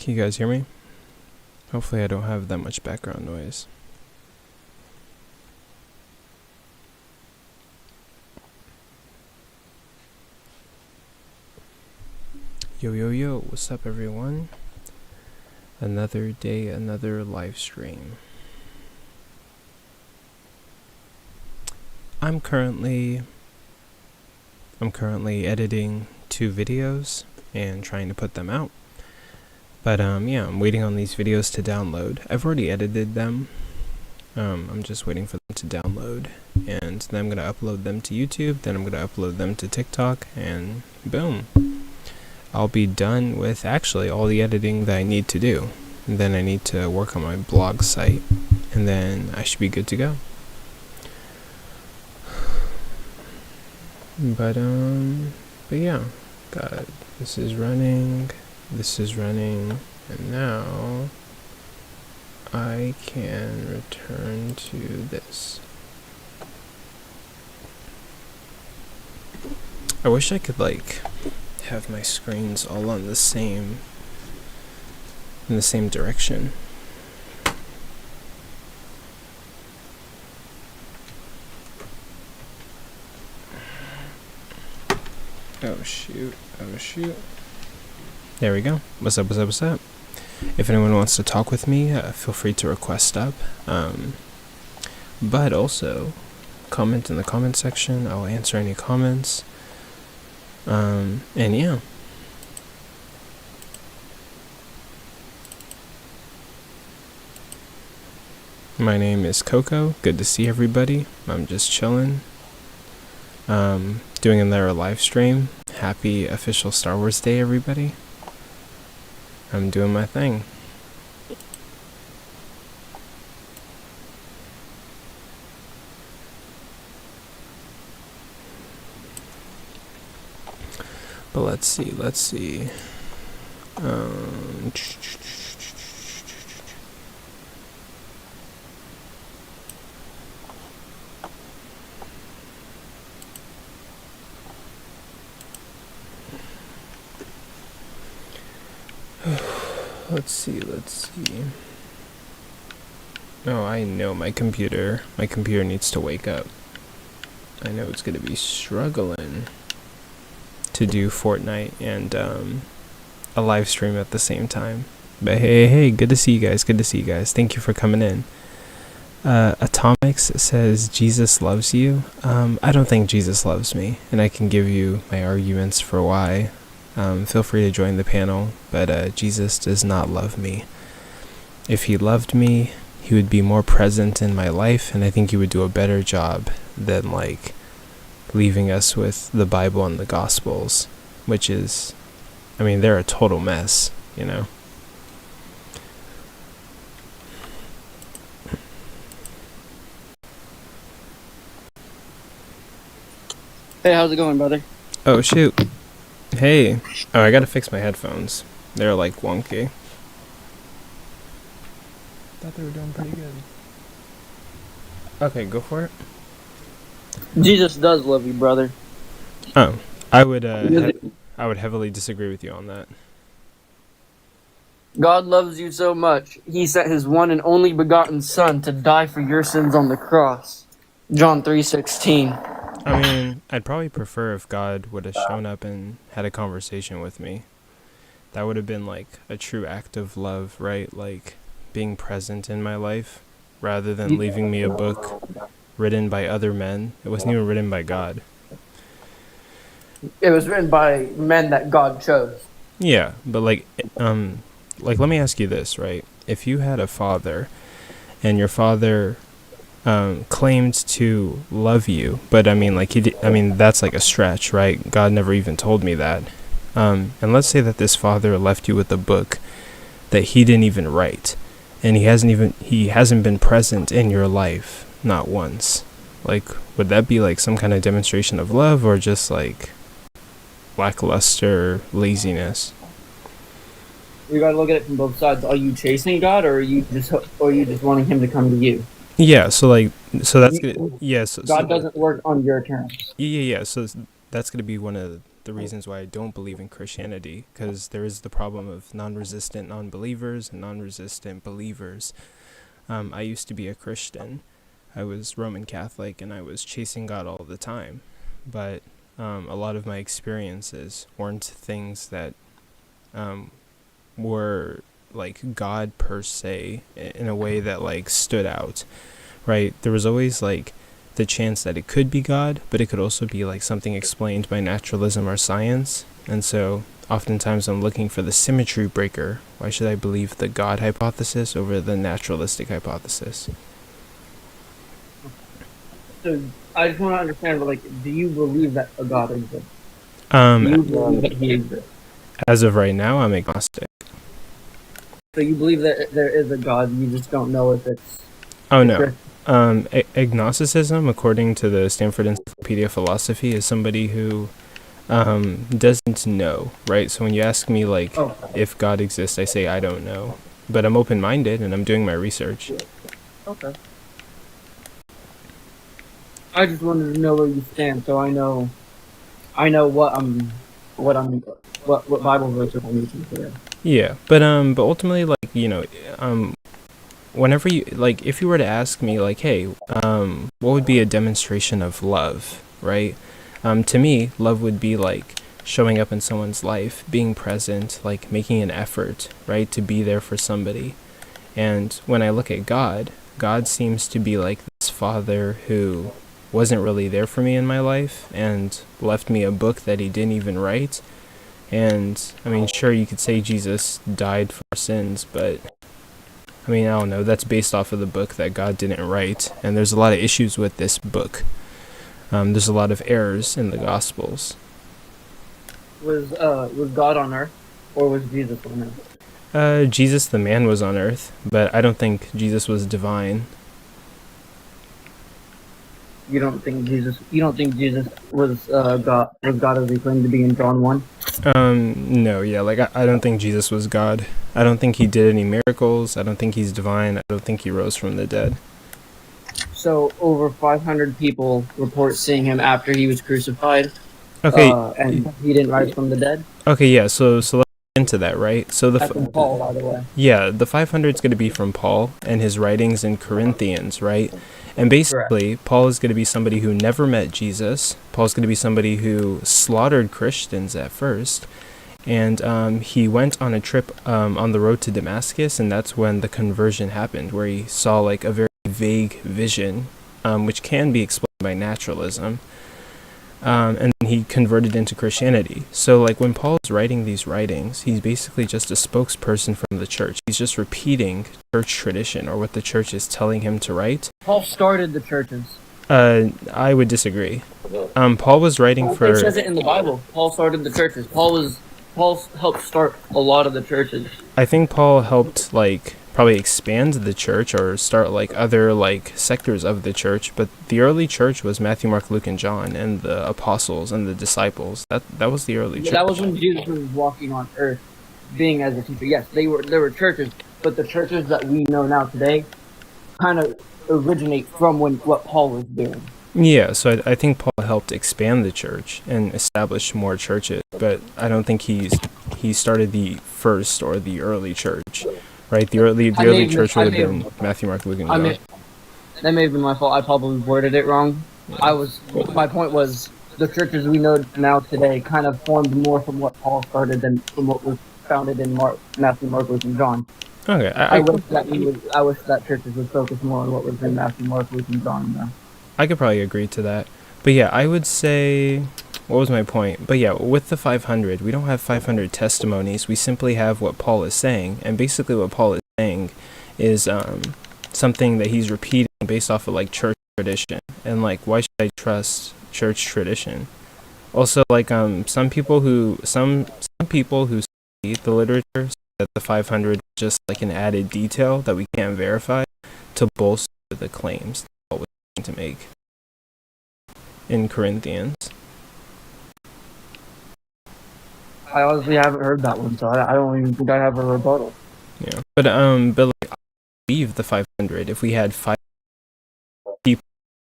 Can you guys hear me? Hopefully I don't have that much background noise. Yo, what's up everyone? Another day, another live stream. I'm currently editing 2 videos and trying to put them out. But yeah, I'm waiting on these videos to download. I've already edited them. I'm just waiting for them to download, and then I'm gonna upload them to YouTube, then I'm gonna upload them to TikTok, and boom. I'll be done with actually all the editing that I need to do. And then I need to work on my blog site, and then I should be good to go. But yeah, got this is running, and now I can return to this. I wish I could have my screens all on the same in the same direction. Oh shoot. There we go. What's up? If anyone wants to talk with me, feel free to request up. But also, comment in the comment section. I'll answer any comments. And yeah. My name is Coco. Good to see everybody. I'm just chilling. Doing another live stream. Happy official Star Wars Day, everybody. I'm doing my thing. But let's see. Let's see. Oh, I know my computer needs to wake up. I know it's gonna be struggling to do Fortnite and a live stream at the same time. But hey, good to see you guys. Thank you for coming in. Atomics says Jesus loves you. I don't think Jesus loves me, and I can give you my arguments for why. Feel free to join the panel, but Jesus does not love me. If he loved me, he would be more present in my life, and I think he would do a better job than leaving us with the Bible and the Gospels, which is, I mean, they're a total mess, you know? Hey, how's it going, brother? Oh, shoot. Hey. Oh, I gotta fix my headphones. They're wonky. Thought they were doing pretty good. Okay, go for it. Jesus does love you, brother. Oh, I would heavily disagree with you on that. God loves you so much, he sent his one and only begotten Son to die for your sins on the cross. John 3:16. I mean, I'd probably prefer if God would have shown up and had a conversation with me. That would have been a true act of love, right? Being present in my life, rather than leaving me a book written by other men. It wasn't even written by God. It was written by men that God chose. Yeah, but let me ask you this, right? If you had a father, and your father claimed to love you, but I mean that's a stretch, right? God never even told me that. And let's say that this father left you with a book that he didn't even write, and he hasn't been present in your life, not once. Would that be some kind of demonstration of love, or just lackluster laziness? You gotta look at it from both sides. Are you chasing God, or are you just wanting him to come to you? Yeah, so that's good. Yeah, God doesn't work on your terms. Yeah. So that's gonna be one of the reasons why I don't believe in Christianity, because there is the problem of non-resistant non-believers and non-resistant believers. I used to be a Christian. I was Roman Catholic, and I was chasing God all the time. But a lot of my experiences weren't things that were like God per se in a way that like stood out, right? There was always like the chance that it could be God, but it could also be like something explained by naturalism or science. And so oftentimes I'm looking for the symmetry breaker. Why should I believe the God hypothesis over the naturalistic hypothesis? So I just want to understand, but like, do you believe that a God exists? Do Um, you believe that he exists? as of right now, I'm agnostic. So you believe that there is a God, you just don't know if it's Oh no. Christian. Agnosticism, according to the Stanford Encyclopedia of Philosophy, is somebody who doesn't know, right? So when you ask me like Oh, if God exists, I say I don't know, but I'm open-minded and I'm doing my research. okay. I just wanted to know where you stand, so I know what Bible verses I need to consider. Yeah, but ultimately, like, whenever you like, if you were to ask me like, hey, what would be a demonstration of love, right? To me, love would be like showing up in someone's life, being present, like making an effort, right, to be there for somebody. And when I look at God, God seems to be like this father who wasn't really there for me in my life and left me a book that he didn't even write. And I mean, sure, you could say Jesus died for our sins, but I mean, I don't know. That's based off of the book that God didn't write, and there's a lot of issues with this book. There's a lot of errors in the Gospels. Was God on earth, or was Jesus on earth? Jesus, the man, was on earth, but I don't think Jesus was divine. You don't think Jesus was God as he claimed to be in John 1? No, yeah, like I don't think Jesus was God. I don't think he did any miracles. I don't think he's divine. I don't think he rose from the dead. So over 500 people report seeing him after he was crucified. Okay, And he didn't rise from the dead. okay, yeah. So let's get into that, right? So That's from Paul, by the way. yeah, the 500 is going to be from Paul and his writings in Corinthians, right? And basically, Correct. Paul is going to be somebody who never met Jesus. Paul's going to be somebody who slaughtered Christians at first. And he went on a trip on the road to Damascus, and that's when the conversion happened, where he saw like a very vague vision, which can be explained by naturalism. And then he converted into Christianity. So like when Paul is writing these writings, he's basically just a spokesperson from the church. He's just repeating church tradition or what the church is telling him to write. Paul started the churches. I would disagree. Paul was writing for... It says it in the Bible. Paul started the churches. Paul helped start a lot of the churches. I think Paul helped like probably expand the church or start like other like sectors of the church, but the early church was Matthew, Mark, Luke, and John, and the apostles and the disciples. That was the early church. That was when Jesus was walking on earth, being as a teacher. Yes, there were churches, but the churches that we know now today kind of originate from what Paul was doing. Yeah, so I think Paul helped expand the church and establish more churches, but I don't think he started the first or the early church, right? The early church would have been Matthew, Mark, Luke, and John. That may have been my fault. I probably worded it wrong. Yeah. My point was the churches we know now today kind of formed more from what Paul started than from what was founded in Matthew, Mark, Luke, and John. Okay, I wish that churches would focus more on what was in Matthew, Mark, Luke, and John. I could probably agree to that. But yeah, I would say, what was my point? But yeah, with the 500, we don't have 500 testimonies. We simply have what Paul is saying. And basically what Paul is saying is something that he's repeating based off of like church tradition. And like, why should I trust church tradition? Also, like some people who study the literature say that the 500 is just like an added detail that we can't verify to bolster the claims that Paul was trying to make in Corinthians. I honestly haven't heard that one, so I don't even think I have a rebuttal. Yeah, but like, I believe the 500. If we had 5 people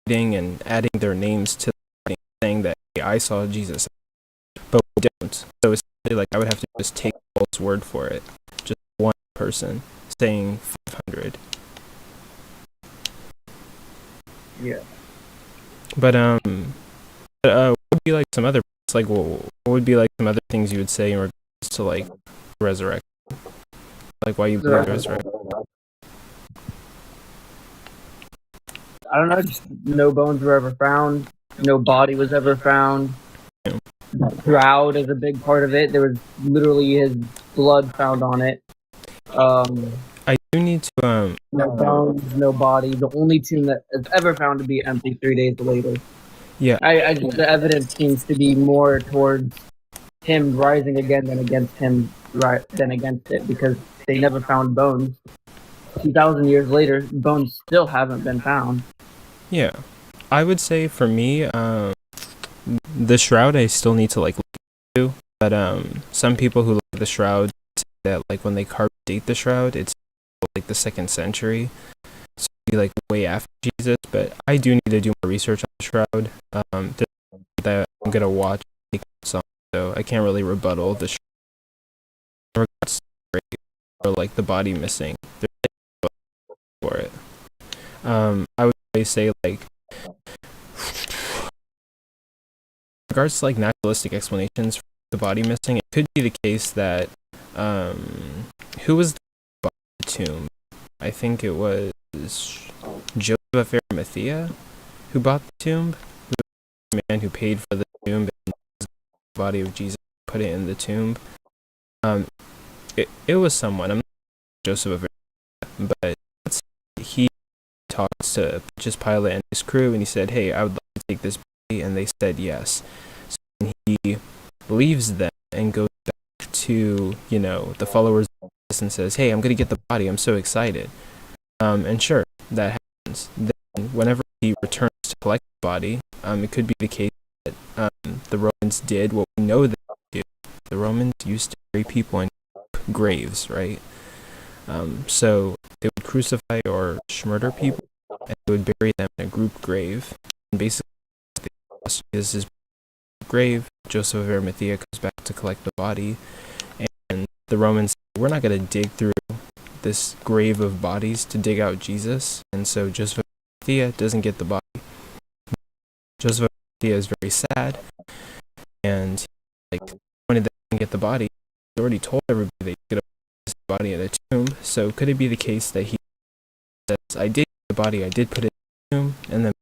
reading and adding their names to the writing, saying that, hey, I saw Jesus, but don't. So essentially, like, I would have to just take Paul's word for it. Just one person saying 500. Yeah. But what would be like some other, like, what would be like some other things you would say in regards to like resurrection? Like, why you believe in resurrection? I don't know, just no bones were ever found, no body was ever found. Yeah. Shroud is a big part of it. There was literally his blood found on it. I do need to No bones, no body. The only tomb that is ever found to be empty 3 days later. yeah. I just, the evidence seems to be more towards him rising again than against him, right? Than against it, because they never found bones. 2,000 years later, bones still haven't been found. Yeah. I would say for me, the shroud I still need to like look into, but some people who look at the shroud say that like when they date the shroud, it's like the 2nd century, so it'd be like way after Jesus. But I do need to do more research on the shroud. That I'm gonna watch some, so I can't really rebuttal the shroud in regards to the grave or like the body missing. There's for it. I would always say like, in regards to like naturalistic explanations for the body missing, it could be the case that who was the tomb? I think it was Joseph of Arimathea who bought the tomb. Who was the man who paid for the tomb and the body of Jesus, put it in the tomb. It was someone. I'm not Joseph of Arimathea, but he talks to Pontius Pilate and his crew, and he said, "Hey, I would like to take this body," and they said yes. So he leaves them and goes back to the followers of Jesus and says, "Hey, I'm gonna get the body. I'm so excited." And sure, that happens. Then, whenever he returns to collect the body, it could be the case that the Romans did what we know they do. The Romans used to bury people in graves, right? So they would crucify or murder people, and they would bury them in a group grave. And basically, this is grave. Joseph of Arimathea comes back to collect the body, and the Romans say, "We're not going to dig through this grave of bodies to dig out Jesus," and so Joseph of Arimathea doesn't get the body. Joseph of Arimathea is very sad, and like when they didn't get the body, he already told everybody they could put his body in a tomb. So could it be the case that he says, "I did get the body, I did put it in a tomb," and then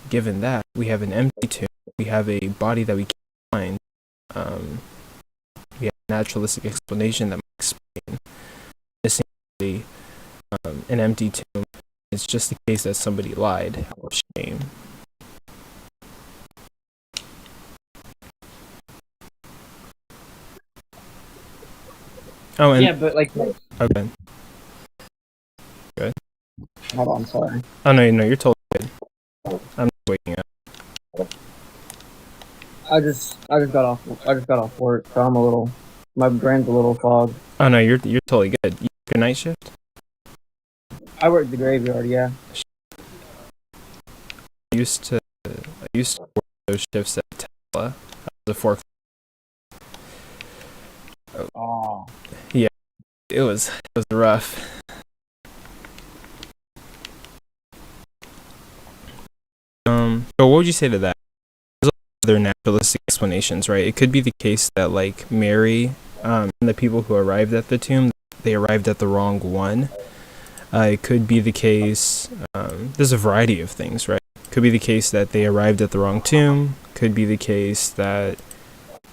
given that we have an empty tomb, we have a body that we can't find. We have a naturalistic explanation that might explain missing an empty tomb. It's just the case that somebody lied out of shame. Oh, and Yeah, but like, okay. Good. hold on, sorry. Oh no, you're totally good. I'm just waking up. I just got off work, so my brain's a little fogged. Oh no, you're totally good. You work a night shift? I work the graveyard, yeah. I used to work those shifts at Tesla. I was a forklift. Oh. Yeah, it was rough. But what would you say to that? There's other naturalistic explanations, right? It could be the case that like Mary, and the people who arrived at the tomb, they arrived at the wrong one. It could be the case. There's a variety of things, right? Could be the case that they arrived at the wrong tomb. Could be the case that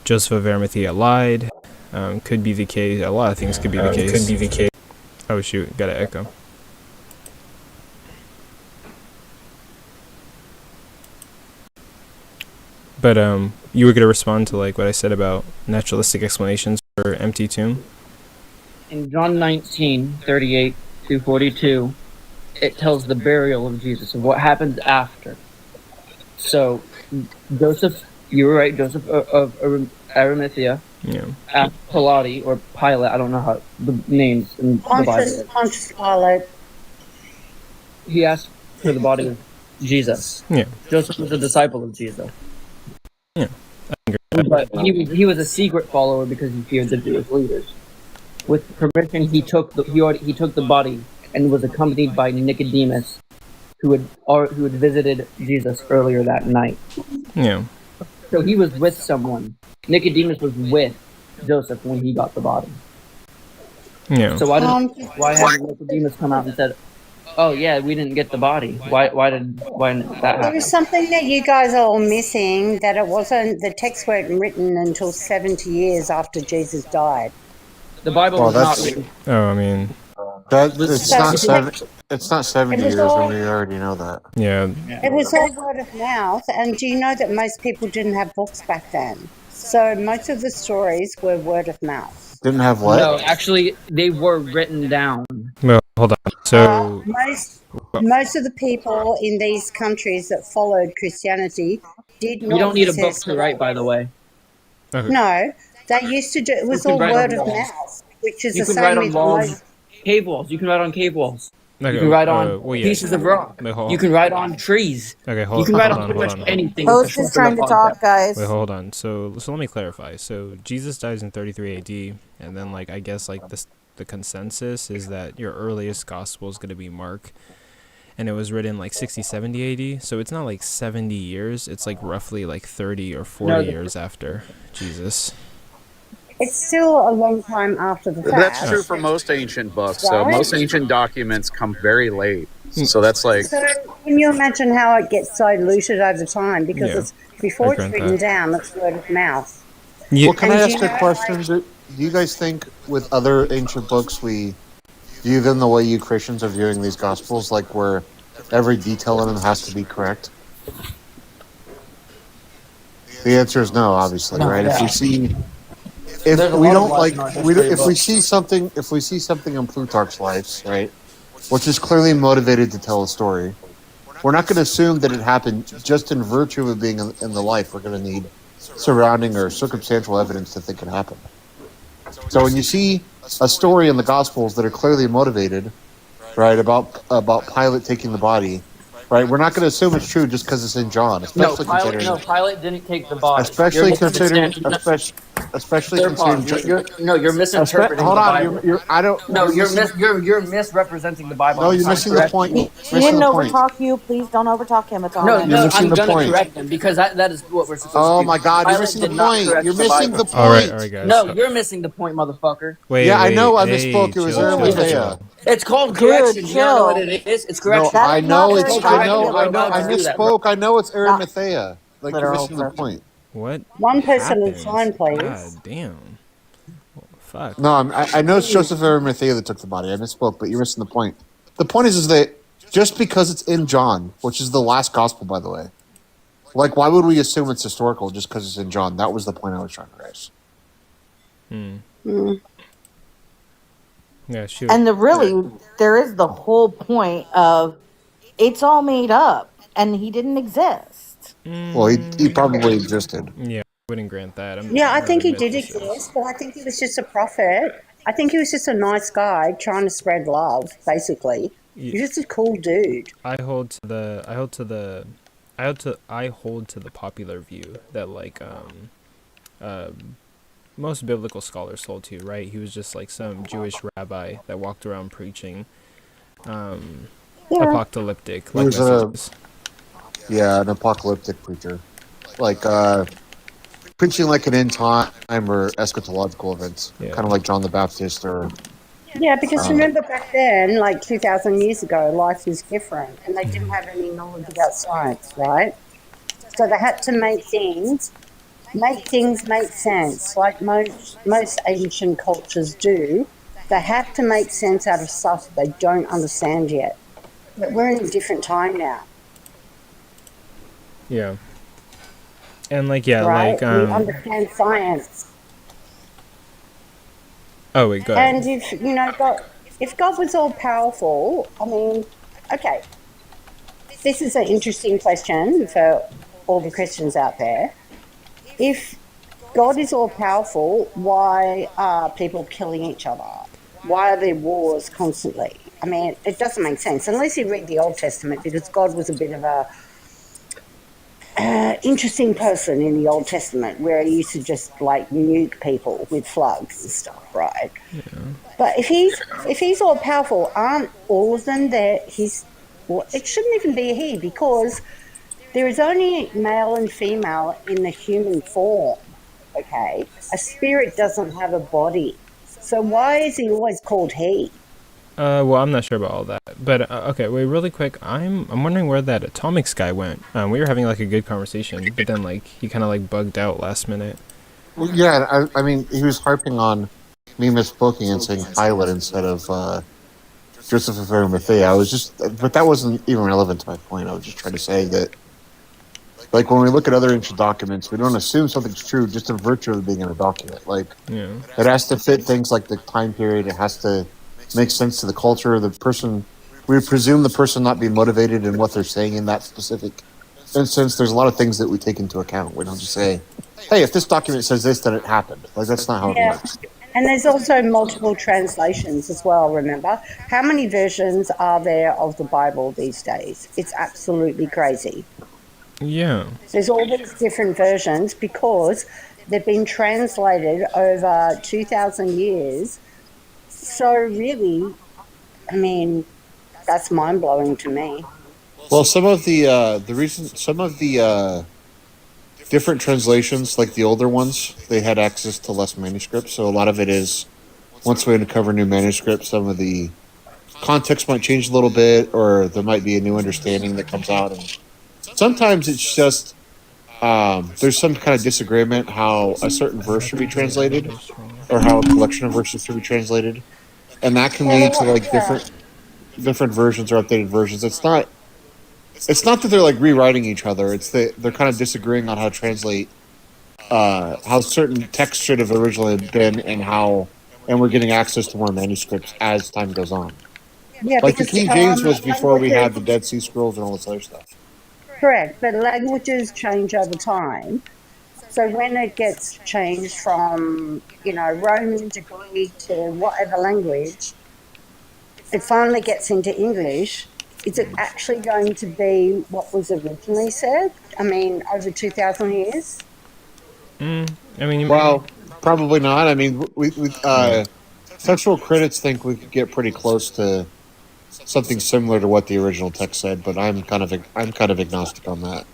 Joseph of Arimathea lied. Could be the case. A lot of things could be the case. Could be the case. Oh shoot! Got an echo. But you were gonna respond to like what I said about naturalistic explanations for empty tomb. In John 19:38-42, it tells the burial of Jesus and what happens after. So, Joseph, you were right, Joseph of Arimathea, Yeah. asked Pilate, or Pilate, I don't know how the names in the Bible. Pontius Pilate. He asked for the body of Jesus. Yeah. Joseph was a disciple of Jesus. Yeah. I agree. But he was a secret follower because he feared the Jewish leaders. With permission, he took the body and was accompanied by Nicodemus, who had visited Jesus earlier that night. Yeah. So he was with someone. Nicodemus was with Joseph when he got the body. Yeah. So why hadn't Nicodemus come out and said, "Oh yeah, we didn't get the body"? Why didn't that happen? There was something that you guys are all missing, that it wasn't, the text weren't written until 70 years after Jesus died. The Bible was not written. Oh, I mean, it's not 70 years, and we already know that. yeah. It was all word of mouth, and do you know that most people didn't have books back then? So most of the stories were word of mouth. Didn't have what? No, actually, they were written down. Well, hold on. So Most of the people in these countries that followed Christianity did not. You don't need a book possess to write, by the way. okay. No, they used to do. It was You all can write word on of walls. mouth, which is You the can write same on with walls, most. cave walls. You can write on cave walls. Okay, You can write on well, yeah. pieces of rock. Wait, hold You can write on trees. Okay, You hold can write on, on pretty hold much on. anything. Who's with a just short trying to enough talk, concept. guys? Wait, hold on. So let me clarify. So Jesus dies in 33 AD, and then like I guess like the consensus is that your earliest gospel is going to be Mark, and it was written like 60, 70 AD. So it's not like 70 years. It's like roughly like 30 or 40 years after Jesus. It's still a long time after the fact. That's true for most ancient books. So Right? most ancient documents come very late. So that's like, So can you imagine how it gets diluted over time? Because Yeah, it's before I it's grant written that. down, it's word of mouth. Yeah. Well, can I And ask you a know, question? Do you guys think with other ancient books we view them the way you Christians are viewing these Gospels, like where every detail in them has to be correct? The answer is no, obviously, No, right? yeah. If we see, There's if a we lot of don't lies like, in our we history if we books. see something, in Plutarch's lives, right, which is clearly motivated to tell a story, we're not going to assume that it happened just in virtue of it being in the life. We're going to need surrounding or circumstantial evidence to think it happened. So when you see a story in the Gospels that are clearly motivated, right, about Pilate taking the body, right, we're not going to assume it's true just because it's in John, No, especially Pilate didn't take the body. especially You're considering, misunderstanding. especially Third considering. pause. You're misinterpreting Hold the on, Bible. you're I don't. No, missing, you're misrepresenting the Bible. no, I'm you're trying to missing the correct point. you. He You're missing didn't the point. overtalk you. Please don't overtalk him. It's all No, right. You're no, missing I'm the gonna point. correct him because that is what we're supposed to Oh do. my God, you're Pilate missing the did not point. correct You're the missing Bible. the All right, point. guys. No, you're missing the point, motherfucker. Wait, Yeah, I wait, know. I hey, misspoke. It was chill, chill, Arimathea. chill. It's called Dude, correction. You don't know what chill. it is? It's No, correction. That I is not know very it's. It's I correction. know. valuable. We're I know. allowed I to do that. misspoke. I know it's Not Arimathea. Like you're literal missing the version. point. What One person at a happened? time, please. God damn. Fuck. No, I know it's Joseph Arimathea that took the body. I misspoke, but you're missing the point. The point is that just because it's in John, which is the last gospel, by the way, like why would we assume it's historical just because it's in John? That was the point I was trying to raise. Mm. Yeah, shoot. And there is the whole point of it's all made up and he didn't exist. Well, he probably existed. Yeah, I wouldn't grant that. Yeah, I think he admit did this is- exist, but I think he was just a prophet. I think he was just a nice guy trying to spread love, basically. Yeah. He's just a cool dude. I hold to the popular view that like most biblical scholars hold to, right? He was just like some Jewish rabbi that walked around preaching apocalyptic He like was messages. an apocalyptic preacher, like preaching like an end time or eschatological events, Yeah. kind of like John the Baptist or. Yeah, because remember back then, like 2,000 years ago, life was different and they didn't have any knowledge about science, right? So they had to make things make sense, like most ancient cultures do. They have to make sense out of stuff they don't understand yet. But we're in a different time now, Yeah. And like yeah, right? like We understand science. oh wait, go ahead. And if God was all powerful, I mean, okay, this is an interesting question for all the Christians out there. If God is all powerful, why are people killing each other? Why are there wars constantly? I mean, it doesn't make sense unless you read the Old Testament, because God was a bit of a interesting person in the Old Testament where he used to just like nuke people with slugs and stuff, right? Yeah. But if he's all powerful, aren't all of them there? Well, it shouldn't even be a he because there is only male and female in the human form. Okay, a spirit doesn't have a body, so why is he always called he? Well, I'm not sure about all that, but okay. Wait, really quick. I'm wondering where that Atomics guy went. We were having like a good conversation, but then like he kind of like bugged out last minute. Well, yeah, I mean, he was harping on me misspoken and saying pilot instead of Joseph of Arimathea. But that wasn't even relevant to my point. I was just trying to say that, like, when we look at other ancient documents, we don't assume something's true just in virtue of being in a document. Like, Yeah. it has to fit things like the time period. It has to make sense to the culture of the person. We presume the person not be motivated in what they're saying in that specific instance. There's a lot of things that we take into account. We don't just say, hey, if this document says this, then it happened. Like, that's not how it Yeah. works. And there's also multiple translations as well, remember? How many versions are there of the Bible these days? It's absolutely crazy. Yeah. There's all these different versions because they've been translated over 2,000 years. So really, I mean, that's mind-blowing to me. Well, some of the different translations, like the older ones, they had access to less manuscripts. So a lot of it is, once we uncover new manuscripts, some of the context might change a little bit, or there might be a new understanding that comes out. And sometimes it's just there's some kind of disagreement how a certain verse should be translated, or how a collection of verses should be translated, and that can lead to like different versions or updated versions. It's not that they're like rewriting each other. It's that they're kind of disagreeing on how to translate how certain text should have originally been and we're getting access to more manuscripts as time goes on. Yeah, Like the because King James was before we had the Dead Sea Scrolls and all this other stuff. correct, but languages change over time. So when it gets changed from, Roman to Greek to whatever language, it finally gets into English. Is it actually going to be what was originally said? I mean, over 2,000 years? I mean, Well, probably not. I mean, we textual critics think we could get pretty close to something similar to what the original text said, but I'm kind of agnostic on that.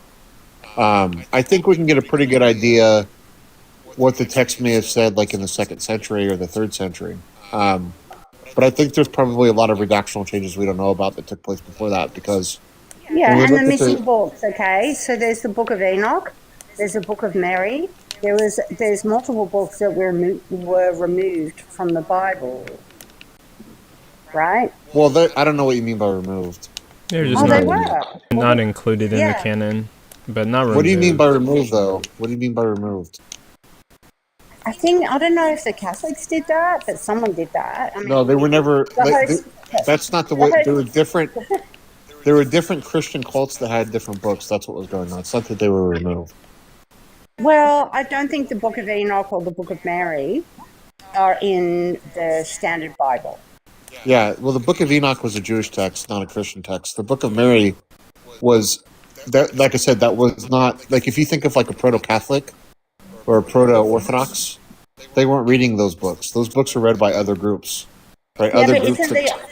I think we can get a pretty good idea what the text may have said, like in the 2nd century or the 3rd century. But I think there's probably a lot of redactional changes we don't know about that took place before that because Yeah, we and the look at missing books, okay? So there's the Book of Enoch, there's the Book of Mary, there's multiple books that were removed from the Bible, right? well, I don't know what you mean by removed. they're just Oh, they not were. not included in the Yeah. canon, but not removed. What do you mean by removed, though? What do you mean by removed? I don't know if the Catholics did that, but someone did that. I mean, No, they were never. the host, That's not the way. There were different. There were different Christian cults that had different books. That's what was going on. It's not that they were removed. well, I don't think the Book of Enoch or the Book of Mary are in the Standard Bible. Yeah, well, the Book of Enoch was a Jewish text, not a Christian text. The Book of Mary was that. Like I said, that was not like if you think of like a proto-Catholic or a proto-Orthodox, they weren't reading those books. Those books were read by other groups, right? Yeah, Other but groups.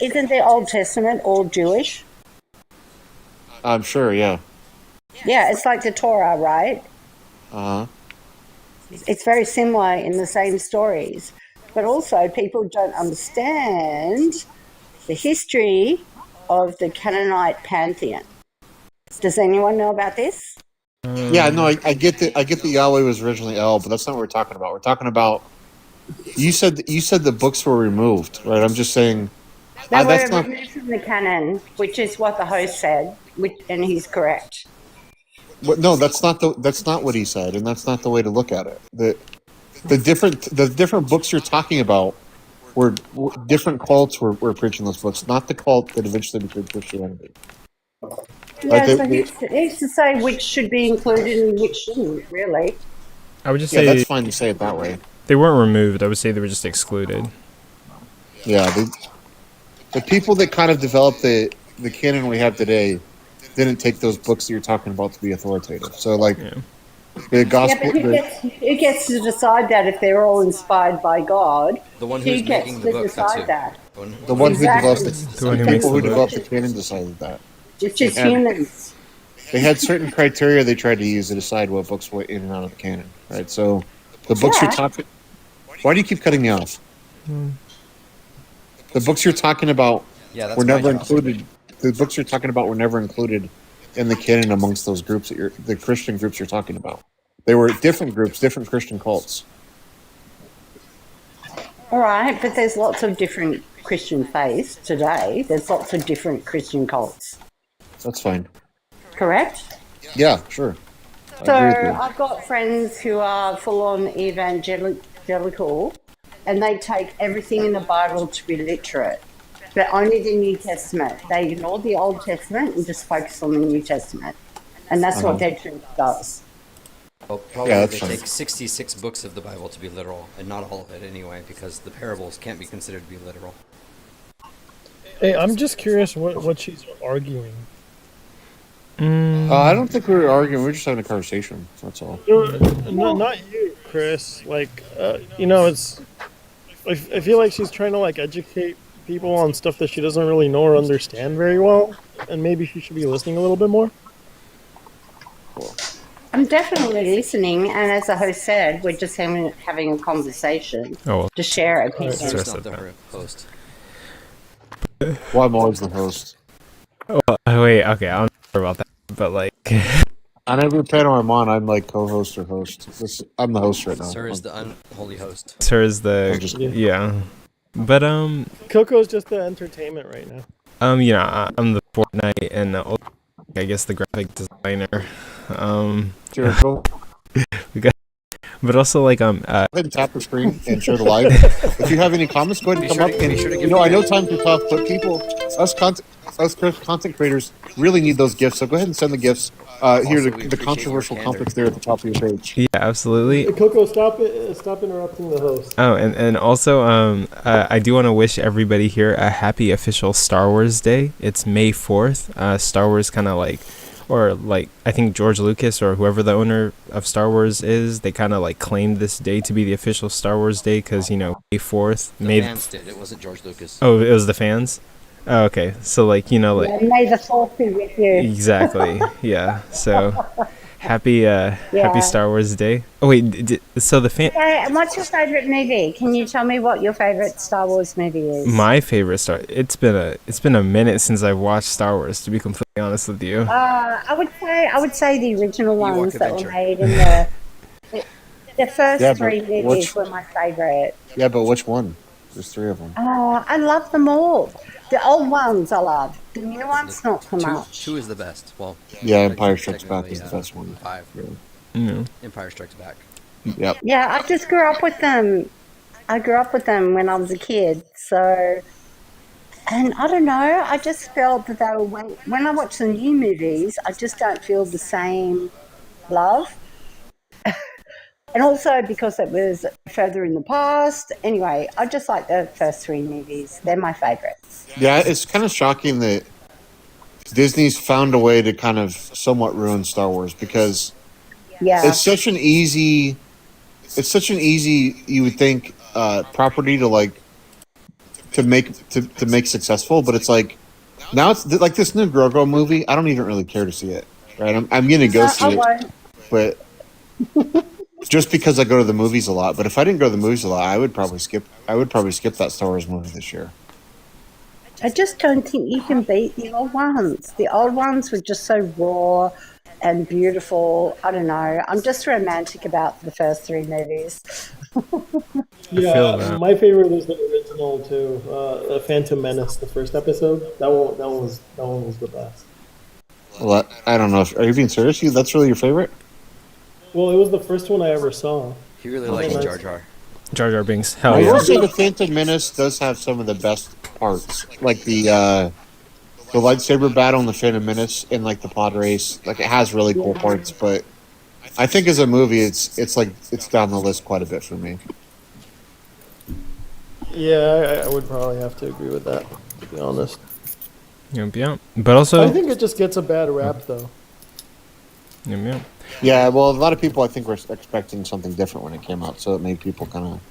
isn't the Old Testament all Jewish? I'm sure. Yeah. Yeah, it's like the Torah, right? Uh huh. It's very similar in the same stories. But also, people don't understand the history of the Canaanite pantheon. Does anyone know about this? Yeah, no, I get that. I get that Yahweh was originally El, but that's not what we're talking about. We're talking about. You said the books were removed, right? I'm just saying. They were That's not. removed from the canon, which is what the host said, and he's correct. No, that's not what he said, and that's not the way to look at it. The different books you're talking about were different cults were preaching those books, not the cult that eventually became Christianity. Yeah, Like so who's to say which should be included and which shouldn't, really? I would just Yeah, say that's fine to say it that way. they weren't removed. I would say they were just excluded. Yeah, the people that kind of developed the canon we have today didn't take those books that you're talking about to be authoritative. So, like, Yeah. the Yeah, gospel. but who gets to decide that if they're all inspired by God? The one Who who's gets making to the book, that's decide who. that? The one who developed Exactly. The one who the makes people the who book. developed the canon decided that. It's just And humans. they had certain criteria they tried to use to decide what books were in and out of the canon, right? So the books you're Yeah. talking. Why do you keep cutting me off? The books you're talking about Yeah, that's were my never job. included. The books you're talking about were never included in the canon amongst those groups the Christian groups you're talking about. They were different groups, different Christian cults. All right, but there's lots of different Christian faiths today. There's lots of different Christian cults. That's fine. Correct? Yeah, sure. I So agree with you. I've got friends who are full-on evangelical, and they take everything in the Bible to be literate, but only the New Testament. They ignore the Old Testament and just focus on the New Testament, and that's what their church does. Well, probably Yeah, they that's fine. take 66 books of the Bible to be literal, and not all of it anyway, because the parables can't be considered to be literal. Hey, I'm just curious what she's arguing. I don't think we were arguing. We were just having a conversation. That's all. No, not you, Chris. Like, it's. I feel like she's trying to like educate people on stuff that she doesn't really know or understand very well, and maybe she should be listening a little bit more. I'm definitely listening, and as the host said, we're just having a conversation Oh, well. to share Sorry. opinions. It's said not the that. host. Well, I'm always the host. Oh, wait, okay, I don't know about that, but like, On every panel I'm on, I'm like co-host or host. I'm the host right now. Sir is the unholy host. Sir is the I'm just- yeah, but Coco's just the entertainment right now. I'm the Fortnite and I guess the graphic designer, Jericho, but also like go ahead and tap the screen and share the live. If you have any comments, go ahead and come up. And, I know times are tough, but us content creators really need those gifts. So go ahead and send the gifts. Here, Also, we the appreciate controversial your candor. topics there at the top of your page. yeah, absolutely. Hey, Coco, stop interrupting the host. Oh, and also, I do want to wish everybody here a happy official Star Wars Day. It's May 4th. Star Wars kind of I think George Lucas or whoever the owner of Star Wars is, they kind of like claimed this day to be the official Star Wars Day because, May 4th. The fans did. It wasn't George Lucas. Oh, it was the fans? Oh, okay. So, Yeah, may the force be with you. Exactly. Yeah. So, happy Star Wars Day. Oh wait, so the fan. Hey, what's your favourite movie? Can you tell me what your favourite Star Wars movie is? My favorite Star. It's been a minute since I've watched Star Wars. To be completely honest with you. I would say the original Ewok ones that were Adventure. made in the first Yeah, but three movies which- were my favourite. Yeah, but which one? There's three of them. Oh, I love them all. The old ones I love. The new ones not so much. Two is the best. Well, Yeah, Empire Strikes Back technically, is the best one. 5. No. Empire Strikes Back. Yep. Yeah, I just grew up with them. I grew up with them when I was a kid. So, and I don't know. I just felt that they were when I watch the new movies, I just don't feel the same love. And also because it was further in the past. Anyway, I just like the first three movies. They're my favorites. Yeah, it's kind of shocking that Disney's found a way to kind of somewhat ruin Star Wars because Yeah. it's such an easy, you would think, property to make successful, but it's like now it's like this new Grogu movie. I don't even really care to see it. Right, I'm gonna go see I it, won't. but just because I go to the movies a lot. But if I didn't go to the movies a lot, I would probably skip that Star Wars movie this year. I just don't think you can beat the old ones. The old ones were just so raw and beautiful. I don't know. I'm just romantic about the first three movies. feel Yeah, that. my favorite was the original too. The Phantom Menace, the first episode. That one was the best. Well, I don't know. Are you being serious? That's really your favorite? Well, it was the first one I ever saw. He really likes nice. Jar Jar. Jar Jar Binks. Hell I yeah. will say the Phantom Menace does have some of the best parts, like the lightsaber battle in the Phantom Menace and like the pod race. Like it has really cool parts, but I think as a movie, it's down the list quite a bit for me. Yeah, I would probably have to agree with that, to be honest. Yep. But also, I think it just gets a bad rap, though. yep. Yeah, well, a lot of people I think were expecting something different when it came out, so it made people kind of.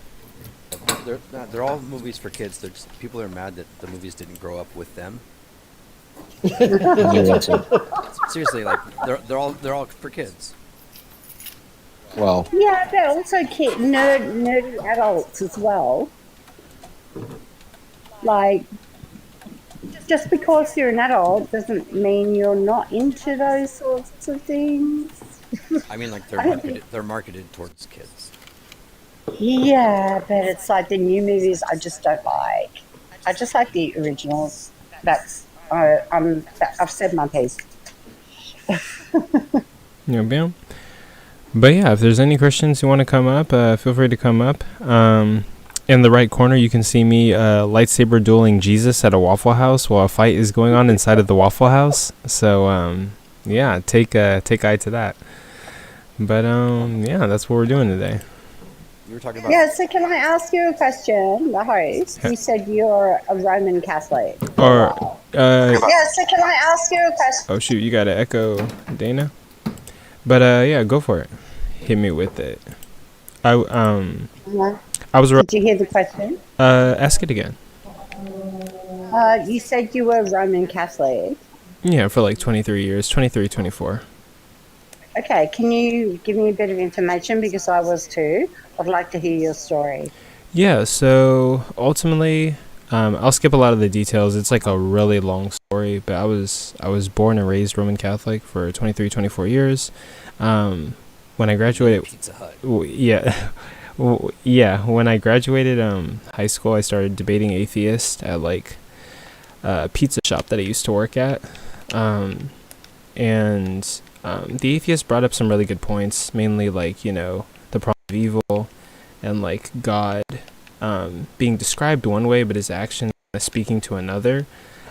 They're all movies for kids. They're just, people are mad that the movies didn't grow up with them. Seriously, like they're all for kids. Well, Yeah, but also nerdy adults as well. Like, just because you're an adult doesn't mean you're not into those sorts of things. I mean, like I don't think. they're marketed towards kids. Yeah, but it's like the new movies I just don't like. I just like the originals. That's I've said my piece. Yep. But yeah, if there's any Christians who want to come up, feel free to come up. In the right corner, you can see me lightsaber dueling Jesus at a Waffle House while a fight is going on inside of the Waffle House. So yeah, take eye to that. But yeah, that's what we're doing today. You were talking about. Yeah, so can I ask you a question, the host? You said you're a Roman Catholic. Or Yeah, so can I ask you a question? oh shoot, you got to echo Dana. But yeah, go for it. Hit me with it. I was Did you hear the question? ask it again. You said you were Roman Catholic. Yeah, for like 23 years, 23, 24. Okay, can you give me a bit of information, because I was too? I'd like to hear your story. Yeah, so ultimately, I'll skip a lot of the details. It's like a really long story, but I was born and raised Roman Catholic for 23, 24 years. When I graduated, Pizza Hut. yeah, when I graduated high school, I started debating atheist at like a pizza shop that I used to work at. And the atheist brought up some really good points, mainly like, you know, the problem of evil and like God being described one way, but his actions speaking to another.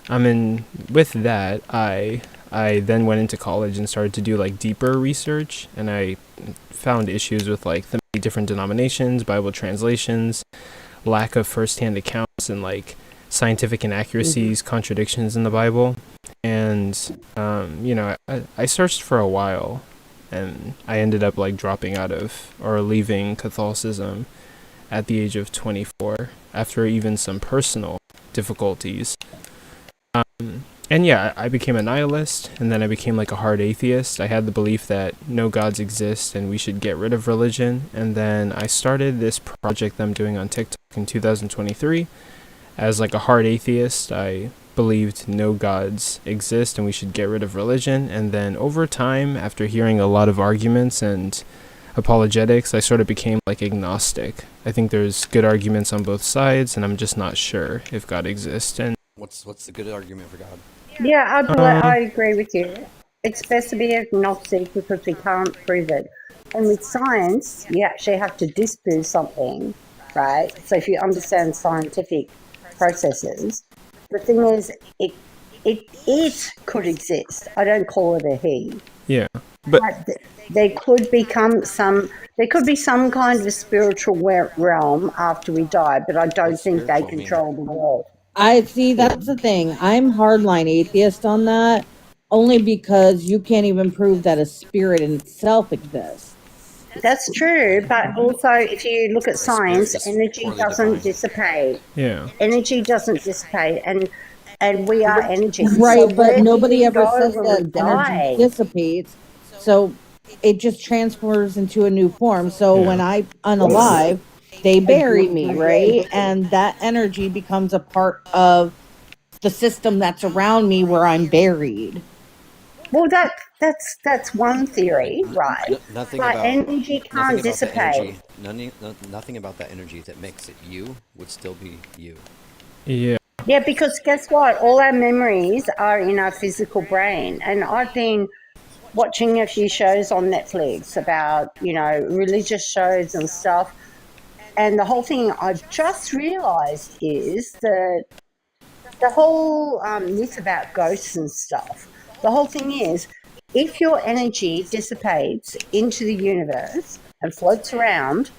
And with that, I then went into college and started to do like deeper research, and I found issues with like the many different denominations, Bible translations, lack of first-hand accounts, and like scientific inaccuracies, contradictions in the Bible. And you know, I searched for a while, and I ended up like dropping out of or leaving Catholicism at the age of 24 after even some personal difficulties. And yeah, I became a nihilist, and then I became like a hard atheist. I had the belief that no gods exist and we should get rid of religion. And then I started this project that I'm doing on TikTok in 2023. As like a hard atheist, I believed no gods exist and we should get rid of religion. And then over time, after hearing a lot of arguments and apologetics, I sort of became like agnostic. I think there's good arguments on both sides, and I'm just not sure if God exists. And What's the good argument for God? Yeah, I agree with you. It's best to be agnostic because we can't prove it. And with science, you actually have to disprove something, right? So if you understand scientific processes, the thing is, it could exist. I don't call it a he. yeah, but There could be some kind of spiritual realm after we die, but I don't think they spiritual mean? control the world. I see, that's the thing. I'm hardline atheist on that, only because you can't even prove that a spirit in itself exists. That's true, but also if you look at science, is energy poorly doesn't defined. dissipate. yeah. Energy doesn't dissipate, and we are energy. Right, So but where do nobody we ever go says when that we die? energy dissipates. So it just transfers into a new form. So Yeah. when I unalive, they bury me, right? And that energy becomes a part of the system that's around me where I'm buried. Well, that's one theory, right? Nothing But about energy can't dissipate. nothing about that energy that makes it you would still be you. Yeah. Yeah, because guess what? All our memories are in our physical brain. And I've been watching a few shows on Netflix about, you know, religious shows and stuff. And the whole thing I've just realised is that the whole myth about ghosts and stuff, the whole thing is, if your energy dissipates into the universe and floats around,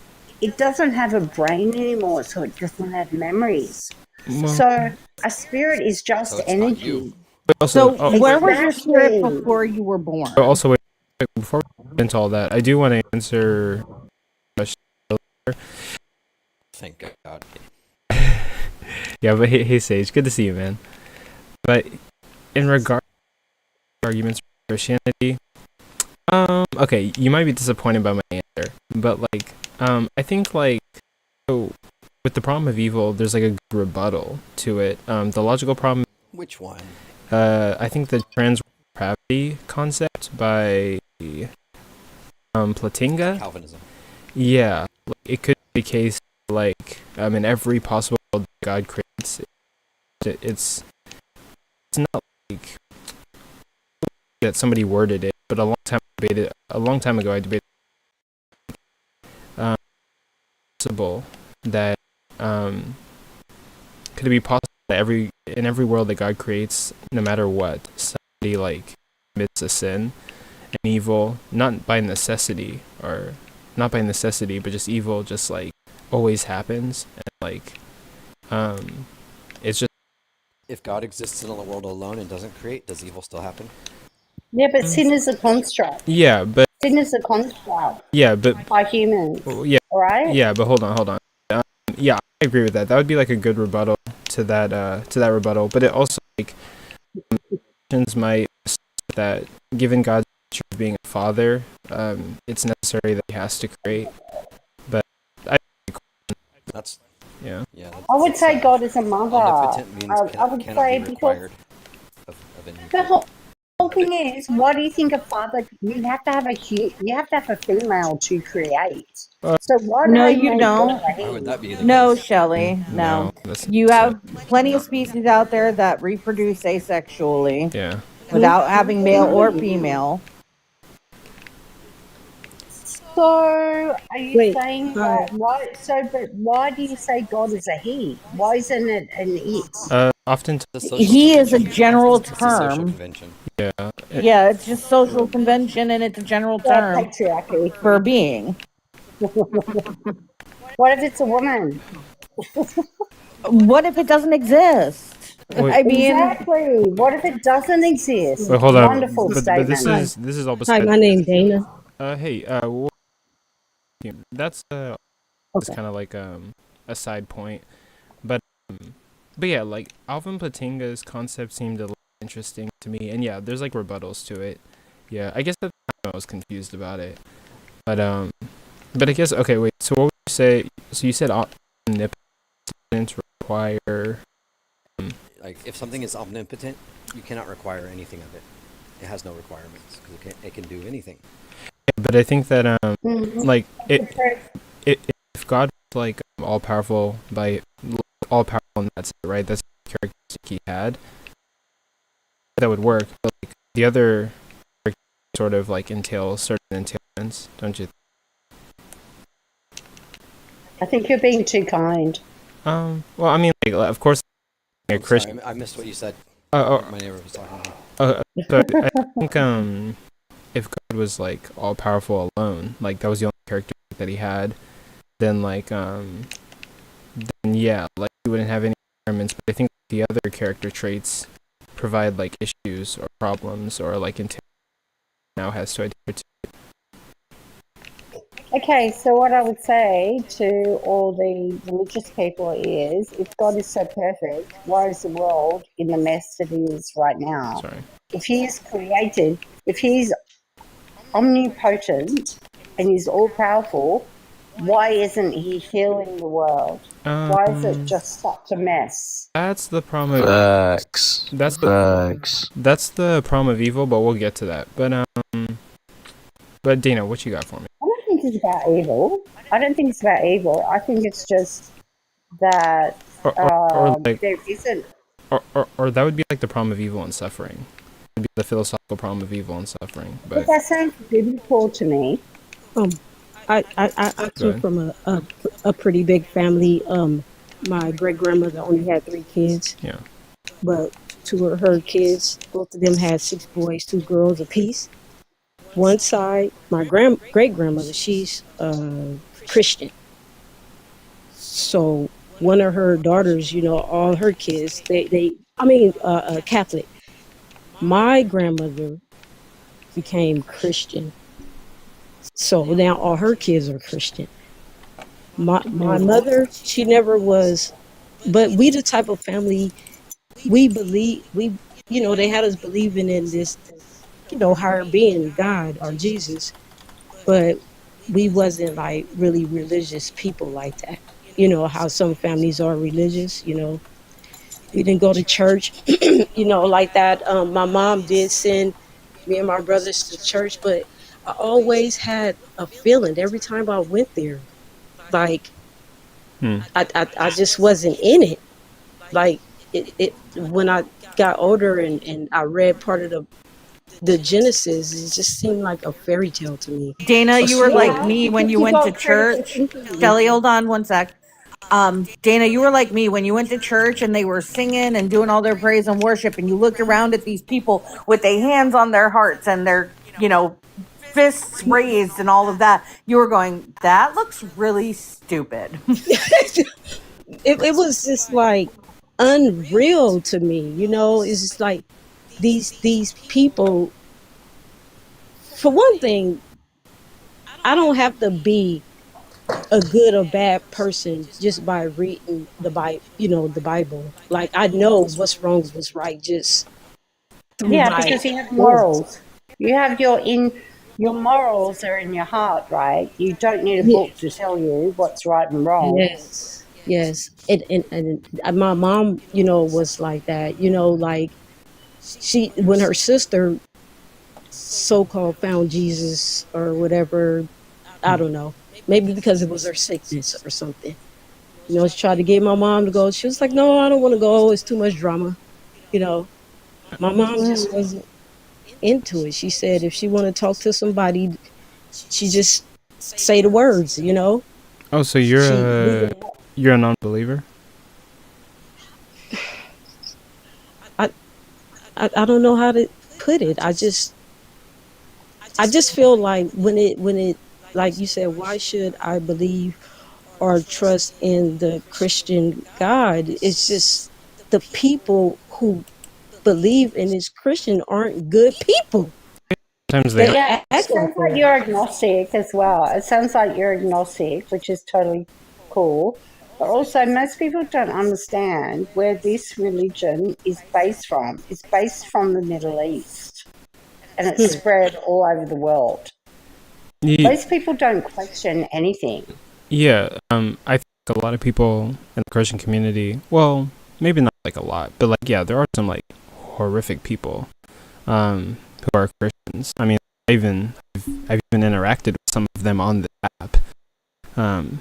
it doesn't have a brain anymore, so it doesn't have memories. Well, So a spirit is just So it's not energy. you. Also, So, where was your spirit Exactly. before you were born? also wait, before we get into all that, I do want to answer. Thank God. Yeah, but hey, Sage, good to see you, man. But in regard to arguments for Christianity, okay, you might be disappointed by my answer, but like, I think like, so with the problem of evil, there's like a good rebuttal to it. The logical problem. Which one? I think the trans depravity concept by Platinga. Calvinism. Yeah, like, it could be the case like in every possible world God creates, it's not like that somebody worded it, but a long time ago I debated possible that could it be possible that in every world that God creates, no matter what, somebody like commits a sin and evil, not by necessity, but just evil just like always happens, and like it's just If God exists in the world alone and doesn't create, does evil still happen? Yeah, but sin is a construct. yeah, but Sin is a construct yeah, but by humans, yeah, right? yeah, but hold on. Yeah, I agree with that. That would be like a good rebuttal to that rebuttal. But it also like might that given God's nature of being a father, it's necessary that he has to create. But That's yeah. I would say God is a mother. Omnipotent means I would cannot say be because required of any. the whole thing is, why do you think a father? You have to have a female to create. So why do No, they you make don't. God a Why would he? that be the No, case? Shelley, no. That's You have plenty of species out there that reproduce asexually yeah. without having male or female. So are you Wait, saying hi. but why do you say God is a he? Why isn't it an it? Often It's a social He is a convention. general It's a social term. convention. yeah. Yeah, it's just social convention and it's a general term Patriarchy. for being. What if it's a woman? What if it doesn't exist? Wait, I mean, Exactly. What if it doesn't exist? hold on. Wonderful But this statement. is all Hi, beside. my name Dana. Hey, that's it's Okay. kind of like a side point, but yeah, like Alvin Platinga's concept seemed a little interesting to me, and yeah, there's like rebuttals to it. Yeah, I guess that's why I was confused about it, but I guess okay, wait. So what would you say? So you said omnipotence require. Like, if something is omnipotent, you cannot require anything of it. It has no requirements because it can do anything. But I think that Mhm. like if God was like all powerful and that's it, right? That's the characteristic he had. That would work, but like the other sort of like entail certain entailments, don't you? I think you're being too kind. Well, I mean, like, of course, a I'm Christian. sorry, I missed what you said. Oh, My neighbor was talking. so I think if God was like all powerful alone, like that was the only characteristic that he had, then like then yeah, like he wouldn't have any requirements. But I think the other character traits provide like issues or problems or like now has to adhere to. Okay, so what I would say to all the religious people is, if God is so perfect, why is the world in the mess that it is right now? Sorry. If he is created, if he's omnipotent and he's all powerful, why isn't he healing the world? Why is it just such a mess? That's the problem. Facts. That's the problem of evil, but we'll get to that. But Dana, what you got for me? I don't think it's about evil. I think it's just that Or like, there isn't. or that would be like the problem of evil and suffering. It'd be the philosophical problem of evil and suffering. But But that sounds biblical to me. I come from a pretty big family. My great grandmother only had 3 kids. yeah. But 2 of her kids, both of them had 6 boys, 2 girls apiece. One side, my great grandmother, she's Christian. So one of her daughters, all her kids, Catholic. My grandmother became Christian, so now all her kids are Christian. My mother, she never was, but we the type of family, we believe, they had us believing in this, higher being, God or Jesus, but we wasn't like really religious people like that. You know how some families are religious, we didn't go to church, like that. My mom did send me and my brothers to church, but I always had a feeling every time I went there, like Hmm. I just wasn't in it. Like it when I got older and I read part of the Genesis, it just seemed like a fairy tale to me. Dana, A you were story. like Yeah, me when because you you went to got critical church. thinking. Shelly, hold on one sec. Dana, you were like me when you went to church and they were singing and doing all their praise and worship, and you looked around at these people with their hands on their hearts and their, fists raised and all of that. You were going, that looks really stupid. It was just like unreal to me, it's just like these people. For one thing, I don't have to be a good or bad person just by reading the Bible. Like I know what's wrong, what's right, just through Yeah, my because you have experience. morals. You have your morals are in your heart, right? You don't need a Yeah. book to tell you what's right and wrong. Yes, yes, and my mom, was like that. Like she, when her sister so-called found Jesus or whatever, I don't know, maybe because it was her sickness or something. She tried to get my mom to go. She was like, "No, I don't want to go. It's too much drama." You know, my mom just wasn't into it. She said if she want to talk to somebody, she just say the words. Oh, so She we you're a non-believer? I don't know how to put it. I just feel like when it like you said, why should I believe or trust in the Christian God? It's just the people who believe in this Christian aren't good people. Sometimes they They are. Yeah, it act sounds like like that. you're agnostic as well. It sounds like you're agnostic, which is totally cool. But also, most people don't understand where this religion is based from. It's based from the Middle East and it's Hmm. spread all over the world. Ye- Most people don't question anything. Yeah, I think a lot of people in the Christian community, well, maybe not like a lot, but like, yeah, there are some like horrific people, who are Christians. I mean, I've even interacted with some of them on the app. Um,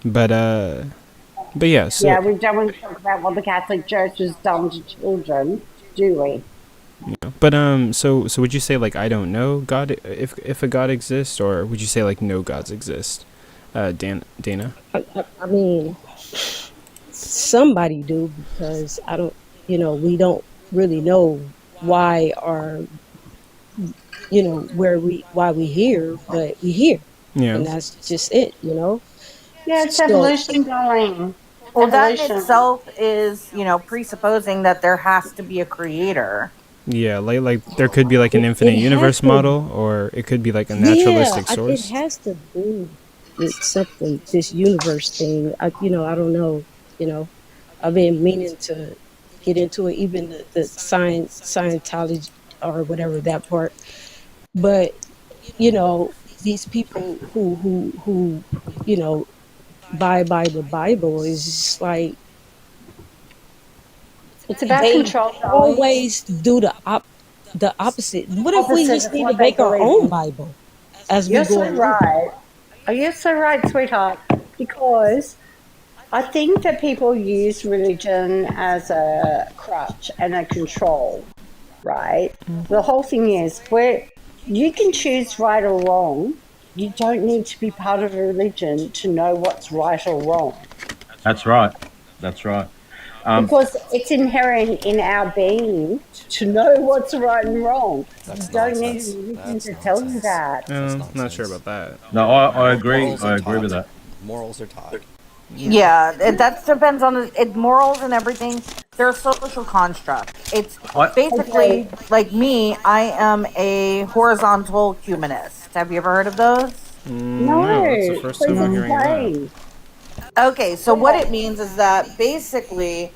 but, uh, but yeah, so, Yeah, we don't want to talk about what the Catholic Church has done to children, do we? but, so would you say like, I don't know God, if a God exists, or would you say like no gods exist? Dana? I mean, somebody do, because I don't. We don't really know why or why we here, but we here, Yeah. and that's just it. Yeah, it's So evolution, darling. It's Well, that in evolution. itself is, presupposing that there has to be a creator. Yeah, like there could be like an it infinite has universe to. model, or it could be like a Yeah, naturalistic it source. has to do with something, this universe thing. I don't know. I've been meaning to get into it, even the Scientology or whatever that part. But these people who buy the Bible is just like It's about they control, darling. always do the opposite. What if we Opposite just of need to what they make our believe own in. Bible as we You're go so along? right. Oh, you're so right, sweetheart. Because I think that people use religion as a crutch and a control, right? The whole thing is where you can choose right or wrong. You don't need to be part of a religion to know what's right or wrong That's right. That's right. because it's inherent in our being to know what's right and wrong. You That's don't need a nonsense. religion That's to tell you nonsense. that. That's Not sure nonsense. about that. No, I agree. Morals are I agree with taught. that. Morals are taught. Yeah, that depends on it, morals and everything. they're a social construct. It's I- basically like me. I am a horizontal humanist. Have you ever heard of those? No, that's the No, first time please I'm hearing of that. explain. Okay, so what it means is that basically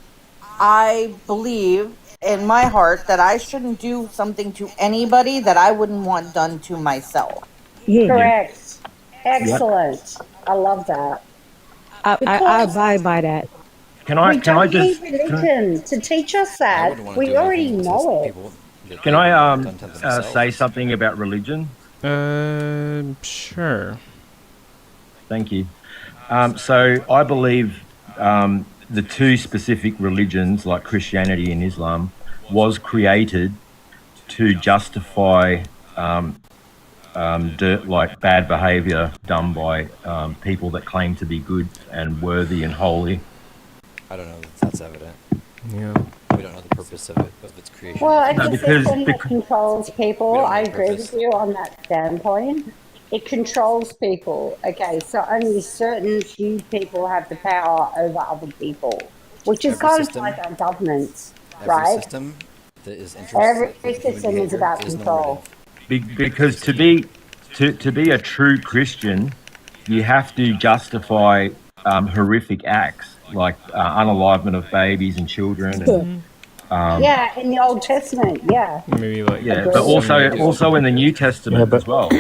I believe in my heart that I shouldn't do something to anybody that I wouldn't want done to myself. Yeah, Correct. Yep. Excellent. I love that. I Because abide by that. Can I we don't need just religion to teach us I that. wouldn't want to We do already anything to know it. people that can they I wouldn't want done to themselves. say something about religion? Sure. Thank you. So I believe the two specific religions, like Christianity and Islam, was created to justify like bad behavior done by people that claim to be good and worthy and holy. I don't know if that's evident. Yeah. We don't know the purpose of it, of its creation. Well, it's No, a because- system that because- controls people. We don't know I the agree purpose. with you on that standpoint. It controls people. Okay, so only certain few people have the power over other people, which is Every kind system- of like our governments, Every right? system that is Every interested in human system is behavior about is control. normative. Because to be a true Christian, you have to justify horrific acts like unalivement of babies and children, and Yeah, in the Old Testament, yeah. Maybe like yeah, Agreed. but some- also in the New Testament Yeah, but- as well.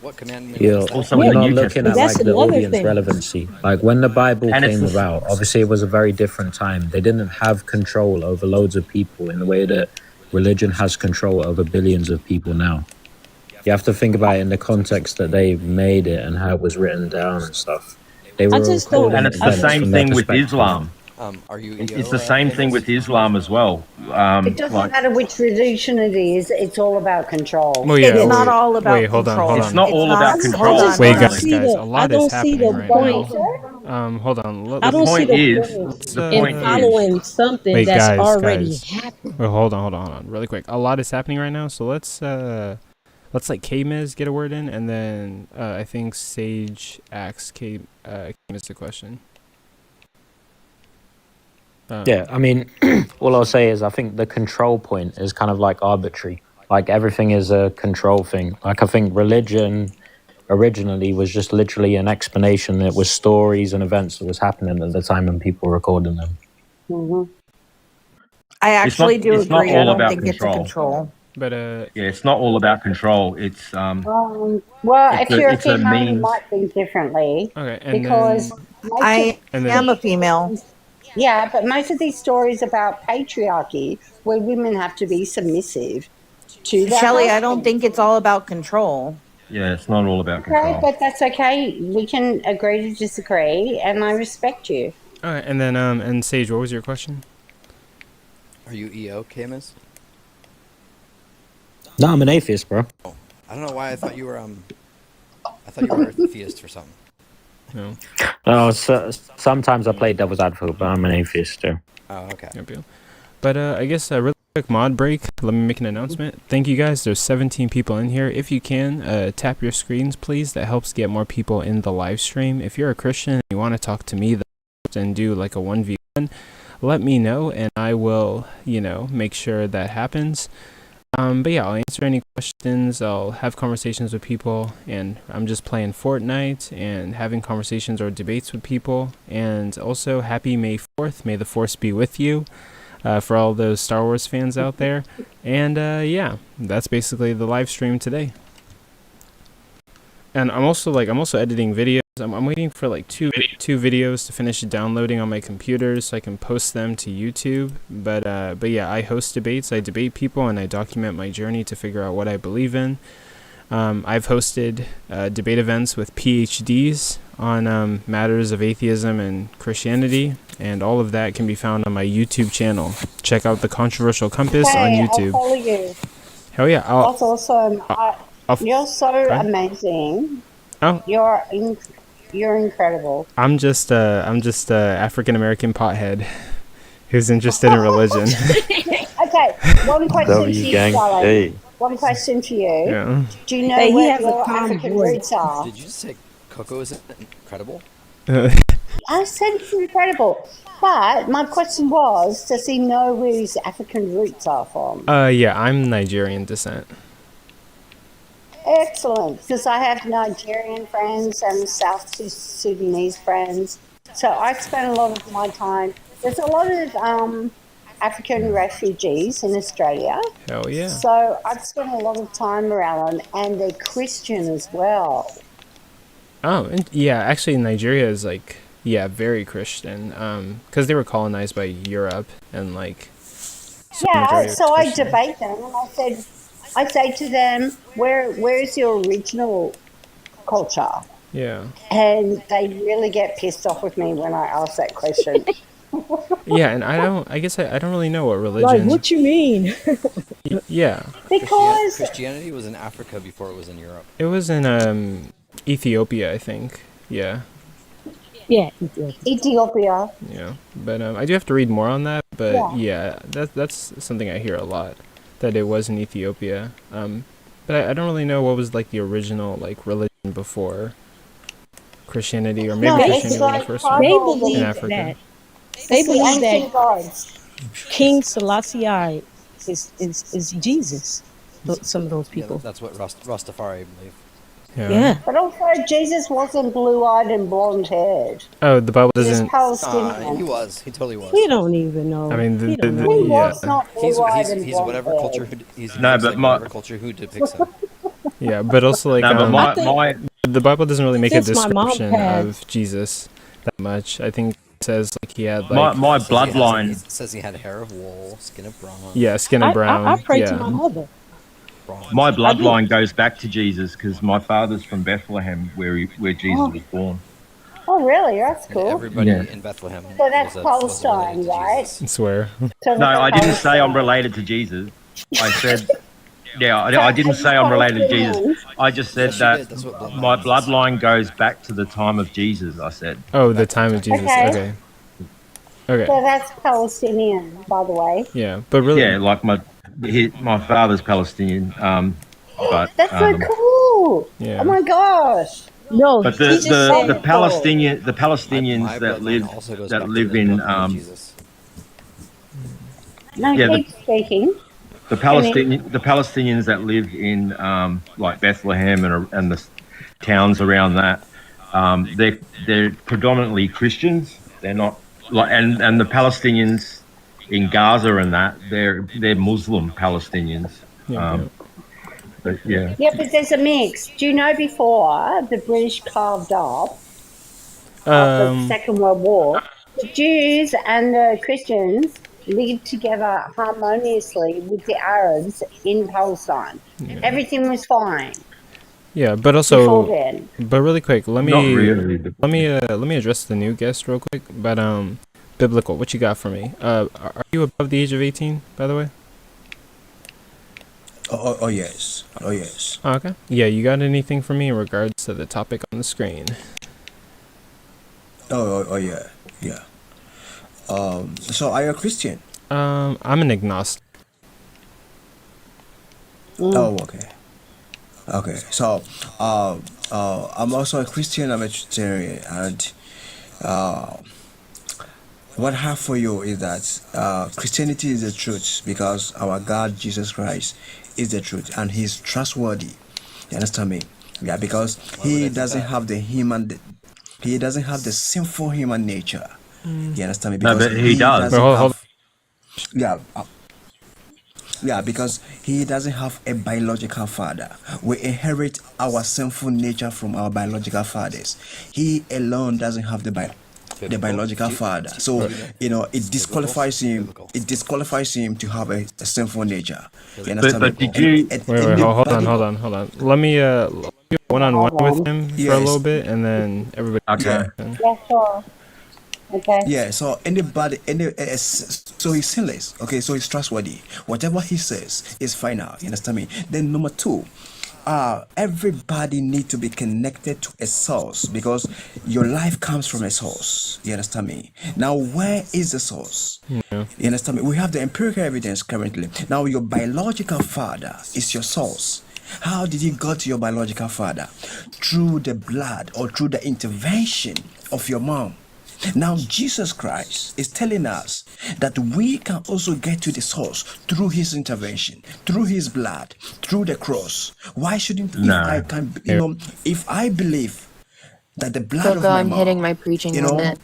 What commandment You're, is that? Also you're in the not New looking Testament. at That's like the another audience thing. relevancy. Like when the Bible And it's came the- about, obviously it was a very different time. They didn't have control over loads of people in the way that religion has control over billions of people now. You have to think about it in the context that they made it and how it was written down and stuff. They were just don't- recording And it's the events same from their thing with perspective. Islam. Are you? It's the same thing with Islam as well. It doesn't matter which religion it is, it's all about control. Well, yeah. It's not wait, all about wait, hold on, control. hold It's on. not all about control. Hold on, Wait, hold on. guys, a I lot don't is see happening the right point. now. Hold on. I don't see point the is- point the in point is- following something Wait, that's guys, already guys. happened. Well, hold on, really quick. A lot is happening right now, so let's like K-Miz get a word in, and then I think Sage asks K-Miz the question. Yeah, I mean, all I'll say is I think the control point is kind of like arbitrary. Like everything is a control thing. Like I think religion originally was just literally an explanation. It was stories and events that was happening at the time when people were recording them. Hmm. I actually do it's not agree. I all don't about think it's a control. control. But Yeah, it's not all about control. It's Well, It's if you're a it's a female, you means. might think differently okay, and because then most I And am then- a female. yeah, but most of these stories about patriarchy, where women have to be submissive to that. Shelly, I don't think it's all about control. Yeah, it's not all about Okay, control. but that's okay. We can agree to disagree, and I respect you. all right, and then and Sage, what was your question? Are you EO, Camus? No, I'm an atheist, bro. I don't know why I thought you were I thought you were a theist or something. No. Oh, so, sometimes I play devil's advocate, but I'm an atheist too. Oh, okay. Yep. But I guess a really quick mod break. Let me make an announcement. Thank you guys. There's 17 people in here. If you can, tap your screens, please. That helps get more people in the live stream. If you're a Christian and you want to talk to me and do like a 1v1, let me know and I will, make sure that happens. But yeah, I'll answer any questions. I'll have conversations with people, and I'm just playing Fortnite and having conversations or debates with people. And also, happy May 4th. May the Force be with you. For all those Star Wars fans out there. And yeah, that's basically the live stream today. And I'm also editing videos. I'm waiting for like two videos to finish downloading on my computer so I can post them to YouTube. But yeah, I host debates. I debate people and I document my journey to figure out what I believe in. I've hosted debate events with PhDs on matters of atheism and Christianity, and all of that can be found on my YouTube channel. Check out the Controversial Compass on Hey, YouTube. I'll follow you. Hell yeah! That's awesome. You're so Okay. amazing. Oh. You're incredible. I'm just African American pothead who's interested in religion. Okay, one question to W you, gang. Sally. Hey. One question to you. Yeah. Do you know Hey, he where has a your calm African voice. roots are? Did you say Coco is incredible? I said it's incredible. But my question was, does he know where his African roots are from? Yeah, I'm Nigerian descent. Excellent, because I have Nigerian friends and South Sudanese friends. So I spent a lot of my time. There's a lot of African refugees in Australia. Hell yeah. So I've spent a lot of time around them, and they're Christian as well. Oh, and yeah, actually Nigeria is like, yeah, very Christian. Because they were colonized by Europe and like. So Yeah, majority was so I Christian. debate them, and I say to them, where's your original culture? Yeah. And they really get pissed off with me when I ask that question. Yeah, and I guess I don't really know what Like, religion. what you mean? Yeah. Because Christianity was in Africa before it was in Europe. It was in Ethiopia, I think. Yeah. Yeah. Ethiopia. Yeah. But I do have to read more on that, but Yeah. yeah, that's something I hear a lot, that it was in Ethiopia. But I don't really know what was like the original like religion before Christianity, or maybe No, Christianity it's was like the first They one in believe Africa. that They they believe ancient that gods. King Selassie is Jesus. Some of those Yeah, people. that's what Rastafari believe. Yeah. But also, Jesus wasn't blue-eyed and blonde-haired. Oh, the Bible He was doesn't. He Palestinian. was. He totally was. We don't even know. I mean, We don't know. He yeah, was not blue-eyed and He's whatever culture. blonde-haired. He's No, looks but like my- whatever culture who depicts him. yeah, but also like No, but I think- the Bible doesn't really make a Since my mom description had- of Jesus that much. I think it says like he had my like my It bloodline. says he had hair of wool, skin of bronze. yeah, skin of brown. I pray yeah. to my mother. Bronze. My bloodline goes back to Jesus because my father's from Bethlehem, where Jesus was born. Oh, really? That's And cool. everybody Yeah. in Bethlehem. So that's was Palestine, related to right? Jesus. I swear. So No, that's I didn't say I'm Palestine. related to Jesus. I said, yeah, I didn't say I'm related to Jesus. I just said Yes, you that did. That's what bloodline my is. bloodline goes back to the time of Jesus. I said. Oh, the time of Jesus. Okay. Okay. Okay. So that's Palestinian, by the way. Yeah, but really. Yeah, like my father's Palestinian. But That's so cool. Yeah. Oh my gosh. No, but he just said the Palestinians My that bloodline also goes live back to the in bloodline of Jesus. No, Yeah, keep speaking. the Palestinians that live in like Bethlehem and the towns around that, they're predominantly Christians. They're not like and the Palestinians in Gaza and that they're Muslim Palestinians. Yeah, But yeah. Yeah, but there's a mix. Do you know before the British carved up after the Second World War, the Jews and the Christians lived together harmoniously with the Arabs in Palestine. Everything was fine Yeah, but before also, then. but really quick, let Not me really. let me address the new guest real quick. But biblical, what you got for me? Are you above the age of 18, by the way? Oh yes. Oh yes. Oh, okay. Yeah, you got anything for me in regards to the topic on the screen? Oh yeah. Yeah. So are you a Christian? I'm an agnostic. Oh, okay. Okay. So, I'm also a Christian. I'm a Trinitarian, and what I have for you is that Christianity is the truth because our God Jesus Christ is the truth, and He's trustworthy. You understand me? Yeah, because He doesn't have He doesn't have the sinful human nature. You understand me? No, Because but he does. doesn't Wait, hold- have- Yeah. Yeah, because he doesn't have a biological father. We inherit our sinful nature from our biological fathers. He alone doesn't have the biological father. So, it disqualifies him. Biblical. It disqualifies him to have a sinful nature. You But understand me? did you? Wait, hold on. Let me one-on-one with him for a Yes. little bit, and then everybody. Okay. Yeah, sure. Okay. Yeah, so so he's sinless. Okay, so he's trustworthy. Whatever he says is final. You understand me? Then number two, everybody need to be connected to a source because your life comes from a source. You understand me? Now, where is the source? Yeah. You understand me? We have the empirical evidence currently. Now, your biological father is your source. How did you go to your biological father? Through the blood or through the intervention of your mom. Now, Jesus Christ is telling us that we can also get to the source through his intervention, through his blood, through the cross. Why shouldn't, if I No. can, if I believe that the blood of Coco, my I'm hitting mom, my preaching you know, limit.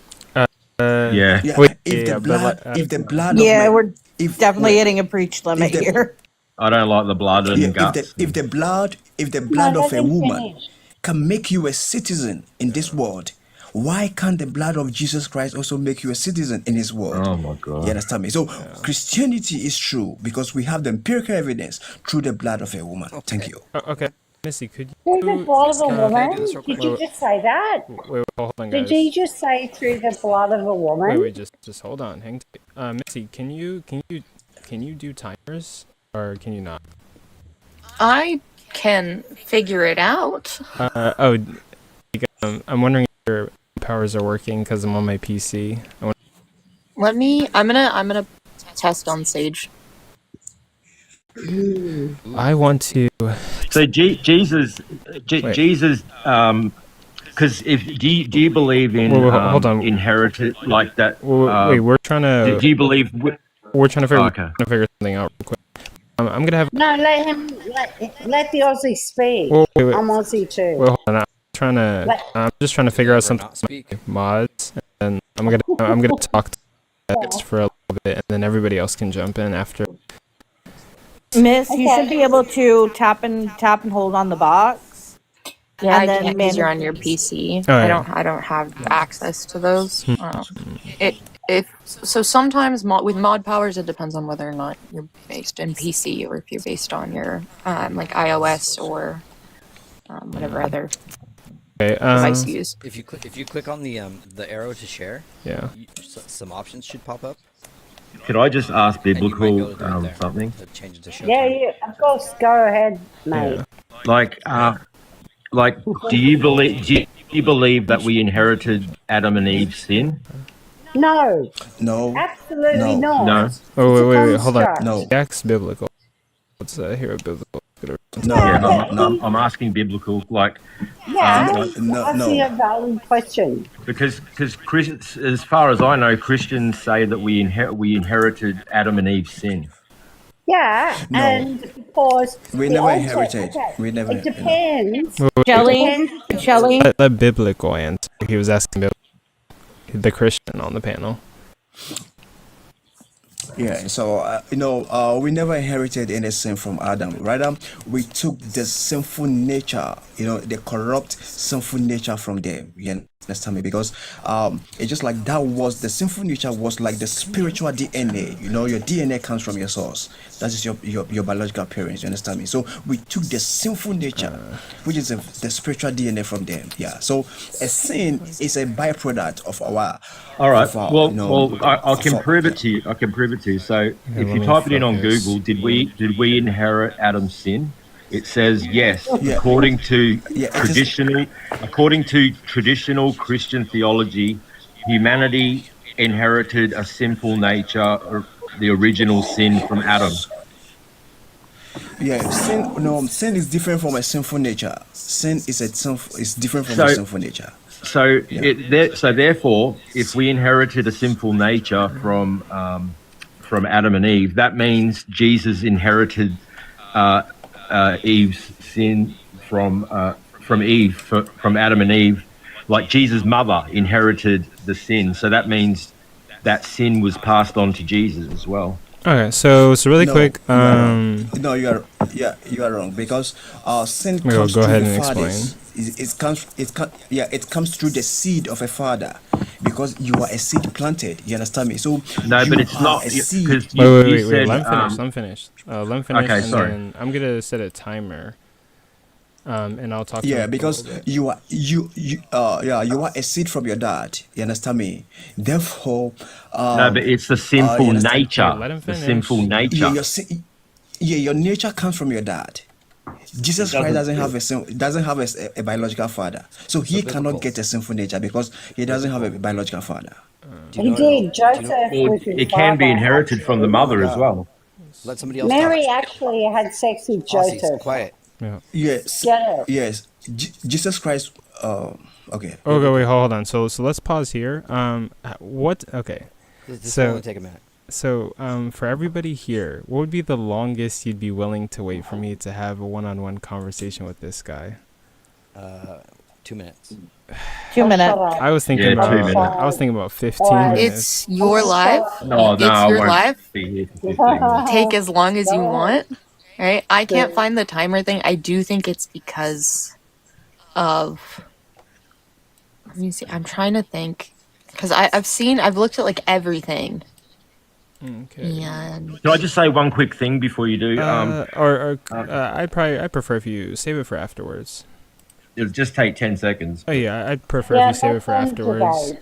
Yeah. yeah, wait, if the yeah, but blood, if the blood of Yeah, my, we're if, definitely wait, hitting a preach limit if the, here. I don't like the blood yeah, and guts. if the blood, if the No, blood of let a him woman finish. can make you a citizen in this world, why can't the blood of Jesus Christ also make you a citizen in his world? Oh my You god. understand me? So Christianity is true because we have the empirical evidence through the blood of a woman. Thank Okay. you. Okay, Missy, could Through the you? blood of a Can I do woman? this real quick? Did you just say that? Wait, hold on, Did guys. you just say through the blood of a woman? Wait, just hold on, hang tight. Missy, can you do timers or can you not? I can figure it out. I'm wondering if your powers are working because I'm on my PC. Let me. I'm gonna test on Sage. I want to. So Jesus, Wait. Jesus, because if do you believe in Wait, hold on. inherited like that? Wait, we're trying to. Do you believe? We're trying to figure, Okay. something out real quick. I'm gonna have. No, let the Aussie speak. Wait. I'm Aussie too. Wait, hold on. I'm just trying to figure out something not with my mods, and I'm gonna talk to guys for a little bit, and then everybody else can jump in after. Miss, you Okay. should be able to tap and hold on the box. Yeah, I And then can't because you're on manage- your PC. Oh, yeah. I don't have access to those. So sometimes with mod powers, it depends on whether or not you're based in PC or if you're based on your like iOS or whatever other Okay. device you use. If you click on the arrow to share, Yeah. some options should pop up. Could I just ask And you might be able biblical to do it there, something? to change it to show Yeah, time. yeah, of course. Go ahead, mate. Yeah. Like, do you believe that we inherited Adam and Eve's sin? No, No, absolutely no, not. No. Oh, It's a wait, hold on. construct. no, Jack's biblical. Let's hear a biblical. no, Yeah, but no, I'm asking biblical, like, Yeah, like no, asking a no. valid question. because Christians, as far as I know, Christians say that we inherited Adam and Eve's sin. Yeah, No. and because We the never Old inherited. Testament, We never, it depends. Wait, Shelly, Depends. Shelly, let biblical answer. He was asking the Christian on the panel. Yeah, so we never inherited any sin from Adam. Rather, we took the sinful nature, the corrupt sinful nature from them. You understand me? Because it's just like that was the sinful nature was like the spiritual DNA. Your DNA comes from your source. That is your biological parents. You understand me? So we took the sinful nature, which is the spiritual DNA from them. Yeah. So a sin is a byproduct of our. All right. Of our, Well, I can of our- prove it to you. I can prove it to you. So, if let you me type it in on focus. Google, did we inherit Adam's sin? It says yes, Yeah. according to Yeah, it is- traditional Christian theology, humanity inherited a sinful nature, or the original sin from Adam. Yeah, sin is different from a sinful nature. Sin is different from So- a sinful nature. So Yeah. therefore, if we inherited a sinful nature from Adam and Eve, that means Jesus inherited Eve's sin from Eve, from Adam and Eve, like Jesus' mother inherited the sin. So that means that sin was passed on to Jesus as well. Okay, so really No, quick. you are wrong. No, you are wrong because sin Go comes ahead through and the explain. fathers. It comes through the seed of a father because you are a seed planted. You understand me? So No, you but it's are not a seed. because Wait. you said. Let him finish. Let him finish. Okay, and sorry. then I'm gonna set a timer. And I'll talk to Yeah, him because for a little bit. you are a seed from your dad. You understand me? Therefore, No, but it's the sinful you understand? nature. Wait, let him The finish. sinful nature. Your nature comes from your dad. Jesus Christ doesn't have a biological father, so he cannot get a sinful nature because he doesn't have a biological father. He did. Joseph Well, was his it can be father, inherited from the actually. mother as well. Let somebody else Mary talk. actually had sex with Aussies, Joseph. quiet. Yeah. Yes, Get it? yes. Jesus Christ. Okay. Okay, wait, hold on. So let's pause here. What? Okay. This So will only take a minute. So, for everybody here, what would be the longest you'd be willing to wait for me to have a one-on-one conversation with this guy? 2 minutes. 2 minutes. I was thinking Yeah, about 2 minutes. I was thinking about 15 minutes. It's your life. No, It's I your won't life. be here for 15 minutes. Take as long as you want. Right? I can't find the timer thing. I do think it's because of. Let me see. I'm trying to think because I've looked at like everything. Okay. And Can I just say one quick thing before you do? I prefer if you save it for afterwards. It'll just take 10 seconds. Oh yeah, I'd prefer if you save it for afterwards.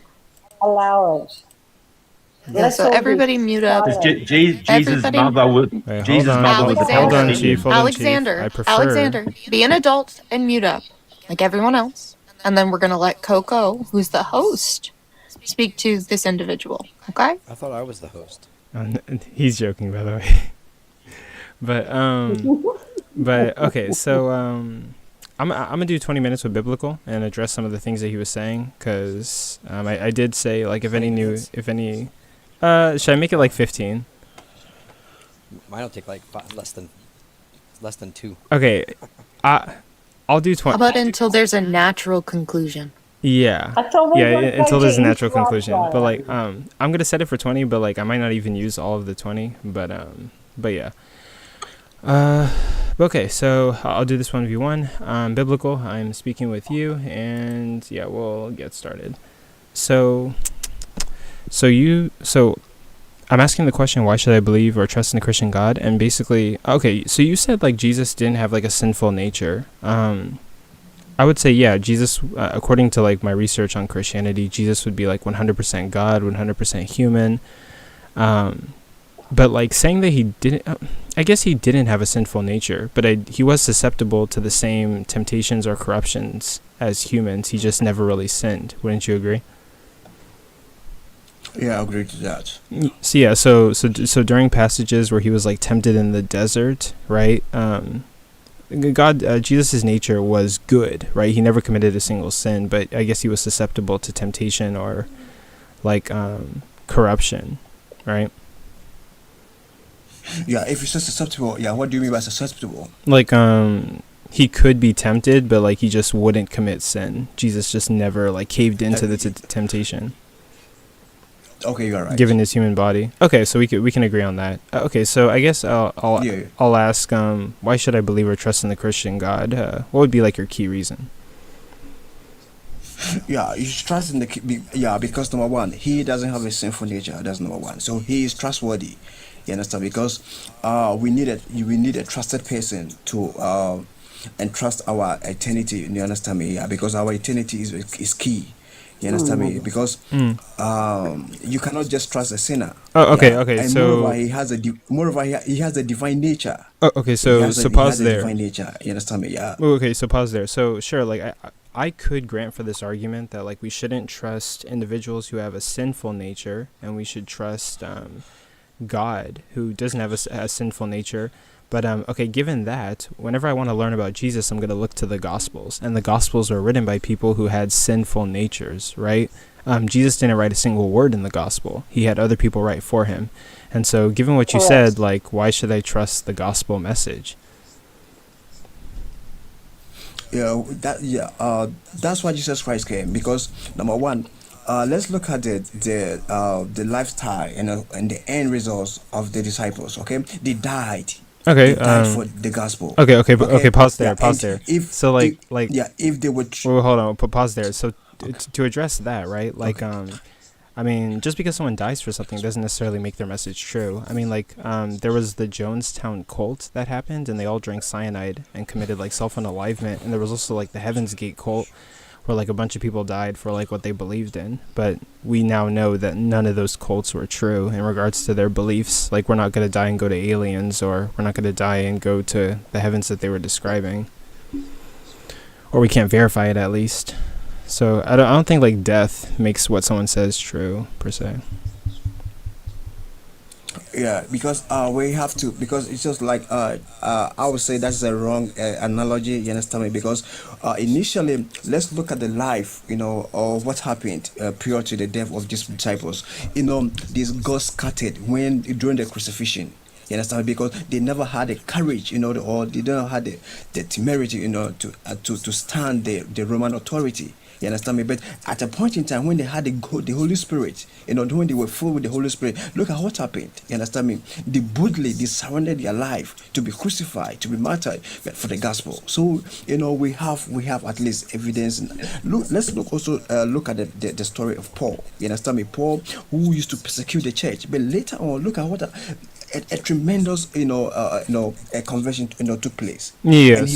Allow it. yeah, so everybody mute up. Jesus' Everybody- mother would. Wait, Jesus' hold on. mother was a Hold on, Palestinian. Chief. Hold on, Alexander, Chief. I prefer. Alexander, be an adult and mute up like everyone else. And then we're gonna let Coco, who's the host, speak to this individual. Okay? I thought I was the host. He's joking, by the way. But okay, so I'm gonna do 20 minutes with biblical and address some of the things that he was saying, because I did say like if any should I make it like 15? Mine will take like less than 2. Okay, I'll do 20. How about until there's a natural conclusion? Yeah. I thought we were Until there's a going to natural conclusion. interrupt But like I'm gonna set it for 20, but like I might not even use all of the 20. But yeah. Okay, so I'll do this 1v1. Biblical, I'm speaking with you, and yeah, we'll get started. So I'm asking the question, why should I believe or trust in the Christian God? And basically, okay, so you said like Jesus didn't have like a sinful nature. I would say, yeah, Jesus, according to like my research on Christianity, Jesus would be like 100% God, 100% human. But like saying that he didn't, I guess he didn't have a sinful nature, but he was susceptible to the same temptations or corruptions as humans. He just never really sinned. Wouldn't you agree? Yeah, I agree to that. So yeah, so during passages where he was like tempted in the desert, right? Jesus' nature was good, right? He never committed a single sin, but I guess he was susceptible to temptation or like corruption, right? Yeah, if you're susceptible, yeah, what do you mean by susceptible? Like he could be tempted, but like he just wouldn't commit sin. Jesus just never like caved into the temptation. Okay, you're right. Given his human body. Okay, so we can agree on that. Okay, so I guess I'll ask why should I believe or trust in the Christian God? What would be like your key reason? Yeah, you should trust in because number one, he doesn't have a sinful nature. That's number one. So he is trustworthy. You understand? Because we need a trusted person to entrust our eternity. You understand me? Yeah, because our eternity is key. You understand me? Because you cannot just trust a sinner. Oh, okay, yeah? okay. And So moreover, he has a divine nature. Oh, okay. So pause there. Divine nature. You understand me? Yeah. Oh, okay, so pause there. So sure, like I could grant for this argument that like we shouldn't trust individuals who have a sinful nature, and we should trust God who doesn't have a sinful nature. But okay, given that, whenever I want to learn about Jesus, I'm going to look to the Gospels, and the Gospels were written by people who had sinful natures, right? Jesus didn't write a single word in the Gospel. He had other people write for him. And so given what you said, like, why should I trust the Gospel message? Yeah, that's why Jesus Christ came. Because number one, let's look at the lifestyle and the end results of the disciples. Okay, they died. Okay, they died for the gospel. Okay. Pause there. Yeah, Pause there. If So like, if they would. Wait, hold on. Pause there. So to address that, right? Like, I mean, just because someone dies for something doesn't necessarily make their message true. I mean, like, there was the Jonestown cult that happened, and they all drank cyanide and committed like self-unalivement. And there was also like the Heaven's Gate cult, where like a bunch of people died for like what they believed in. But we now know that none of those cults were true in regards to their beliefs. Like, we're not going to die and go to aliens, or we're not going to die and go to the heavens that they were describing, or we can't verify it at least. So I don't think like death makes what someone says true per se. Yeah, because we have to, because it's just like I would say that's a wrong analogy. You understand me? Because initially, let's look at the life, of what happened prior to the death of these disciples. This got scattered when during the crucifixion. You understand? Because they never had the courage, or they don't have the temerity, to stand the Roman authority. You understand me? But at a point in time when they had the Holy Spirit, when they were full with the Holy Spirit, look at what happened. You understand me? They surrendered their life to be crucified, to be martyred for the gospel. So we have at least evidence. Let's look at the story of Paul. You understand me? Paul, who used to persecute the church, but later on, look at what a tremendous a conversion took place, Yeah. and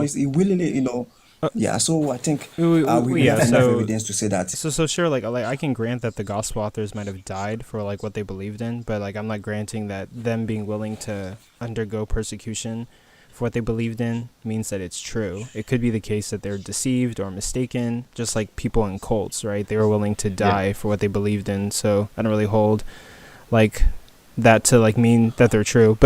he willingly Uh, yeah. So I think we yeah. have enough evidence to say that. So sure, like I can grant that the gospel authors might have died for like what they believed in, but like I'm not granting that them being willing to undergo persecution for what they believed in means that it's true. It could be the case that they're deceived or mistaken, just like people in cults, right? They were willing to die for what they believed in. So I don't really hold like that to like mean that they're true.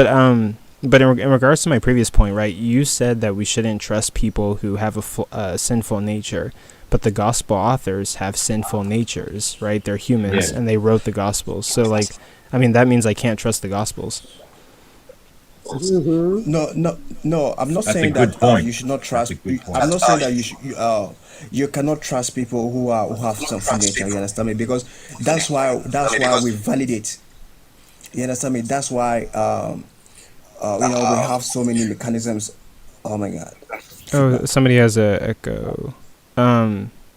But in regards to my previous point, right? You said that we shouldn't trust people who have a sinful nature, but the gospel authors have sinful natures, right? They're humans and they wrote the gospels. So like, I mean, that means I can't trust the gospels. No. I'm not That's saying a good that point. you should not That's trust. a good point. I'm not saying that you cannot trust people who have sinful nature. You understand me? Because that's why we validate. You understand me? That's why we have so many mechanisms. Oh my God. Oh, somebody has a echo.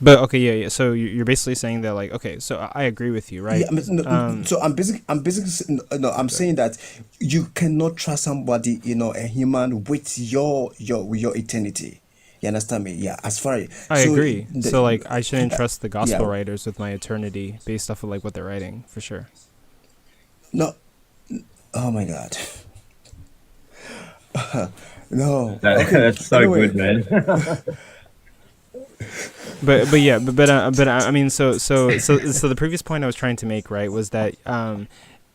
But okay, yeah. So you're basically saying that, like, okay, so I agree with you, right? Yeah, so I'm saying that you cannot trust somebody, a human with your eternity. You understand me? Yeah, as far as I agree. So like, I shouldn't uh, trust the gospel yeah, writers with my eternity based off of like what they're writing, for sure. no, oh my God. No. Okay. That's so Anyway, good, man. But yeah, I mean, so the previous point I was trying to make, right, was that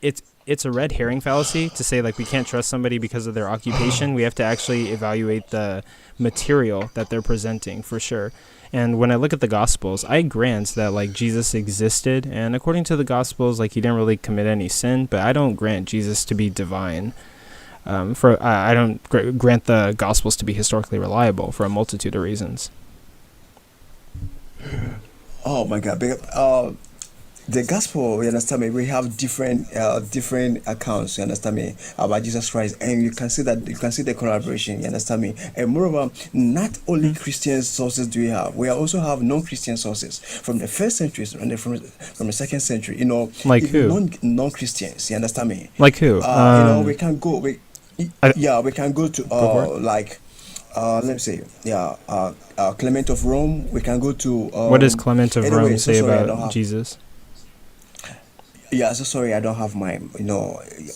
it's a red herring fallacy to say like we can't trust somebody because of their occupation. We have to actually evaluate the material that they're presenting, for sure. And when I look at the Gospels, I grant that like Jesus existed, and according to the Gospels, like he didn't really commit any sin. But I don't grant Jesus to be divine. I don't grant the Gospels to be historically reliable for a multitude of reasons. oh my God. The gospel, you understand me? We have different accounts, you understand me, about Jesus Christ, and you can see the collaboration, you understand me? And moreover, not only Christian sources do we have, we also have non-Christian sources from the first century and from the second century. Like even who? non-Christians, you understand me? Like who? We can go. I, We can go to go for it. like let me see. Yeah, Clement of Rome. We can go to. What does Clement of Anyway, Rome so say sorry, I don't about have. Jesus? Yeah, so sorry, I don't have my.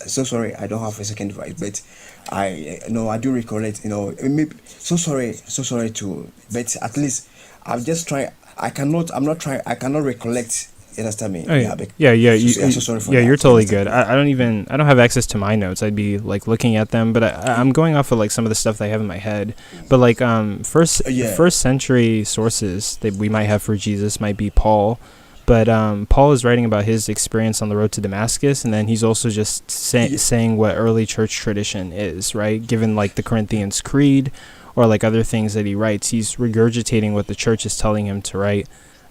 So sorry, I don't have a second device, but I do recollect. Maybe, so sorry to, but at least I'm just trying. I'm not trying. I cannot recollect. You understand me? Oh Yeah, yeah. so sorry for Yeah, that. you're You totally understand? good. I don't have access to my notes. I'd be like looking at them, but I'm going off of like some of the stuff that I have in my head. But like Yeah. first century sources that we might have for Jesus might be Paul, but Paul is writing about his experience on the road to Damascus, and then he's also just saying what early church tradition is, right? Given like the Corinthians Creed or like other things that he writes, he's regurgitating what the church is telling him to write.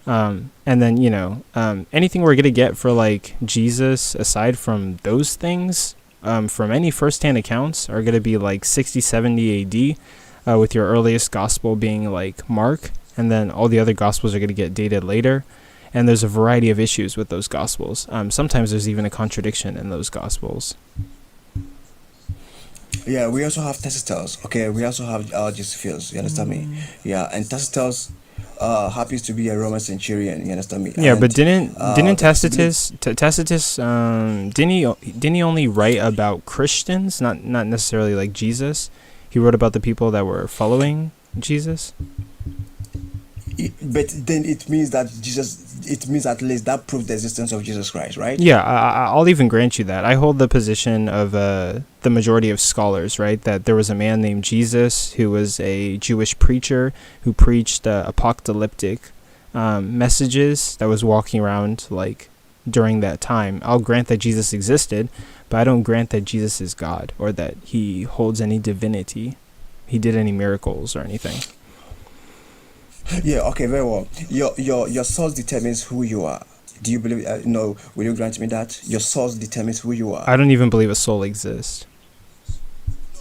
And then, anything we're going to get for like Jesus, aside from those things, from any firsthand accounts are going to be like 60, 70 AD, with your earliest gospel being like Mark. And then all the other gospels are going to get dated later. And there's a variety of issues with those gospels. Sometimes there's even a contradiction in those gospels. Yeah, we also have Tacitus. Okay, we also have Josephus. You understand me? Yeah, and Tacitus happens to be a Roman centurion. You understand me? Yeah, And but didn't the possibility. Tacitus didn't he only write about Christians, not necessarily like Jesus? He wrote about the people that were following Jesus. But then it means that it means at least that proves the existence of Jesus Christ, right? Yeah, I'll even grant you that. I hold the position of the majority of scholars, right? That there was a man named Jesus who was a Jewish preacher who preached apocalyptic messages that was walking around like during that time. I'll grant that Jesus existed, but I don't grant that Jesus is God or that he holds any divinity. He did any miracles or anything. Yeah, okay, very well. Your source determines who you are. Do you believe? No, will you grant me that your source determines who you are? I don't even believe a soul exists.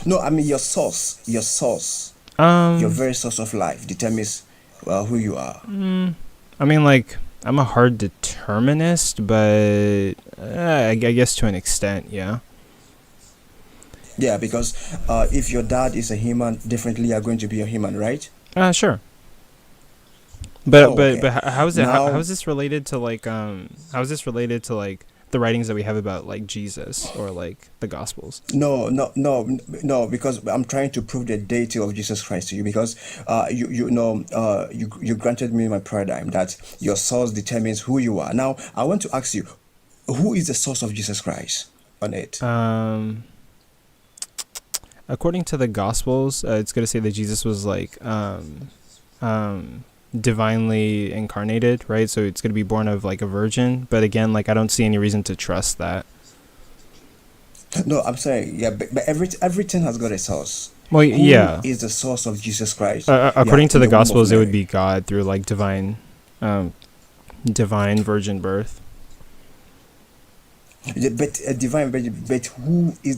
No, I mean your source, your very source of life determines who you are. I mean, like, I'm a hard determinist, but I guess to an extent, yeah. Yeah, because if your dad is a human, definitely you are going to be a human, right? Sure. But Oh, okay. how is it? How Now, is this related to like how is this related to like the writings that we have about like Jesus or like the Gospels? no, because I'm trying to prove the deity of Jesus Christ to you. Because you granted me my paradigm that your source determines who you are. Now, I want to ask you, who is the source of Jesus Christ on it? According to the Gospels, it's going to say that Jesus was like divinely incarnated, right? So it's going to be born of like a virgin. But again, like I don't see any reason to trust that. No, I'm saying, yeah, but everything has got a source. Well, Who yeah. is the source of Jesus Christ? According to In the the womb of Gospels, it would Mary. be God through like divine virgin birth. Yeah, but divine, but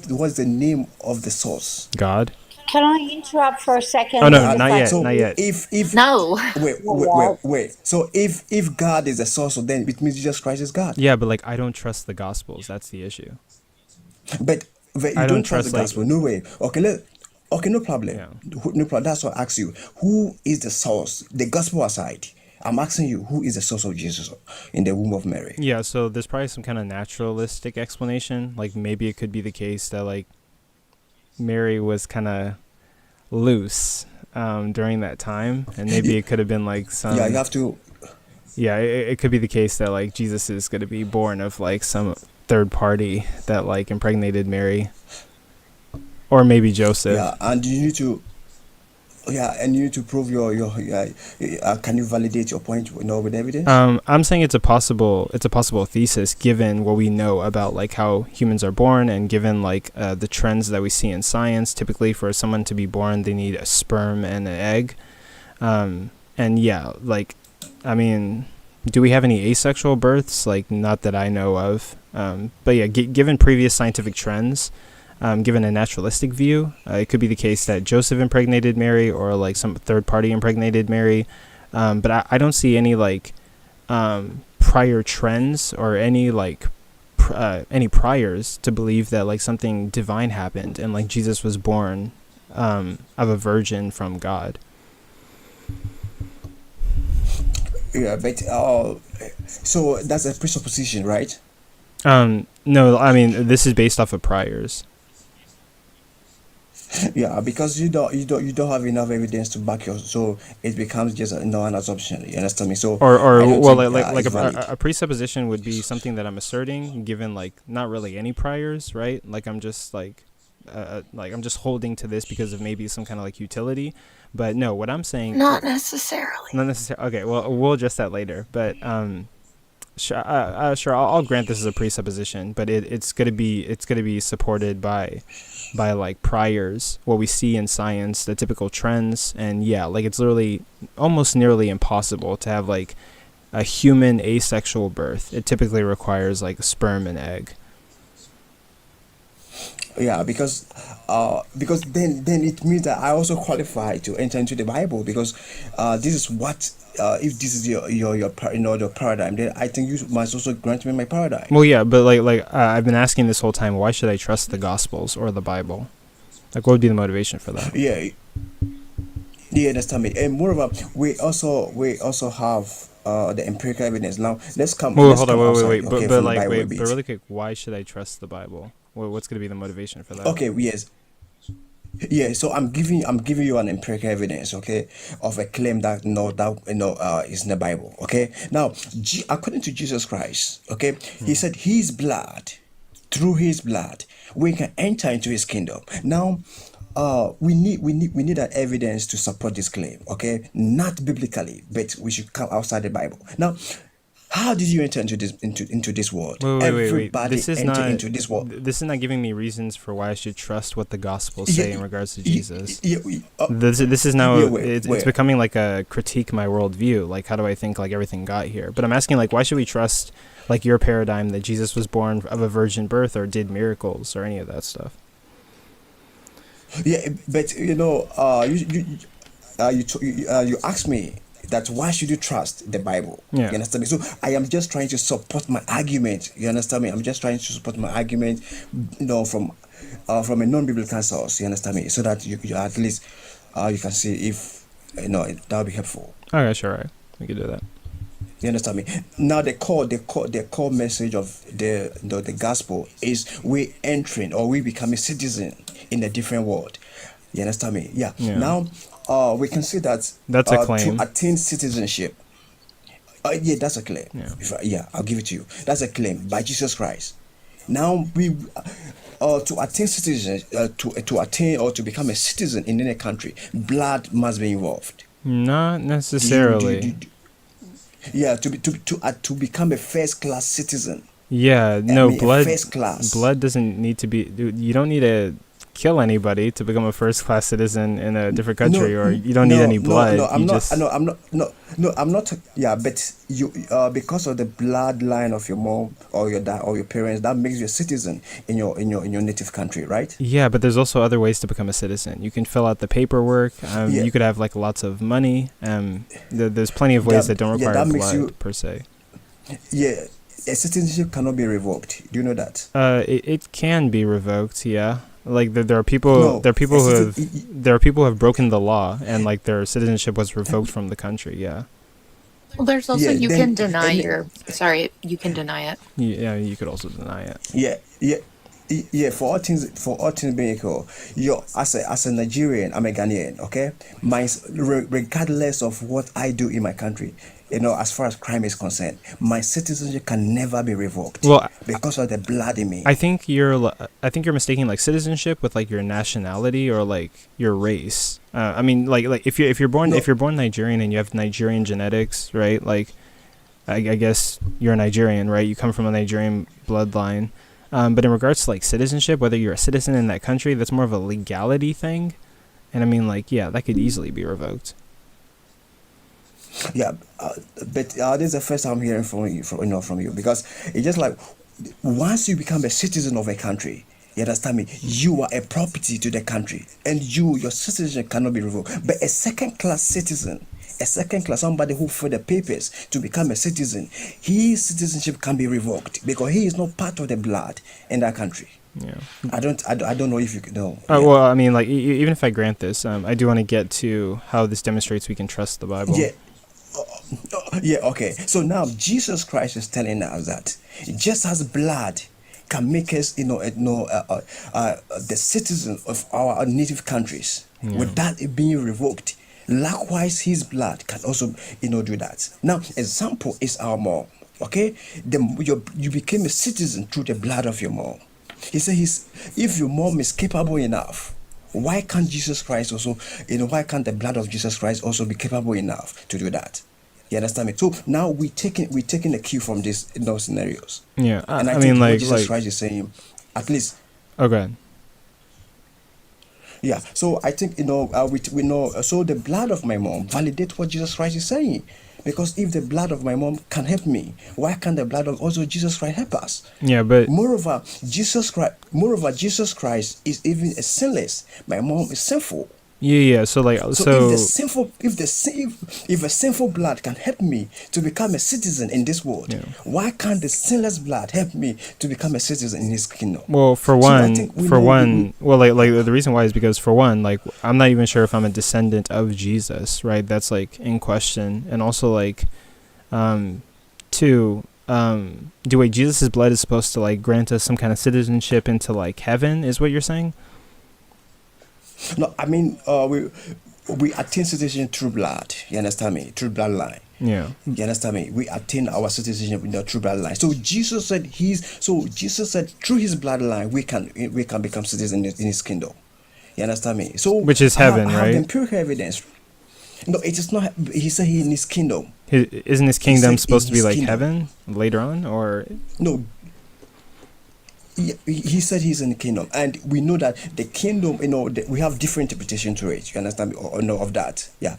what's the name of the source? God? Can I interrupt for a second? Oh no, And if not I yet, So not yet. if No. wait. So if God is the source, so then it means Jesus Christ is God. Yeah, but like I don't trust the Gospels. That's the issue. But you I don't don't trust the trust like gospel. No way. Okay, no problem. yeah. No problem. That's what I ask you. Who is the source? The gospel aside, I'm asking you, who is the source of Jesus in the womb of Mary? Yeah, so there's probably some kind of naturalistic explanation. Like maybe it could be the case that like Mary was kind of loose during that time, and maybe it could have been like some. Yeah, you have to. Yeah, it could be the case that like Jesus is going to be born of like some third party that like impregnated Mary, or maybe Joseph. Yeah, and you need to. Yeah, and you need to prove your. Can you validate your point with evidence? I'm saying it's a possible thesis given what we know about like how humans are born, and given like the trends that we see in science. Typically, for someone to be born, they need a sperm and an egg, and yeah, like, I mean, do we have any asexual births? Like, not that I know of. But yeah, given previous scientific trends. Given a naturalistic view, it could be the case that Joseph impregnated Mary or like some third party impregnated Mary. But I don't see any like prior trends or any like any priors to believe that like something divine happened and like Jesus was born of a virgin from God. Yeah, but so that's a presupposition, right? No, I mean this is based off of priors. Yeah, because you don't have enough evidence to back your, so it becomes just an assumption. You understand me? So Or I don't well, think like it's valid. a presupposition would be something that I'm asserting, given like not really any priors, right? Like I'm just like I'm just holding to this because of maybe some kind of like utility. But no, what I'm saying, Not necessarily. not necessarily. Okay, well, we'll address that later. But sure, I'll grant this is a presupposition, but it's gonna be supported by like priors, what we see in science, the typical trends, and yeah, like it's literally almost nearly impossible to have like a human asexual birth. It typically requires like a sperm and egg. Yeah, because then it means that I also qualify to enter into the Bible, because this is what if this is your paradigm, then I think you must also grant me my paradigm. Well, yeah, but like I've been asking this whole time, why should I trust the Gospels or the Bible? Like, what would be the motivation for that? Yeah, you understand me. And moreover, we also have the empirical evidence. Now let's come. Well, let's hold on, come outside, wait. okay, But from the like, Bible a but bit. really quick, why should I trust the Bible? What's going to be the motivation for that? Okay, yes. Yeah, so I'm giving you an empirical evidence, okay, of a claim that is in the Bible, okay. Now, according to Jesus Christ, okay, he said his blood, through his blood, we can enter into his kingdom. Now, we need that evidence to support this claim, okay, not biblically, but we should come outside the Bible. Now, how did you enter into this world? Wait. Everybody enter into this world. This is not giving me reasons for why I should trust what the Gospels Yeah, say in regards to yeah, Jesus. yeah, This is now yeah, it's becoming like a critique my worldview. Like, how do I think like everything got here? But I'm asking, like, why should we trust like your paradigm that Jesus was born of a virgin birth or did miracles or any of that stuff? yeah, but you asked me that why should you trust the Bible? Yeah. You understand me? So I am just trying to support my argument. You understand me? I'm just trying to support my argument, from a non-biblical source. You understand me? So that you at least you can see if that'll be helpful. Okay, sure, right. We could do that. You understand me? Now the core message of the gospel is we entering or we become a citizen in a different world. You understand me? Yeah. Yeah. Now, we can see that That's a claim. to attain citizenship. Yeah, that's a claim. Yeah. I'll give it to you. That's a claim by Jesus Christ. Now we to attain citizen to attain or to become a citizen in any country, blood must be involved. Not necessarily. Yeah, to become a first class citizen. Yeah, no, blood. First class. Blood doesn't need to be. You don't need to kill anybody to become a first class citizen in a different country, or you don't need any blood. I'm not. Yeah, but you because of the bloodline of your mom or your dad or your parents, that makes you a citizen in your native country, right? Yeah, but there's also other ways to become a citizen. You can fill out the paperwork. You could have like lots of money. There's plenty of ways that don't require blood per se. Yeah. A citizenship cannot be revoked. Do you know that? It can be revoked. Yeah, like there are people. There are people who have broken the law, and like their citizenship was revoked from the country. Yeah. Well, there's also you can deny you can deny it. Yeah, you could also deny it. Yeah. For all things being equal, as a Nigerian, I'm a Ghanaian. Okay, regardless of what I do in my country, as far as crime is concerned, my citizenship can never be revoked. Well, because of the blood in me. I think you're mistaking like citizenship with like your nationality or like your race. I mean, like if you're born Nigerian and you have Nigerian genetics, right? Like, I guess you're a Nigerian, right? You come from a Nigerian bloodline. But in regards to like citizenship, whether you're a citizen in that country, that's more of a legality thing. And I mean, like, yeah, that could easily be revoked. Yeah, but this is the first time I'm hearing from you because it's just like once you become a citizen of a country, you understand me? You are a property to the country, and your citizenship cannot be revoked. But a second-class citizen, somebody who filled the papers to become a citizen, his citizenship can be revoked because he is not part of the blood in that country. Yeah. I don't know if you know. Well, I mean, like even if I grant this, I do want to get to how this demonstrates we can trust the Bible. Yeah. Yeah, okay. So now Jesus Christ is telling us that just as blood can make us, the citizen of our native countries without it being revoked, likewise his blood can also, do that. Now, example is our mom, okay? You became a citizen through the blood of your mom. He said, if your mom is capable enough, why can't Jesus Christ also, why can't the blood of Jesus Christ also be capable enough to do that? You understand me? So now we're taking a cue from these scenarios. Yeah, and I mean, think like what Jesus Christ is saying, at least. Okay. Yeah, so I think we know. So the blood of my mom validates what Jesus Christ is saying, because if the blood of my mom can help me, why can't the blood of also Jesus Christ help us? Yeah, but moreover, Jesus Christ is even sinless. My mom is sinful. Yeah. So like, if a sinful blood can help me to become a citizen in this world, why can't the sinless blood help me to become a citizen in His kingdom? Well, like the reason why is because for one, like I'm not even sure if I'm a descendant of Jesus, right? That's like in question, and also like, two, Jesus' blood is supposed to like grant us some kind of citizenship into like heaven, is what you're saying? No, I mean, we attain citizenship through blood. You understand me? Through bloodline. Yeah. You understand me? We attain our citizenship in the true bloodline. So Jesus said through his bloodline we can become citizens in his kingdom. You understand me? So Which is I heaven, have the right? empirical evidence. No, it is not. He said he in his kingdom. Isn't his He kingdom said in supposed to be his like kingdom. heaven later on, or? No, he said he's in the kingdom, and we know that the kingdom. We have different interpretation to it. You understand me? Or no of that? Yeah.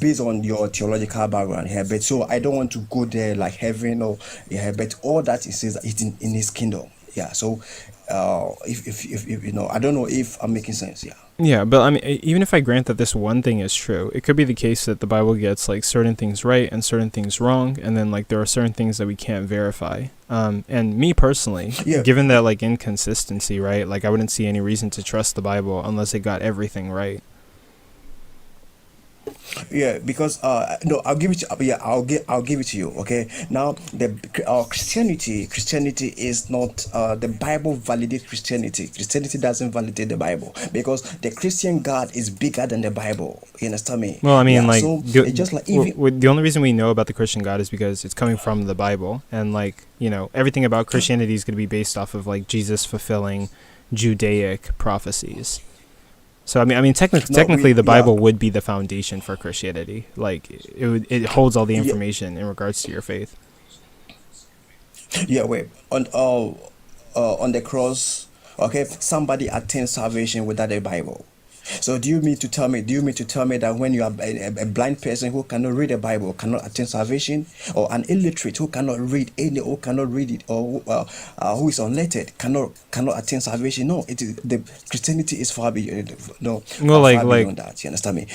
Based on your theological background here, but so I don't want to go there like heaven or yeah, but all that it says that it's in his kingdom. Yeah. So, if I don't know if I'm making sense. Yeah. Yeah, but I mean, even if I grant that this one thing is true, it could be the case that the Bible gets like certain things right and certain things wrong, and then like there are certain things that we can't verify. And me personally, Yeah. given that like inconsistency, right? Like I wouldn't see any reason to trust the Bible unless it got everything right. Yeah, because no, I'll give it. Yeah, I'll give it to you. Okay. Now the Christianity is not the Bible validates Christianity. Christianity doesn't validate the Bible because the Christian God is bigger than the Bible. You understand me? Well, I mean, Yeah. like So it's just like even the only reason we know about the Christian God is because it's coming from the Bible, and like everything about Christianity is going to be based off of like Jesus fulfilling Judaic prophecies. So technically, the Bible would be the foundation for Christianity. Like it holds all the information in regards to your faith. Yeah, wait. On the cross, okay, somebody attained salvation without the Bible. So do you mean to tell me that when you are a blind person who cannot read the Bible cannot attain salvation, or an illiterate who cannot read it, or who is unlettered cannot attain salvation? No, the Christianity is far beyond. No, Well, far beyond that. You understand me?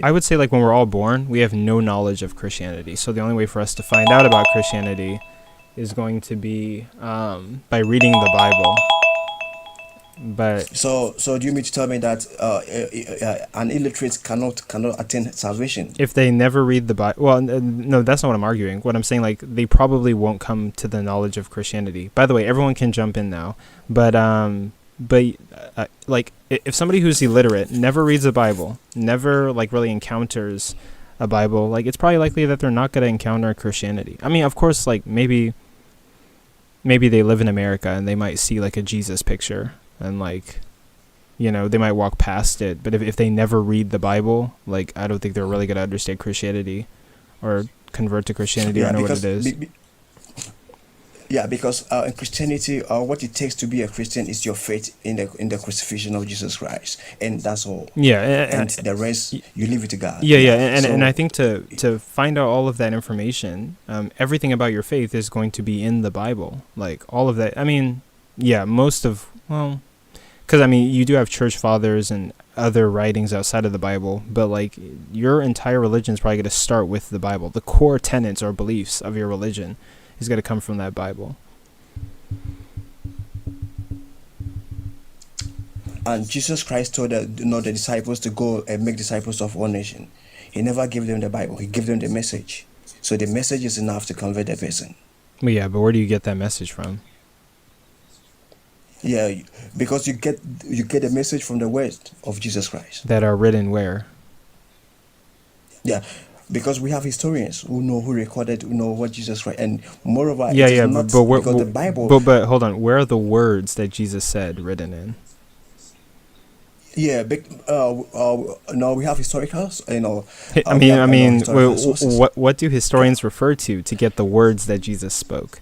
I would say like when we're all born, we have no knowledge of Christianity. So the only way for us to find out about Christianity is going to be by reading the Bible. But so do you mean to tell me that an illiterate cannot attain salvation? if they never read the Bible, well, no, that's not what I'm arguing. What I'm saying, like, they probably won't come to the knowledge of Christianity. By the way, everyone can jump in now. But like, if somebody who's illiterate never reads the Bible, never like really encounters a Bible, like, it's probably likely that they're not going to encounter Christianity. I mean, of course, like maybe they live in America and they might see like a Jesus picture. And like, they might walk past it, but if they never read the Bible, like, I don't think they're really gonna understand Christianity, or convert to Christianity, or know what it is. Because in Christianity, what it takes to be a Christian is your faith in the crucifixion of Jesus Christ, and that's all. Yeah, and the rest you leave it to God. And I think to find out all of that information, everything about your faith is going to be in the Bible, like all of that. I mean, yeah, because I mean, you do have church fathers and other writings outside of the Bible, but like your entire religion is probably going to start with the Bible. The core tenets or beliefs of your religion is going to come from that Bible. And Jesus Christ told the disciples to go and make disciples of all nations. He never gave them the Bible. He gave them the message. So the message is enough to convert the person. Well, yeah, but where do you get that message from? Yeah, because you get a message from the words of Jesus Christ that are written where. Yeah, because we have historians who know what Jesus Christ, and moreover, but the Bible. But hold on, where are the words that Jesus said written in? Yeah, no, we have historicals. What do historians refer to get the words that Jesus spoke?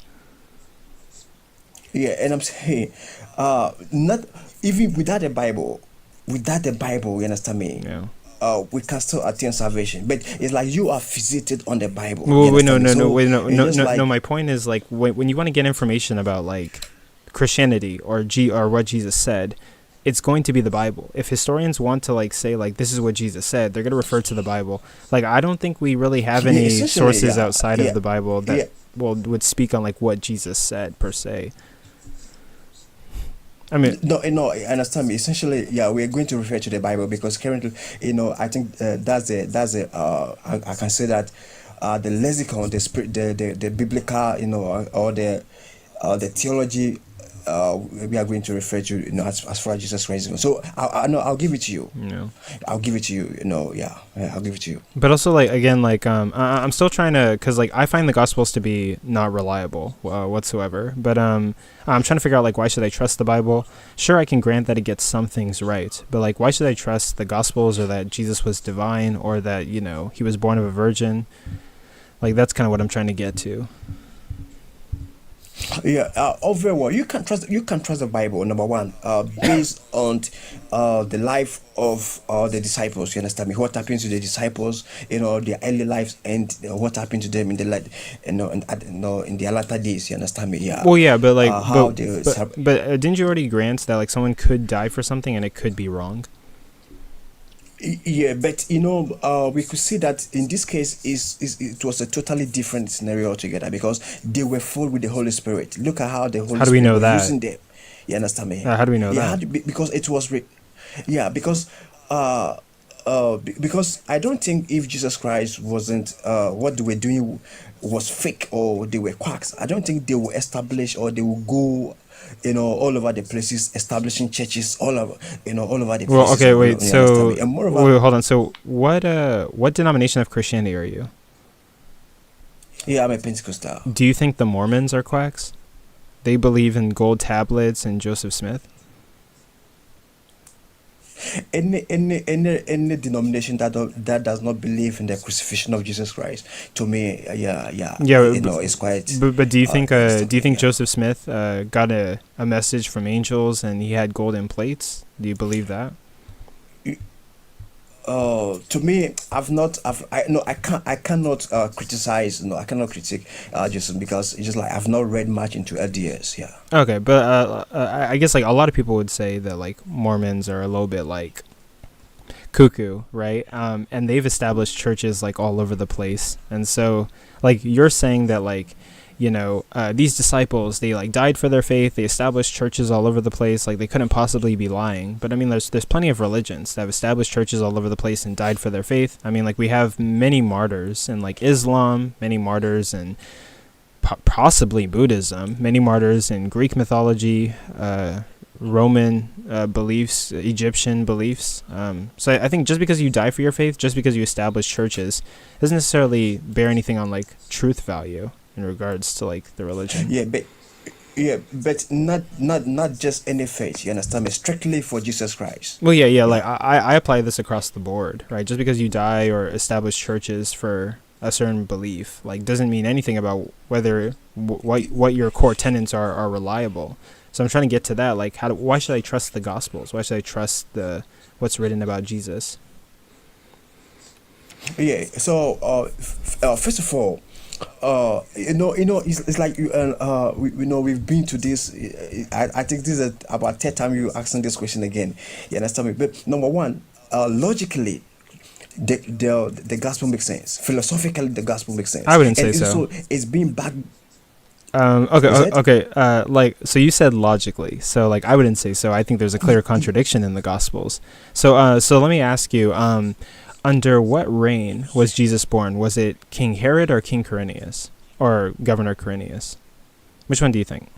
Yeah, and I'm saying, not even without the Bible, you understand me? Yeah. We can still attain salvation, but it's like you are visited on the Bible. No. My point is, like, when you want to get information about like Christianity or what Jesus said, it's going to be the Bible. If historians want to like say like this is what Jesus said, they're going to refer to the Bible. Like, I don't think we really have any sources outside of the Bible that would speak on like what Jesus said per se. I mean, no, I understand me. Essentially, we're going to refer to the Bible because currently, I think that's I can say that the lexicon, the biblical, or the theology we are going to refer to, as far as Jesus Christ is concerned. So I'll give it to you. Yeah. I'll give it to you. I'll give it to you. But also, like, again, like, I'm still trying to, because, like, I find the Gospels to be not reliable whatsoever. But I'm trying to figure out, like, why should I trust the Bible? Sure, I can grant that it gets some things right, but, like, why should I trust the Gospels, or that Jesus was divine, or that, he was born of a virgin? Like, that's kind of what I'm trying to get to. Yeah, overall, you can trust the Bible. Number one, based on the life of the disciples. You understand me? What happened to the disciples? Their early lives, and what happened to them in the in their latter days. You understand me? Yeah. Well, yeah, but like, how but didn't you already grant that, like, someone could die for something and it could be wrong? Yeah, but we could see that in this case it was a totally different scenario altogether, because they were full with the Holy Spirit. Look at how the Holy How do we Spirit know was that? using them. You understand me? How do we know Yeah, that? because it was because I don't think if Jesus Christ wasn't what they were doing was fake, or they were quacks, I don't think they will establish, or they will go all over the places, establishing churches all over the places. Well, okay, wait. You So, understand me? And moreover, wait, hold on. So, what denomination of Christianity are you? yeah, I'm a Pentecostal. Do you think the Mormons are quacks? They believe in gold tablets and Joseph Smith. Any denomination that does not believe in the crucifixion of Jesus Christ, to me, it's quite. But do you think Joseph Smith got a message from angels and he had golden plates? Do you believe that? To me, I cannot criticize. I cannot critique Joseph, because it's just like I've not read much into LDS. Yeah. Okay, but I guess, like, a lot of people would say that, like, Mormons are a little bit like cuckoo, right? And they've established churches, like, all over the place, and so, like, you're saying that, like, these disciples, they, like, died for their faith, they established churches all over the place, like, they couldn't possibly be lying. But I mean, there's plenty of religions that have established churches all over the place and died for their faith. I mean, like, we have many martyrs in, like, Islam, many martyrs in possibly Buddhism, many martyrs in Greek mythology, Roman beliefs, Egyptian beliefs. So I think just because you die for your faith, just because you establish churches, doesn't necessarily bear anything on, like, truth value in regards to, like, the religion. But not just any faith. You understand me? Strictly for Jesus Christ. Well, yeah. Like, I apply this across the board, right? Just because you die or establish churches for a certain belief, like, doesn't mean anything about whether what your core tenets are reliable. So I'm trying to get to that. Like, why should I trust the Gospels? Why should I trust what's written about Jesus? Yeah. So first of all, it's like we've been to this. I think this is about third time you asking this question again. You understand me? But number one, logically, the gospel makes sense. Philosophically, the gospel makes sense. I wouldn't say so. So it's being back. Okay. Like, so you said logically. So, like, I wouldn't say so. I think there's a clear contradiction in the Gospels. So let me ask you. Under what reign was Jesus born? Was it King Herod or King Quirinius, or Governor Quirinius? Which one do you think?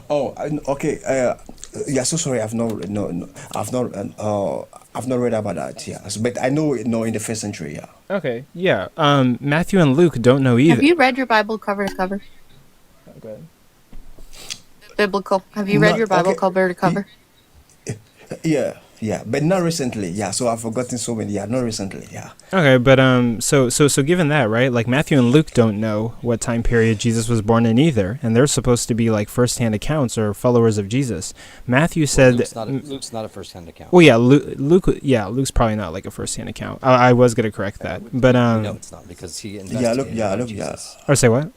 Okay. Yeah. So sorry. I've not read about that. Yeah. But I know. In the first century. Yeah. Okay. Yeah. Matthew and Luke don't know either. Have you read your Bible cover to cover? Okay. Biblical. Have you read your Bible cover to cover? Yeah, but not recently. Yeah, so I've forgotten so many. Yeah, not recently. Yeah. Okay, but so given that, right? Like, Matthew and Luke don't know what time period Jesus was born in either, and they're supposed to be, like, first-hand accounts or followers of Jesus. Matthew said Luke's not a first-hand account. Well, yeah, Luke's probably not, like, a first-hand account. I was gonna correct that, but no, it's not, because he investigated about Jesus. Or say what?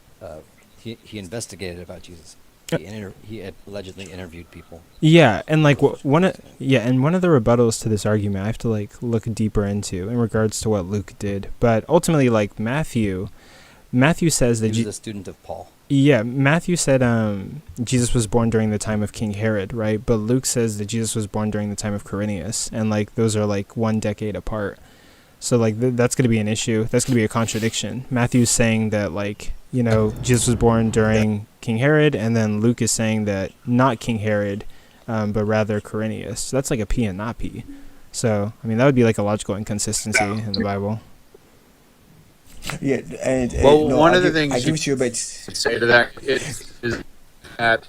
He investigated about Jesus. He had allegedly interviewed people. Yeah, and, like, one of the rebuttals to this argument I have to, like, look deeper into in regards to what Luke did. But ultimately, like, Matthew says that he was a student of Paul. Yeah, Matthew said Jesus was born during the time of King Herod, right? But Luke says that Jesus was born during the time of Quirinius, and, like, those are, like, 1 decade apart. So, like, that's going to be an issue. That's going to be a contradiction. Matthew's saying that, like, Jesus was born during King Herod, and then Luke is saying that not King Herod, but rather Quirinius. So that's like a P and not P. So, I mean, that would be like a logical inconsistency in the Bible. Yeah, and Well, no, one I of the give, things I you give you, but could say to that is that.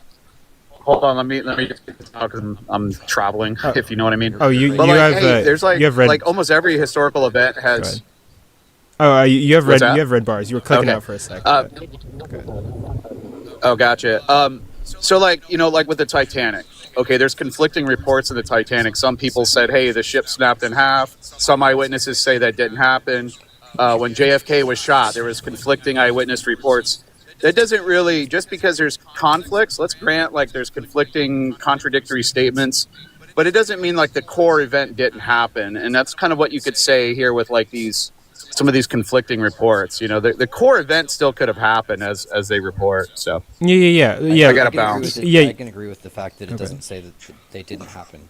Hold on, let me just get this out because I'm traveling, if you know what I mean. Oh, you But you like, have hey, there's you have red. almost every historical event Go has. ahead. Oh, you have What's red. that? You have red bars. You were clicking Okay. out for a sec. Oh, gotcha. So like, like with the Titanic, okay, there's conflicting reports of the Titanic. Some people said, hey, the ship snapped in half. Some eyewitnesses say that didn't happen. When JFK was shot, there was conflicting eyewitness reports. That doesn't really, just because there's conflicts, let's grant like there's conflicting contradictory statements, but it doesn't mean like the core event didn't happen. And that's kind of what you could say here with like some of these conflicting reports. The core event still could have happened as they report. So Yeah. I got to bounce. I can agree with the fact that it doesn't say that they didn't happen,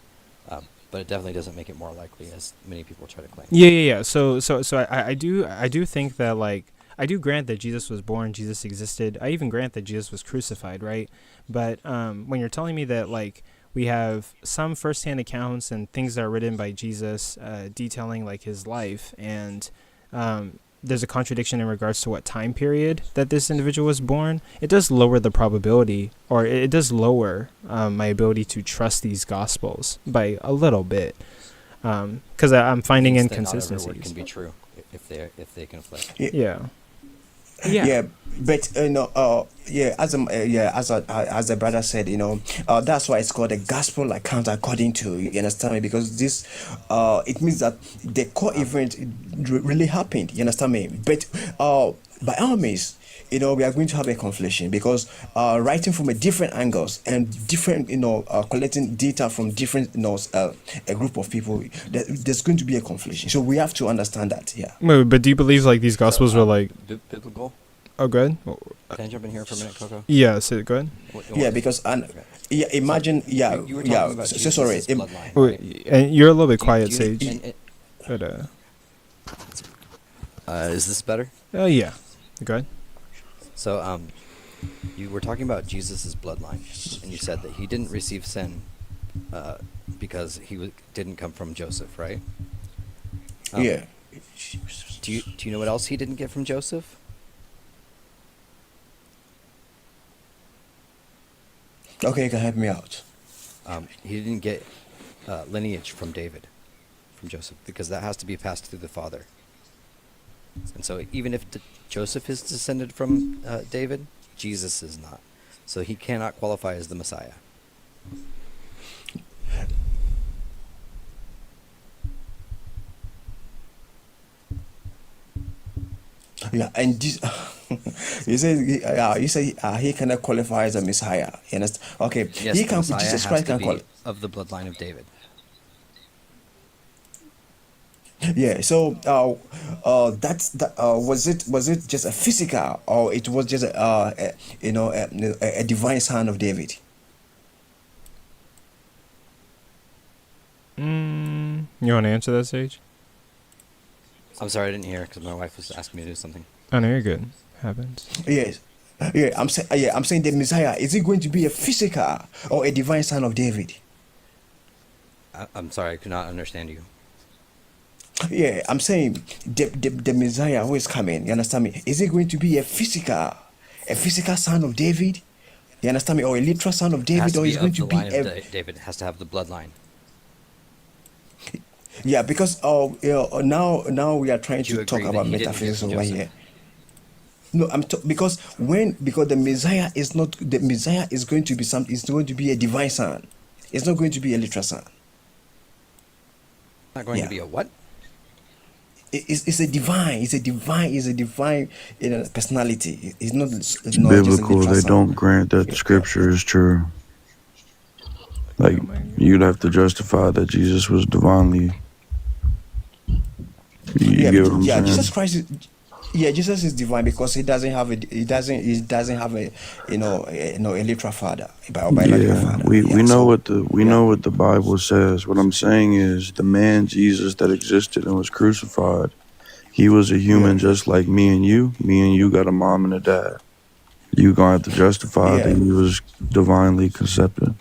but it definitely doesn't make it more likely, as many people try to claim. Yeah. So I do think that, like, I do grant that Jesus was born, Jesus existed. I even grant that Jesus was crucified, right? But when you're telling me that, like, we have some firsthand accounts and things that are written by Jesus detailing like his life, and there's a contradiction in regards to what time period that this individual was born, it does lower the probability, or it does lower my ability to trust these gospels by a little bit, because I'm finding inconsistencies. Not every word can be true if they conflict. Yeah. But as the brother said, that's why it's called a gospel account according to, you understand me, because this it means that the core event really happened, you understand me. But by all means, we are going to have a conflation, because writing from a different angles and different, collecting data from different, a group of people, there's going to be a conflation. So we have to understand that. Yeah. Wait, but do you believe like these gospels were like biblical? Oh, go ahead. Can I jump in here for a minute, Coco? Yeah, say it. Go ahead. Yeah, because imagine. You were talking about so sorry. bloodline, Wait, right? and you're a little bit quiet, Sage. But is this better? Yeah. Go ahead. So you were talking about Jesus' bloodline, and you said that he didn't receive sin because he didn't come from Joseph, right? Yeah. Do you know what else he didn't get from Joseph? Okay, you can help me out. He didn't get lineage from David, from Joseph, because that has to be passed through the father. And so even if Joseph is descended from David, Jesus is not. So he cannot qualify as the Messiah. Yeah, and this, you say he cannot qualify as a Messiah. You understand? Okay, Yes, he the can. Messiah Jesus has Christ to can be qualify. of the bloodline of David. Yeah. So, was it just a physical, or it was just a divine son of David? You want to answer that, Sage? I'm sorry, I didn't hear because my wife was asking me to do something. Oh no, you're good. Happens. Yes. Yeah, I'm saying the Messiah, is it going to be a physical or a divine son of David? I'm sorry, I could not understand you. Yeah, I'm saying the Messiah who is coming, you understand me? Is it going to be a physical son of David? You understand me? Or a literal son of David, or is it going to be David? It has to have the bloodline. Yeah, because now we are trying to talk about he didn't metaphysics get from over Joseph? here. No, because the Messiah is not, the Messiah is going to be it's going to be a divine son. It's not going to be a literal son. Not going to be a what? It's a divine personality. It's not biblical. They don't grant that the scripture is true. Like, you'd have to justify that Jesus was divinely. You get what I'm saying? Jesus Christ is. Yeah, Jesus is divine because he doesn't have a a literal father, biological father. We know what the Bible says. What I'm saying is the man Jesus that existed and was crucified, He was a human just like me and you. Me and you got a mom and a dad. You gonna have to justify that Yeah, he was divinely concepted.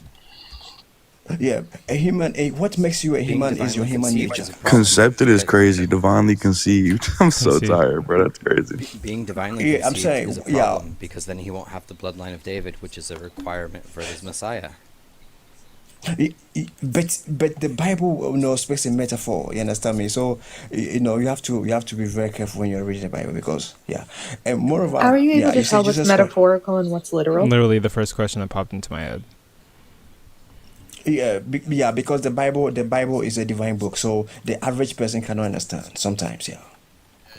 yeah. A human. What makes you a Being human is your divinely human conceived nature. is a problem Concepted is because crazy. Divinely conceived. I'm so Conceived. tired, bro. That's crazy. being divinely Yeah, I'm conceived is saying, a yeah. problem because then he won't have the bloodline of David, which is a requirement for his Messiah. But the Bible, speaks in metaphor. You understand me? So, you have to be very careful when you're reading the Bible because, yeah, and How moreover, are you able yeah, to you see tell what's Jesus Christ. metaphorical and what's literal? Literally the first question that popped into my head. Yeah, yeah, because the Bible is a divine book, so the average person cannot understand sometimes. Yeah.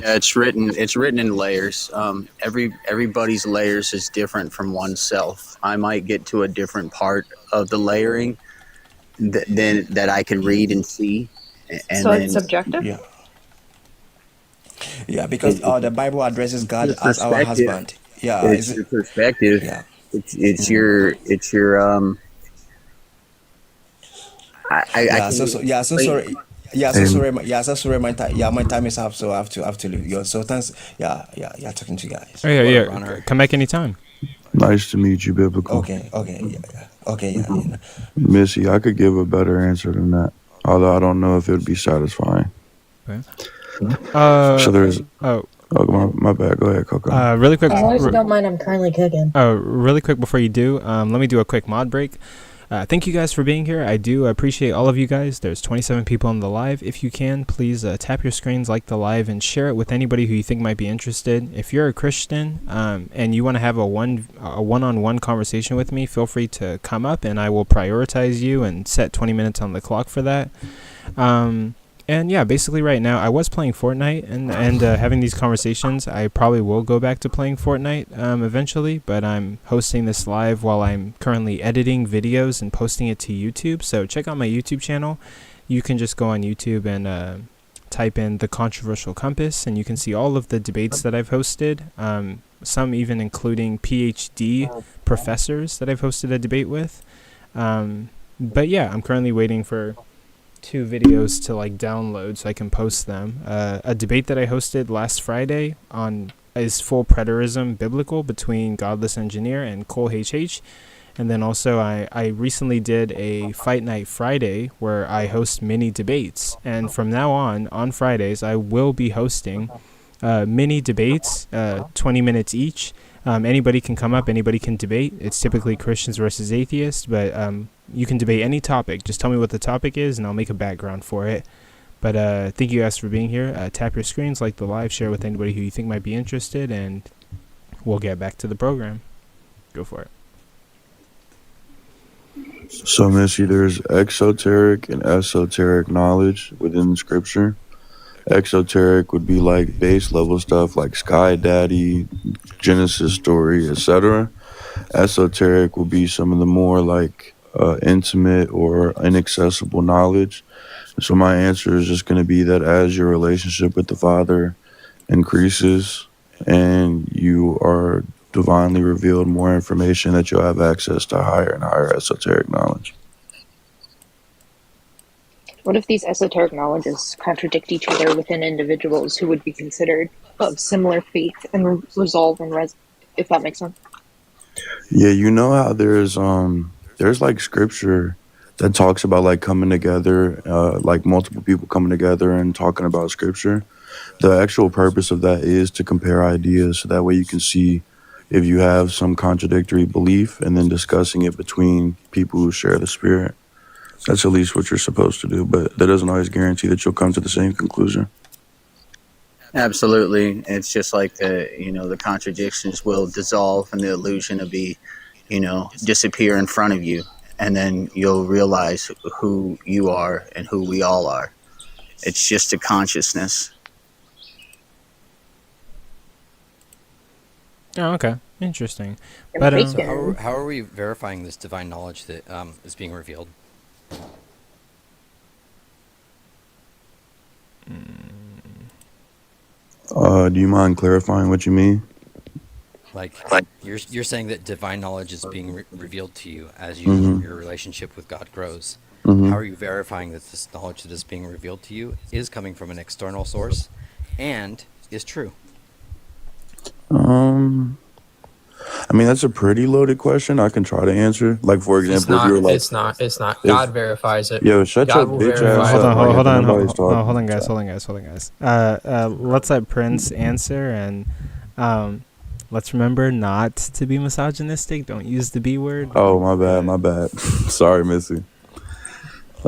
Yeah, it's written in layers. Everybody's layers is different from oneself. I might get to a different part of the layering than that I can read and see, and So it's then subjective? Yeah. Yeah, because it, the Bible addresses God your as our perspective. husband. Yeah, is It's it? your perspective. Yeah. It's Mm. your I Yeah. can't So even yeah. So explain. sorry. Yeah. So Hey, sorry. Yeah. So sorry. My time is up. So I have to leave. Yeah. So thanks. Yeah. Yeah. Yeah. Talking to you guys. Oh yeah, What yeah. up, Runner? Come back anytime. nice to meet you, Biblical. Okay. Okay. Yeah. Yeah. Okay. Yeah. Missy, I could give a better answer than that. Although I don't know if it would be satisfying. Okay. So there's Oh. oh my bad. Go ahead, Coco. Really quick. As long as you don't mind, I'm currently cooking. Really quick before you do, let me do a quick mod break. Thank you guys for being here. I do appreciate all of you guys. There's 27 people on the live. If you can, please tap your screens, like the live, and share it with anybody who you think might be interested. If you're a Christian and you want to have a one-on-one conversation with me, feel free to come up, and I will prioritize you and set 20 minutes on the clock for that. And yeah, basically right now I was playing Fortnite and having these conversations. I probably will go back to playing Fortnite eventually, but I'm hosting this live while I'm currently editing videos and posting it to YouTube. So check out my YouTube channel. You can just go on YouTube and type in The Controversial Compass, and you can see all of the debates that I've hosted, some even including PhD professors that I've hosted a debate with. But yeah, I'm currently waiting for 2 videos to like download so I can post them. A debate that I hosted last Friday on is full preterism biblical between Godless Engineer and Cole HH. And then also I recently did a Fight Night Friday where I host mini debates. And from now on Fridays, I will be hosting mini debates, 20 minutes each. Anybody can come up, anybody can debate. It's typically Christians versus atheists, but you can debate any topic. Just tell me what the topic is, and I'll make a background for it. But thank you guys for being here. Tap your screens, like the live, share with anybody who you think might be interested, and we'll get back to the program. Go for it. So Missy, there's exoteric and esoteric knowledge within Scripture. Exoteric would be like base level stuff like Sky Daddy, Genesis story, etc. Esoteric will be some of the more like intimate or inaccessible knowledge. So my answer is just going to be that as your relationship with the Father increases and you are divinely revealed more information, that you'll have access to higher and higher esoteric knowledge. What if these esoteric knowledges contradict each other within individuals who would be considered of similar faith and resolve and if that makes sense? Yeah, you know how there's like scripture that talks about like coming together, like multiple people coming together and talking about scripture. The actual purpose of that is to compare ideas, so that way you can see if you have some contradictory belief and then discussing it between people who share the spirit. That's at least what you're supposed to do, but that doesn't always guarantee that you'll come to the same conclusion. Absolutely, it's just like the contradictions will dissolve and the illusion will be, disappear in front of you, and then you'll realize who you are and who we all are. It's just a consciousness. Oh, okay. Interesting. But So how are we verifying this divine knowledge that is being revealed? Do you mind clarifying what you mean? Like you're saying that divine knowledge is being revealed to you as your relationship with God grows. How are you verifying that this knowledge that is being revealed to you is coming from an external source and is true? I mean, that's a pretty loaded question. I can try to answer. Like, for It's example, if not. you're like, It's not. It's not. if God verifies it. yo, shut your God will bitch verify ass it. up, like Hold after on, nobody's talking. hold on, guys. Let's let Prince answer, and let's remember not to be misogynistic. Don't use the B word. Oh, my bad. Sorry, Missy.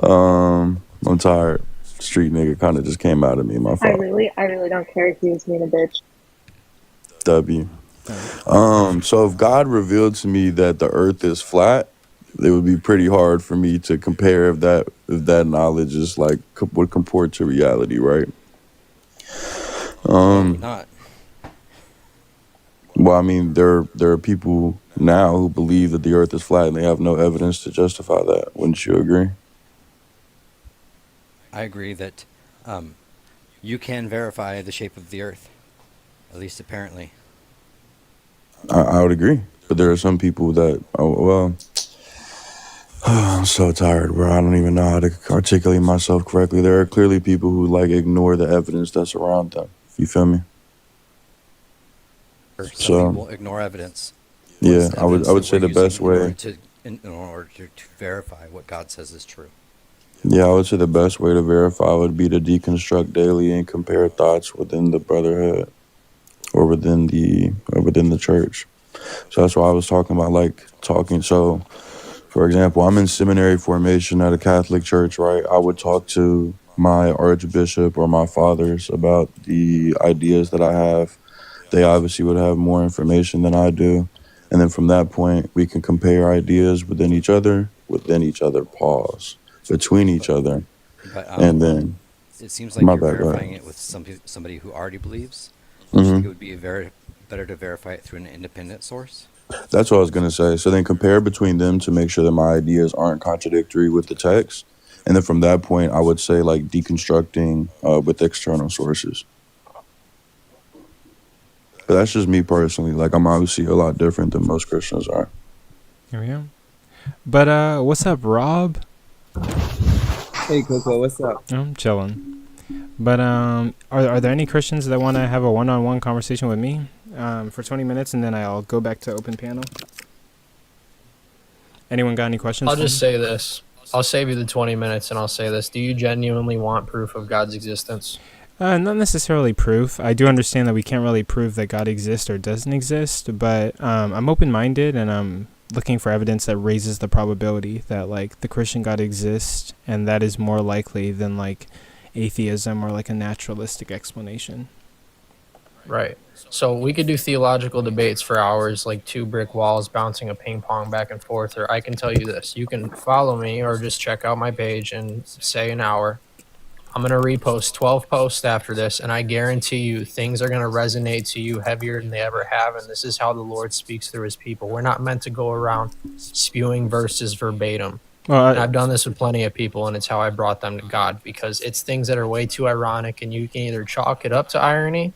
I'm tired. Street nigga kind of just came out of me. My fault. I really don't care if he was being a bitch. W. So if God revealed to me that the earth is flat, it would be pretty hard for me to compare if that knowledge is like would comport to reality, right? Not. Well, I mean, there are people now who believe that the earth is flat and they have no evidence to justify that. Wouldn't you agree? I agree that you can verify the shape of the Earth, at least apparently. I would agree. But there are some people that, I'm so tired, bro. I don't even know how to articulate myself correctly. There are clearly people who like ignore the evidence that's around them. You feel me? Some people ignore evidence. Yeah, I would say the best way. In order to verify what God says is true. Yeah, I would say the best way to verify would be to deconstruct daily and compare thoughts within the brotherhood or within the church. So that's why I was talking about So, for example, I'm in seminary formation at a Catholic church, right? I would talk to my archbishop or my fathers about the ideas that I have. They obviously would have more information than I do. And then from that point, we can compare ideas within each other, pause, between each other. But, and then it seems like you're verifying it with somebody who already believes. Do you think it would be better to verify it through an independent source? That's what I was going to say. So then compare between them to make sure that my ideas aren't contradictory with the text. And then from that point, I would say like deconstructing with external sources. But that's just me personally. Like, I'm obviously a lot different than most Christians are. Here we go. But what's up, Rob? Hey, Coco, what's up? I'm chilling. But are there any Christians that want to have a one-on-one conversation with me for 20 minutes, and then I'll go back to open panel? Anyone got any questions? I'll just say this. I'll save you the 20 minutes, and I'll say this. Do you genuinely want proof of God's existence? Not necessarily proof. I do understand that we can't really prove that God exists or doesn't exist, but I'm open-minded, and I'm looking for evidence that raises the probability that like the Christian God exists, and that is more likely than like atheism or like a naturalistic explanation. Right. So we could do theological debates for hours, like two brick walls bouncing a ping pong back and forth, or I can tell you this. You can follow me or just check out my page and say an hour. I'm going to repost 12 posts after this, and I guarantee you things are going to resonate to you heavier than they ever have, and this is how the Lord speaks through his people. We're not meant to go around spewing verses verbatim. And I've done this with plenty of people, and it's how I brought them to God, because it's things that are way too ironic, and you can either chalk it up to irony,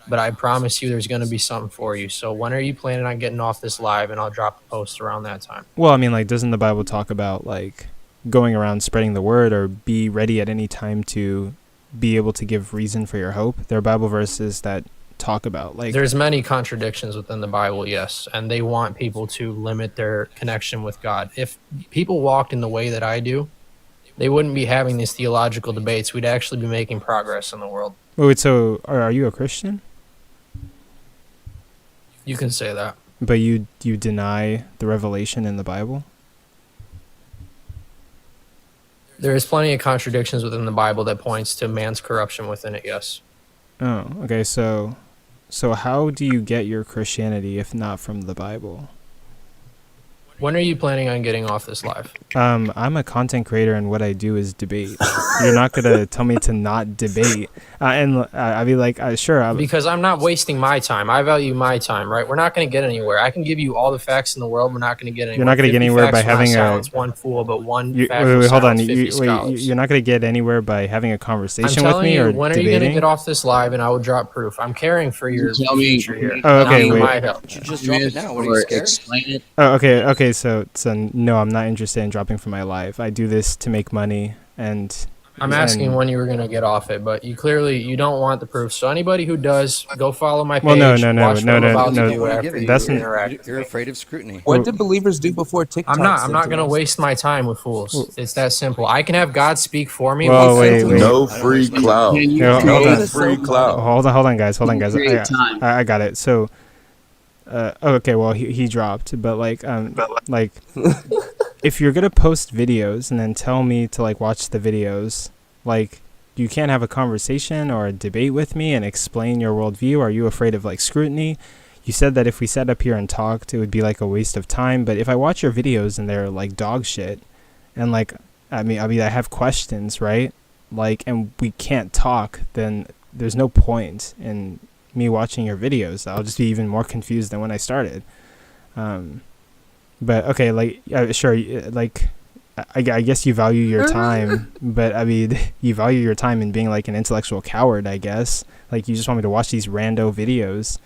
but I promise you there's going to be something for you. So when are you planning on getting off this live, and I'll drop the post around that time? Well, I mean, like, doesn't the Bible talk about like going around spreading the word, or be ready at any time to be able to give reason for your hope? There are Bible verses that talk about like there's many contradictions within the Bible, yes, and they want people to limit their connection with God. If people walked in the way that I do, they wouldn't be having these theological debates. We'd actually be making progress in the world. Wait, so are you a Christian? You can say that. But you deny the revelation in the Bible? There is plenty of contradictions within the Bible that points to man's corruption within it, yes. Oh, okay. So how do you get your Christianity if not from the Bible? When are you planning on getting off this live? I'm a content creator, and what I do is debate. You're not gonna tell me to not debate, and I'd be like, sure. Because I'm not wasting my time. I value my time, right? We're not going to get anywhere. I can give you all the facts in the world. We're not going to get anywhere. You're not going to get anywhere by having one fool, but one fact. Wait, hold on. Scholars. You're not going to get anywhere by having a conversation with me, or when debating? Are you going to get off this live, and I will drop proof. I'm caring for your future here. Oh, okay. Wait. My help. You just drop it now. What are you scared? Explain it. Oh, okay. So no, I'm not interested in dropping from my live. I do this to make money, and I'm asking And- when you were gonna get off it, but you don't want the proof. So anybody who does, go follow my page. Well, no, watch what I'm about to do wanna after give it. you That's interact. You're afraid of scrutiny. What did believers do before TikTok? I'm not gonna waste my time with fools. It's that simple. I can have God speak for me. Whoa, One wait, simple- wait. No free clout. Can you No, hold create on. a Free clout. Hold on, guys. Hold on, guys. Create time. I got it. So, okay. Well, he dropped, but like, if you're gonna post videos and then tell me to like watch the videos, like, you can't have a conversation or a debate with me and explain your worldview. Are you afraid of like scrutiny? You said that if we sat up here and talked, it would be like a waste of time. But if I watch your videos and they're like dog shit, and like, I mean, I have questions, right? Like, and we can't talk, then there's no point in me watching your videos. I'll just be even more confused than when I started. But okay, like, sure, like, I guess you value your time, but I mean, you value your time in being like an intellectual coward, I guess. Like, you just want me to watch these rando videos.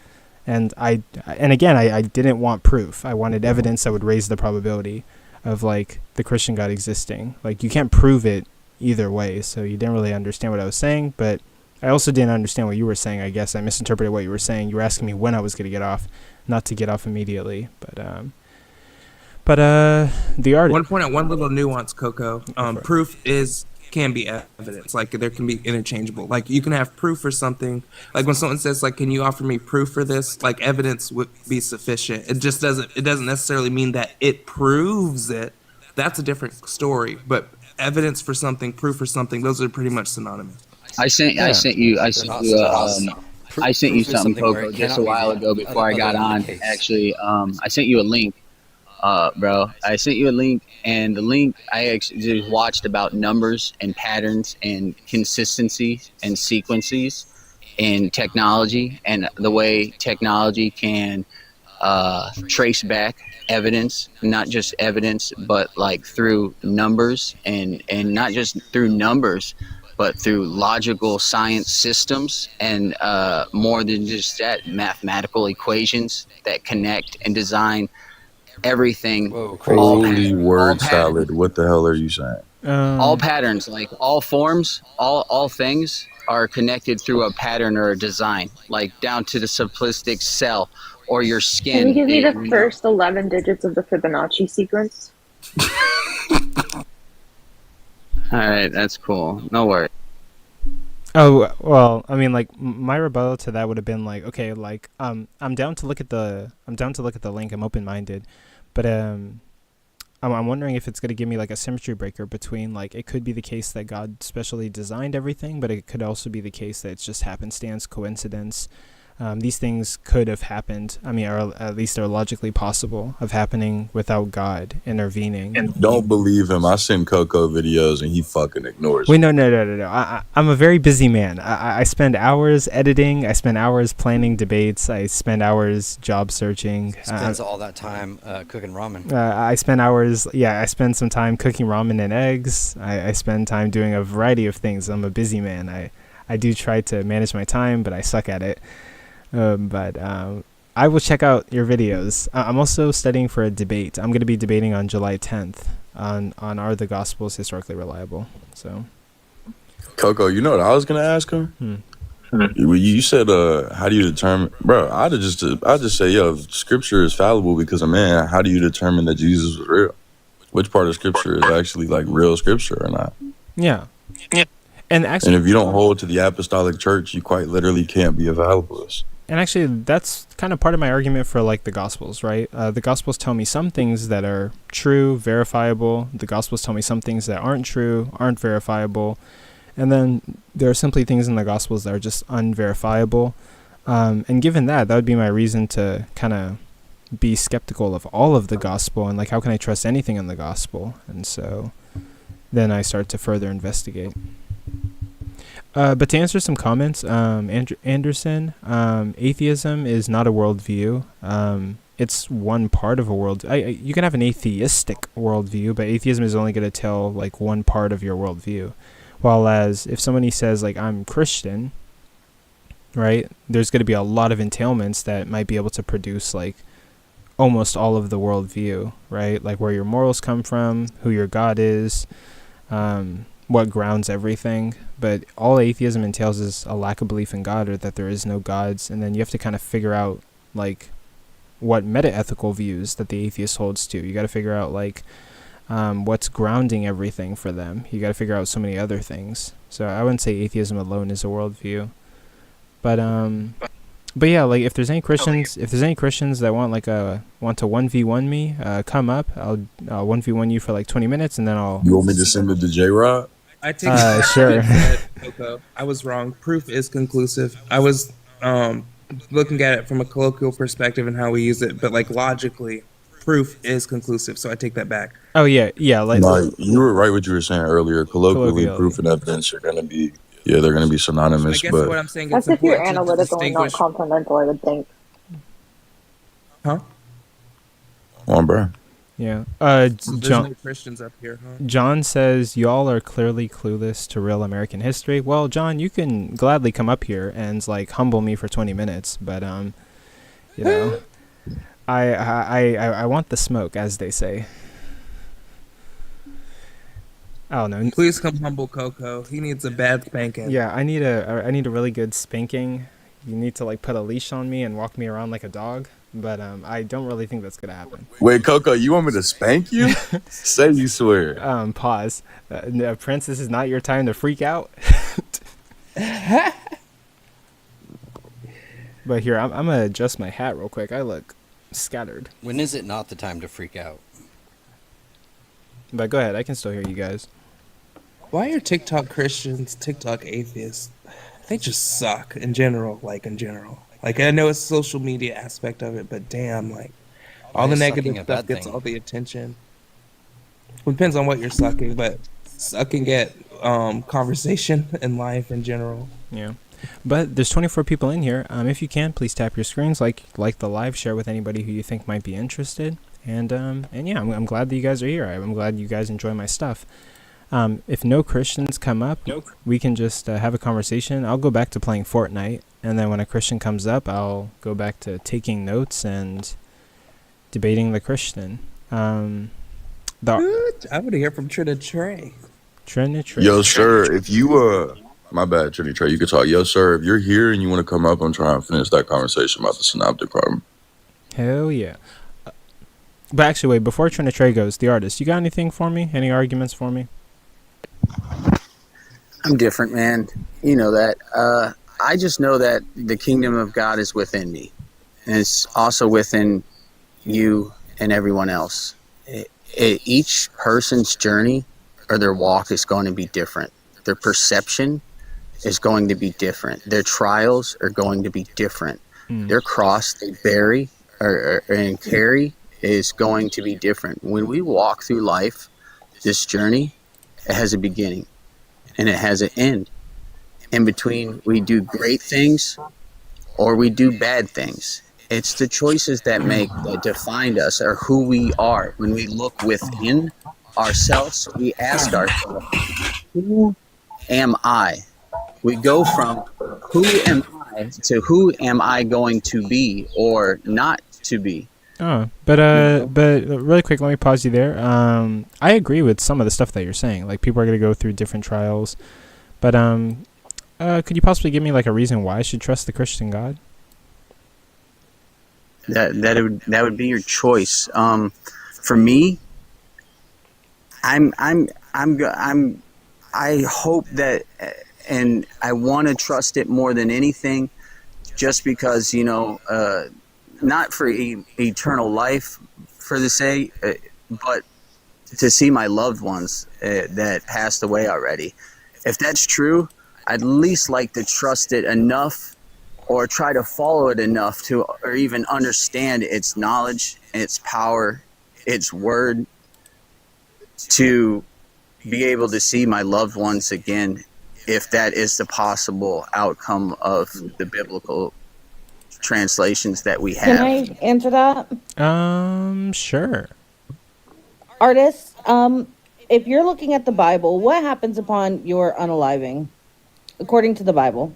And again, I didn't want proof. I wanted evidence that would raise the probability of like the Christian God existing. Like, you can't prove it either way. So you didn't really understand what I was saying, but I also didn't understand what you were saying. I guess I misinterpreted what you were saying. You were asking me when I was going to get off, not to get off immediately. But the art. One little nuance, Coco. Proof can be evidence. Like, there can be interchangeable. Like, you can have proof for something. Like, when someone says, like, can you offer me proof for this? Like, evidence would be sufficient. It doesn't necessarily mean that it proves it. That's a different story. But evidence for something, proof for something, those are pretty much synonymous. I sent you something, Coco, just a while ago before I got on. Actually, I sent you a link. Bro, I sent you a link, and the link I actually just watched about numbers and patterns and consistency and sequences in technology, and the way technology can trace back evidence, not just evidence, but like through numbers, and not just through numbers, but through logical science systems, and more than just that, mathematical equations that connect and design everything. Holy word salad. What the hell are you saying? All patterns, like all forms, all things are connected through a pattern or a design, like down to the simplistic cell or your skin. Can you give me the first 11 digits of the Fibonacci sequence? All right, that's cool. No worries. Oh, well, I mean, like, my rebuttal to that would have been like, okay, like, I'm down to look at the link. I'm open-minded, but I'm wondering if it's going to give me like a symmetry breaker between, like, it could be the case that God specially designed everything, but it could also be the case that it's just happenstance, coincidence. These things could have happened. I mean, or at least are logically possible of happening without God intervening. And don't believe him. I send Coco videos and he fucking ignores Wait, me. no. I'm a very busy man. I spend hours editing. I spend hours planning debates. I spend hours job searching. Spends all that time cooking ramen. I spend hours. Yeah, I spend some time cooking ramen and eggs. I spend time doing a variety of things. I'm a busy man. I do try to manage my time, but I suck at it. But I will check out your videos. I'm also studying for a debate. I'm going to be debating on July 10th on Are the Gospels Historically Reliable? So, Coco, you know what I was gonna ask him? You said, how do you determine, bro? I just say, yo, if Scripture is fallible because of man, how do you determine that Jesus was real? Which part of Scripture is actually like real Scripture or not? Yeah. And actually, and if you don't hold to the Apostolic Church, you quite literally can't be a fallibilist. And actually, that's kind of part of my argument for like the Gospels, right? The Gospels tell me some things that are true, verifiable. The Gospels tell me some things that aren't true, aren't verifiable. And then there are simply things in the Gospels that are just unverifiable. And given that would be my reason to kind of be skeptical of all of the Gospel, and like, how can I trust anything in the Gospel? And so then I start to further investigate. But to answer some comments, Anderson, atheism is not a worldview. It's one part of a world. You can have an atheistic worldview, but atheism is only going to tell like one part of your worldview. While as if somebody says like, I'm Christian, right, there's going to be a lot of entailments that might be able to produce like almost all of the worldview, right? Like where your morals come from, who your God is, what grounds everything, but all atheism entails is a lack of belief in God, or that there is no gods, and then you have to kind of figure out like what meta-ethical views that the atheist holds to. You got to figure out like what's grounding everything for them. You got to figure out so many other things. So I wouldn't say atheism alone is a worldview, but yeah, like if there's any Christians that want to 1v1 me, come up. I'll 1v1 you for like 20 minutes, and then I'll. You want me to send it to J-Rod? I take it back sure. what you said, Coco. I was wrong. Proof is conclusive. I was looking at it from a colloquial perspective and how we use it, but like logically, proof is conclusive. So I take that back. Oh yeah. Like no, you were right what you were saying earlier. Colloquially, proof and evidence are going to be they're going to be synonymous. I guess but what I'm saying That's is if you're important to analytical and not distinguish. continental, I would think. Huh? Come on, bro. Yeah. There's John, no Christians up here, huh? John says, y'all are clearly clueless to real American history. Well, John, you can gladly come up here and like humble me for 20 minutes, but you know, I want the smoke, as they say. I don't know. Please come humble Coco. He needs a bad spanking. Yeah, I need a really good spanking. You need to like put a leash on me and walk me around like a dog. But I don't really think that's gonna happen. Wait, Coco, you want me to spank you? Say you swear. Pause. No, Prince, this is not your time to freak out. But here, I'm gonna adjust my hat real quick. I look scattered. When is it not the time to freak out? But go ahead, I can still hear you guys. Why are TikTok Christians, TikTok atheists? They just suck in general. Like I know it's social media aspect of it, but damn, like all the negative stuff gets all the attention. It depends on what you're sucking, but sucking at conversation and life in general. Yeah. But there's 24 people in here. If you can, please tap your screens, like the live, share with anybody who you think might be interested. And yeah, I'm glad that you guys are here. I'm glad you guys enjoy my stuff. If no Christians come up, we can just have a conversation. I'll go back to playing Fortnite, and then when a Christian comes up, I'll go back to taking notes and debating the Christian. I want to hear from Trinity. Yo, sir, if you my bad, Trinity Trey, you could talk. Yo, sir, if you're here and you want to come up, I'm trying to finish that conversation about the synoptic problem. Hell yeah. But actually, wait, before Trinity goes, the artist, you got anything for me? Any arguments for me? I'm different, man. You know that. I just know that the kingdom of God is within me. And it's also within you and everyone else. Each person's journey or their walk is going to be different. Their perception is going to be different. Their trials are going to be different. Their cross they bury and carry is going to be different. When we walk through life, this journey, it has a beginning and it has an end. In between, we do great things or we do bad things. It's the choices that define us or who we are. When we look within ourselves, we ask ourselves, who am I? We go from who am I to who am I going to be or not to be. Oh, but really quick, let me pause you there. I agree with some of the stuff that you're saying. Like, people are going to go through different trials. But could you possibly give me like a reason why I should trust the Christian God? That would be your choice. For me, I hope that, and I want to trust it more than anything, just because, you know, not for eternal life for the sake, but to see my loved ones that passed away already. If that's true, I'd at least like to trust it enough or try to follow it enough to, or even understand its knowledge, its power, its word, to be able to see my loved ones again, if that is the possible outcome of the biblical translations that we have. Can I answer that? Sure. Artist, if you're looking at the Bible, what happens upon your unaliving, according to the Bible?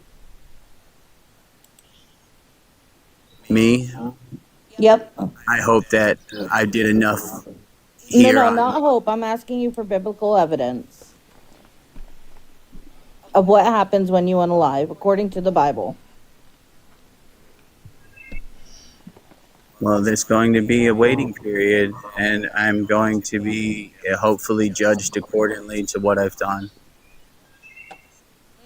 Me? Yep. I hope that I did enough here. No, not hope. I'm asking you for biblical evidence. of what happens when you unalive, according to the Bible. Well, there's going to be a waiting period, and I'm going to be hopefully judged accordingly to what I've done.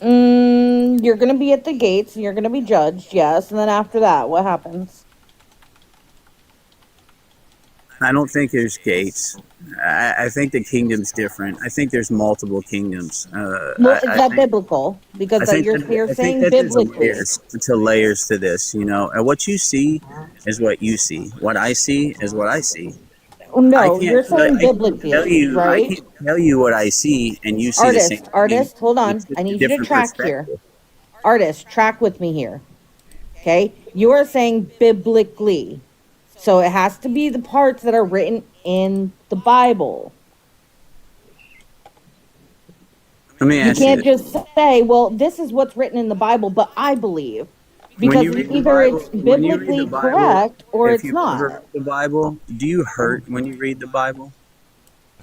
You're going to be at the gates, and you're going to be judged, yes. And then after that, what happens? I don't think there's gates. I think the kingdom's different. I think there's multiple kingdoms. Well, is that biblical? Because you're saying biblically. There's layers to this, you know. And what you see is what you see. What I see is what I see. No, you're saying biblically, right? I can't tell you what I see, and you see the same thing. Artist, hold on. I need you to track here. Artist, track with me here. Okay? You are saying biblically. So it has to be the parts that are written in the Bible. Let me ask you can't just say, well, this is what's written in the Bible, but I believe. Because either it's biblically correct or it's not. If you read the Bible, do you hurt when you read the Bible?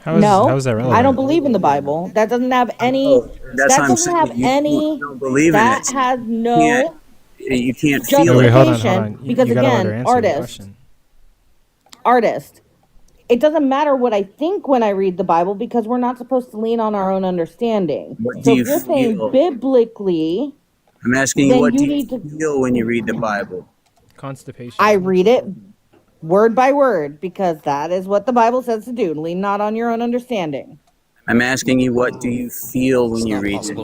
How is that relevant? I don't believe in the Bible. That doesn't have any. That doesn't have any. You don't believe in it. That has no. You can't feel it. it. Hold on. Because you again, artist. It doesn't matter what I think when I read the Bible because we're not supposed to lean on our own understanding. So if you're saying biblically, I'm asking you, what do you feel when you read the Bible? Constipation. I read it word by word because that is what the Bible says to do. Lean not on your own understanding. I'm asking you, what do you feel when you read it?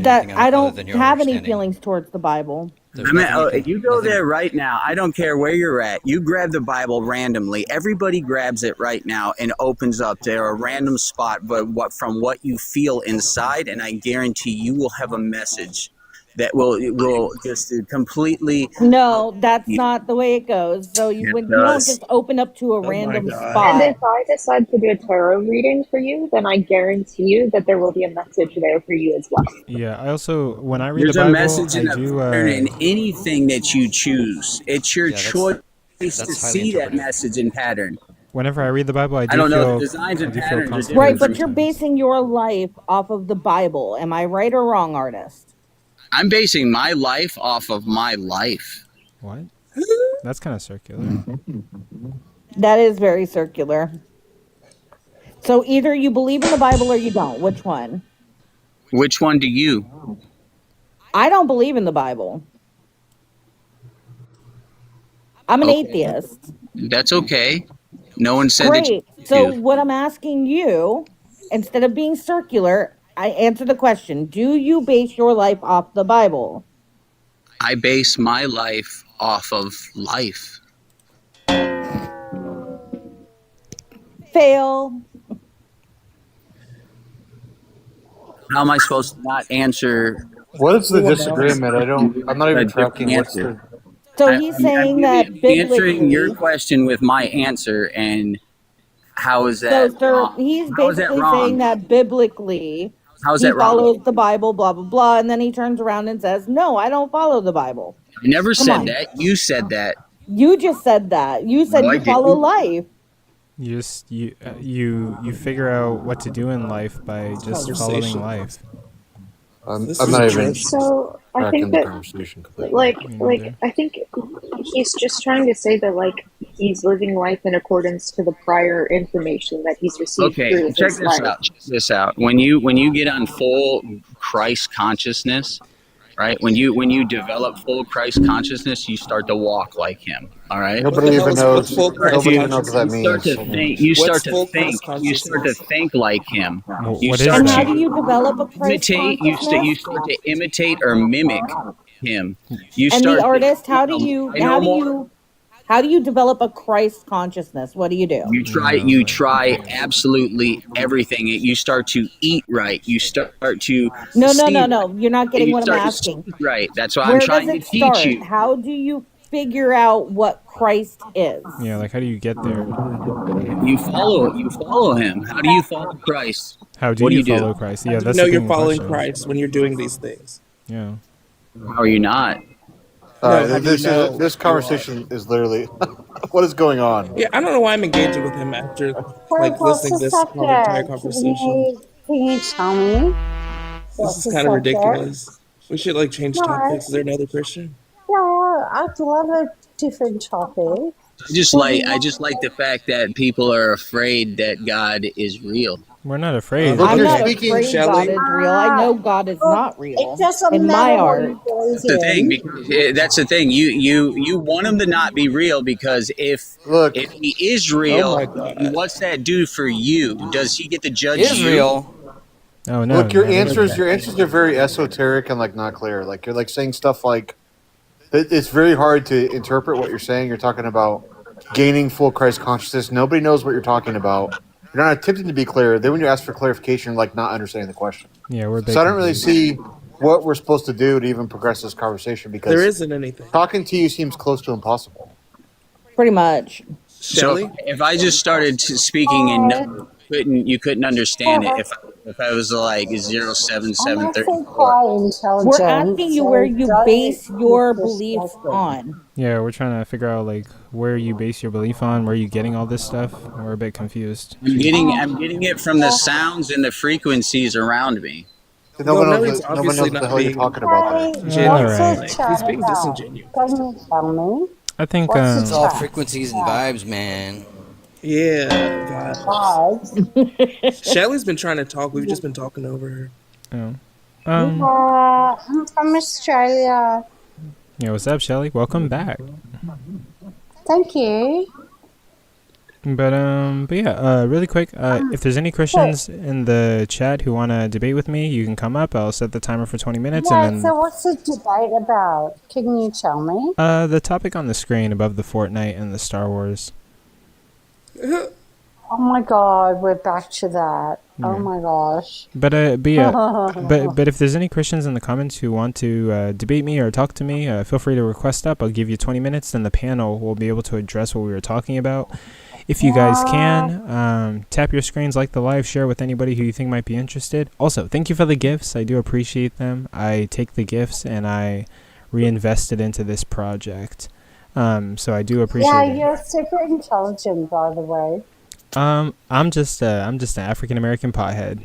That I don't have any feelings towards the Bible. You go there right now. I don't care where you're at. You grab the Bible randomly. Everybody grabs it right now and opens up there a random spot, but from what you feel inside, and I guarantee you will have a message that will just completely. No, that's not the way it goes. So you don't just open up to a random spot. And if I decide to do a tarot reading for you, then I guarantee you that there will be a message there for you as well. Yeah, I also, when I read There's the Bible, a message in anything that you choose. It's your choice to see that message and pattern. Whenever I read the Bible, I don't know, feel, the designs and patterns are right, but you're basing your life off of the Bible. Am I right or wrong, artist? I'm basing my life off of my life. What? That's kind of circular. That is very circular. So either you believe in the Bible or you don't. Which one? Which one do you? I don't believe in the Bible. I'm an atheist. That's okay. No one said Great. So what I'm asking you, instead of being circular, I answer the question. Do you base your life off the Bible? I base my life off of life. Fail. How am I supposed to not answer? What is the disagreement? I'm not even tracking. What's the... So he's saying that biblically, answering your question with my answer, and how is that? So, sir, he's basically saying that biblically, how is he that wrong? follows the Bible, blah blah blah, and then he turns around and says, "No, I don't follow the Bible." I never said that. You said that. You just said that. You said you follow life. You figure out what to do in life by just following life. I'm not even. So I think that, I think he's just trying to say that, he's living life in accordance to the prior information that he's received. Okay, check this out. When you get on full Christ consciousness, right? When you develop full Christ consciousness, you start to walk like Him. All right. Nobody even knows. Nobody even knows what that means. You start to think like Him. And how do you develop a Christ consciousness? You start to imitate or mimic Him. And the artist, how do you develop a Christ consciousness? What do? You try absolutely everything. You start to eat right. You start to No. You're not getting what I'm asking. Right. That's why I'm trying to teach you. How do you figure out what Christ is? Yeah, how do you get there? You follow Him. How do you follow Christ? How do you follow Christ? Yeah, that's you're following Christ when you're doing these things. Yeah. How are you not? This conversation is literally what is going on? Yeah, I don't know why I'm engaging with him after listening to this entire conversation. Can you tell me This What's is the kind of subject? ridiculous. We should like change No, topics. Is there another Christian? yeah, I'd love a different topic. I just like the fact that people are afraid that God is real. We're not afraid. Look, I'm you're not speaking, afraid God Shelley. is real. I know God is Look, not it real doesn't in my matter what art. you believe That's the thing. in. That's the thing. You want him to not be real because look. if he is Oh my real, God. what's that do for you? Does he get to judge you? Israel. Oh no, Look, your not answers Israel. are very esoteric and like not clear. Like you're like saying stuff like it's very hard to interpret what you're saying. You're talking about gaining full Christ consciousness. Nobody knows what you're talking about. You're not attempting to be clear. Then when you ask for clarification, like not understanding the question. Yeah, we're a bit So I don't really confused. see what we're supposed to do to even progress this conversation There because isn't anything. talking to you seems close to impossible. Pretty much. So Shelley? if I just started speaking in you couldn't understand it. If I was like I'm 07734. actually quite We're intelligent, asking you where so you don't base your disrespect beliefs it. on. Yeah, we're trying to figure out like where you base your belief on, where you getting all this stuff. We're a bit confused. I'm getting it from the sounds and the frequencies around me. No Well, one no, knows. he's No one obviously knows what the not hell you're being talking about there. Hey, All what's right. the like chat he's being about? disingenuous. Can you tell me? I think What's the It's all chat? frequencies and Yeah. vibes, man. Yeah, vibes. Vibes. Shelley's been trying to talk. We've just been talking over her. oh. Yeah, I'm from Australia. Yeah, what's up, Shelly? Welcome back. Thank you. But yeah, really quick, if there's any Christians in the chat who want to debate with me, you can come up. I'll set the timer for 20 minutes, Yeah, and so what's the debate about? Can you tell me? then the topic on the screen above the Fortnite and the Star Wars. Oh my god, we're back to that. Oh Yeah. my gosh. But yeah, but if there's any Christians in the comments who want to debate me or talk to me, feel free to request up. I'll give you 20 minutes, then the panel will be able to address what we were talking about. If you guys can, tap your screens, like the live, share with anybody who you think might be interested. Also, thank you for the gifts. I do appreciate them. I take the gifts and I reinvest it into this project. So I do appreciate Yeah, it. you're super intelligent, by the way. I'm just an African American pothead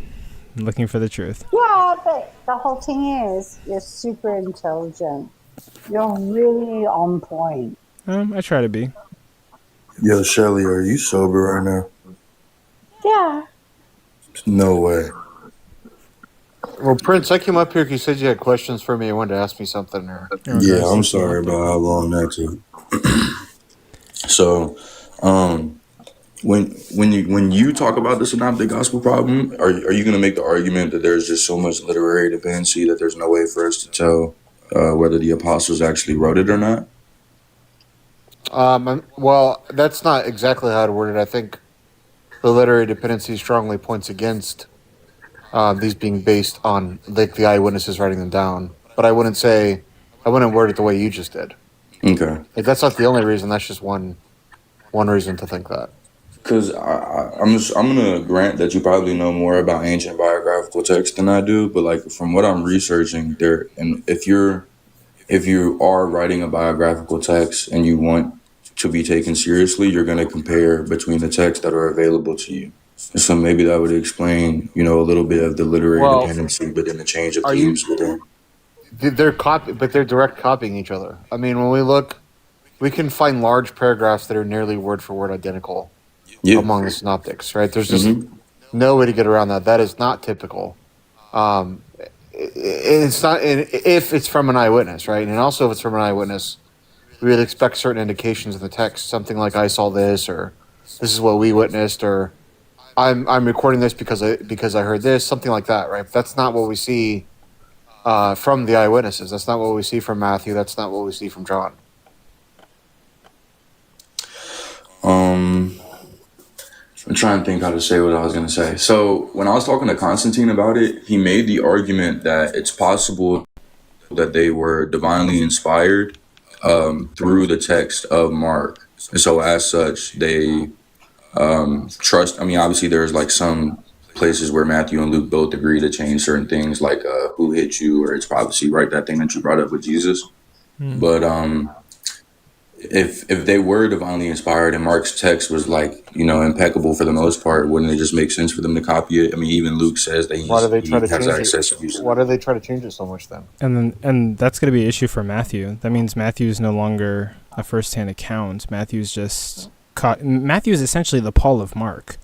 looking for the truth. Yeah, but the whole thing is, you're super intelligent. You're really on point. I try to be. Yo, Shelly, are you sober right now? Yeah. No way. Well, Prince, I came up here because you said you had questions for me. You wanted to ask me something. Or... Yeah, I'm sorry about how long that took. So, when you talk about the synoptic gospel problem, are you going to make the argument that there's just so much literary dependency that there's no way for us to tell whether the apostles actually wrote it or not? Well, that's not exactly how to word it. I think the literary dependency strongly points against these being based on like the eyewitnesses writing them down. But I wouldn't word it the way you just did. Okay. Like that's not the only reason. That's just one reason to think that. Because I'm gonna grant that you probably know more about ancient biographical texts than I do, but like from what I'm researching, and if you are writing a biographical text and you want to be taken seriously, you're gonna compare between the texts that are available to you. And so maybe that would explain, a little bit of the literary dependency, but then the change of themes within. But they're direct copying each other. I mean, when we look, we can find large paragraphs that are nearly word for word identical among the synoptics, right? There's just no way to get around that. That is not typical. It's not if it's from an eyewitness, right? And also if it's from an eyewitness, we would expect certain indications in the text, something like "I saw this," or "This is what we witnessed," or "I'm recording this because I heard this," something like that, right? But that's not what we see from the eyewitnesses. That's not what we see from Matthew. That's not what we see from John. I'm trying to think how to say what I was going to say. So when I was talking to Constantine about it, he made the argument that it's possible that they were divinely inspired through the text of Mark. And so as such, they trust. I mean, obviously there's like some places where Matthew and Luke both agree to change certain things, like who hit you, or it's prophecy, right? That thing that you brought up with Jesus. But if they were divinely inspired and Mark's text was like, impeccable for the most part, wouldn't it just make sense for them to copy it? I mean, even Luke says that Why do they try he to has change it? access to use it. Why do they try to change it so much then? And that's going to be an issue for Matthew. That means Matthew's no longer a first-hand account. Matthew's just Matthew is essentially the Paul of Mark.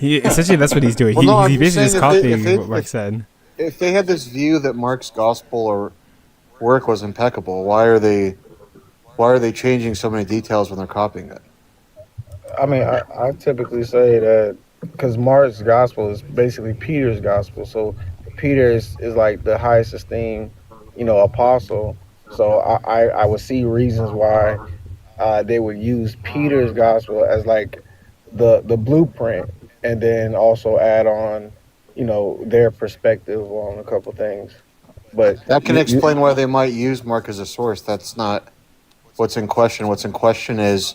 Essentially, that's what he's doing. He basically just copying what Mark said. If they had this view that Mark's gospel or work was impeccable, why are they changing so many details when they're copying it? I mean, I typically say that because Mark's gospel is basically Peter's gospel, so Peter is like the highest esteemed, apostle. So I would see reasons why they would use Peter's gospel as like the blueprint, and then also add on, their perspective on a couple things. But that can explain why they might use Mark as a source. That's not what's in question. What's in question is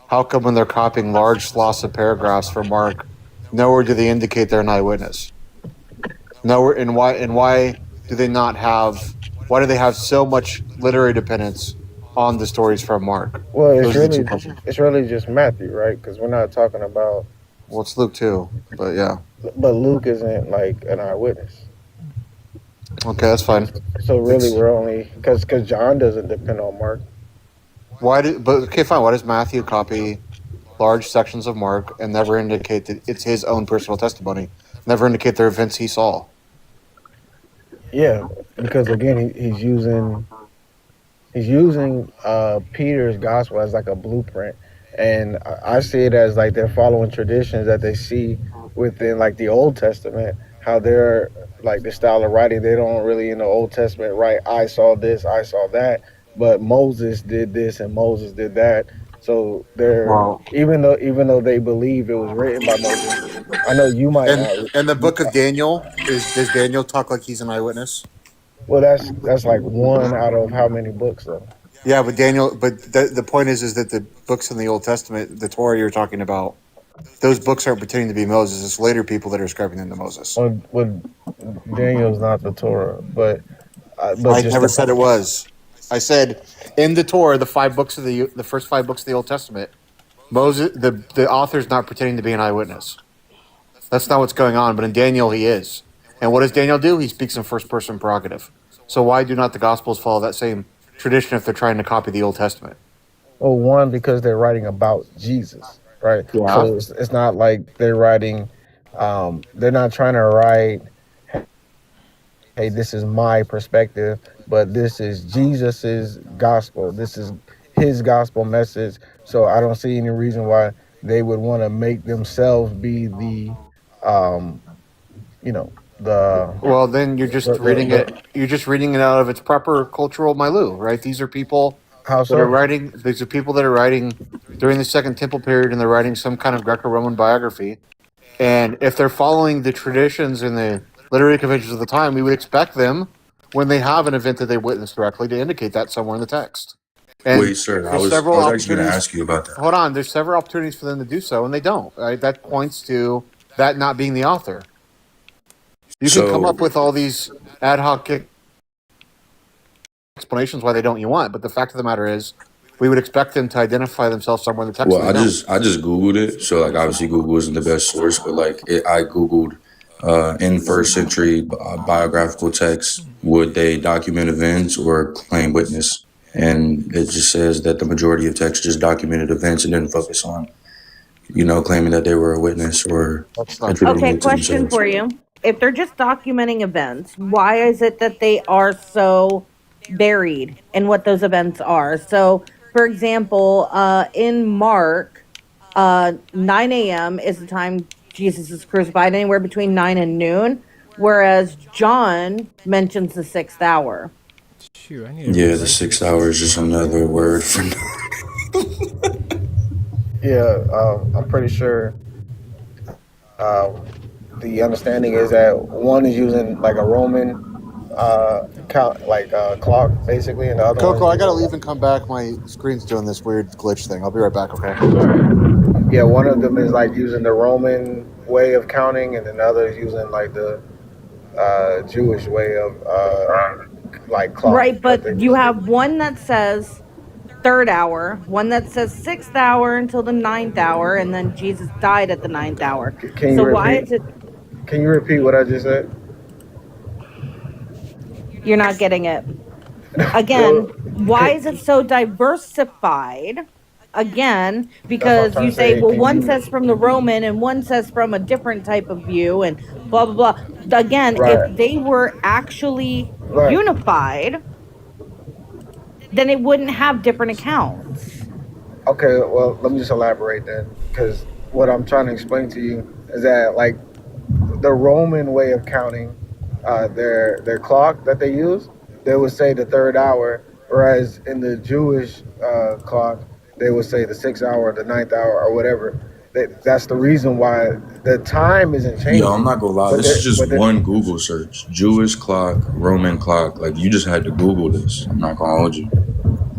how come when they're copying large swaths of paragraphs from Mark, nowhere do they indicate they're an eyewitness? Nowhere, and why do they not have? Why do they have so much literary dependence on the stories from Mark? Well, it's really just Matthew, right? Because we're not talking about. Well, it's Luke too, but yeah. But Luke isn't like an eyewitness. Okay, that's fine. So really, we're only because John doesn't depend on Mark. Why does Matthew copy large sections of Mark and never indicate that it's his own personal testimony? Never indicate they're events he saw. Yeah, because again, he's using Peter's gospel as like a blueprint, and I see it as like they're following traditions that they see within like the Old Testament. How they're like the style of writing, they don't really in the Old Testament write, I saw this, I saw that, but Moses did this and Moses did that. So they're even though they believe it was written by Moses. I know you might not. And the book of Daniel does Daniel talk like he's an eyewitness? Well, that's like one out of how many books though? Yeah, but the point is that the books in the Old Testament, the Torah you're talking about, those books aren't pretending to be Moses. It's later people that are ascribing them to Moses. Well, Daniel's not the Torah, but I never said it was. I said in the Torah, the first 5 books of the Old Testament, Moses, the author's not pretending to be an eyewitness. That's not what's going on. But in Daniel, he is. And what does Daniel do? He speaks in first person prerogative. So why do not the Gospels follow that same tradition if they're trying to copy the Old Testament? Well, one, because they're writing about Jesus, right? Yeah. So it's not like they're writing. They're not trying to write, hey, this is my perspective, but this is Jesus's gospel. This is his gospel message. So I don't see any reason why they would want to make themselves be the, Well, then you're just reading it. You're just reading it out of its proper cultural milieu, right? These are people that are writing. These are people that are writing during the Second Temple period, and they're writing some kind of Greco-Roman biography. And if they're following the traditions and the literary conventions of the time, we would expect them, when they have an event that they witnessed directly, to indicate that somewhere in the text. And Wait, sir, I was actually going to ask you about that. Hold on, there's several opportunities for them to do so, and they don't. Right? That points to that not being the author. You can come up with all these ad hoc explanations why they don't you want, but the fact of the matter is, we would expect them to identify themselves somewhere in the text. Well, I just Googled it, so like obviously Google isn't the best source, but like I Googled in first century biographical texts, would they document events or claim witness? And it just says that the majority of texts just documented events and didn't focus on, claiming that they were a witness or attributing Okay, it to question themselves. for you. If they're just documenting events, why is it that they are so buried in what those events are? So, for example, in Mark, 9 a.m. is the time Jesus is crucified, anywhere between 9 and noon, whereas John mentions the 6th hour. Shoot, I need Yeah, the 6th hour is just another word for. Yeah, I'm pretty sure the understanding is that one is using like a Roman clock, basically, and the other Coco, one. I gotta leave and come back. My screen's doing this weird glitch thing. I'll be right back, okay? Yeah, one of them is like using the Roman way of counting, and then the other is using like the Jewish way of like clock. Right, but you have one that says third hour, one that says sixth hour until the ninth hour, and then Jesus died at the ninth hour. Can you So why repeat? is it Can you repeat what I just said? you're not getting it? Well, Again, why is it so diversified? Again, that's what I'm because trying you to say, say. well, Can one you? says from the Roman and one says from a different type of view, and blah, blah, blah. Again, if Right. they were actually Right. unified, then it wouldn't have different accounts. Okay. Well, let me just elaborate then, because what I'm trying to explain to you is that like the Roman way of counting their clock that they use, they would say the third hour, whereas in the Jewish clock, they would say the sixth hour, the ninth hour, or whatever. That's the reason why the time isn't Yo, I'm changing. not gonna lie. But This is just but one Google search. Jewish clock, Roman clock. Like you just had to Google this. I'm not gonna hold you.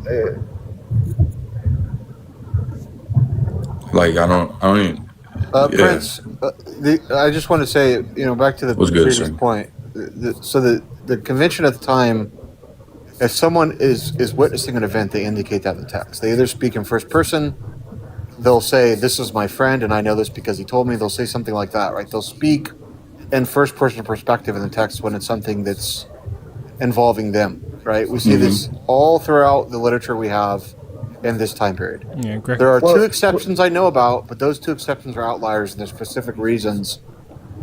uh, Like I don't even. Yeah. Prince, I just want to say, back to the What's good, previous sir? point. So the convention at the time, if someone is witnessing an event, they indicate that in the text. They either speak in first person, they'll say, "This is my friend, and I know this because he told me." They'll say something like that, right? They'll speak in first person perspective in the text when it's something that's involving them, right? We see this all throughout the literature we have in this time period. Yeah, There are two exceptions I know about, but those two exceptions are outliers, and there's specific reasons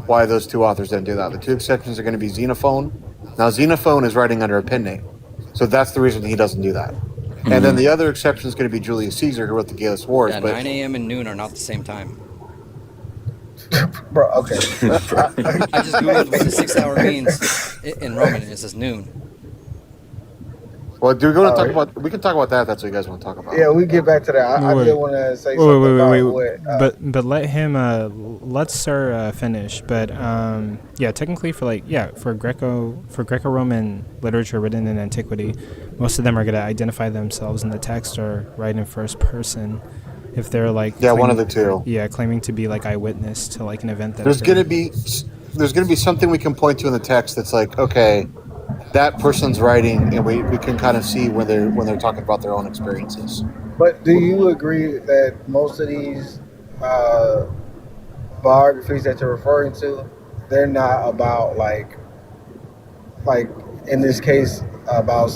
why those two authors didn't do that. The two exceptions are going to be Xenophon. Now, Xenophon is writing under a pen name, so that's the reason he doesn't do that. And then the other exception is going to be Julius Caesar, who wrote the Gallus Wars. Yeah, but 9 a.m. and noon are not the same time. Bro, okay. I just googled what the 6 hour means in Roman, and it says noon. Well, do we want to talk about? We can talk about that. That's what you guys want to talk about. Yeah, we get back to that. I did want to say something about what. But let him. Let Sir finish. But yeah, technically for Greco-Roman literature written in antiquity, most of them are going to identify themselves in the text or write in first person. If they're like one of the two. Yeah, claiming to be like eyewitness to like an event that there's going to be something we can point to in the text that's like, okay, that person's writing, and we can kind of see when they're talking about their own experiences. But do you agree that most of these biographies that you're referring to, they're not about like in this case about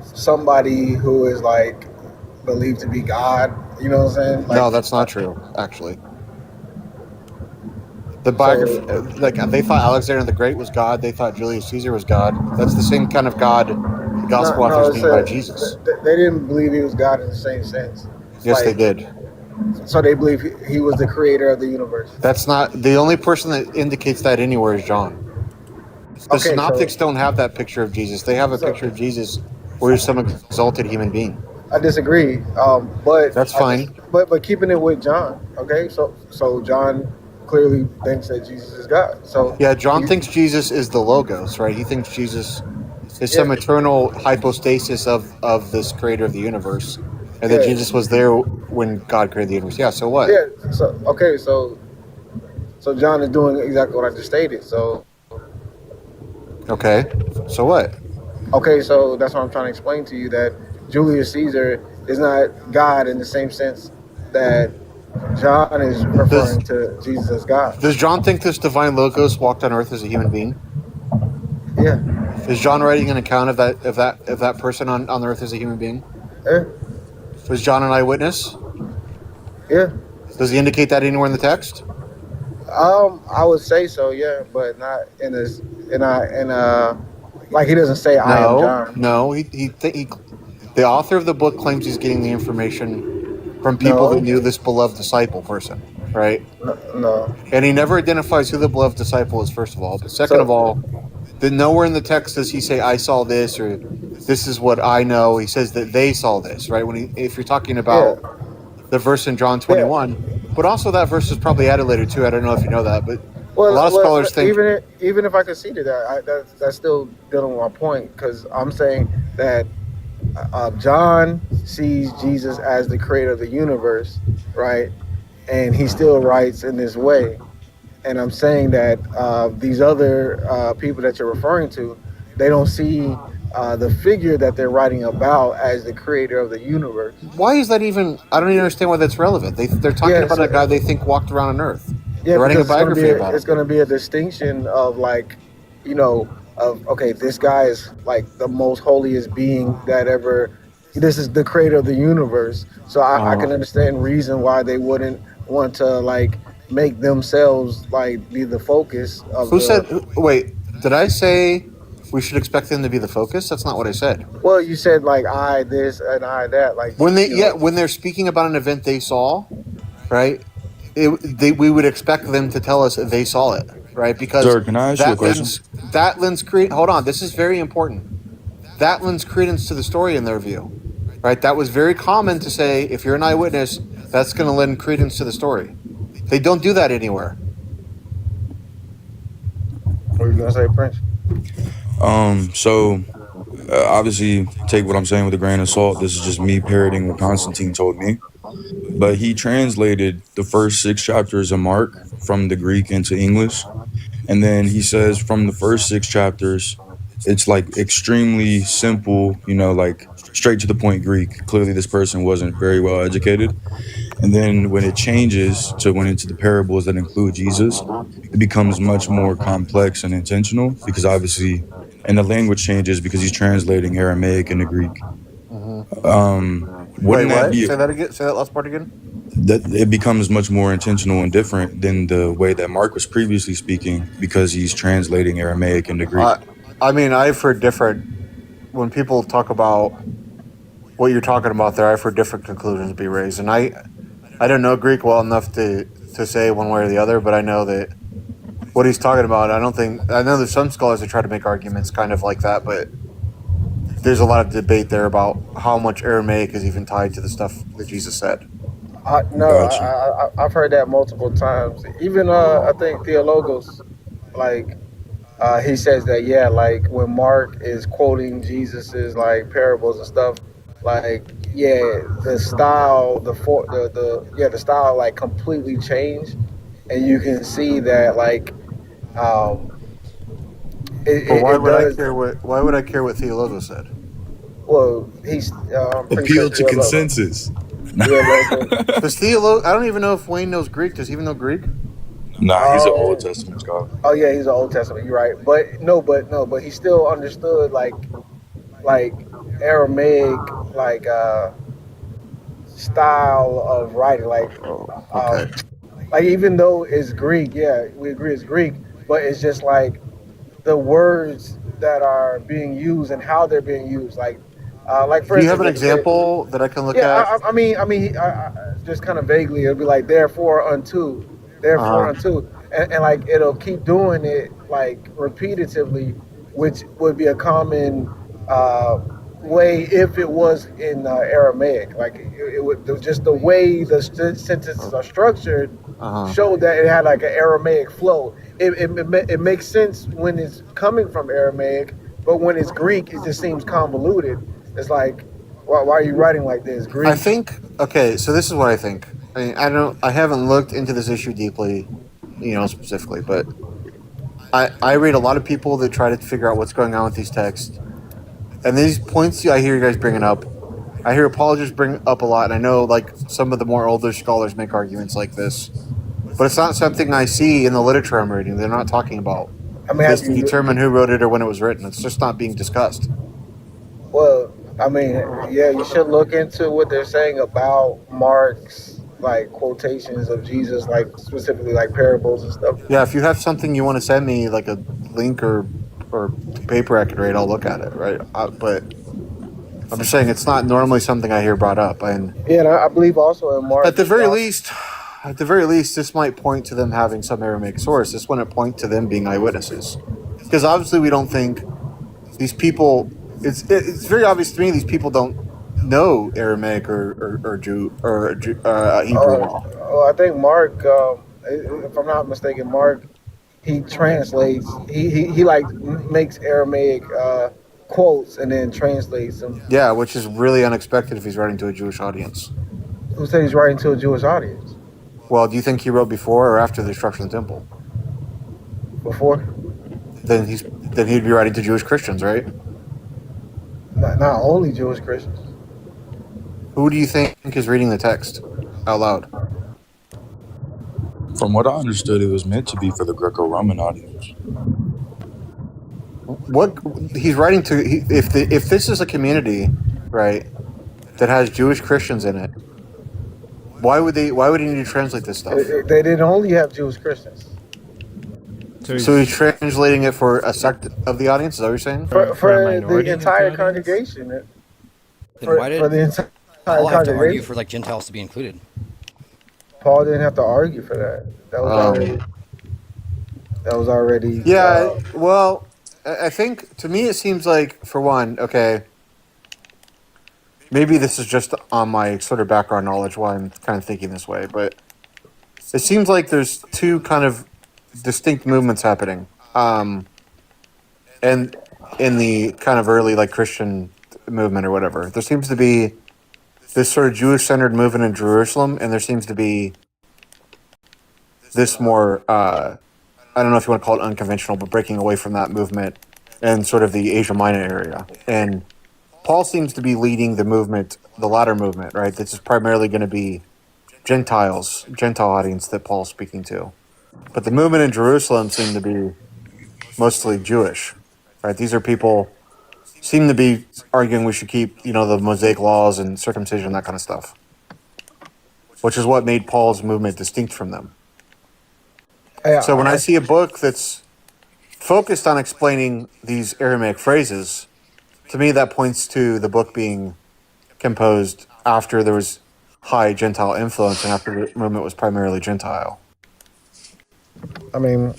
somebody who is like believed to be God? You know what I'm saying? No, that's not true. Actually, the biography, they thought Alexander the Great was God. They thought Julius Caesar was God. That's the same kind of God the gospel authors mean by Jesus. They didn't believe he was God in the same sense. Yes, they did. So they believe he was the creator of the universe. That's not the only person that indicates that anywhere is John. The synoptics don't have that picture of Jesus. They have a picture of Jesus where he's some exalted human being. I disagree, but that's fine. But keeping it with John, okay? So John clearly thinks that Jesus is God. So yeah, John thinks Jesus is the Logos, right? He thinks Jesus is some eternal hypostasis of this creator of the universe, and that Jesus was there when God created the universe. Yeah. So what? Yeah. So John is doing exactly what I just stated. So. Okay. So what? Okay, so that's what I'm trying to explain to you, that Julius Caesar is not God in the same sense that John is referring to Jesus as God. Does John think this divine Logos walked on earth as a human being? Yeah. Is John writing an account of that person on the earth as a human being? Yeah. Was John an eyewitness? Yeah. Does he indicate that anywhere in the text? I would say so, yeah, but not in a like he doesn't say I am John. No, the author of the book claims he's getting the information from people that knew this beloved disciple person, right? No. And he never identifies who the beloved disciple is, first of all. But second of all, then nowhere in the text does he say, I saw this, or this is what I know. He says that they saw this, right? If you're talking about the verse in John 21, but also that verse is probably added later too. I don't know if you know that, but a lot of scholars think even if I conceded that, that's still dealing with my point, because I'm saying that John sees Jesus as the creator of the universe, right? And he still writes in this way. And I'm saying that these other people that you're referring to, They don't see the figure that they're writing about as the creator of the universe. Why is that even? I don't even understand why that's relevant. They're talking Yeah, about a guy they think walked around on Earth. yeah, They're writing a because biography about it's him. gonna be a distinction of like, you know, of okay, this guy is like the most holiest being that ever. This is the creator of the universe, so I can understand reason why they wouldn't want to like make themselves like be the focus of Who said? the. Wait, did I say we should expect them to be the focus? That's not what I said. Well, you said like I this and I that, like When they you know. when they're speaking about an event they saw, right? We would expect them to tell us they saw it, right? Because Sir, can I ask you a that question? lends hold on, this is very important. That lends credence to the story in their view, right? That was very common to say if you're an eyewitness, that's going to lend credence to the story. They don't do that anywhere. What are you gonna say, Prince? So obviously take what I'm saying with a grain of salt. This is just me parroting what Constantine told me. But he translated the first 6 chapters of Mark from the Greek into English. And then he says from the first 6 chapters, it's like extremely simple, like straight to the point Greek. Clearly this person wasn't very well educated. And then when it changes to when into the parables that include Jesus, it becomes much more complex and intentional because obviously, and the language changes because he's translating Aramaic into Greek. Wait, Wouldn't that what? be Say that again. Say that last part again. that it becomes much more intentional and different than the way that Mark was previously speaking because he's translating Aramaic into Greek. I mean, I've heard different. When people talk about what you're talking about there, I've heard different conclusions be raised, and I don't know Greek well enough to say one way or the other, but I know that what he's talking about. I know there's some scholars that try to make arguments kind of like that, but there's a lot of debate there about how much Aramaic is even tied to the stuff that Jesus said. I've heard that multiple times. Even I think Theologos, like he says that yeah, like when Mark is quoting Jesus's like parables and stuff, like yeah, the style, the style like completely changed, and you can see that like um, But why it would I does. care why would I care what Theologos said? Well, he's I'm pretty sure Appeal to consensus. Does Theologos? I don't even know if Wayne knows Greek. Does he even know Greek? Nah, he's an Old Testament scholar. Oh yeah, he's an Old Testament. You're right, but he still understood like Aramaic style of writing, like even though it's Greek, yeah, we agree it's Greek, but it's just like the words that are being used and how they're being used, like for Do you have an instance, example that I can look yeah, at? I mean, just kind of vaguely, it'll be like therefore unto, and like it'll keep doing it like repetitively, which would be a common way if it was in Aramaic. Like it would just the way the sentences are structured showed that it had like an Aramaic flow. It makes sense when it's coming from Aramaic, but when it's Greek, it just seems convoluted. It's like, why are you writing like this? Greek. I think okay. So this is what I think. I mean, I haven't looked into this issue deeply, specifically, but I read a lot of people that try to figure out what's going on with these texts, and these points I hear you guys bringing up. I hear apologists bring up a lot, and I know like some of the more older scholars make arguments like this, but it's not something I see in the literature I'm reading. They're not talking about this to determine who wrote it or when it was written. It's just not being discussed. Well, I mean, yeah, you should look into what they're saying about Mark's like quotations of Jesus, like specifically like parables and stuff. Yeah, if you have something you want to send me, like a link or paper I could read, I'll look at it, right? But I'm just saying it's not normally something I hear brought up, and yeah, and I believe also in Mark. At the very least, this might point to them having some Aramaic source. This wouldn't point to them being eyewitnesses, because obviously we don't think these people. It's very obvious to me these people don't know Aramaic or Hebrew well. Oh, I think Mark, if I'm not mistaken, Mark, he translates. He like makes Aramaic quotes and then translates them. Yeah, which is really unexpected if he's writing to a Jewish audience. Who said he's writing to a Jewish audience? Well, do you think he wrote before or after the destruction of the temple? Before. Then then he'd be writing to Jewish Christians, right? Not only Jewish Christians. Who do you think is reading the text out loud? From what I understood, it was meant to be for the Greco-Roman audience. What he's writing to? If this is a community, right, that has Jewish Christians in it, why would he need to translate this stuff? They didn't only have Jewish Christians. So he's translating it for a sect of the audience. Is that what you're saying? For the entire congregation. Then why for the did entire Paul have to argue congregation. for like Gentiles to be included? Paul didn't have to argue for that. That was already. Yeah. Well, I think to me it seems like, for one, okay, maybe this is just on my sort of background knowledge why I'm kind of thinking this way, but it seems like there's two kind of distinct movements happening. And in the kind of early like Christian movement or whatever, there seems to be this sort of Jewish-centered movement in Jerusalem, and there seems to be this more, I don't know if you want to call it unconventional, but breaking away from that movement and sort of the Asia Minor area. And Paul seems to be leading the movement, the latter movement, right? This is primarily going to be Gentile audience that Paul's speaking to. But the movement in Jerusalem seemed to be mostly Jewish, right? These are people seem to be arguing we should keep, the Mosaic laws and circumcision, that kind of stuff, which is what made Paul's movement distinct from them. So when I see a book that's focused on explaining these Aramaic phrases, to me that points to the book being composed after there was high Gentile influence and after the movement was primarily Gentile. I mean,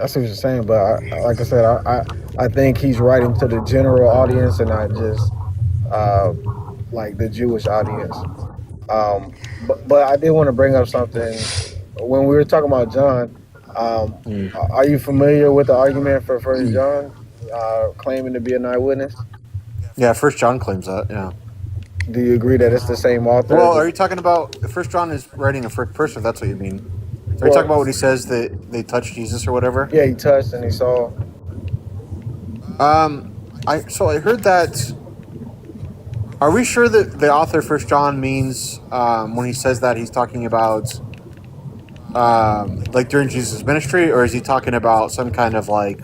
I see what you're saying, but like I said, I think he's writing to the general audience and not just like the Jewish audience. But I did want to bring up something. When we were talking about John, are you familiar with the argument for First John claiming to be an eyewitness? Yeah, First John claims that. Yeah. Do you agree that it's the same author? Well, are you talking about First John is writing in first person? That's what you mean. Are you talking about what he says that they touched Jesus or whatever? Yeah, he touched and he saw. I heard that. Are we sure that the author First John means when he says that he's talking about like during Jesus' ministry, or is he talking about some kind of like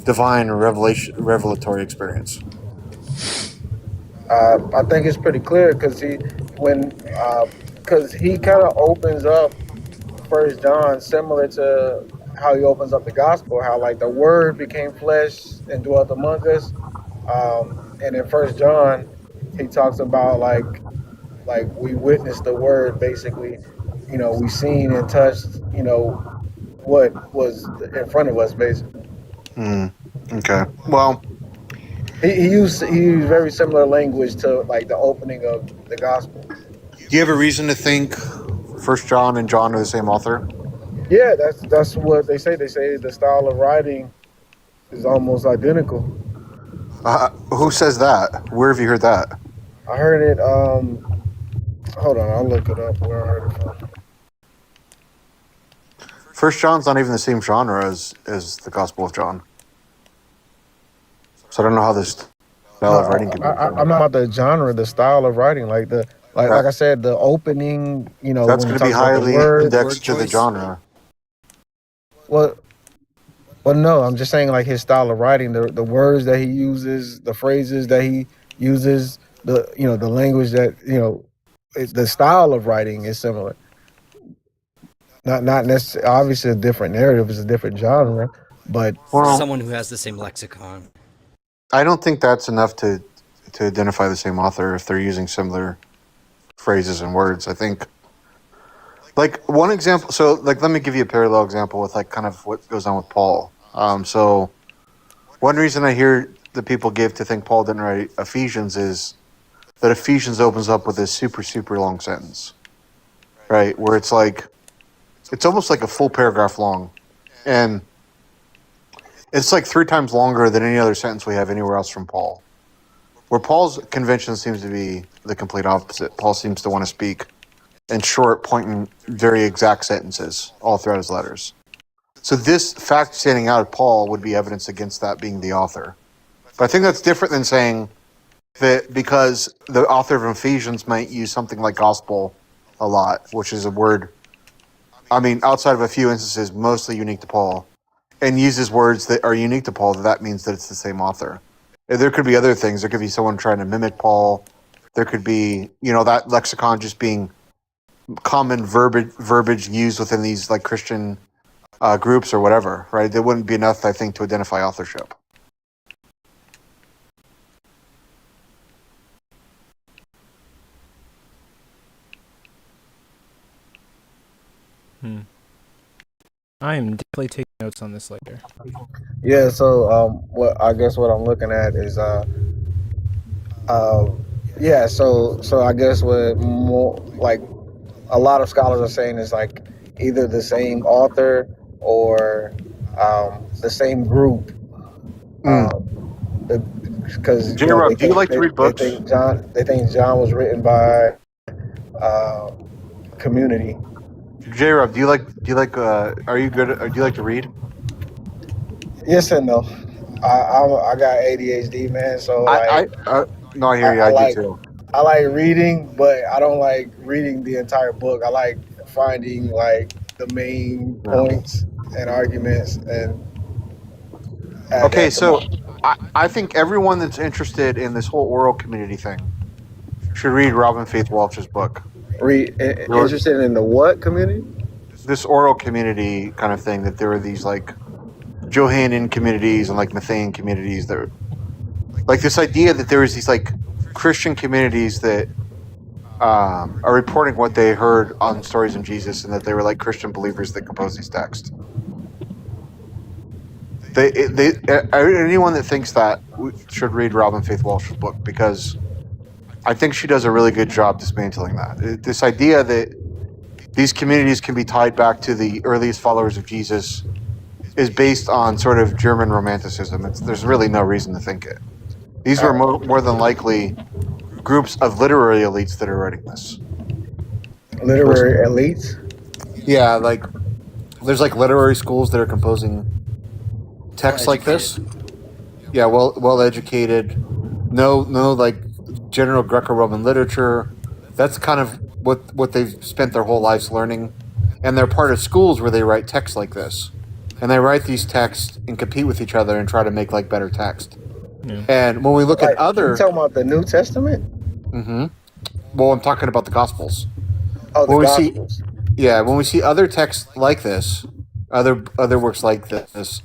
divine revelatory experience? I think it's pretty clear because he kind of opens up First John similar to how he opens up the gospel, how like the word became flesh and dwelt among us. And in First John, he talks about like we witnessed the word, basically, we seen and touched, what was in front of us, basically. Okay. Well, he used very similar language to like the opening of the gospel. Do you have a reason to think First John and John are the same author? Yeah, that's what they say. They say the style of writing is almost identical. Who says that? Where have you heard that? I heard it. Hold on, I'll look it up. Where I heard it from. First John's not even the same genre as the Gospel of John. So I don't know how this style of writing can be. I'm not about the genre, the style of writing, like I said, the opening. That's going to be highly indexed to the genre. Well, no, I'm just saying like his style of writing, the words that he uses, the phrases that he uses, the language that the style of writing is similar. Not necessarily, obviously a different narrative, it's a different genre, but Someone who has the same lexicon. I don't think that's enough to identify the same author if they're using similar phrases and words. I think, like, one example, so like let me give you a parallel example with like kind of what goes on with Paul. So one reason I hear that people give to think Paul didn't write Ephesians is that Ephesians opens up with this super, super long sentence, right? Where it's like, it's almost like a full paragraph long. And it's like 3 times longer than any other sentence we have anywhere else from Paul. Where Paul's convention seems to be the complete opposite. Paul seems to want to speak in short, poignant, very exact sentences all throughout his letters. So this fact standing out of Paul would be evidence against that being the author. But I think that's different than saying that because the author of Ephesians might use something like gospel a lot, which is a word, I mean, outside of a few instances, mostly unique to Paul, and uses words that are unique to Paul, that means that it's the same author. There could be other things. There could be someone trying to mimic Paul. There could be, that lexicon just being common verbiage used within these like Christian groups or whatever, right? There wouldn't be enough, I think, to identify authorship. I am definitely taking notes on this later. Yeah, so what I'm looking at is so I guess what more like a lot of scholars are saying is like either the same author or the same group. Because J-Rob, do you like to read books? They think John was written by community. J-Rob, do you like are you good, or do you like to read? Yes and no. I got ADHD, man. So I hear you. I do too. I like reading, but I don't like reading the entire book. I like finding like the main points and arguments and. Okay, so I think everyone that's interested in this whole oral community thing should read Robin Faith Walsh's book. Interested in the what community? This oral community kind of thing, that there are these like Johannine communities and like Matthean communities that, like this idea that there is these like Christian communities that are reporting what they heard on stories of Jesus, and that they were like Christian believers that composed these texts. Anyone that thinks that should read Robin Faith Walsh's book, because I think she does a really good job dismantling that. This idea that these communities can be tied back to the earliest followers of Jesus is based on sort of German romanticism. There's really no reason to think it. These were more than likely groups of literary elites that are writing this. Literary elites? Yeah, like there's like literary schools that are composing texts like this. Yeah, well educated. No like general Greco-Roman literature. That's kind of what they've spent their whole lives learning. And they're part of schools where they write texts like this. And they write these texts and compete with each other and try to make like better text. Yeah. And when we look at other, you're talking about the New Testament? Mm-hmm. Well, I'm talking about the Gospels. Oh, the Gospels. When we see other texts like this, other works like this,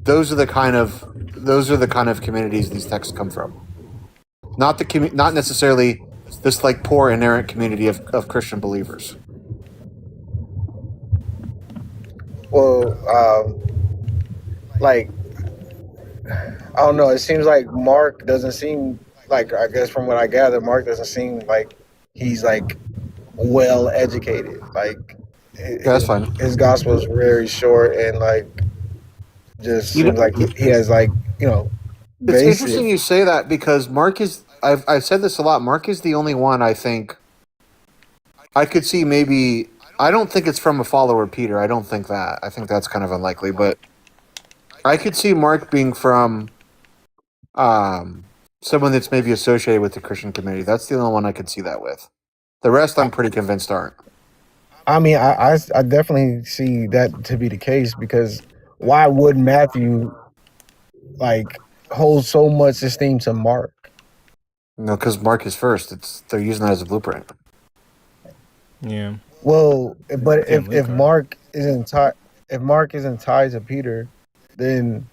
those are the kind of communities these texts come from. Not necessarily this like poor inerrant community of Christian believers. Well, like I don't know. It seems like Mark doesn't seem like, I guess from what I gather, Mark doesn't seem like he's like well educated. Like that's fine. His gospel is very short and like just seems like he has like It's interesting you say that, because Mark is. I've said this a lot. Mark is the only one I think I could see maybe. I don't think it's from a follower of Peter. I don't think that. I think that's kind of unlikely. But I could see Mark being from someone that's maybe associated with the Christian community. That's the only one I could see that with. The rest, I'm pretty convinced aren't. I mean, I definitely see that to be the case, because why would Matthew like hold so much esteem to Mark? No, because Mark is first. They're using that as a blueprint. Yeah. Well, but if Mark isn't tied to Peter, then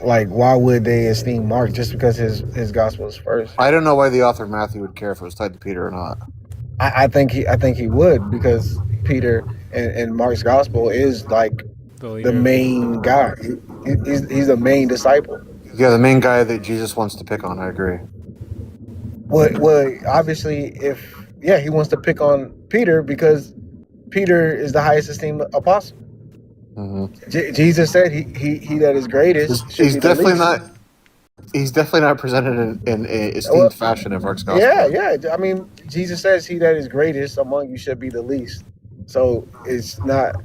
like why would they esteem Mark just because his gospel is first? I don't know why the author of Matthew would care if it was tied to Peter or not. I think he would, because Peter and Mark's gospel is like the main guy. He's the main disciple. Yeah, the main guy that Jesus wants to pick on. I agree. Well, obviously, he wants to pick on Peter because Peter is the highest esteemed apostle. Mm-hmm. Jesus said he that is greatest. He's definitely not. He's definitely not presented in a esteemed fashion of Mark's gospel. Yeah. I mean, Jesus says, "He that is greatest among you should be the least." So it's not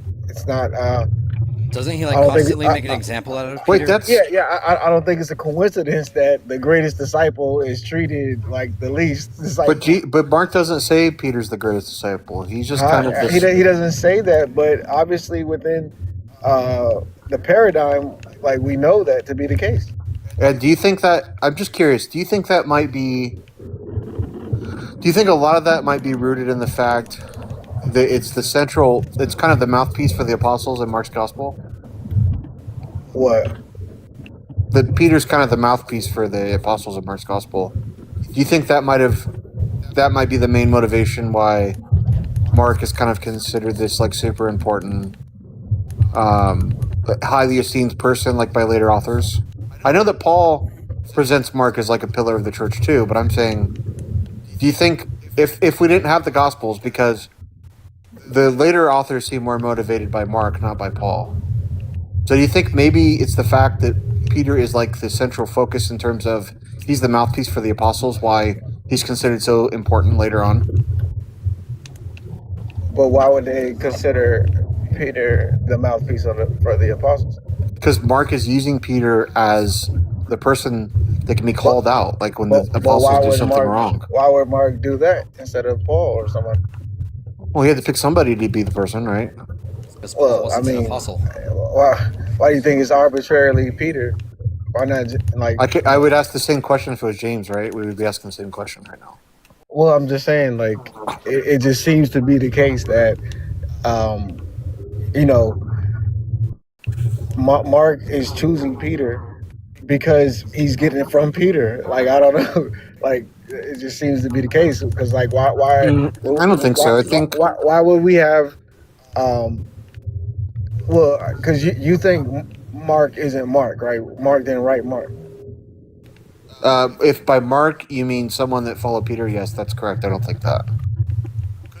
Doesn't he I like don't think. constantly make an example out of Wait, Peter? that's I don't think it's a coincidence that the greatest disciple is treated like the least disciple. but Mark doesn't say Peter's the greatest disciple. He's just kind of He this. he doesn't say that, but obviously within the paradigm, like we know that to be the case. And do you think that? I'm just curious. Do you think that might be? Do you think a lot of that might be rooted in the fact that it's the central? It's kind of the mouthpiece for the apostles in Mark's gospel. What? That Peter's kind of the mouthpiece for the apostles in Mark's gospel. Do you think that might be the main motivation why Mark is kind of considered this like super important, highly esteemed person like by later authors? I know that Paul presents Mark as like a pillar of the church too, but I'm saying, do you think if we didn't have the Gospels, because the later authors seem more motivated by Mark, not by Paul, so do you think maybe it's the fact that Peter is like the central focus in terms of he's the mouthpiece for the apostles, why he's considered so important later on? But why would they consider Peter the mouthpiece for the apostles? Because Mark is using Peter as the person that can be called out, like when the apostles do something wrong. Why would Mark do that instead of Paul or someone? Well, he had to pick somebody to be the person, right? Well, I mean, why do you think it's arbitrarily Peter? Why not I would ask the same question if it was James, right? We would be asking the same question right now. Well, I'm just saying, like, it just seems to be the case that, you know, Mark is choosing Peter because he's getting it from Peter. Like, I don't know, like, it just seems to be the case because, like, why? I don't think so. I think why would we have? Well, because you think Mark isn't Mark, right? Mark didn't write Mark. If by Mark you mean someone that followed Peter, yes, that's correct. I don't think that.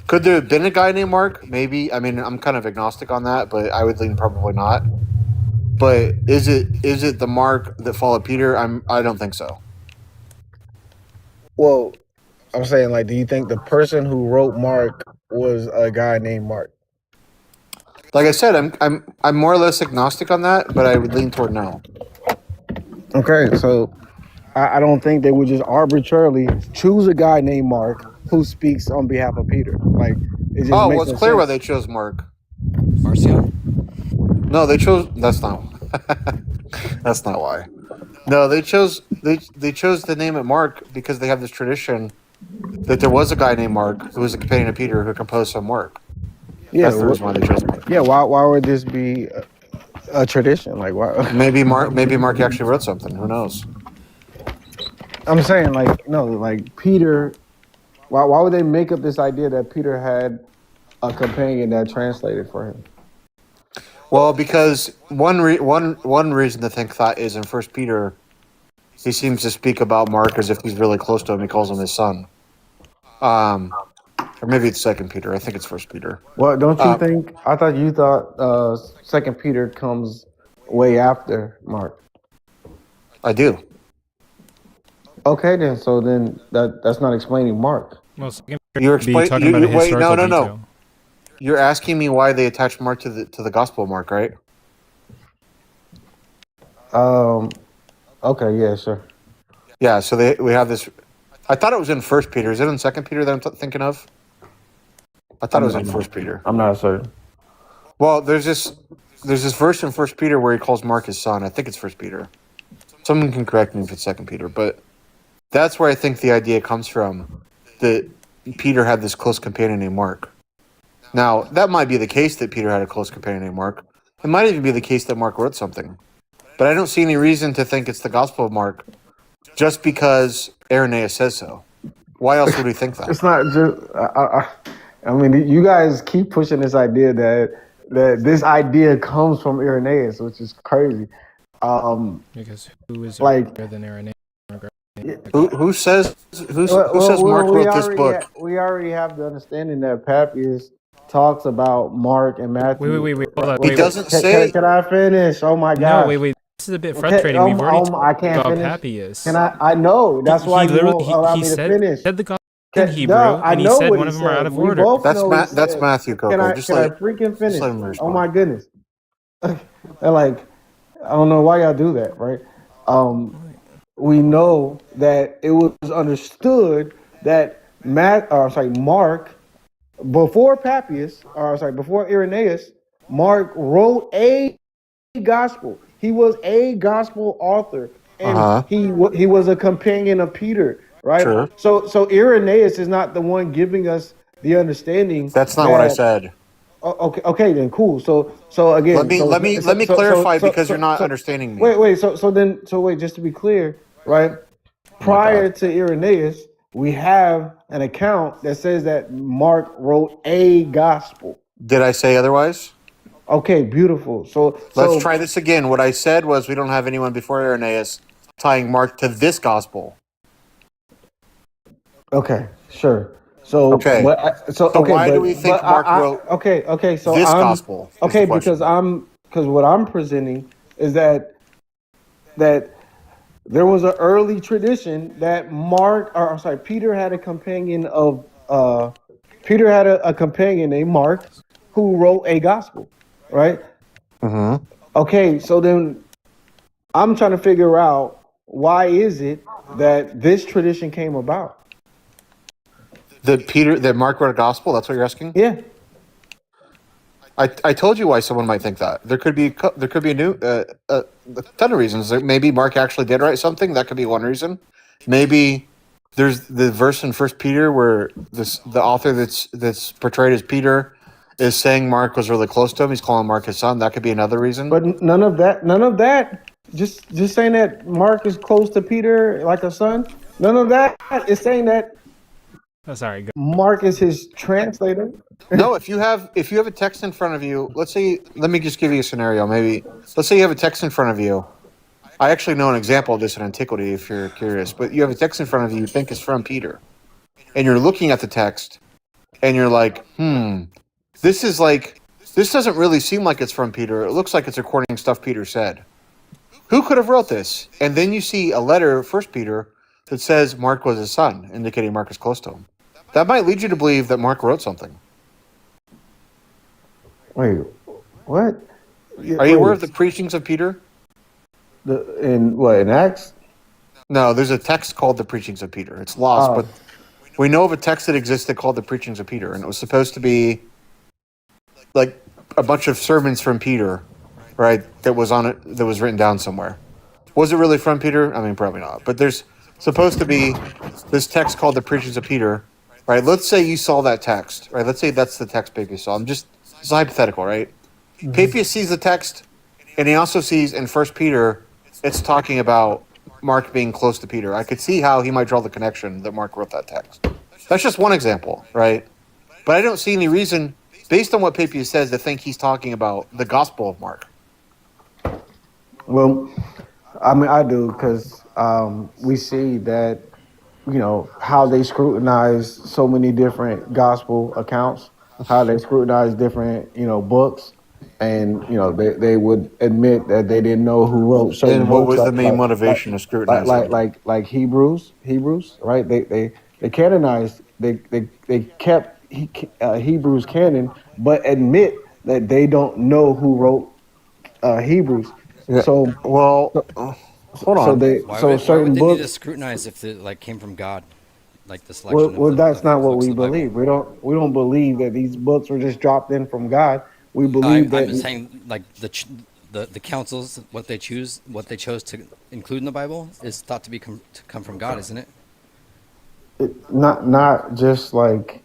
Could there have been a guy named Mark? Maybe. I mean, I'm kind of agnostic on that, but I would lean probably not. But is it the Mark that followed Peter? I don't think so. Well, I'm saying, like, do you think the person who wrote Mark was a guy named Mark? Like I said, I'm more or less agnostic on that, but I would lean toward no. Okay, so I don't think they would just arbitrarily choose a guy named Mark who speaks on behalf of Peter. Like, it just Oh, makes well, it's no clear sense. why they chose Mark. Marcion? No, they chose. That's not. That's not why. No, they chose the name of Mark because they have this tradition that there was a guy named Mark who was a companion of Peter who composed some work. Yeah, That's the reason why they chose Mark. Yeah, why would this be a tradition? Like, why? Maybe Mark actually wrote something. Who knows? I'm saying, like, no, like Peter. Why would they make up this idea that Peter had a companion that translated for him? Well, because one reason to think that is in First Peter, he seems to speak about Mark as if he's really close to him. He calls him his son. Or maybe it's Second Peter. I think it's First Peter. Well, don't you think? I thought you thought Second Peter comes way after Mark. I do. Okay, then. So then that's not explaining Mark. Well, You're talking about a historical no. detail. You're asking me why they attach Mark to the Gospel of Mark, right? Okay. Yeah. Sure. Yeah. So we have this. I thought it was in First Peter. Is it in Second Peter that I'm thinking of? I thought it was in First Peter. I'm not certain. Well, there's this verse in First Peter where he calls Mark his son. I think it's First Peter. Someone can correct me if it's Second Peter, but that's where I think the idea comes from, that Peter had this close companion named Mark. Now, that might be the case that Peter had a close companion named Mark. It might even be the case that Mark wrote something. But I don't see any reason to think it's the Gospel of Mark just because Irenaeus says so. Why else would we think that? It's not just. I mean, you guys keep pushing this idea that this idea comes from Irenaeus, which is crazy. Because who is like better than Irenaeus? Who says Mark wrote this book? We already have the understanding that Papias talks about Mark and Matthew. Wait. Hold on. He doesn't say. Can I finish? Oh my God! No, wait. This is a bit frustrating. We've already talked about Papias. Can I know. That's why you won't allow me to finish. He said the Gospel in Hebrew, and he said one of them are out of order. That's Matthew, Coco. Can I freaking finish? Oh my goodness. And like, I don't know why y'all do that, right? We know that it was understood that Mark, before Papias, before Irenaeus, Mark wrote a gospel. He was a gospel author, and Uh-huh. he was a companion of Peter, right? Sure. So Irenaeus is not the one giving us the understanding That's not what I that. said. Okay, then cool. So Let again, me let me let me clarify because you're not understanding me. wait. So just to be clear, right? Oh my Prior god. to Irenaeus, we have an account that says that Mark wrote a gospel. Did I say otherwise? Okay, beautiful. Let's try this again. What I said was we don't have anyone before Irenaeus tying Mark to this gospel. Okay, sure. So, Okay. So why do we think but Mark wrote okay. So this gospel? Is the question. because what I'm presenting is that there was an early tradition that Peter had a companion a companion named Mark who wrote a gospel, right? Mm-hmm. Okay, so then I'm trying to figure out why is it that this tradition came about? That Mark wrote a gospel. That's what you're asking. Yeah. I told you why someone might think that. There could be a ton of reasons. Maybe Mark actually did write something. That could be one reason. Maybe there's the verse in First Peter where the author that's portrayed as Peter is saying Mark was really close to him. He's calling Mark his son. That could be another reason. But none of that. Just saying that Mark is close to Peter like a son. None of that is saying that Oh, sorry. Go. Mark is his translator. No, if you have a text in front of you, let me just give you a scenario. Maybe let's say you have a text in front of you. I actually know an example of this in antiquity if you're curious, but you have a text in front of you you think is from Peter. And you're looking at the text and you're like, this doesn't really seem like it's from Peter. It looks like it's recording stuff Peter said. Who could have wrote this? And then you see a letter, First Peter, that says Mark was his son, indicating Mark is close to him. That might lead you to believe that Mark wrote something. Wait, what? Are you aware of the preachings of Peter? In Acts? No, there's a text called the preachings of Peter. It's lost, but we know of a text that existed called the preachings of Peter, and it was supposed to be like a bunch of sermons from Peter, right? That was on it, that was written down somewhere. Was it really from Peter? I mean, probably not. But there's supposed to be this text called the preachings of Peter, right? Let's say you saw that text, right? Let's say that's the text Papias saw. It's hypothetical, right? Mm-hmm. Papias sees the text, and he also sees in First Peter, it's talking about Mark being close to Peter. I could see how he might draw the connection that Mark wrote that text. That's just one example, right? But I don't see any reason, based on what Papias says, to think he's talking about the Gospel of Mark. Well, I mean, I do because we see that, how they scrutinize so many different gospel accounts, how they scrutinize different, books. And, they would admit that they didn't know who wrote certain and what books. was the main motivation to scrutinize them? Like Hebrews, right? They canonized, they kept Hebrews canon, but admit that they don't know who wrote Hebrews. Yeah. So hold on. Why would they need to scrutinize if it came from God, like the selection? Well, that's not what we believe. We don't believe that these books were just dropped in from God. We believe that. I'm saying like the councils, what they chose to include in the Bible is thought to come from God, isn't it? Not just like.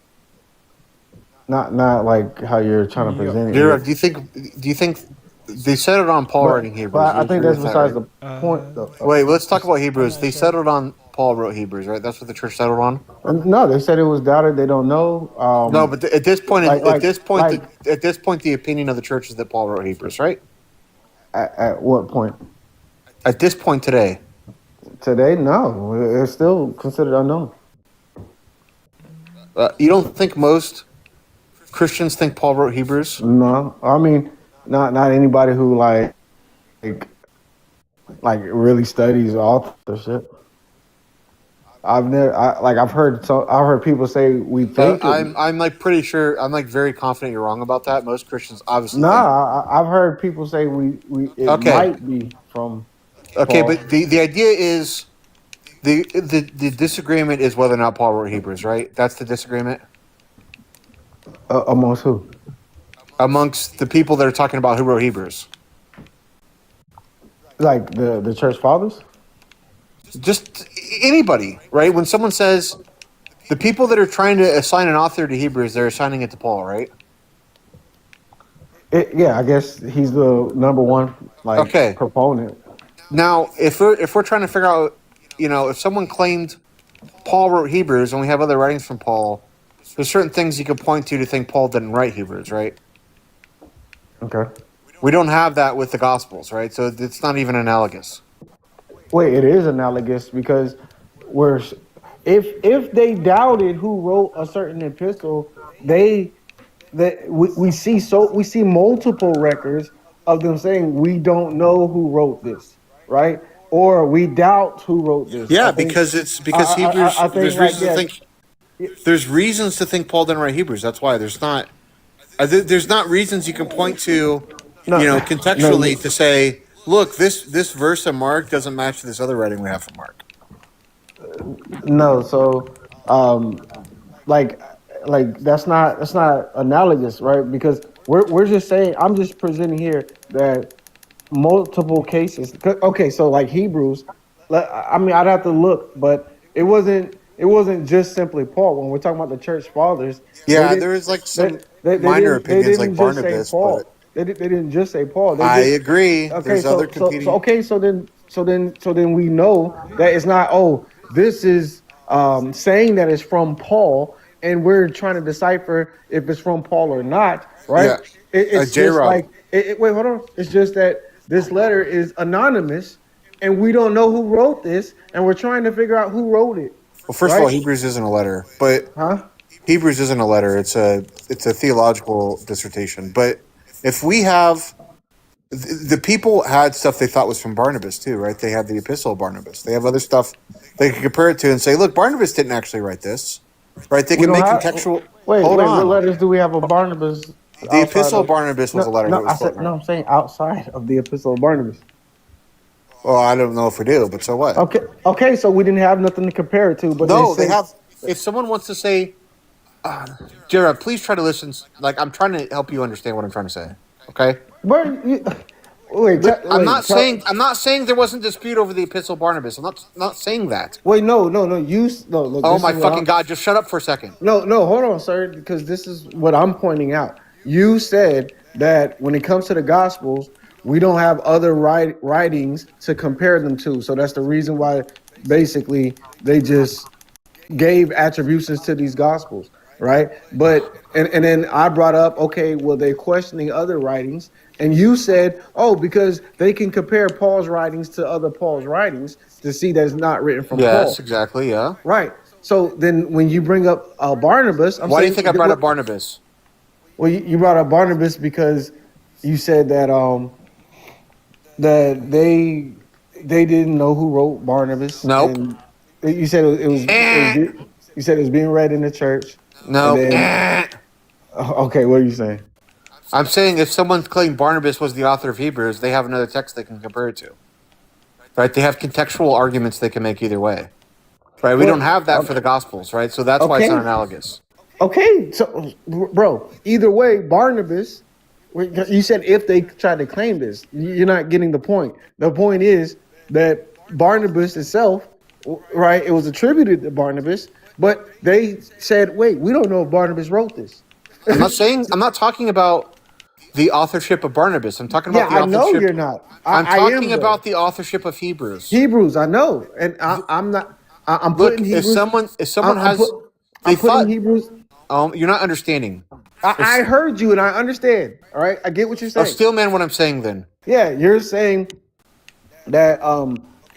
Not like how you're trying to present it. Do you think they settled on Paul writing Hebrews? But I think that's besides the point. Wait, let's talk about Hebrews. They settled on Paul wrote Hebrews, right? That's what the church settled on. No, they said it was doubted. They don't know. No, but at this point, the opinion of the church is that Paul wrote Hebrews, right? At what point? At this point today. Today, no, it's still considered unknown. You don't think most Christians think Paul wrote Hebrews? No, I mean, not anybody who like really studies authorship. I've never, I've heard people say we think it. I'm like pretty sure. I'm like very confident you're wrong about that. Most Christians obviously think. Nah, I've heard people say it Okay. might be from Okay, Paul. but the idea is the disagreement is whether or not Paul wrote Hebrews, right? That's the disagreement Amongst who? amongst the people that are talking about who wrote Hebrews. Like the church fathers? Just anybody, right? When someone says the people that are trying to assign an author to Hebrews, they're assigning it to Paul, right? Yeah, I guess he's the number one proponent. Now, if we're trying to figure out, if someone claimed Paul wrote Hebrews and we have other writings from Paul, there's certain things you could point to think Paul didn't write Hebrews, right? Okay. We don't have that with the Gospels, right? So it's not even analogous. Wait, it is analogous because if they doubted who wrote a certain epistle, we see multiple records of them saying we don't know who wrote this, right? Or we doubt who wrote this. Yeah, because Hebrews. I think There's reasons to think Paul didn't write Hebrews. That's why there's not reasons you can point to, contextually to say, look, this verse of Mark doesn't match this other writing we have from Mark. No, so like that's not analogous, right? Because we're just saying, I'm just presenting here that multiple cases. Okay, so like Hebrews, I mean, I'd have to look, but it wasn't just simply Paul. When we're talking about the church fathers, yeah, there is like some minor opinions like Barnabas, but they didn't just say Paul. I agree. Okay, There's other competing. So then we know that it's not. Oh, this is saying that it's from Paul, and we're trying to decipher if it's from Paul or not, right? Yeah. It's just like wait, hold on. It's just that this letter is anonymous, and we don't know who wrote this, and we're trying to figure out who wrote it. Well, first of all, Hebrews isn't a letter, but Hebrews isn't a letter. It's a theological dissertation. But if we have the people had stuff they thought was from Barnabas too, right? They had the epistle of Barnabas. They have other stuff they can compare it to and say, look, Barnabas didn't actually write this, right? They can make contextual. Wait, hold on. What letters do we have of Barnabas? The epistle of Barnabas was a letter. No, I'm saying outside of the epistle of Barnabas. Well, I don't know if we do, but so what? Okay, so we didn't have nothing to compare it to. But no, they have. If someone wants to say, Jared, please try to listen. Like, I'm trying to help you understand what I'm trying to say. Okay. I'm not saying there wasn't dispute over the epistle of Barnabas. I'm not saying that. Wait, no. Oh my fucking God! Just shut up for a second. No, hold on, sir, because this is what I'm pointing out. You said that when it comes to the Gospels, we don't have other writings to compare them to. So that's the reason why, basically, they just gave attributions to these Gospels, right? But and then I brought up, okay, well, they're questioning other writings, and you said, oh, because they can compare Paul's writings to other Paul's writings to see that it's not written from Paul. Yes, exactly, yeah. Right. So then when you bring up Barnabas, why do you think I brought up Barnabas? Well, you brought up Barnabas because you said that that they didn't know who wrote Barnabas. Nope. And you said it was being read in the church. No. Okay, what are you saying? I'm saying if someone claimed Barnabas was the author of Hebrews, they have another text they can compare it to. Right? They have contextual arguments they can make either way. Right? We don't have that for the Gospels, right? So that's why it's not analogous. Okay, so, bro, either way, Barnabas, you said if they tried to claim this, you're not getting the point. The point is that Barnabas itself, right, it was attributed to Barnabas, but they said, wait, we don't know if Barnabas wrote this. I'm not talking about the authorship of Barnabas. I'm talking about the authorship. I know you're not. I'm talking about the authorship of Hebrews. Hebrews, I know. And I'm not. I'm putting Hebrews. If someone has. I'm putting Hebrews. You're not understanding. I heard you and I understand. All right. I get what you're saying. Oh, still, man, what I'm saying then. Yeah, you're saying that,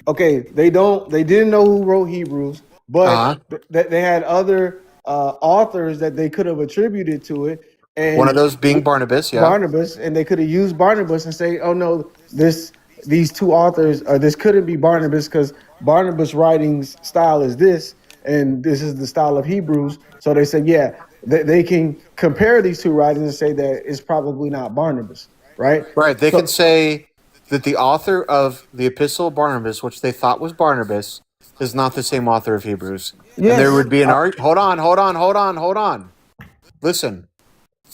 okay, they didn't know who wrote Hebrews, but they had other authors that they could have attributed to it. And one of those being Barnabas, yeah. Barnabas, and they could have used Barnabas and say, oh no, this these two authors, or this couldn't be Barnabas because Barnabas' writing style is this, and this is the style of Hebrews. So they said, yeah, they can compare these two writings and say that it's probably not Barnabas, right? Right. They So could say that the author of the Epistle of Barnabas, which they thought was Barnabas, is not the same author of Hebrews. And there yes, would be an argument. Hold on. Listen.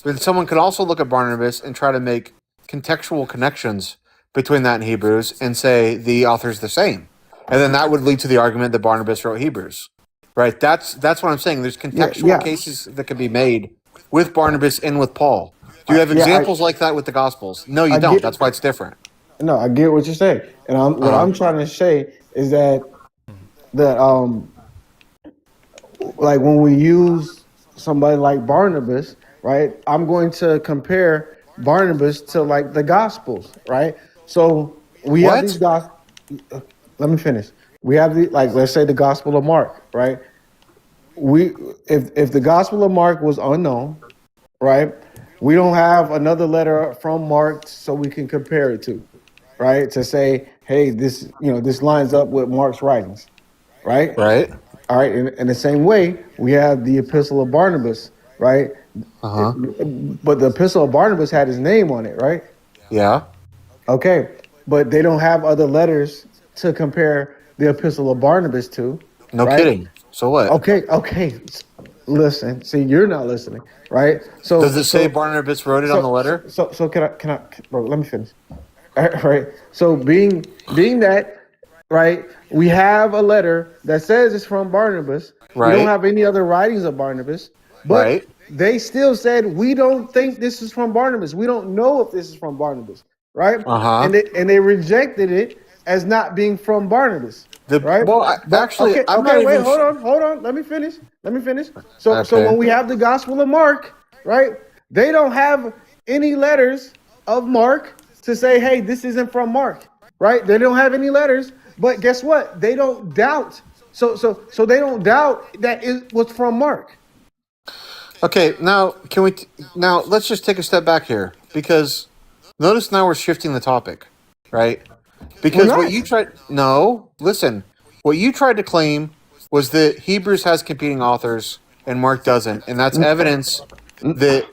But someone could also look at Barnabas and try to make contextual connections between that and Hebrews and say the author's the same. And then that would lead to the argument that Barnabas wrote Hebrews. Right? That's what I'm saying. There's contextual cases that could be made with Barnabas and with Paul. Do you have examples like that with the Gospels? No, you don't. That's why it's different. No, I get what you're saying, and what I'm trying to say is that like when we use somebody like Barnabas, right? I'm going to compare Barnabas to like the Gospels, right? So we have these Gospels. Let me finish. We have let's say the Gospel of Mark, right? If the Gospel of Mark was unknown, right? We don't have another letter from Mark so we can compare it to, right? To say, hey, this lines up with Mark's writings, right? Right. All right. In the same way, we have the Epistle of Barnabas, right? But the Epistle of Barnabas had his name on it, right? Yeah. Okay. But they don't have other letters to compare the Epistle of Barnabas to. No right? kidding. So what? Okay. Listen. See, you're not listening, right? So does it say Barnabas wrote it on the letter? So can I, bro? Let me finish. All right. So being that, right? We have a letter that says it's from Barnabas. Right. We don't have any other writings of Barnabas, but they still said we don't think this is from Barnabas. We don't know if this is from Barnabas, right? And they rejected it as not being from Barnabas. Right. Well, actually, wait, hold on. Let me finish. So when we have the Gospel of Mark, right? They don't have any letters of Mark to say, hey, this isn't from Mark, right? They don't have any letters, but guess what? They don't doubt. So they don't doubt that it was from Mark. Okay, now let's just take a step back here, because notice now we're shifting the topic, right? Because what you tried to claim was that Hebrews has competing authors and Mark doesn't, and that's evidence that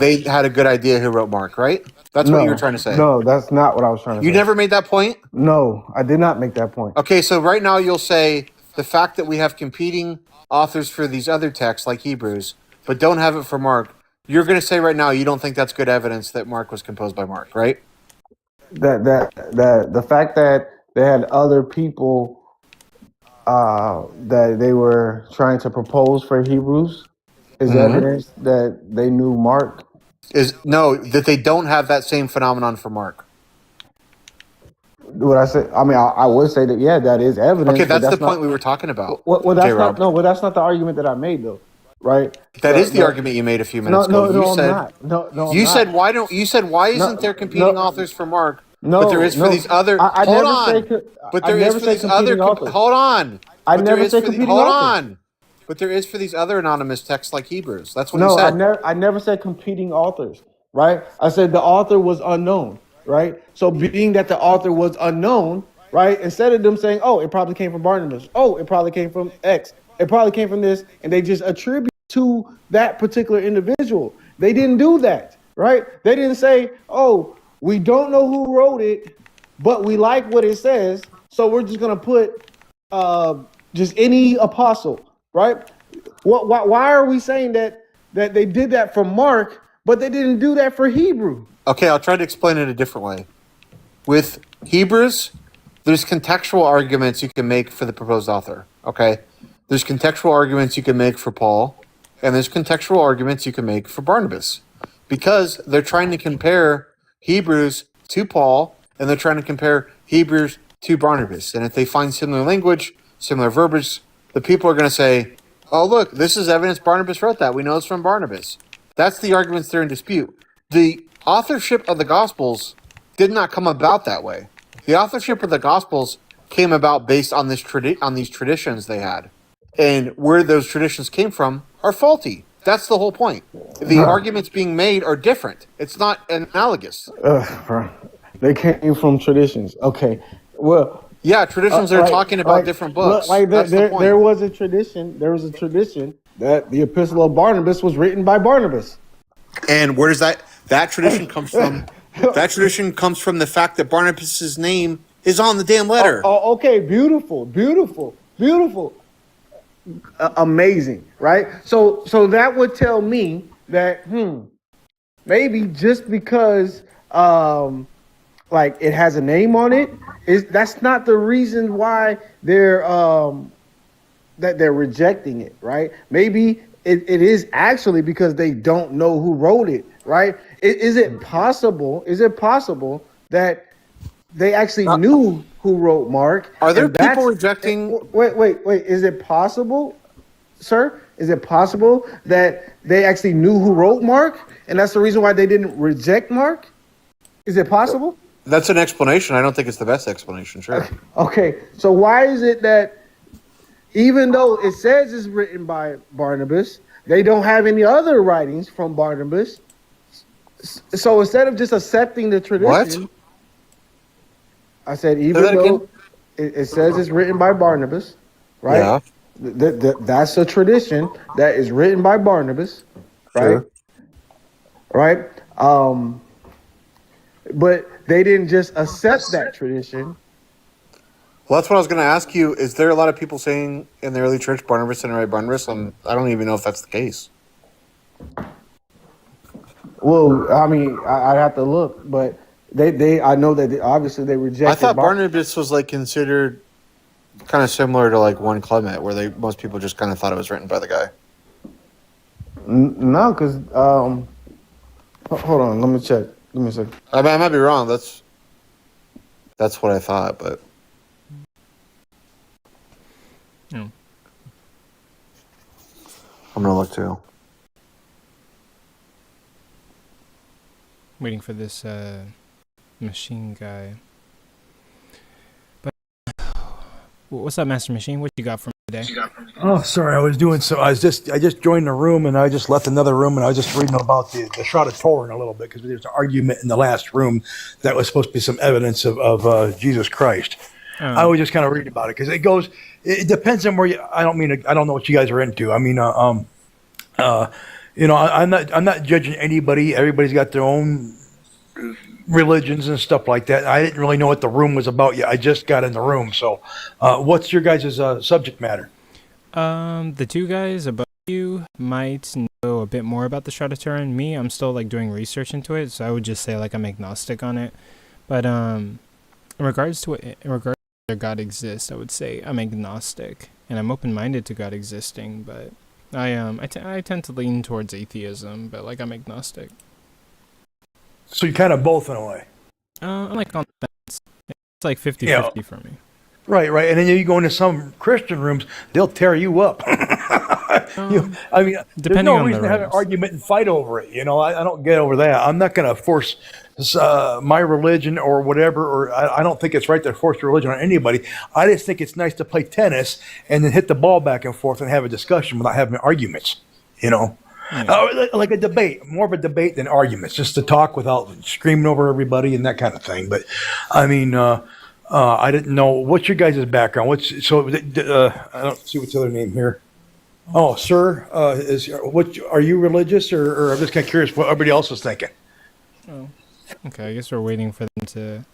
they had a good idea who wrote Mark, right? That's what you were trying to say. No, that's not what I was trying to say. You never made that point? No, I did not make that point. Okay, so right now you'll say the fact that we have competing authors for these other texts like Hebrews, but don't have it for Mark, you're going to say right now you don't think that's good evidence that Mark was composed by Mark, right? That the fact that they had other people that they were trying to propose for Hebrews is evidence that they knew Mark. That they don't have that same phenomenon for Mark. What I say? I mean, I would say that that is evidence. Okay, that's the point we were talking about. Well, that's not the argument that I made though, right? That is the argument you made a few minutes ago. You said why isn't there competing authors for Mark? No, but there is for these other. Hold on. But there is for these other. Hold on. I never say competing authors. Hold on. But there is for these other anonymous texts like Hebrews. That's what you said. I never said competing authors, right? I said the author was unknown, right? So being that the author was unknown, right? Instead of them saying, oh, it probably came from Barnabas. Oh, it probably came from X. It probably came from this. And they just attribute to that particular individual. They didn't do that, right? They didn't say, oh, we don't know who wrote it, but we like what it says. So we're just going to put just any apostle. Right? Why are we saying that they did that for Mark, but they didn't do that for Hebrew? Okay, I'll try to explain it a different way. With Hebrews, there's contextual arguments you can make for the proposed author. Okay? There's contextual arguments you can make for Paul, and there's contextual arguments you can make for Barnabas. Because they're trying to compare Hebrews to Paul, and they're trying to compare Hebrews to Barnabas. And if they find similar language, similar verbiage, the people are going to say, oh, look, this is evidence Barnabas wrote that. We know it's from Barnabas. That's the arguments they're in dispute. The authorship of the Gospels did not come about that way. The authorship of the Gospels came about based on these traditions they had. And where those traditions came from are faulty. That's the whole point. The arguments being made are different. It's not analogous. Bro. They came from traditions. Okay. Well, Yeah, traditions are talking about different books. That's the point. there was a tradition. There was a tradition that the Epistle of Barnabas was written by Barnabas. And where does that tradition comes from? That tradition comes from the fact that Barnabas's name is on the damn letter. Okay, beautiful. Amazing, right? So that would tell me that maybe just because like it has a name on it, that's not the reason why they're that they're rejecting it, right? Maybe it is actually because they don't know who wrote it, right? Is it possible that they actually knew who wrote Mark? Are there people rejecting? Wait. Is it possible, sir? Is it possible that they actually knew who wrote Mark, and that's the reason why they didn't reject Mark? Is it possible? That's an explanation. I don't think it's the best explanation. Sure. Okay, so why is it that even though it says it's written by Barnabas, they don't have any other writings from Barnabas? So instead of just accepting the tradition, what? I said even though it says it's written by Barnabas, right? Yeah. That's a tradition that is written by Barnabas, right? Sure. Right? But they didn't just accept that tradition. Well, that's what I was going to ask you. Is there a lot of people saying in the early church Barnabas didn't write Barnabas? I don't even know if that's the case. Well, I mean, I'd have to look, but I know that obviously they rejected. I thought Barnabas was like considered kind of similar to like 1 Clement, where most people just kind of thought it was written by the guy. No, because hold on, let me check. Give me a second. I might be wrong. That's what I thought, but No. I'm gonna look too. Waiting for this machine guy. But what's up, Master Machine? What you got for me today? Oh, sorry, I just joined the room and I just left another room and I was just reading about the Shroud of Turin a little bit because there's an argument in the last room that was supposed to be some evidence of Jesus Christ. I was just kind of reading about it because it depends on where I don't know what you guys are into. I mean, I'm not judging anybody. Everybody's got their own religions and stuff like that. I didn't really know what the room was about yet. I just got in the room. So, what's your guys' subject matter? The two guys above you might know a bit more about the Shroud of Turin. Me, I'm still like doing research into it, so I would just say like I'm agnostic on it. But in regards to whether God exists, I would say I'm agnostic, and I'm open-minded to God existing. But I tend to lean towards atheism, but like I'm agnostic. So you're kind of both in a way. I'm like on the fence. It's like 50-50 for me. Right. And then you go into some Christian rooms, they'll tear you up. Depending there's no reason to have an argument and fight over it. I don't get over that. I'm not going to force my religion or whatever, or I don't think it's right to force religion on anybody. I just think it's nice to play tennis and then hit the ball back and forth and have a discussion without having arguments, like a debate, more of a debate than arguments, just to talk without screaming over everybody and that kind of thing. But I mean, I didn't know what's your guys' background. I don't see what's the other name here. Oh, sir, are you religious or I'm just kind of curious what everybody else is thinking. Oh, okay. I guess we're waiting for them to.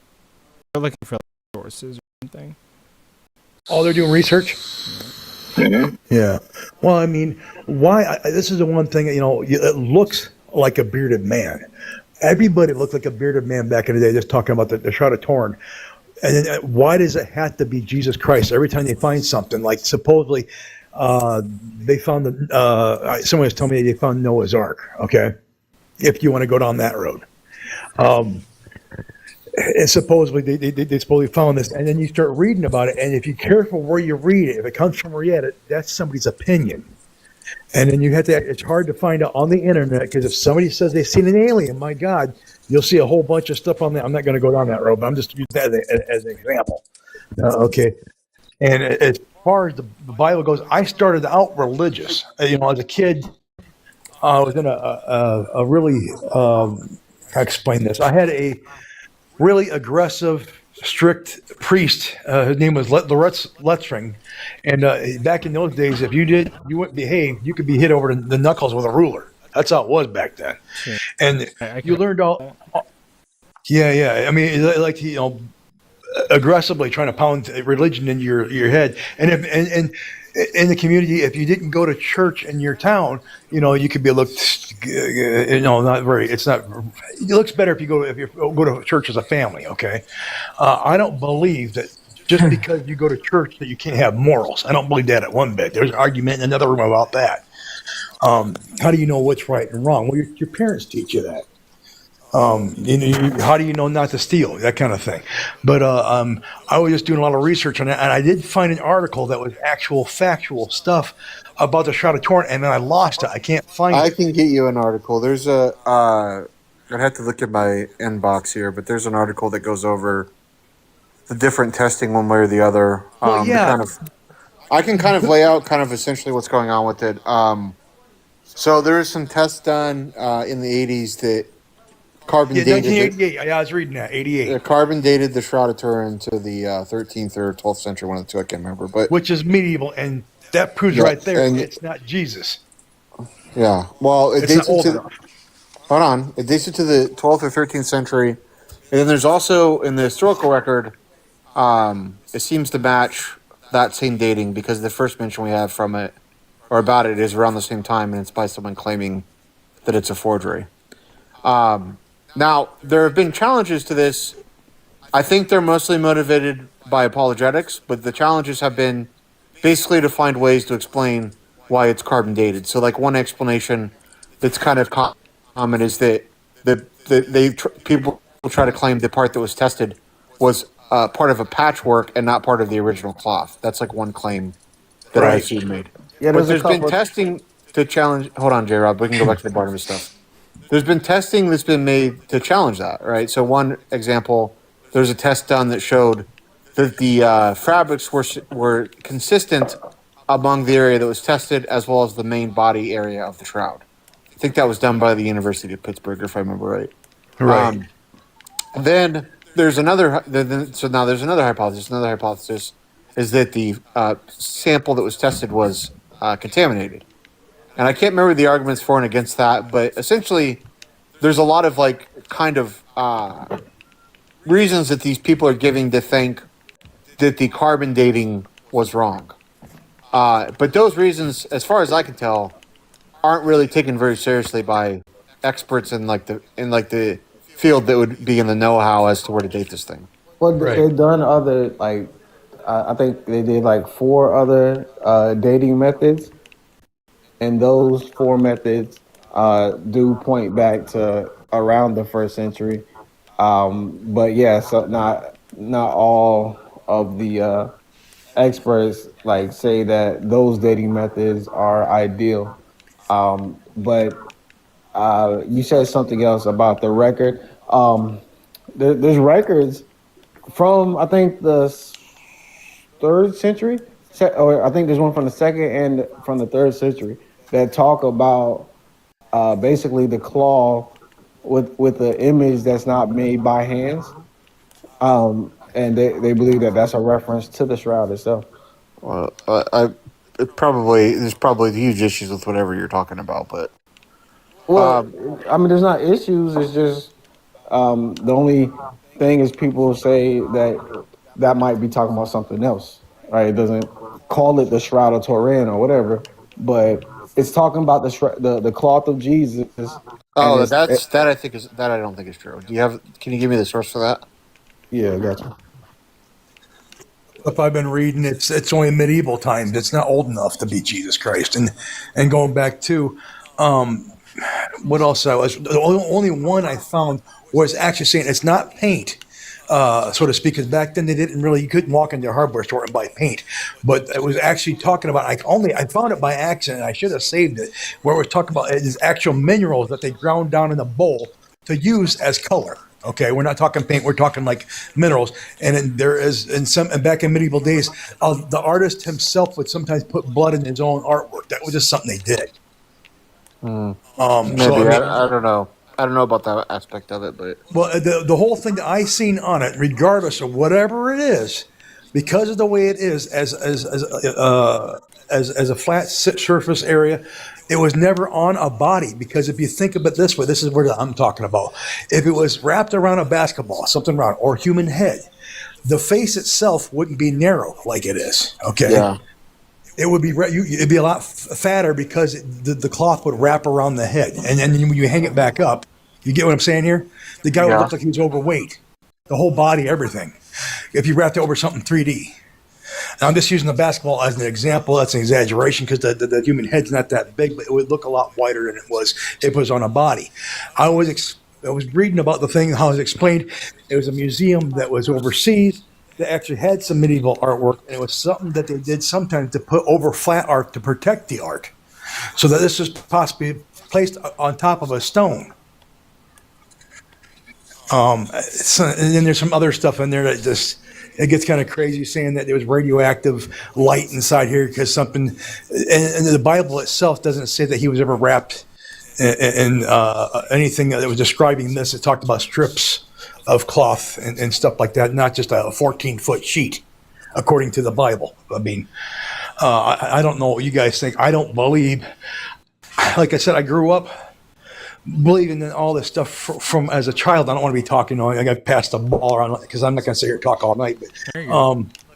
We're looking for sources or something. Oh, they're doing research. Yeah. Well, I mean, why? This is the one thing. It looks like a bearded man. Everybody looked like a bearded man back in the day. Just talking about the Shroud of Turin. And then why does it have to be Jesus Christ? Every time they find something, like supposedly they found someone was telling me they found Noah's Ark. Okay, if you want to go down that road, and supposedly they supposedly found this, and then you start reading about it, and if you're careful where you read it, if it comes from where you had it, that's somebody's opinion. And then you have to. It's hard to find out on the internet because if somebody says they've seen an alien, my God, you'll see a whole bunch of stuff on there. I'm not going to go down that road, but I'm just using that as an example. Okay. And as far as the Bible goes, I started out religious. As a kid, I was in a really. How to explain this? I had really aggressive, strict priest. His name was Loretz Lettring, and back in those days, if you wouldn't behave, you could be hit over the knuckles with a ruler. That's how it was back then. Sure. And I you learned all. Yeah. I mean, like aggressively trying to pound religion into your head, and and in the community, if you didn't go to church in your town, you could be looked, not very. It's not. It looks better if you go to church as a family. Okay, I don't believe that just because you go to church that you can't have morals. I don't believe that at one bit. There's an argument in another room about that. How do you know what's right and wrong? Well, your parents teach you that. How do you know not to steal? That kind of thing. But I was just doing a lot of research on that, and I did find an article that was actual factual stuff about the Shroud of Turin, and then I lost it. I can't find it. I can get you an article. There's I'd have to look at my inbox here, but there's an article that goes over the different testing one way or the other. Well, yeah. I can kind of lay out kind of essentially what's going on with it. So there was some tests done in the 80s that carbon dated. 1988. I was reading that. 88. Carbon dated the Shroud of Turin to the 13th or 12th century, one of the two. I can't remember, but which is medieval, and that proves right there it's not Jesus. Yeah. Well, it dates to the 12th or 13th century, and then there's also in the historical record, it seems to match that same dating because the first mention we have from it or about it is around the same time, and it's by someone claiming that it's a forgery. Now, there have been challenges to this. I think they're mostly motivated by apologetics, but the challenges have been basically to find ways to explain why it's carbon dated. So, like one explanation that's kind of common is that people try to claim the part that was tested was part of a patchwork and not part of the original cloth. That's like one claim that I've seen made. Yeah, but there's been testing to challenge. Hold on, J-Rob. We can go back to the bottom of stuff. There's been testing that's been made to challenge that, right? So one example, there's a test done that showed that the fabrics were consistent among the area that was tested as well as the main body area of the shroud. I think that was done by the University of Pittsburgh, if I remember right. Right. Then there's another. So now there's another hypothesis. Another hypothesis is that the sample that was tested was contaminated. And I can't remember the arguments for and against that, but essentially, there's a lot of reasons that these people are giving to think that the carbon dating was wrong. But those reasons, as far as I can tell, aren't really taken very seriously by experts in the field that would be in the know-how as to where to date this thing. Well, they've done other I think they did 4 other dating methods. And those 4 methods do point back to around the 1st century. But yeah, so not all of the experts say that those dating methods are ideal. But you said something else about the record. There's records from I think the 3rd century, or I think there's one from the 2nd and from the 3rd century that talk about basically the claw with the image that's not made by hands, and they believe that that's a reference to the shroud itself. Well, there's probably huge issues with whatever you're talking about, but I mean, there's not issues. It's just the only thing is people say that might be talking about something else, right? It doesn't call it the Shroud of Turin or whatever, but it's talking about the cloth of Jesus. Oh, that I don't think is true. Can you give me the source for that? Yeah, gotcha. If I've been reading, it's only medieval times. It's not old enough to be Jesus Christ. And going back to what else the only one I found was actually saying it's not paint. So to speak, because back then you couldn't walk into a hardware store and buy paint, but it was actually talking about. I found it by accident. I should have saved it. Where it was talking about is actual minerals that they ground down in a bowl to use as color. Okay, we're not talking paint. We're talking like minerals. And there is back in medieval days, the artist himself would sometimes put blood in his own artwork. That was just something they did. Maybe I don't know. I don't know about that aspect of it, but Well, the whole thing that I seen on it, regardless of whatever it is, because of the way it is, as a flat surface area, it was never on a body. Because if you think of it this way, this is what I'm talking about. If it was wrapped around a basketball, something round, or human head, the face itself wouldn't be narrow like it is. Okay. yeah, It would be it'd be a lot fatter because the cloth would wrap around the head, and then when you hang it back up, you get what I'm saying here? The guy would yeah. look like he was overweight, the whole body, everything. If you wrapped it over something 3D. Now I'm just using the basketball as an example. That's an exaggeration because the human head's not that big, but it would look a lot wider than it was if it was on a body. I was reading about the thing, how it was explained. It was a museum that was overseas. They actually had some medieval artwork, and it was something that they did sometimes to put over flat art to protect the art, so that this is possibly placed on top of a stone. And then there's some other stuff in there that just it gets kind of crazy, saying that there was radioactive light inside here because something, and the Bible itself doesn't say that he was ever wrapped in anything that was describing this. It talked about strips of cloth and stuff like that, not just a 14-foot sheet, according to the Bible. I mean, I don't know what you guys think. I don't believe, like I said, I grew up believing in all this stuff from as a child. I don't want to be talking, I got passed the ball around because I'm not going to sit here and talk all night, but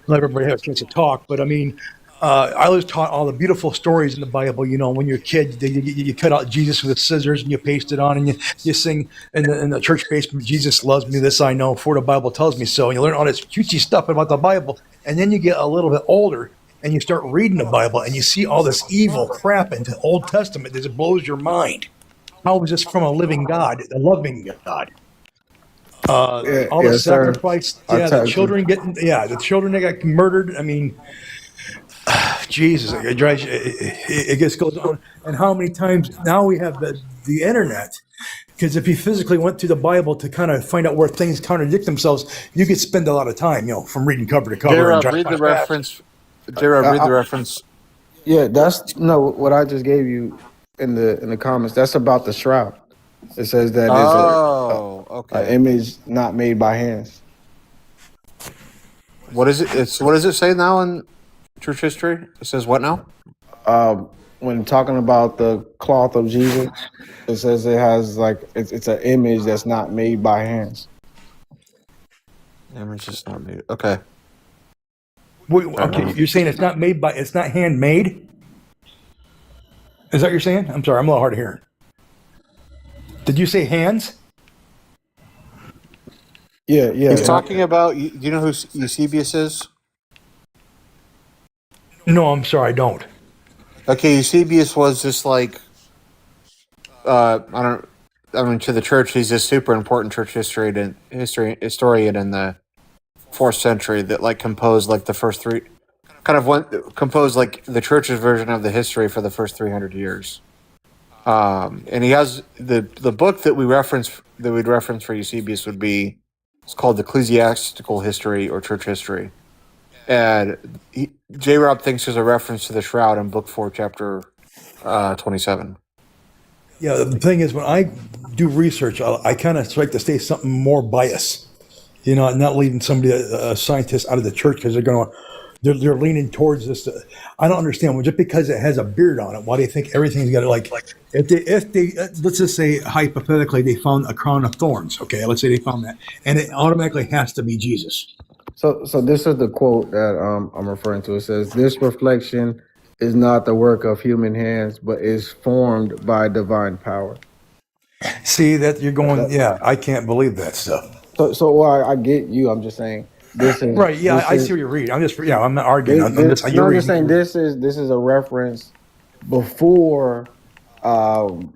let everybody have a chance to talk. But I mean, I was taught all the beautiful stories in the Bible. You know, when you're a kid, you cut out Jesus with scissors and you paste it on, and you sing in the church basement, Jesus loves me, this I know, for the Bible tells me so. And you learn all this cutesy stuff about the Bible. And then you get a little bit older and you start reading the Bible and you see all this evil crap in the Old Testament that just blows your mind. How is this from a living God, a loving God? All the sacrifice, the children the children that got murdered. I mean, Jesus, it just goes on. And how many times now we have the internet? Because if you physically went through the Bible to kind of find out where things contradict themselves, you could spend a lot of time, from reading cover to cover. J-Rob, read the reference. J-Rob, read the reference. Yeah, that's what I just gave you in the comments. That's about the shroud. It says that it's an image not made by hands. What is it? What does it say now in church history? It says what now? When talking about the cloth of Jesus, it says it has it's an image that's not made by hands. Image is not made. Okay. Wait, okay, you're saying it's not handmade? Is that what you're saying? I'm sorry, I'm a little hard of hearing. Did you say hands? Yeah. He's talking about. Do you know who Eusebius is? No, I'm sorry, I don't. Okay, Eusebius was just like, to the church, he's a super important church historian in the 4th century that composed the first three, composed the church's version of the history for the first 300 years. And he has the book that we'd reference for Eusebius it's called Ecclesiastical History or Church History. And J-Rob thinks there's a reference to the shroud in book 4, chapter 27. Yeah, the thing is, when I do research, I kind of try to stay something more biased. Not leaving somebody, a scientist, out of the church because they're leaning towards this. I don't understand. Well, just because it has a beard on it, why do you think everything's got to if they let's just say hypothetically they found a crown of thorns. Okay, let's say they found that, and it automatically has to be Jesus. So this is the quote that I'm referring to. It says, "This reflection is not the work of human hands, but is formed by divine power." See that you're going? Yeah, I can't believe that stuff. So I get you. I'm just saying this is right. Yeah, I see what you're reading. I'm not arguing. I'm just saying this is a reference before, the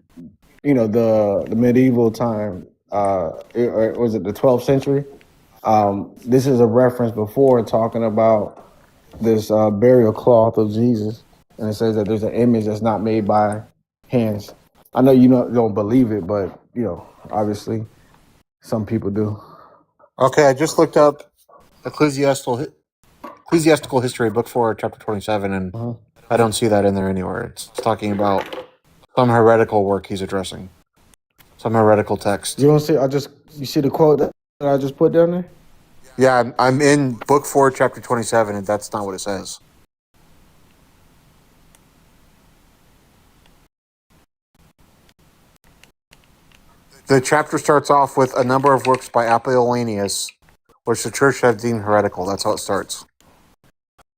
medieval time. Was it the 12th century? This is a reference before talking about this burial cloth of Jesus, and it says that there's an image that's not made by hands. I know you don't believe it, but obviously some people do. Okay, I just looked up Ecclesiastical History, book 4, chapter 27, and I don't see that in there anywhere. It's talking about some heretical work he's addressing. some heretical text. You don't see? You see the quote that I just put down there? Yeah, I'm in book 4, chapter 27, and that's not what it says. The chapter starts off with a number of works by Apollonius, which the church has deemed heretical. That's how it starts.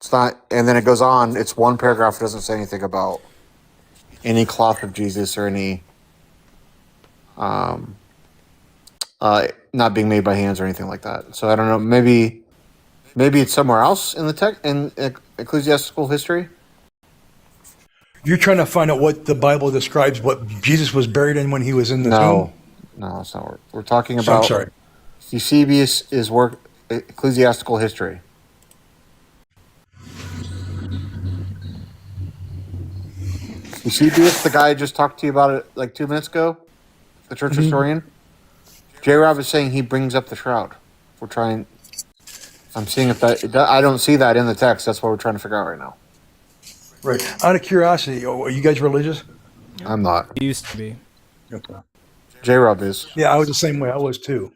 It's not, and then it goes on. It's one paragraph. It doesn't say anything about any cloth of Jesus or any not being made by hands or anything like that. So I don't know. Maybe it's somewhere else in the text in ecclesiastical history. You're trying to find out what the Bible describes what Jesus was buried in when he was in the tomb? No, that's not what we're talking So, I'm about. sorry. Eusebius' work, ecclesiastical history. Eusebius, the guy I just talked to you about it like 2 minutes ago, the church historian. J-Rob is saying he brings up the shroud. I'm seeing if that. I don't see that in the text. That's what we're trying to figure out right now. Right. Out of curiosity, are you guys religious? I'm not. It used to be. Okay. J-Rob is. Yeah, I was the same way. I was too.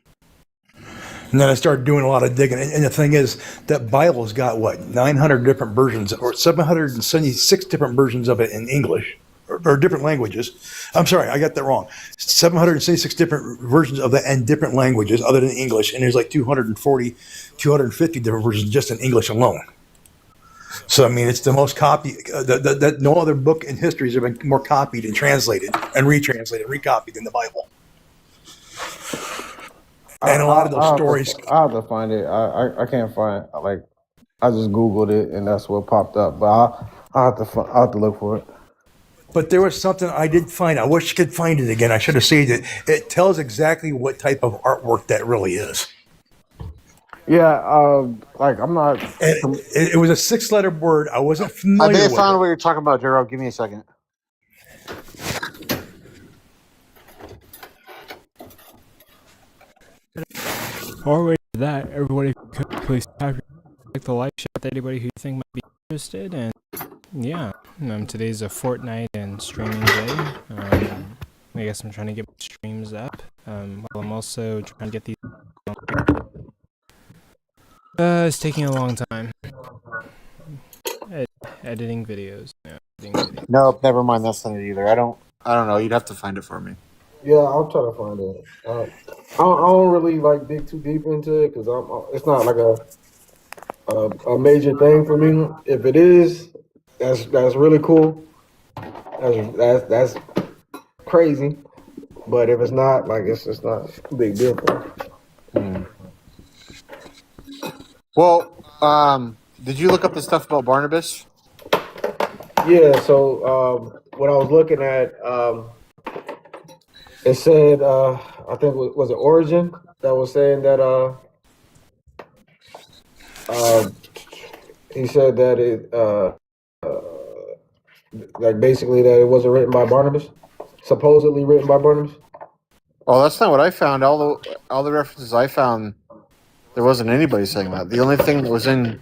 And then I started doing a lot of digging. And the thing is, that Bible's got, 900 different versions, or 776 different versions of it in English, or different languages. I'm sorry, I got that wrong. 776 different versions of that and different languages other than English. And there's like 240, 250 different versions just in English alone. So, I mean, it's the most copied, that no other book in history has been more copied and translated and retranslated, recopied than the Bible. And a lot of those stories. I have to find it. I can't find I just Googled it and that's what popped up. But I have to look for it. But there was something I did find. I wish I could find it again. I should have saved it. It tells exactly what type of artwork that really is. Yeah, I'm not. It was a 6-letter word. I wasn't I familiar may have with found it. what you're talking about, J-Rob. Give me a second. Or wait for that, everybody could please like the like shot to anybody who you think might be interested. And yeah, today's a Fortnite and streaming day. I guess I'm trying to get my streams up. While I'm also trying to get these. It's taking a long time. Editing videos. Nope, never mind. That's not it either. I don't know. You'd have to find it for me. Yeah, I'll try to find it. I don't really dig too deep into it because it's not like a major thing for me. If it is, that's really cool. That's crazy. But if it's not, it's not a big deal for me. Well, did you look up the stuff about Barnabas? Yeah. So what I was looking at, it said I think was it Origin that was saying that he said that it basically that it wasn't written by Barnabas, supposedly written by Barnabas. Oh, that's not what I found. All the references I found, there wasn't anybody saying that. The only thing that was in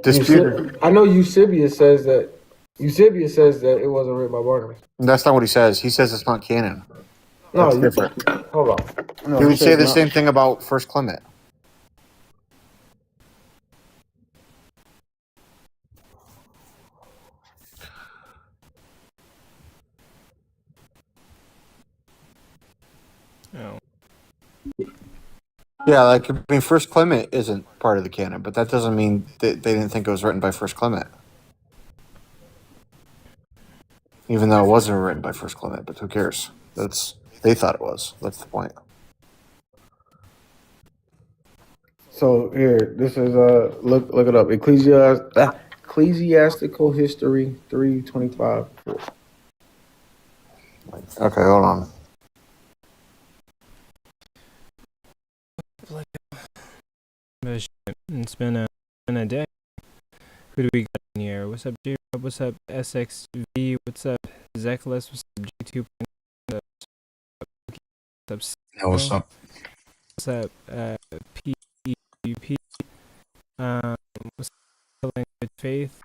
dispute. I know Eusebius says that it wasn't written by Barnabas. That's not what he says. He says it's not canon. That's different. Hold on. No, he would say the not. same thing about First Clement. Oh. Yeah, First Clement isn't part of the canon, but that doesn't mean that they didn't think it was written by First Clement. Even though it wasn't written by First Clement, but who cares? They thought it was. That's the point. So here, this is look it up. Ecclesiastical History 325. Okay, hold on. It's been a day. Who do we got in here? What's up, J-Rob? What's up, SXV? What's up, Zekles? What's up, G2? What's up? What's up? What's up, PUP? What's up, Good Faith?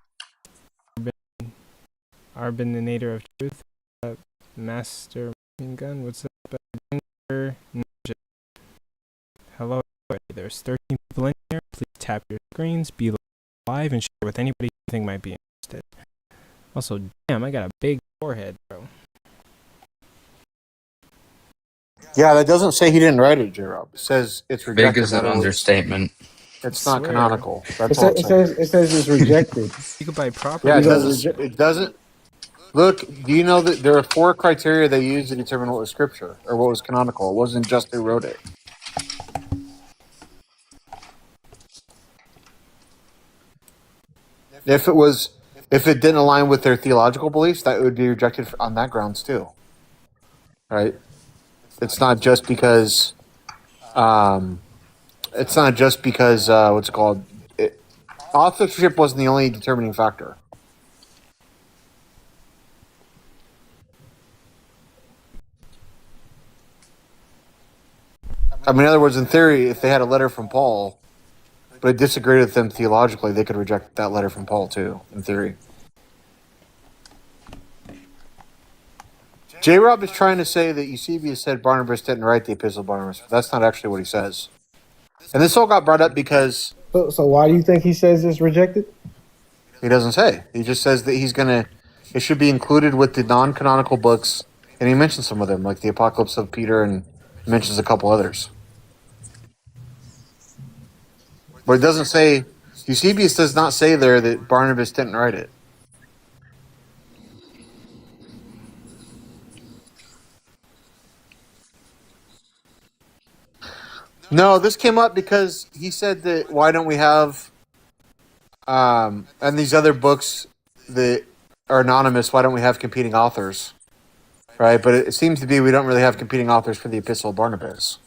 Arbin, the Nader of Truth. What's up, Master Machine Gun? What's up, there's 13 people in here. Please tap your screens, be live, and share with anybody you think might be interested. Also, damn, I got a big forehead, bro. Yeah, that doesn't say he didn't write it, J-Rob. It says it's rejected. Big is an understatement. It's not canonical. It, That's all it says it's rejected. You could buy property. Yeah, it You know, doesn't. It doesn't. Look, do you know that there are 4 criteria they used to determine what was scripture or what was canonical? It wasn't just who wrote it. If it didn't align with their theological beliefs, that would be rejected on that grounds too. Right? It's not just because. It's not just because what's it called? Authorship wasn't the only determining factor. I mean, in other words, in theory, if they had a letter from Paul, but it disagreed with them theologically, they could reject that letter from Paul too, in theory. J-Rob is trying to say that Eusebius said Barnabas didn't write the Epistle of Barnabas, but that's not actually what he says. And this all got brought up because... So why do you think he says it's rejected? He doesn't say. He just says that it should be included with the non-canonical books, and he mentions some of them, like the Apocalypse of Peter, and mentions a couple others. But it doesn't say... Eusebius does not say there that Barnabas didn't write it. No, this came up because he said that why don't we have, and these other books that are anonymous, why don't we have competing authors, right? But it seems to be we don't really have competing authors for the Epistle of Barnabas.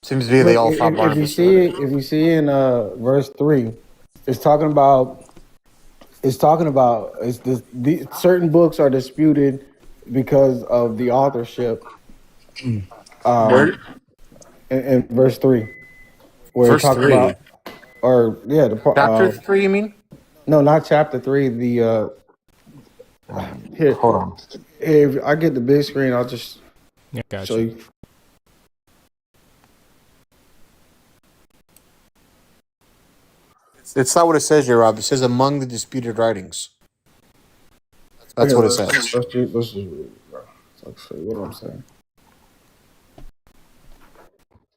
Seems to be they all thought Barnabas. If you see in verse 3, it's talking about certain books are disputed because of the authorship. In verse 3, where Verse it talks 3. about, Chapter 3, you mean? No, not chapter 3. The here, hold on. If I get the big screen, I'll just show you. It's not what it says here, Rob. It says among the disputed writings. That's what it says. Let's just read it, bro. Let's see what I'm saying.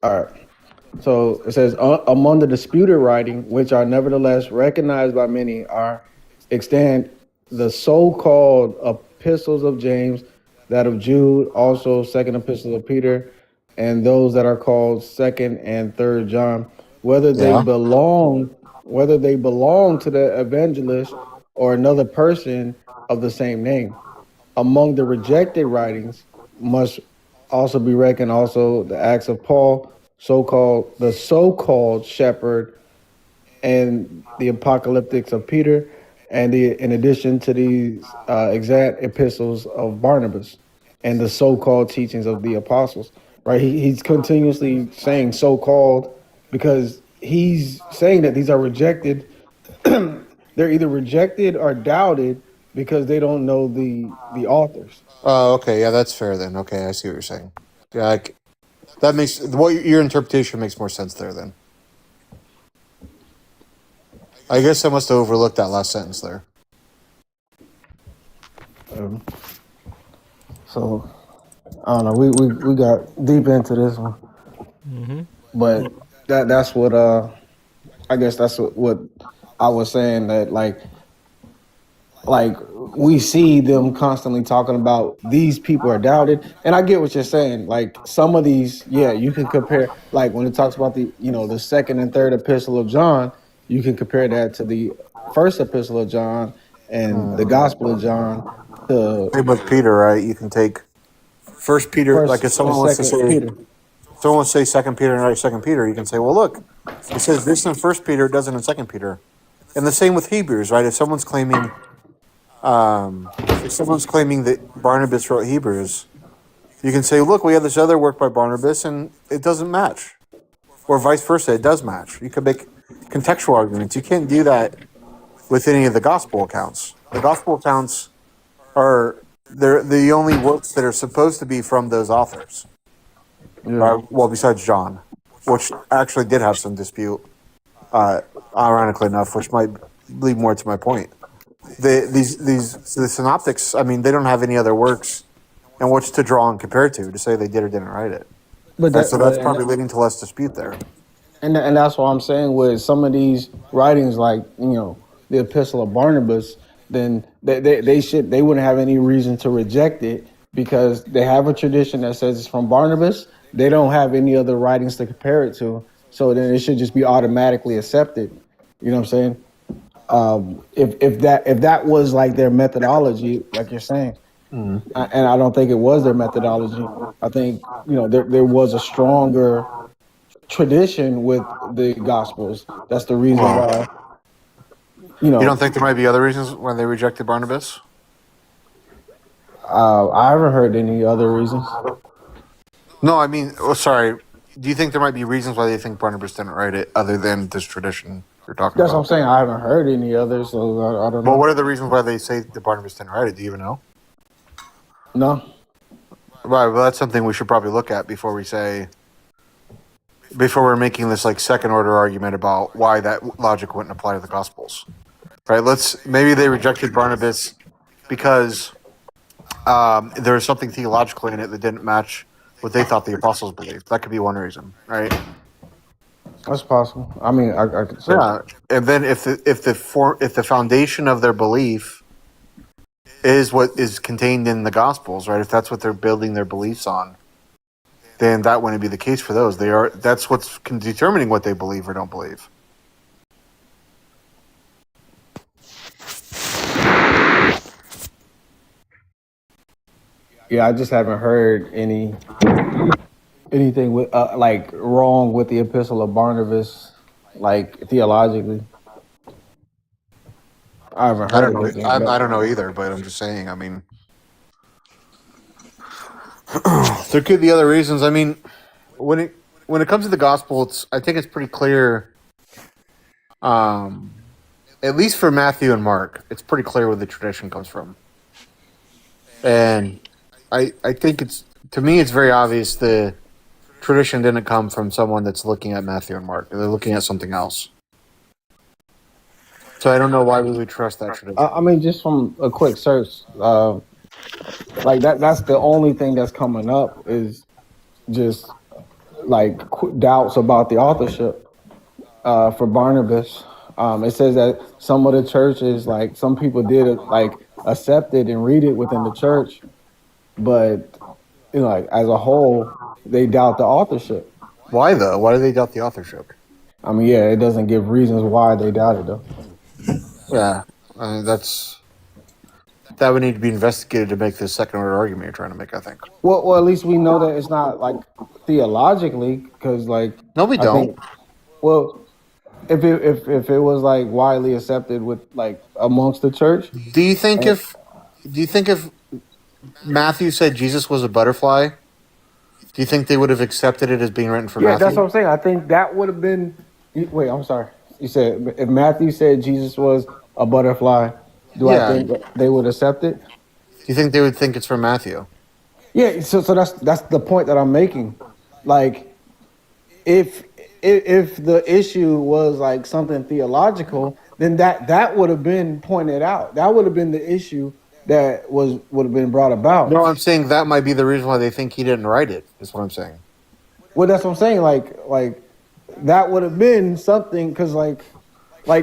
All right. So it says, among the disputed writing, which are nevertheless recognized by many, are extant the so-called epistles of James, that of Jude, also second epistle of Peter, and those that are called second and third John, whether they belong to the evangelist or another person of the same name. Among the rejected writings must also be reckoned also the Acts of Paul, the so-called shepherd, and the apocalyptics of Peter, and in addition to these exact epistles of Barnabas and the so-called teachings of the apostles. Right? He's continuously saying so-called because he's saying that these are rejected. They're either rejected or doubted because they don't know the authors. Oh, okay. Yeah, that's fair then. Okay, I see what you're saying. Yeah, that makes your interpretation makes more sense there then. I guess I must have overlooked that last sentence there. So I don't know. We got deep into this one, but that's what I guess that's what I was saying, that like we see them constantly talking about these people are doubted, and I get what you're saying. Like some of these, you can compare. Like when it talks about the second and third epistle of John, you can compare that to the first epistle of John and the Gospel of John. Same with Peter, right? You can take First Peter, like if someone wants to say Second Peter and write Second Peter, you can say, well, look, it says this in First Peter, it doesn't in Second Peter, and the same with Hebrews, right? If someone's claiming that Barnabas wrote Hebrews, you can say, look, we have this other work by Barnabas, and it doesn't match, or vice versa, it does match. You can make contextual arguments. You can't do that with any of the gospel accounts. The gospel accounts are the only works that are supposed to be from those authors. Well, besides John. which actually did have some dispute, ironically enough, which might lead more to my point. The synoptics, I mean, they don't have any other works and what's to draw and compare to say they did or didn't write it. But And so that's probably leading to less dispute there. And that's what I'm saying with some of these writings, like, you know, the Epistle of Barnabas, then they wouldn't have any reason to reject it because they have a tradition that says it's from Barnabas. They don't have any other writings to compare it to, so then it should just be automatically accepted. You know what I'm saying? If that was like their methodology, like you're saying, and I don't think it was their methodology. I think, you know, there was a stronger tradition with the Gospels. That's the reason why. You don't think there might be other reasons why they rejected Barnabas? I haven't heard any other reasons. No, I mean, sorry. Do you think there might be reasons why they think Barnabas didn't write it other than this tradition you're talking That's about? what I'm saying. I haven't heard any others, so I don't know. Well, what are the reasons why they say that Barnabas didn't write it? Do you even know? No. Right, well, that's something we should probably look at before we're making this like second order argument about why that logic wouldn't apply to the Gospels. Right? Maybe they rejected Barnabas because there was something theological in it that didn't match what they thought the apostles believed. That could be one reason, right? That's possible. I mean, I could say. Yeah, and then if the foundation of their belief is what is contained in the Gospels, right? If that's what they're building their beliefs on, then that wouldn't be the case for those. That's what's determining what they believe or don't believe. Yeah, I just haven't heard anything with like wrong with the Epistle of Barnabas, like theologically. I haven't heard anything. I don't know either, but I'm just saying. I mean, there could be other reasons. I mean, when it comes to the gospel, I think it's pretty clear. At least for Matthew and Mark, it's pretty clear where the tradition comes from, and I think to me it's very obvious the tradition didn't come from someone that's looking at Matthew and Mark. They're looking at something else. So I don't know why we would trust that tradition. I mean, just from a quick search, like that's the only thing that's coming up is just like doubts about the authorship for Barnabas. It says that some of the churches, like some people did like accept it and read it within the church, but you know, like as a whole, they doubt the authorship. Why though? Why do they doubt the authorship? I mean, yeah, it doesn't give reasons why they doubt it though. Yeah, that would need to be investigated to make this second order argument you're trying to make, I think. Well, at least we know that it's not like theologically, because like no, we don't. Well, if it was like widely accepted with like amongst the church, do you think if Matthew said Jesus was a butterfly, do you think they would have accepted it as being written for Matthew? Yeah, that's what I'm saying. I think that would have been. Wait, I'm sorry. You said if Matthew said Jesus was a butterfly, I think they would accept it? Do you think they would think it's from Matthew? Yeah, so that's the point that I'm making. Like, if the issue was like something theological, then that would have been pointed out. That would have been the issue that would have been brought about. No, I'm saying that might be the reason why they think he didn't write it. Is what I'm saying. Well, that's what I'm saying. Like that would have been something because like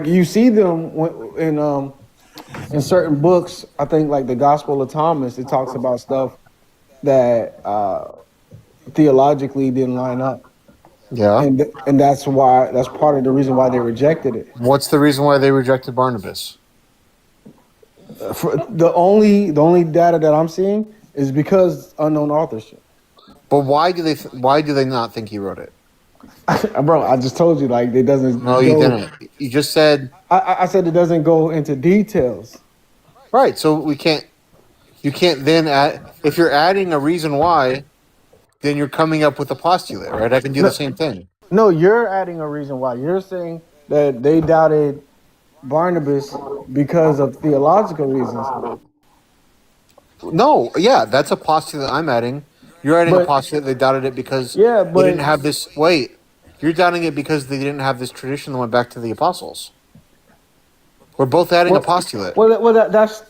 you see them in certain books. I think like the Gospel of Thomas, it talks about stuff that theologically didn't line up. Yeah, and that's part of the reason why they rejected it. What's the reason why they rejected Barnabas? For the only data that I'm seeing is because unknown authorship. But why do they not think he wrote it? Bro, I just told you like it doesn't. No, you didn't. You just said. I said it doesn't go into details. Right. So you can't then add, if you're adding a reason why, then you're coming up with a postulate, right? I can do the same thing. No, you're adding a reason why. You're saying that they doubted Barnabas because of theological reasons. No, yeah, that's a postulate I'm adding. You're adding a postulate they doubted it because they didn't have this. Wait, You're doubting it because they didn't have this tradition that went back to the apostles. We're both adding a postulate. That's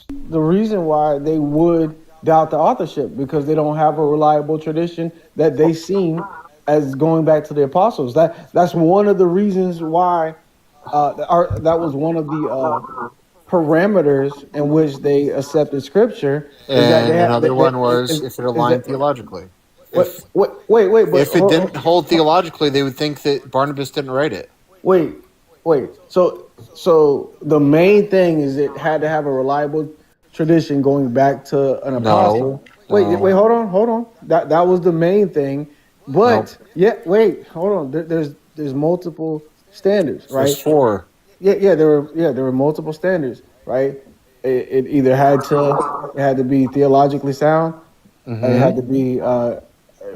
the reason why they would doubt the authorship, because they don't have a reliable tradition that they seen as going back to the apostles. That's one of the reasons why that was one of the parameters in which they accepted scripture. And another one was if it aligned theologically. Wait, If it didn't hold theologically, they would think that Barnabas didn't write it. Wait. So the main thing is it had to have a reliable tradition going back to an apostle. Wait, hold on. That was the main thing. But hold on. There's multiple standards, right? There's 4. Yeah, there were multiple standards, right? It either had to be theologically sound, it had to be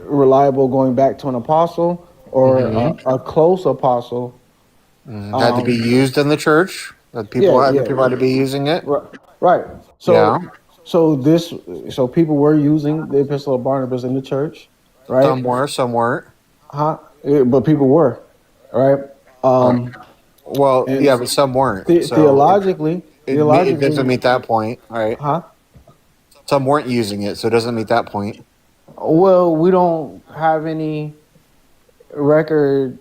reliable going back to an apostle or a close apostle. Had to be used in the church. That people had to be using it. Right. So people were using the Epistle of Barnabas in the church, right? Some weren't. But people were, right? But some weren't. Theologically, it doesn't meet that point, right? Some weren't using it, so it doesn't meet that point. Well, we don't have any record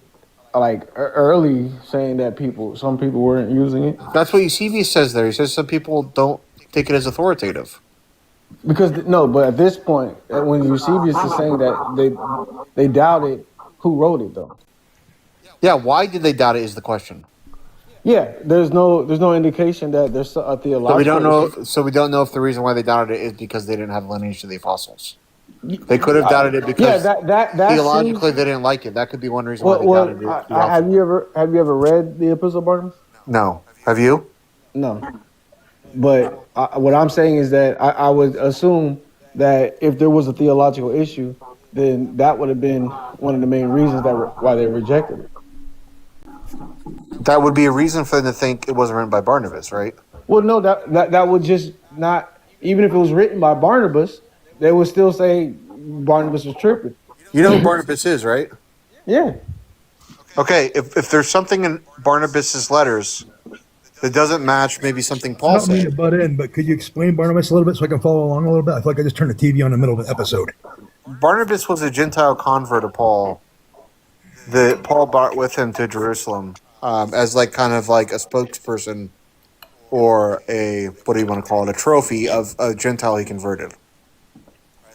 like early saying that some people weren't using it. That's what Eusebius says there. He says some people don't take it as authoritative. But at this point, when Eusebius is saying that they doubted who wrote it, though. Yeah, why did they doubt it is the question. Yeah, there's no indication that there's a theological. We don't know if the reason why they doubted it is because they didn't have lineage to the apostles. They could have doubted it because theologically they didn't like it. That could be one reason why they doubted it. Have you ever read the Epistle of Barnabas? No. Have you? No. But what I'm saying is that I would assume that if there was a theological issue, then that would have been one of the main reasons why they rejected it. That would be a reason for them to think it wasn't written by Barnabas, right? Well, no, that would just not. Even if it was written by Barnabas, they would still say Barnabas was tripping. You know who Barnabas is, right? Yeah. Okay, if there's something in Barnabas's letters that doesn't match maybe something Paul said. I don't mean to butt in, but could you explain Barnabas a little bit so I can follow along a little bit? I feel like I just turned the TV on in the middle of an episode. Barnabas was a Gentile convert of Paul that Paul brought with him to Jerusalem as kind of a spokesperson or a trophy of a Gentile he converted.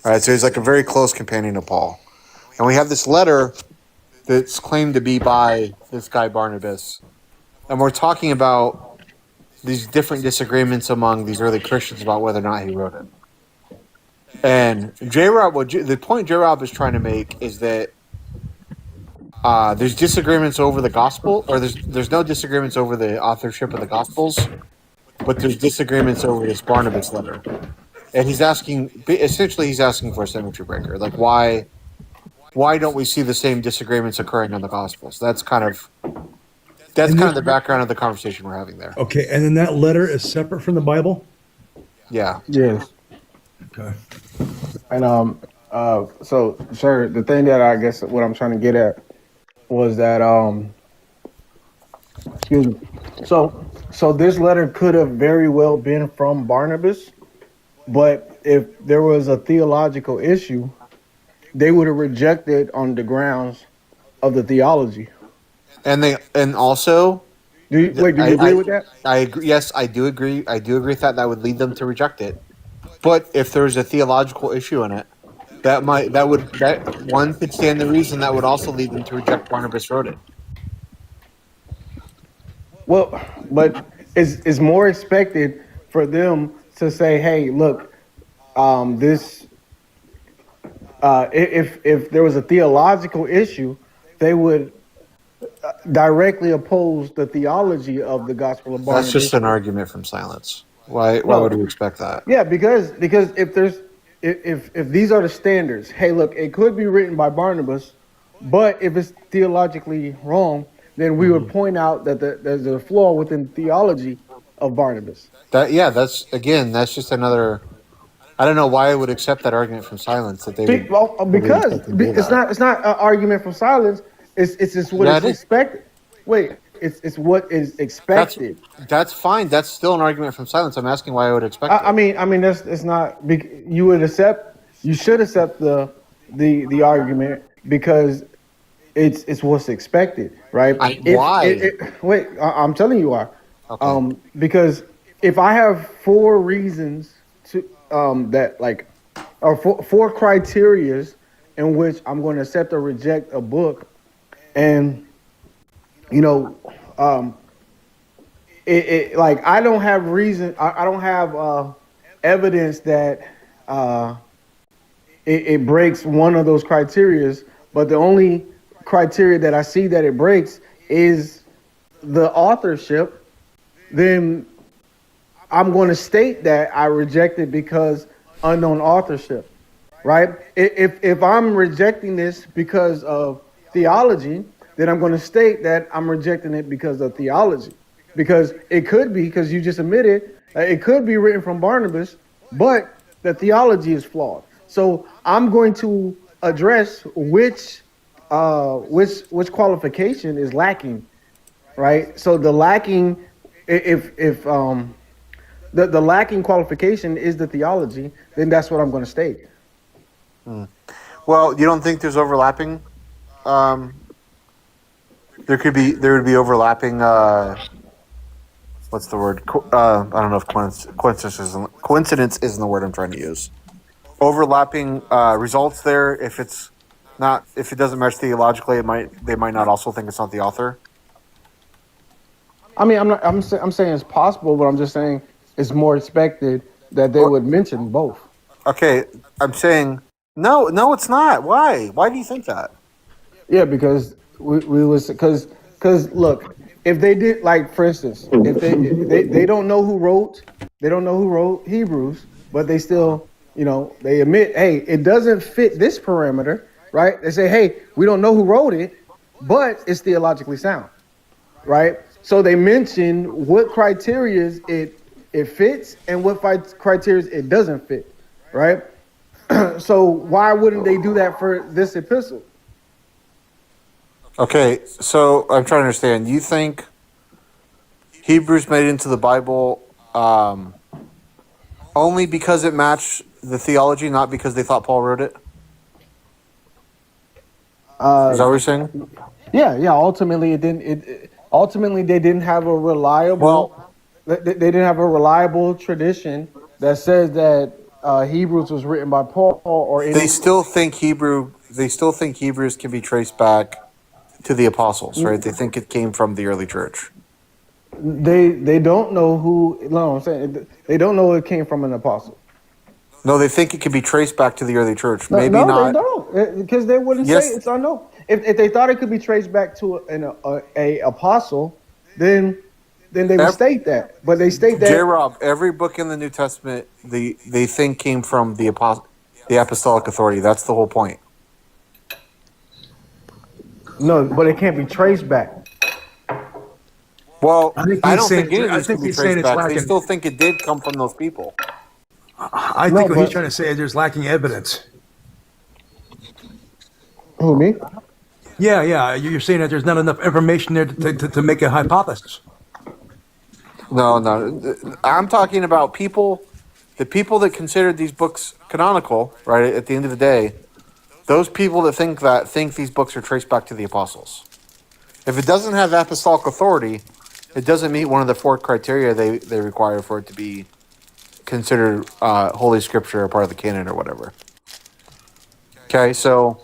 All right, so he's a very close companion of Paul. And we have this letter that's claimed to be by this guy Barnabas. And we're talking about these different disagreements among these early Christians about whether or not he wrote it. And the point J-Rob is trying to make is that there's disagreements over the gospel, or there's no disagreements over the authorship of the gospels, but there's disagreements over this Barnabas letter. And he's asking for a symmetry breaker. Why don't we see the same disagreements occurring on the gospels? That's kind of the background of the conversation we're having there. Okay, and then that letter is separate from the Bible? Yeah. Yes. Okay. And so sir, the thing that I guess what I'm trying to get at was that excuse me. So this letter could have very well been from Barnabas, but if there was a theological issue, they would have rejected on the grounds of the theology. And also, do you agree with that? I agree. Yes, I do agree. I do agree with that. That would lead them to reject it. But if there's a theological issue in it, that one could stand the reason that would also lead them to reject Barnabas wrote it. Well, but it's more expected for them to say, "Hey, look, this." If there was a theological issue, they would directly oppose the theology of the Gospel of Barnabas. That's just an argument from silence. Why would we expect that? Yeah, because if these are the standards, hey, look, it could be written by Barnabas, but if it's theologically wrong, then we would point out that there's a flaw within theology of Barnabas. That's just another. I don't know why I would accept that argument from silence. Because it's not an argument from silence. It's just what Yeah, is it is. expected. Wait, it's what is expected. That's fine. That's still an argument from silence. I'm asking why I would expect it. I mean, that's it's not. You would accept. You should accept the argument because it's what's expected, right? Why? Wait, I'm telling you why. Okay. Because if I have four reasons to that like, or four criterias in which I'm going to accept or reject a book, and you know, like I don't have reason. I don't have evidence that it breaks one of those criterias. But the only criteria that I see that it breaks is the authorship. Then I'm going to state that I reject it because unknown authorship, right? If I'm rejecting this because of theology, then I'm going to state that I'm rejecting it because of theology. Because it could be, because you just admitted, it could be written from Barnabas, but the theology is flawed. So I'm going to address which qualification is lacking, right? So the lacking, if the lacking qualification is the theology, then that's what I'm going to state. Well, you don't think there's overlapping? There would be overlapping. What's the word? I don't know if coincidence isn't the word I'm trying to use. Overlapping results there. If it doesn't match theologically, they might not also think it's not the author. I mean, I'm saying it's possible, but I'm just saying it's more expected that they would mention both. Okay, I'm saying no, it's not. Why? Why do you think that? Yeah, because we was because look, if they did, like, for instance, if they don't know who wrote Hebrews, but they still, they admit, hey, it doesn't fit this parameter, right? They say, hey, we don't know who wrote it, but it's theologically sound, right? So they mention what criteria it fits and what criteria it doesn't fit, right? So why wouldn't they do that for this epistle? Okay, so I'm trying to understand. You think Hebrews made it into the Bible only because it matched the theology, not because they thought Paul wrote it? Is that what you're saying? Yeah. Ultimately, it didn't. Ultimately, they didn't have a reliable. They didn't have a reliable tradition that says that Hebrews was written by Paul or any. They still think Hebrews can be traced back to the apostles, right? They think it came from the early church. They don't know who. No, I'm saying they don't know it came from an apostle. No, they think it can be traced back to the early church. Maybe no, not. They don't, because they wouldn't say it's unknown. If they thought it could be traced back to a apostle, then they would state that. But they state that. J-Rob, every book in the New Testament they think came from the apostolic authority. That's the whole point. No, but it can't be traced back. Well, I don't think any of I these think can be he's saying traced it's back. lacking. They still think it did come from those people. I think what he's trying to say is there's lacking evidence. Who, me? Yeah. You're saying that there's not enough information there to make a hypothesis. No. I'm talking about the people that considered these books canonical, right? At the end of the day, those people that think these books are traced back to the apostles. If it doesn't have apostolic authority, it doesn't meet one of the four criteria they require for it to be considered Holy Scripture or part of the canon or whatever. Okay, so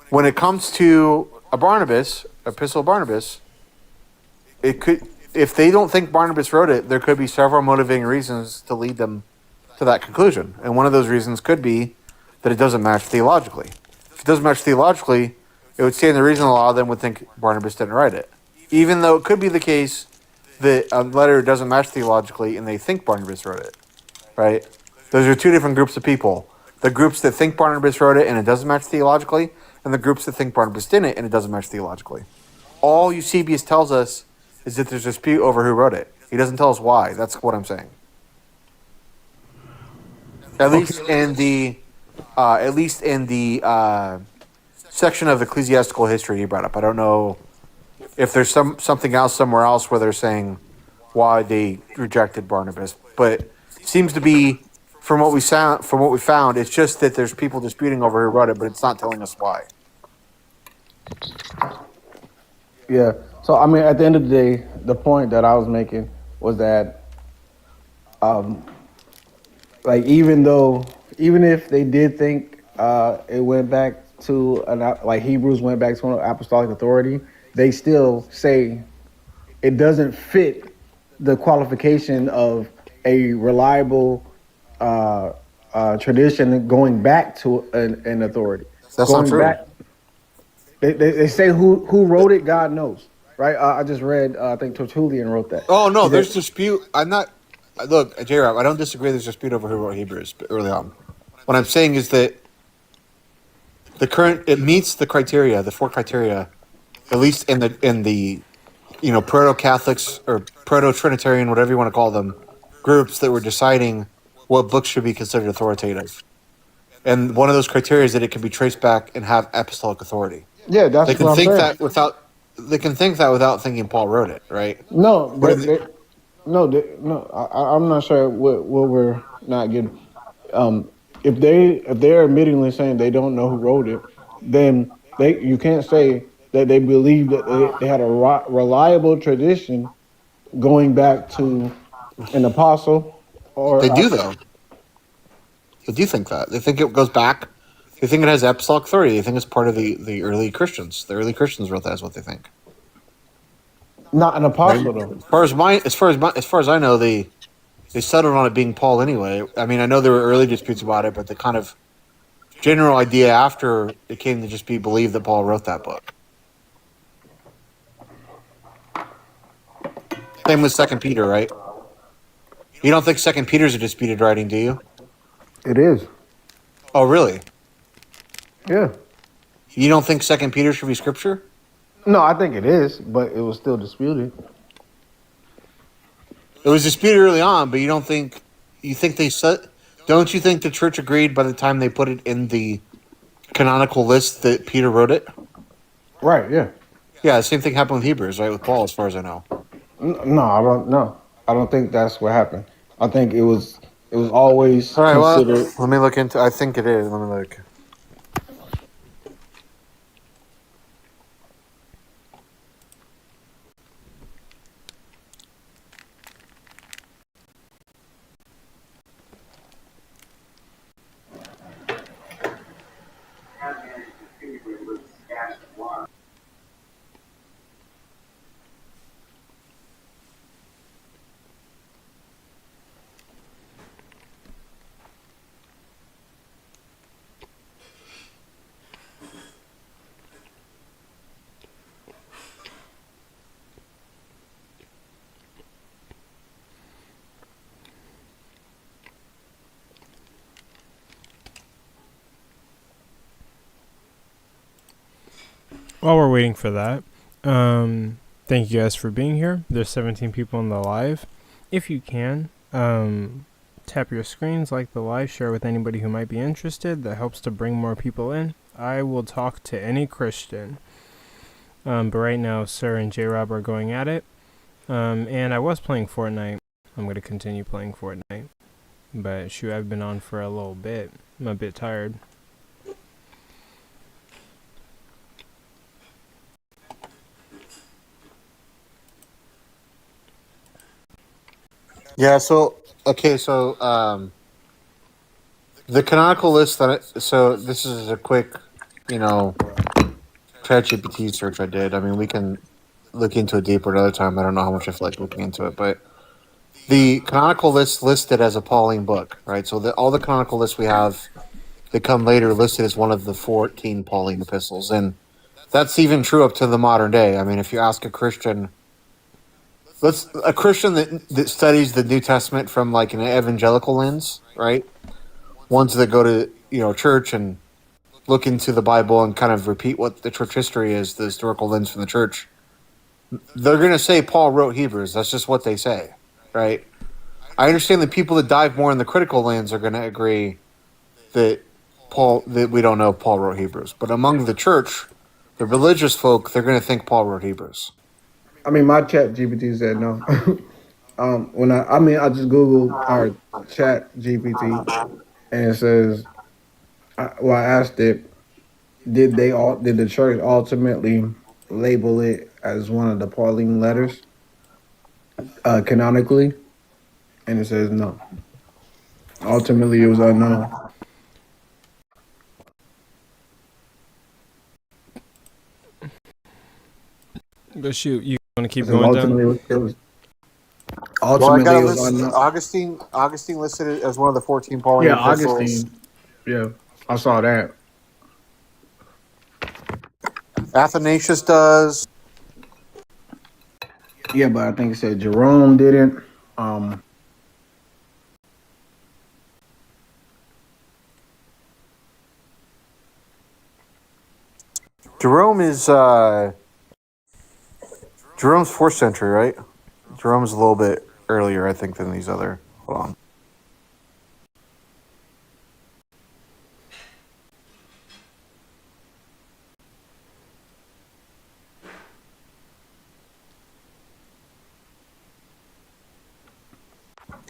when it comes to Epistle of Barnabas, it could, if they don't think Barnabas wrote it, there could be several motivating reasons to lead them to that conclusion. And one of those reasons could be that it doesn't match theologically. If it doesn't match theologically, it would stand the reason a lot of them would think Barnabas didn't write it. Even though it could be the case that a letter doesn't match theologically and they think Barnabas wrote it, right? Those are two different groups of people. The groups that think Barnabas wrote it and it doesn't match theologically, and the groups that think Barnabas didn't and it doesn't match theologically. All Eusebius tells us is that there's a dispute over who wrote it. He doesn't tell us why. That's what I'm saying. At least in the section of ecclesiastical history he brought up. I don't know if there's something else somewhere else where they're saying why they rejected Barnabas, but it seems to be from what we found, it's just that there's people disputing over who wrote it, but it's not telling us why. Yeah. So I mean, at the end of the day, the point that I was making was that, like, even if they did think it went back to like Hebrews went back to an apostolic authority, they still say it doesn't fit the qualification of a reliable tradition going back to an authority. That's going not true. back. They say who wrote it, God knows, right? I just read, I think Tertullian wrote that. Oh no, He there's said- dispute. I'm not. Look, J-Rob, I don't disagree. There's dispute over who wrote Hebrews early on. What I'm saying is that it meets the criteria, the 4 criteria, at least in the proto-Catholics or proto-Trinitarian, whatever you want to call them, groups that were deciding what books should be considered authoritative. And one of those criteria is that it can be traced back and have apostolic authority. Yeah, that's They can what I'm think saying. that without thinking Paul wrote it, right? No, What are they- I'm not sure what we're not getting. If they're admittingly saying they don't know who wrote it, then you can't say that they believe that they had a reliable tradition going back to an apostle or They do though. They do think that. They think it goes back. They think it has apostolic authority. They think it's part of the early Christians. The early Christians wrote that. Is what they think. not an apostle though. As far as I know, they settled on it being Paul anyway. I mean, I know there were early disputes about it, but the kind of general idea after it came to just be believed that Paul wrote that book. Same with 2 Peter, right? You don't think 2 Peter's a disputed writing, do you? It is. Oh, really? Yeah. You don't think 2 Peter should be scripture? No, I think it is, but it was still disputed. It was disputed early on, but don't you think the church agreed by the time they put it in the canonical list that Peter wrote it? Right, yeah. Yeah, the same thing happened with Hebrews, right, with Paul, as far as I know. No, I don't know. I don't think that's what happened. I think it was always All right, considered. well, let me look into. I think it is. Let me look. While we're waiting for that, thank you guys for being here. There's 17 people in the live. If you can, tap your screens, like the live, share with anybody who might be interested. That helps to bring more people in. I will talk to any Christian. But right now, Sir and J-Rob are going at it. And I was playing Fortnite. I'm going to continue playing Fortnite. But shoot, I've been on for a little bit. I'm a bit tired. Yeah. So the canonical list so this is a quick, ChatGPT search I did. I mean, we can look into it deeper another time. I don't know how much I feel like looking into it, but the canonical list listed as a Pauline book, right? So all the canonical lists we have that come later listed as one of the 14 Pauline epistles, and that's even true up to the modern day. I mean, if you ask a Christian that studies the New Testament from like an evangelical lens, right? Ones that go to church and look into the Bible and kind of repeat what the church history is, the historical lens from the church, they're going to say Paul wrote Hebrews. That's just what they say, right? I understand the people that dive more in the critical lens are going to agree that that we don't know if Paul wrote Hebrews, but among the church, the religious folk, they're going to think Paul wrote Hebrews. I mean, my chat GPT said no. I just Googled our chat GPT, and it says, I asked it, did the church ultimately label it as one of the Pauline letters, canonically? And it says no. Ultimately, it was unknown. But shoot, you want to keep So going down? ultimately, it was Well, I got a list. unknown. Augustine listed it as one of the 14 Pauline Yeah, epistles. Augustine. Yeah, I saw that. Athanasius does. Yeah, but I think it said Jerome didn't. Jerome is Jerome's 4th century, right? Jerome's a little bit earlier, I think, than these other. Hold on.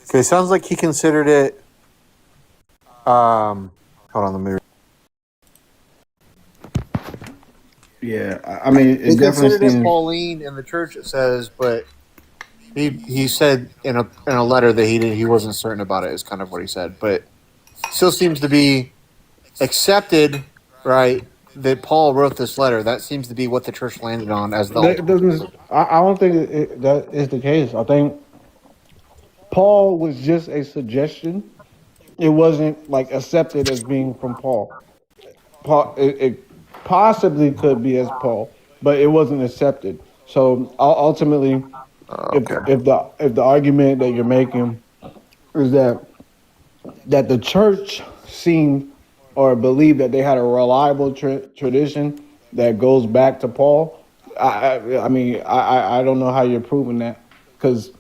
Okay, sounds like he considered it. Hold on, let me. Yeah, I mean, it He definitely considered it seems. Pauline in the church. It says, but he said in a letter that he wasn't certain about it. Is kind of what he said, but still seems to be accepted, right? That Paul wrote this letter. That seems to be what the church landed on as the That ultimate. doesn't. I don't think that is the case. I think Paul was just a suggestion. It wasn't like accepted as being from Paul. Paul, it possibly could be as Paul, but it wasn't accepted. So ultimately, if the argument that you're making is that the church seemed or believed that they had a reliable tradition that goes back to Paul, I don't know how you're proving that, because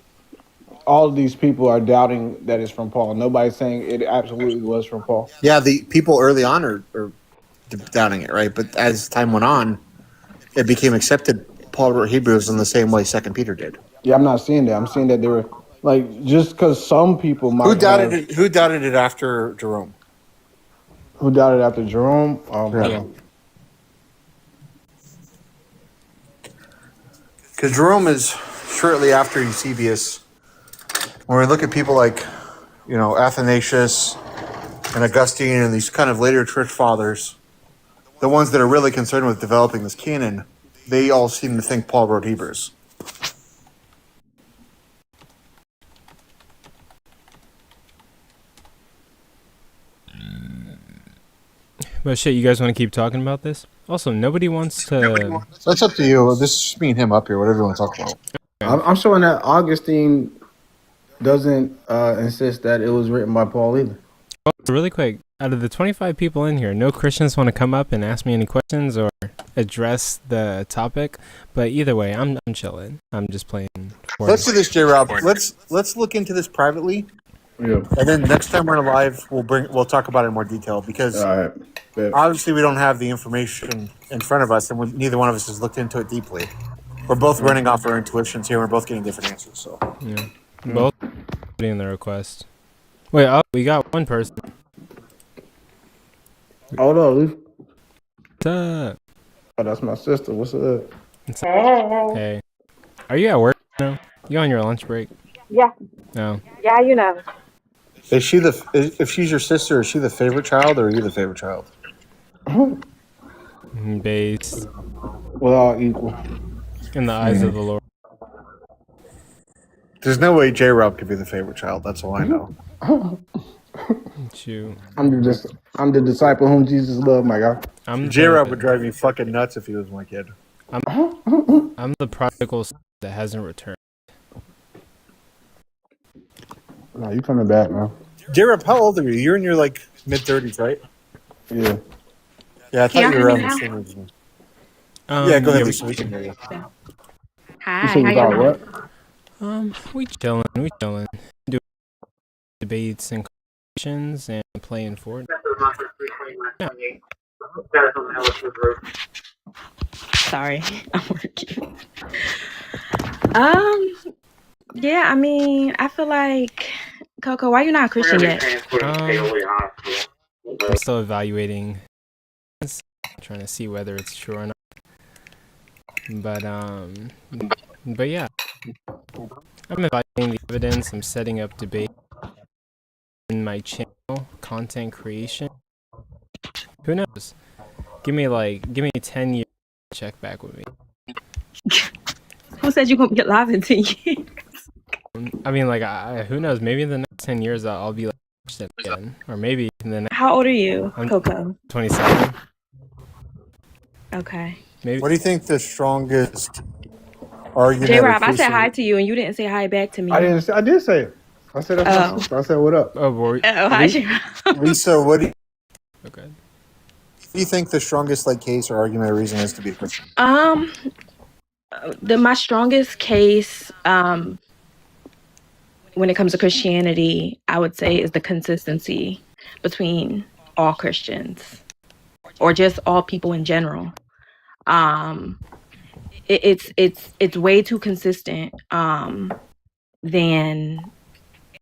all of these people are doubting that it's from Paul. Nobody's saying it absolutely was from Paul. Yeah, the people early on are doubting it, right? But as time went on, it became accepted. Paul wrote Hebrews in the same way Second Peter did. Yeah, I'm not seeing that. I'm seeing that there were like, just because some people Who might doubted have it? Who doubted it after Jerome? who doubted after Jerome. Hold on. Because Jerome is shortly after Eusebius. When we look at people like, Athanasius and Augustine and these kind of later church fathers, the ones that are really concerned with developing this canon, they all seem to think Paul wrote Hebrews. But shit, you guys want to keep talking about this? Also, nobody wants to. That's up to you. This is me and him up here. Whatever you want to talk about. I'm showing that Augustine doesn't insist that it was written by Paul either. Oh, really quick, out of the 25 people in here, no Christians want to come up and ask me any questions or address the topic. But either way, I'm chilling. I'm just playing. Let's do this, J. Rob. Let's look into this privately. Yeah. And then next time we're live, we'll talk about it in more detail, because obviously we don't have the information in front of us, and neither one of us has looked into it deeply. We're both running off our intuitions here. We're both getting different answers. So yeah, both putting in the request. Wait, we got one person. Hold on. What's up? Oh, that's my sister. What's up? Hey, are you at work now? You on your lunch break? Yeah. No. Yeah, you know. is she if she's your sister, is she the favorite child, or are you the favorite child? Base. We're all equal in the eyes of the Lord. There's no way J. Rob could be the favorite child. That's all I know. Shoot. I'm the disciple whom Jesus loved, my God. J. Rob would drive me fucking nuts if he was my kid. I'm the prodigal son that hasn't returned. No, you coming back, man. J. Rob, how old are you? You're in your mid-30s, right? Yeah. Yeah, I thought you were around the same age as me. Yeah, go ahead, Lisa. We can hear you. Hi, how you doing? We chilling. Do debates and conversations and playing Fortnite. Sorry, I'm working. Yeah, I mean, I feel like Coco, why you not a Christian yet? I'm still evaluating, trying to see whether it's true or not. But yeah, I'm evaluating the evidence. I'm setting up debate in my channel, content creation. Who knows? Give me 10 years to check back with me. Who said you're gonna be alive in 10 years? I mean, who knows? Maybe in the next 10 years I'll be again, or maybe in the next. How old are you, I'm Coco? 27. Okay. Maybe. What do you think the strongest argument? J Rob, I said hi to you and you didn't say hi back to me. I didn't. I did say it. I said that's my sister. I said what up. Hi, J Rob. Lisa, what do you? Okay. What do you think the strongest case or argument or reason is to be Christian? My strongest case when it comes to Christianity, I would say, is the consistency between all Christians or just all people in general. It's way too consistent than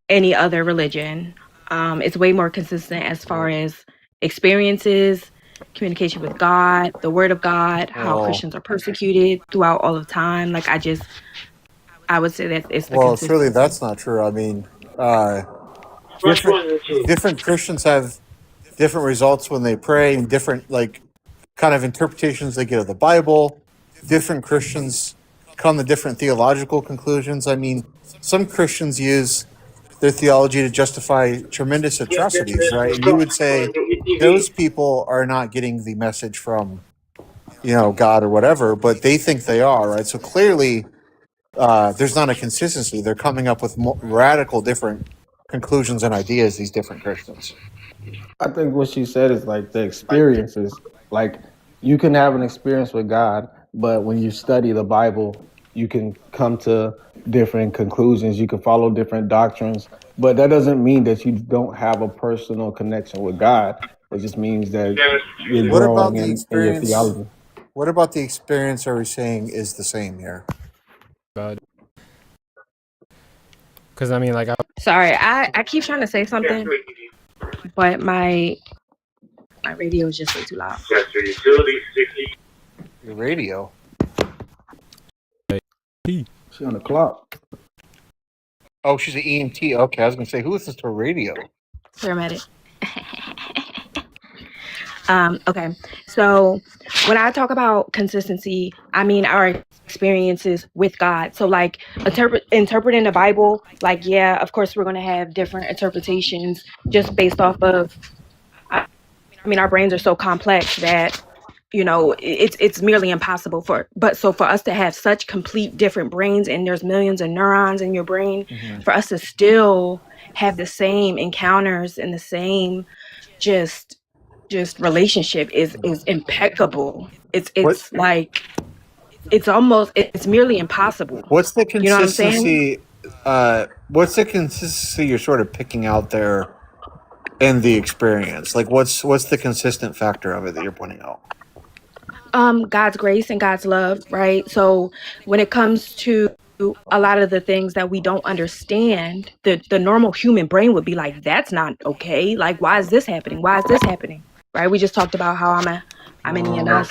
any other religion. It's way more consistent as far as experiences, communication with God, the Word of God, how Christians are persecuted throughout all of time. I would say that it's the Well, surely consistency. that's not true. I mean, different Christians have different results when they pray, and different kind of interpretations they get of the Bible. Different Christians come to different theological conclusions. I mean, some Christians use their theology to justify tremendous atrocities, right? And you would say those people are not getting the message from, God or whatever, but they think they are, right? So clearly, there's not a consistency. They're coming up with radical different conclusions and ideas, these different Christians. I think what she said is like the experiences. Like you can have an experience with God, but when you study the Bible, you can come to different conclusions. You can follow different doctrines, but that doesn't mean that you don't have a personal connection with God. It just means that you're What about growing the in your experience? theology. What about the experience are we saying is the same here? Because I mean, Sorry, I keep trying to say something, but my radio is just way too loud. Your radio. She on the clock. Oh, she's an EMT. Okay, I was gonna say, who listens to a radio? Paramedic. Okay, so when I talk about consistency, I mean our experiences with God. So interpreting the Bible, yeah, of course we're going to have different interpretations just based off of, I mean, our brains are so complex that, it's merely impossible for us to have such complete different brains, and there's millions of neurons in your brain, for us to still have the same encounters and the same just relationship is impeccable. It's merely impossible. What's the You know what I'm saying? consistency? What's the consistency you're sort of picking out there in the experience? Like, what's the consistent factor of it that you're pointing out? God's grace and God's love, right? So when it comes to a lot of the things that we don't understand, the normal human brain would be like, that's not okay. Like, why is this happening? Why is this happening? Right? We just talked about how I'm an EMS.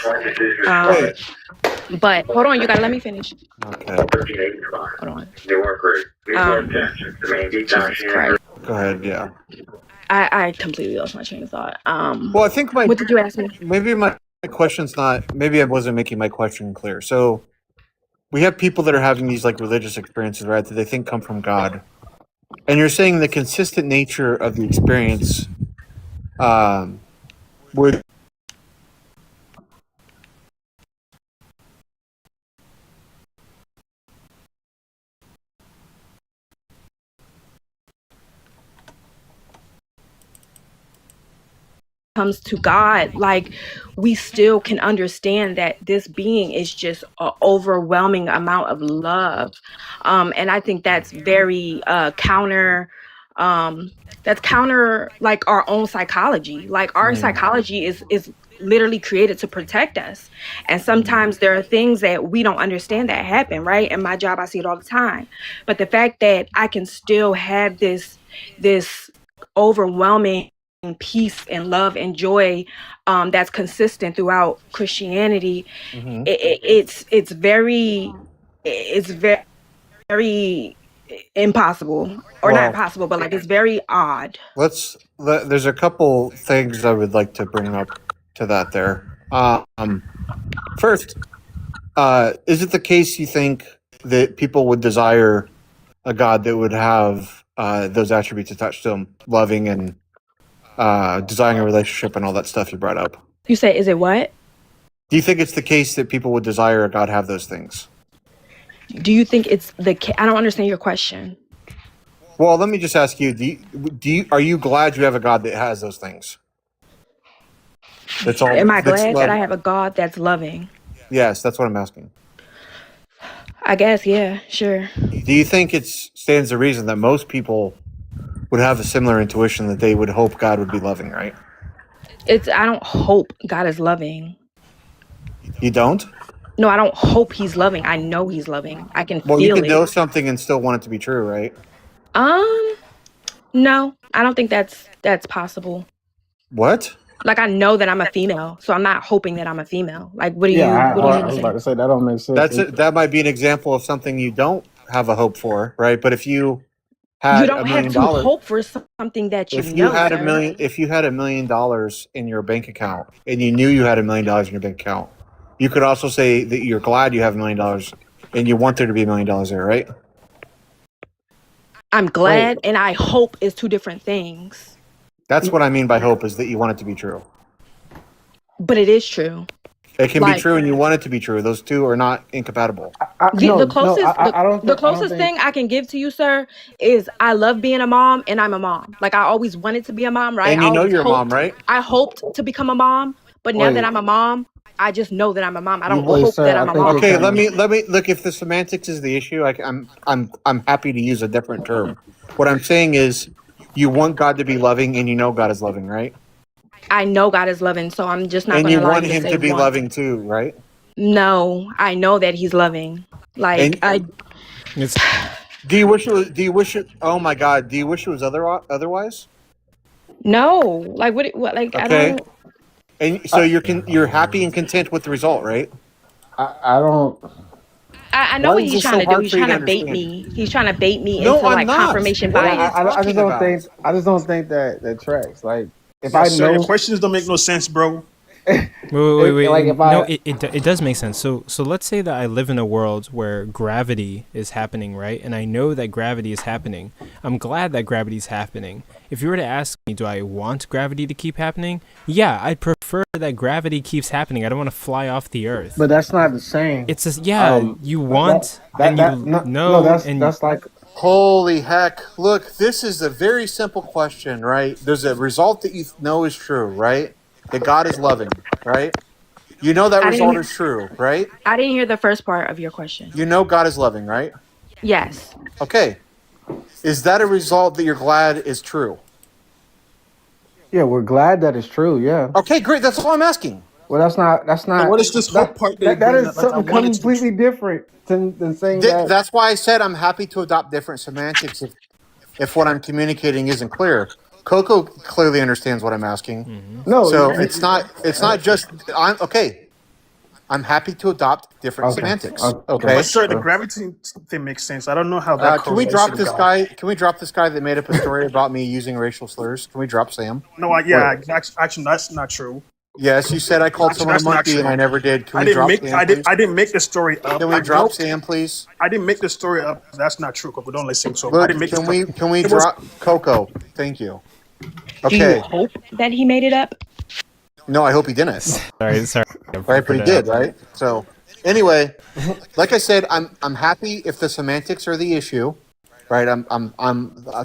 But hold on, you gotta let me finish. Okay. Hold on. Jesus Christ. Go ahead. Yeah. I completely lost my train of thought. Well, I think what did you ask me? Maybe my question's not. Maybe I wasn't making my question clear. So we have people that are having these religious experiences, right? That they think come from God, and you're saying the consistent nature of the experience would comes to God, we still can understand that this being is just an overwhelming amount of love, and I think that's very counter that's counter like our own psychology. Like our psychology is literally created to protect us. And sometimes there are things that we don't understand that happen, right? In my job, I see it all the time. But the fact that I can still have this overwhelming peace and love and joy that's consistent throughout Christianity, it's very impossible, or not Well, impossible, but like it's very odd. There's a couple things I would like to bring up to that there. First, is it the case you think that people would desire a God that would have those attributes attached to him, loving and desiring a relationship and all that stuff you brought up? You say, is it what? Do you think it's the case that people would desire a God have those things? Do you think it's I don't understand your question. Well, let me just ask you: are you glad you have a God that has those things? That's all. Am I glad that I have a God that's loving? Yes, that's what I'm asking. I guess, yeah, sure. Do you think it stands to reason that most people would have a similar intuition that they would hope God would be loving, right? I don't hope God is loving. You don't? No, I don't hope he's loving. I know he's loving. I can feel it. Well, you can know something and still want it to be true, right? No, I don't think that's possible. What? Like, I know that I'm a female, so I'm not hoping that I'm a female. Like, what do you? I What do you was about to say that don't make sense. That might be an example of something you don't have a hope for, right? But if you had you don't have to hope for something that you if know. You had $1 million, if you had $1 million in your bank account and you knew you had $1 million in your bank account, you could also say that you're glad you have $1 million and you want there to be $1 million there, right? I'm glad and I hope is two different things. That's what I mean by hope, is that you want it to be true. But it is true. It can be true and you want it to be true. Those two are not incompatible. The closest thing I can give to you, sir, is I love being a mom and I'm a mom. Like, I always wanted to be a mom, right? And you know you're a mom, right? I hoped to become a mom, but now that I'm a mom, I just know that I'm a mom. I don't hope that I'm a mom. Okay, let me look. If the semantics is the issue, I'm happy to use a different term. What I'm saying is, you want God to be loving, and you know God is loving, right? I know God is loving, so I'm just not. And you want him to be loving too, right? No, I know that he's loving. Like, do you wish it was? Do you wish it? Oh my God! Do you wish it was otherwise? No, like what? Like, okay. I don't. And so you're happy and content with the result, right? I don't. I know what he's trying to do. He's trying to bait me. He's trying to bait me into like confirmation bias. I just don't think. I just don't think that tracks. Like, if I know your questions don't make no sense, bro. Wait. Like no, it does make sense. So let's say that I live in a world where gravity is happening, right? And I know that gravity is happening. I'm glad that gravity is happening. If you were to ask me, do I want gravity to keep happening? Yeah, I'd prefer that gravity keeps happening. I don't want to fly off the earth. But that's not the same. It's just, you want that's like. Holy heck. Look, this is a very simple question, right? There's a result that you know is true, right? That God is loving, right? You know that result is true, right? I didn't hear the first part of your question. You know God is loving, right? Yes. Okay. Is that a result that you're glad is true? Yeah, we're glad that it's true, yeah. Okay, great. That's all I'm asking. Well, that's not. And what is this whole part that is something completely different than saying that. That's why I said I'm happy to adopt different semantics if what I'm communicating isn't clear. Coco clearly understands what I'm asking. Mm-hmm. No, so it's not just I'm happy to adopt different semantics. Okay. But sir, the gravity thing makes sense. I don't know how that. Can we drop this guy? Can we drop this guy that made up a story about me using racial slurs? Can we drop Sam? No, actually, that's not true. Yes, you said I called someone a monkey and I never did. Can we drop Sam, I didn't make the story up. Can we drop Sam, please? I didn't make the story up. That's not true, Coco. Don't listen. So Look, I didn't make Can we drop Coco? Thank you. Okay. Do you hope that he made it up? No, I hope he didn't. Sorry. Right, but he did, right? So, anyway, like I said, I'm happy if the semantics are the issue, right?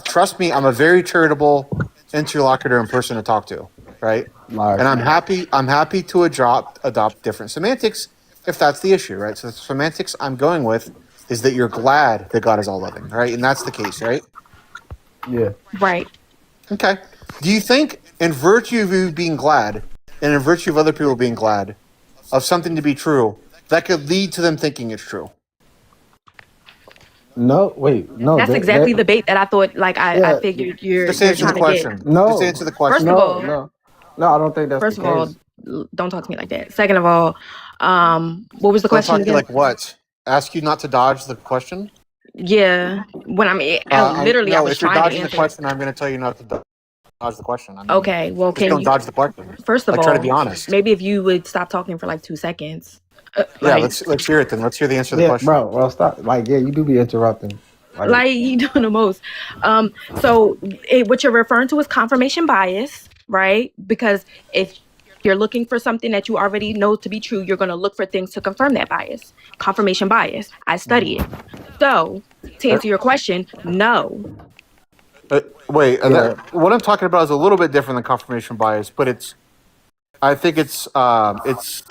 Trust me, I'm a very charitable interlocutor and person to talk to, right? And I'm happy to adopt different semantics if that's the issue, right? So the semantics I'm going with is that you're glad that God is all loving, right? And that's the case, right? Yeah. Right. Okay. Do you think, in virtue of you being glad, and in virtue of other people being glad of something to be true, that could lead to them thinking it's true? No, wait, no. That's exactly the bait that I thought. Like I Yeah. figured Just you're answer the trying to get. question. Just No, answer the question. First of all, no. I don't think that's the first of all, case. don't talk to me like that. Second of all, what was the Don't question talk to you again? like what? Ask you not to dodge the question? Yeah, when I literally I No, was if you're trying to dodging the answer. question, I'm going to tell you not to dodge the question. I mean, Okay, well, just can don't you? dodge the question. First of Like, try to all, be honest. maybe if you would stop talking for like 2 seconds, Yeah, like let's hear it then. Let's hear the answer to the Yeah, question. bro, stop. Like, yeah, you do be interrupting. Like, you doing the most. So what you're referring to is confirmation bias, right? Because if you're looking for something that you already know to be true, you're going to look for things to confirm that bias. Confirmation bias. I study it. So to answer your question, no. Wait, yeah, what I'm talking about is a little bit different than confirmation bias, but I think it's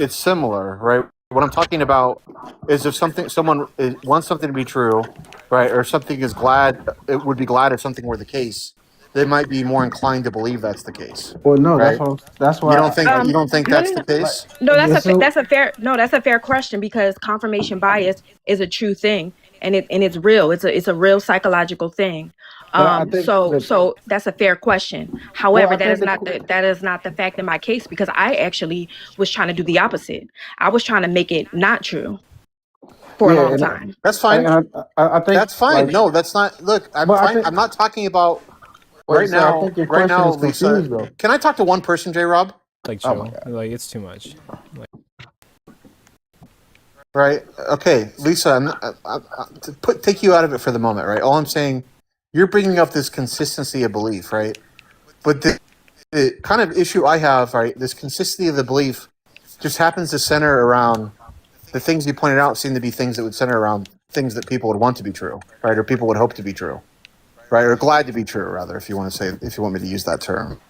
similar, right? What I'm talking about is if someone wants something to be true, right, or something is glad, it would be glad if something were the case. They might be more inclined to believe that's the case, well, no, right? that's You why, don't think like, No, that's no, the no. like, case? No, this is, that's a fair question because confirmation bias is a true thing and it's real. It's a real psychological thing. but I think that, So that's a fair question. well, However, I think that is not the fact in my case because I actually was trying to do the opposite. I was trying to make it not true for a yeah, long and time. That's fine. I think, That's fine. like, No, that's not. Look, I'm but I fine. think, I'm not talking about wait, sir, I think your Right question now, is Lisa. confused, though. Can I talk to one person, J. Rob? Like, Oh my chill. god. Like, it's too much. Like, Right. Okay, Lisa. To take you out of it for the moment, right? All I'm saying, you're bringing up this consistency of belief, right? But the kind of issue I have, right, this consistency of the belief just happens to center around the things you pointed out seem to be things that would center around things that people would want to be true, right? Or people would hope to be true, right? Or glad to be true, rather, if you want me to use that term.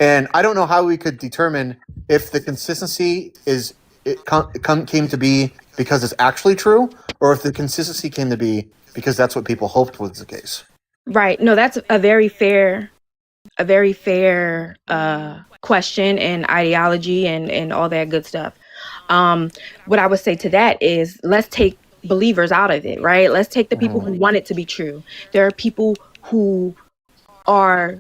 And I don't know how we could determine if the consistency came to be because it's actually true, or if the consistency came to be because that's what people hoped was the case. Right. No, that's a very fair question and ideology and all that good stuff. What I would say to that is let's take believers out of it, right? Let's take the people who want it to be true. There are people who are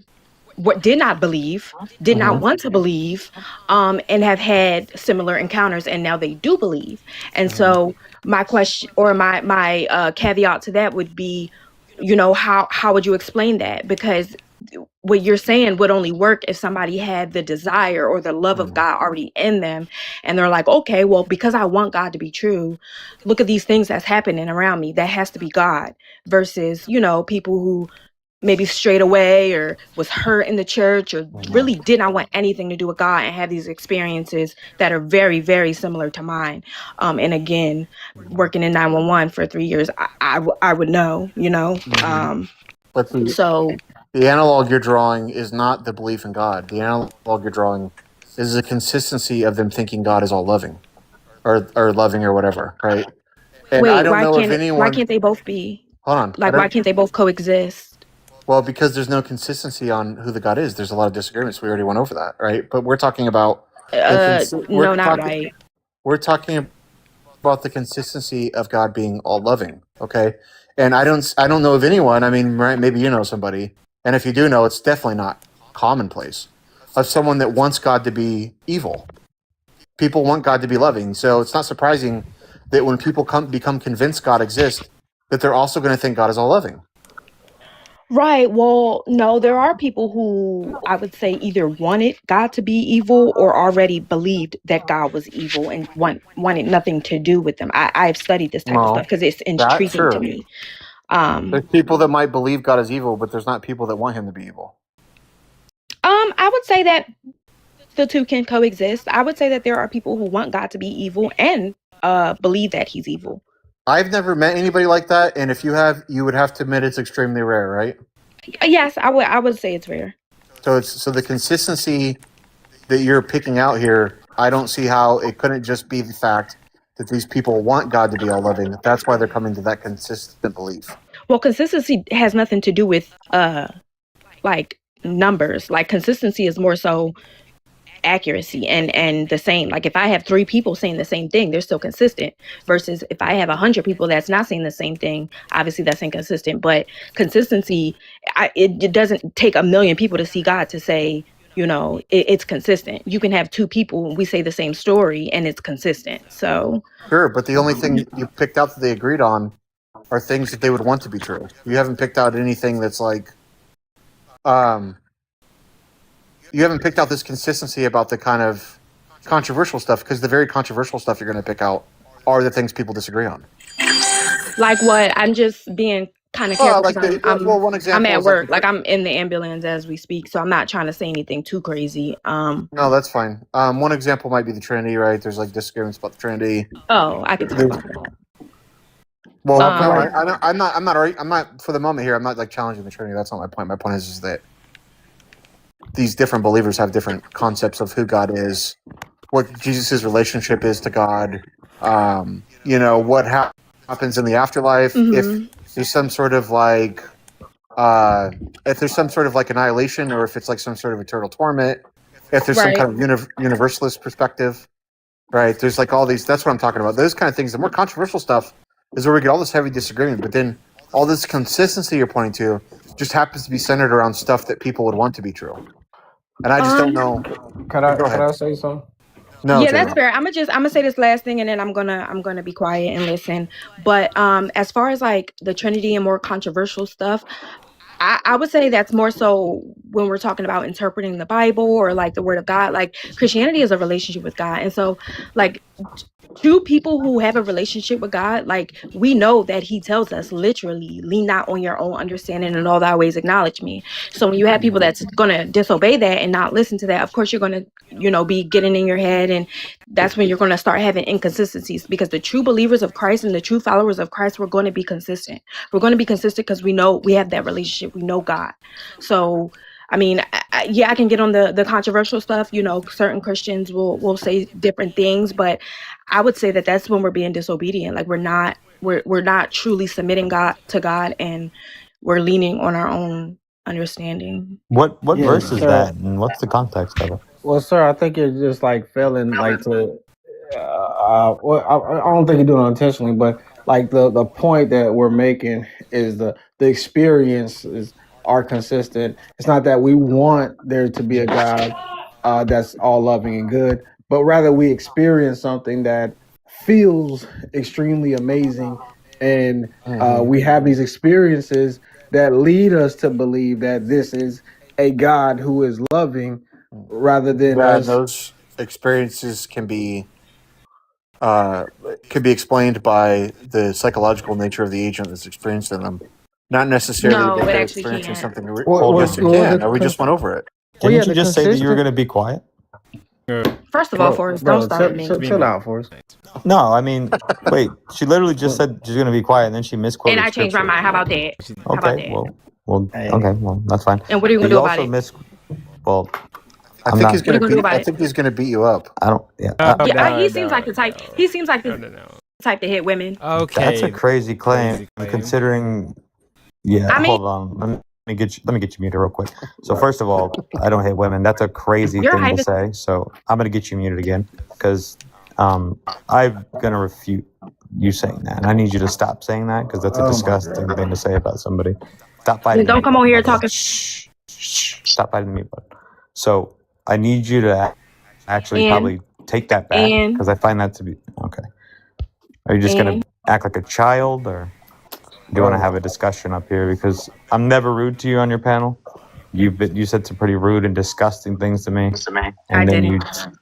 what did not believe, did not want to believe, and have had similar encounters, and now they do believe. And so my question or my caveat to that would be, how would you explain that? Because what you're saying would only work if somebody had the desire or the love of God already in them. And they're like, okay, well, because I want God to be true, look at these things that's happening around me. That has to be God versus, people who maybe strayed away or was hurt in the church or really did not want anything to do with God and have these experiences that are very, very similar to mine. And again, working in 911 for 3 years, I would know, But so the analog you're drawing is not the belief in God. The analog you're drawing is the consistency of them thinking God is all loving, or loving or whatever, right? And I wait, don't know if why anyone. can't they both be? Hold on. Like, why can't they both coexist? Well, because there's no consistency on who the God is. There's a lot of disagreements. We already went over that, right? But we're talking about No, not right. we're talking about the consistency of God being all loving, okay? And I don't know of anyone. I mean, right, maybe you know somebody, and if you do know, it's definitely not commonplace of someone that wants God to be evil. People want God to be loving, so it's not surprising that when people become convinced God exists, that they're also going to think God is all loving. Right. Well, no, there are people who I would say either wanted God to be evil or already believed that God was evil and wanted nothing to do with them. I've studied this type of stuff No, because it's that's intriguing to true. me. There's people that might believe God is evil, but there's not people that want him to be evil. I would say that the two can coexist. I would say that there are people who want God to be evil and believe that he's evil. I've never met anybody like that, and if you have, you would have to admit it's extremely rare, right? Yes, I would say it's rare. So the consistency that you're picking out here, I don't see how it couldn't just be the fact that these people want God to be all loving. That's why they're coming to that consistent belief. Well, consistency has nothing to do with like numbers. Like consistency is more so accuracy and the same. Like if I have 3 people saying the same thing, they're still consistent. Versus if I have 100 people that's not saying the same thing, obviously that's inconsistent. But consistency, it doesn't take 1,000,000 people to see God to say, it's consistent. You can have 2 people and we say the same story and it's consistent. So Sure, but the only thing you picked out that they agreed on are things that they would want to be true. You haven't picked out anything that's like, you haven't picked out this consistency about the kind of controversial stuff, because the very controversial stuff you're going to pick out are the things people disagree on. like what? I'm just being kind of careful because one example I'm at is work. Like I'm in the ambulance as we speak, so I'm not trying to say anything too crazy. No, that's fine. One example might be the Trinity, right? There's like disagreements about the Trinity. Oh, I can talk about that. Well, no, I'm not for the moment here. I'm not like challenging the Trinity. That's not my point. My point is that these different believers have different concepts of who God is, what Jesus' relationship is to God. What happens in the afterlife. Mm-hmm. If there's some sort of like, annihilation, or if it's like some sort of eternal torment. If there's some kind of universalist perspective, right? There's like all these. That's what I'm talking about. Those kind of things. The more controversial stuff is where we get all this heavy disagreement. But then all this consistency you're pointing to just happens to be centered around stuff that people would want to be true. And I just don't know. Can I say something? No, yeah, that's fair. I'm gonna say this last thing and then I'm gonna be quiet and listen. But as far as like the Trinity and more controversial stuff, I would say that's more so when we're talking about interpreting the Bible or like the Word of God. Like Christianity is a relationship with God, and so like 2 people who have a relationship with God, like we know that He tells us literally, lean not on your own understanding, and all thy ways acknowledge me. So when you have people that's gonna disobey that and not listen to that, of course you're gonna be getting in your head, and that's when you're gonna start having inconsistencies. Because the true believers of Christ and the true followers of Christ, we're going to be consistent. We're going to be consistent because we know we have that relationship. We know God. So I mean, I can get on the controversial stuff. Certain Christians will say different things, but I would say that that's when we're being disobedient. Like we're not truly submitting to God, and we're leaning on our own understanding. What verse is that, and what's the context of it? Well, sir, I think you're just like failing like to. I don't think you're doing it intentionally, but like the point that we're making is the experiences are consistent. It's not that we want there to be a God that's all loving and good, but rather we experience something that feels extremely amazing, and we have these experiences that lead us to believe that this is a God who is loving, rather than us. Those experiences can be explained by the psychological nature of the agent that's experiencing them, not necessarily No, that it they're actually experiencing can't. something. Yes, it can. We just went over it. Didn't you just say that you were going to be quiet? First of all, Forrest, don't start me. Chill out, Forrest. No, I mean, wait. She literally just said she's going to be quiet, and then she misquoted. And I changed my mind. How about that? Okay, well, that's fine. And what are you gonna do about it? Well, I think he's gonna beat you up. I don't. Yeah. He seems like the type. He seems like the type to hit women. Okay, that's a crazy claim, considering. Yeah, hold on. Let me get you muted real quick. So first of all, I don't hit women. That's a crazy thing to say. So I'm gonna get you muted again because I'm gonna refute you saying that, and I need you to stop saying that because that's a disgusting thing to say about somebody. Stop fighting. Don't come on here talking. Shh. Stop fighting me, bud. So I need you to actually probably take that back because I find that to be okay. Are you just gonna act like a child, or do you want to have a discussion up here? Because I'm never rude to you on your panel. You said some pretty rude and disgusting things to me, and then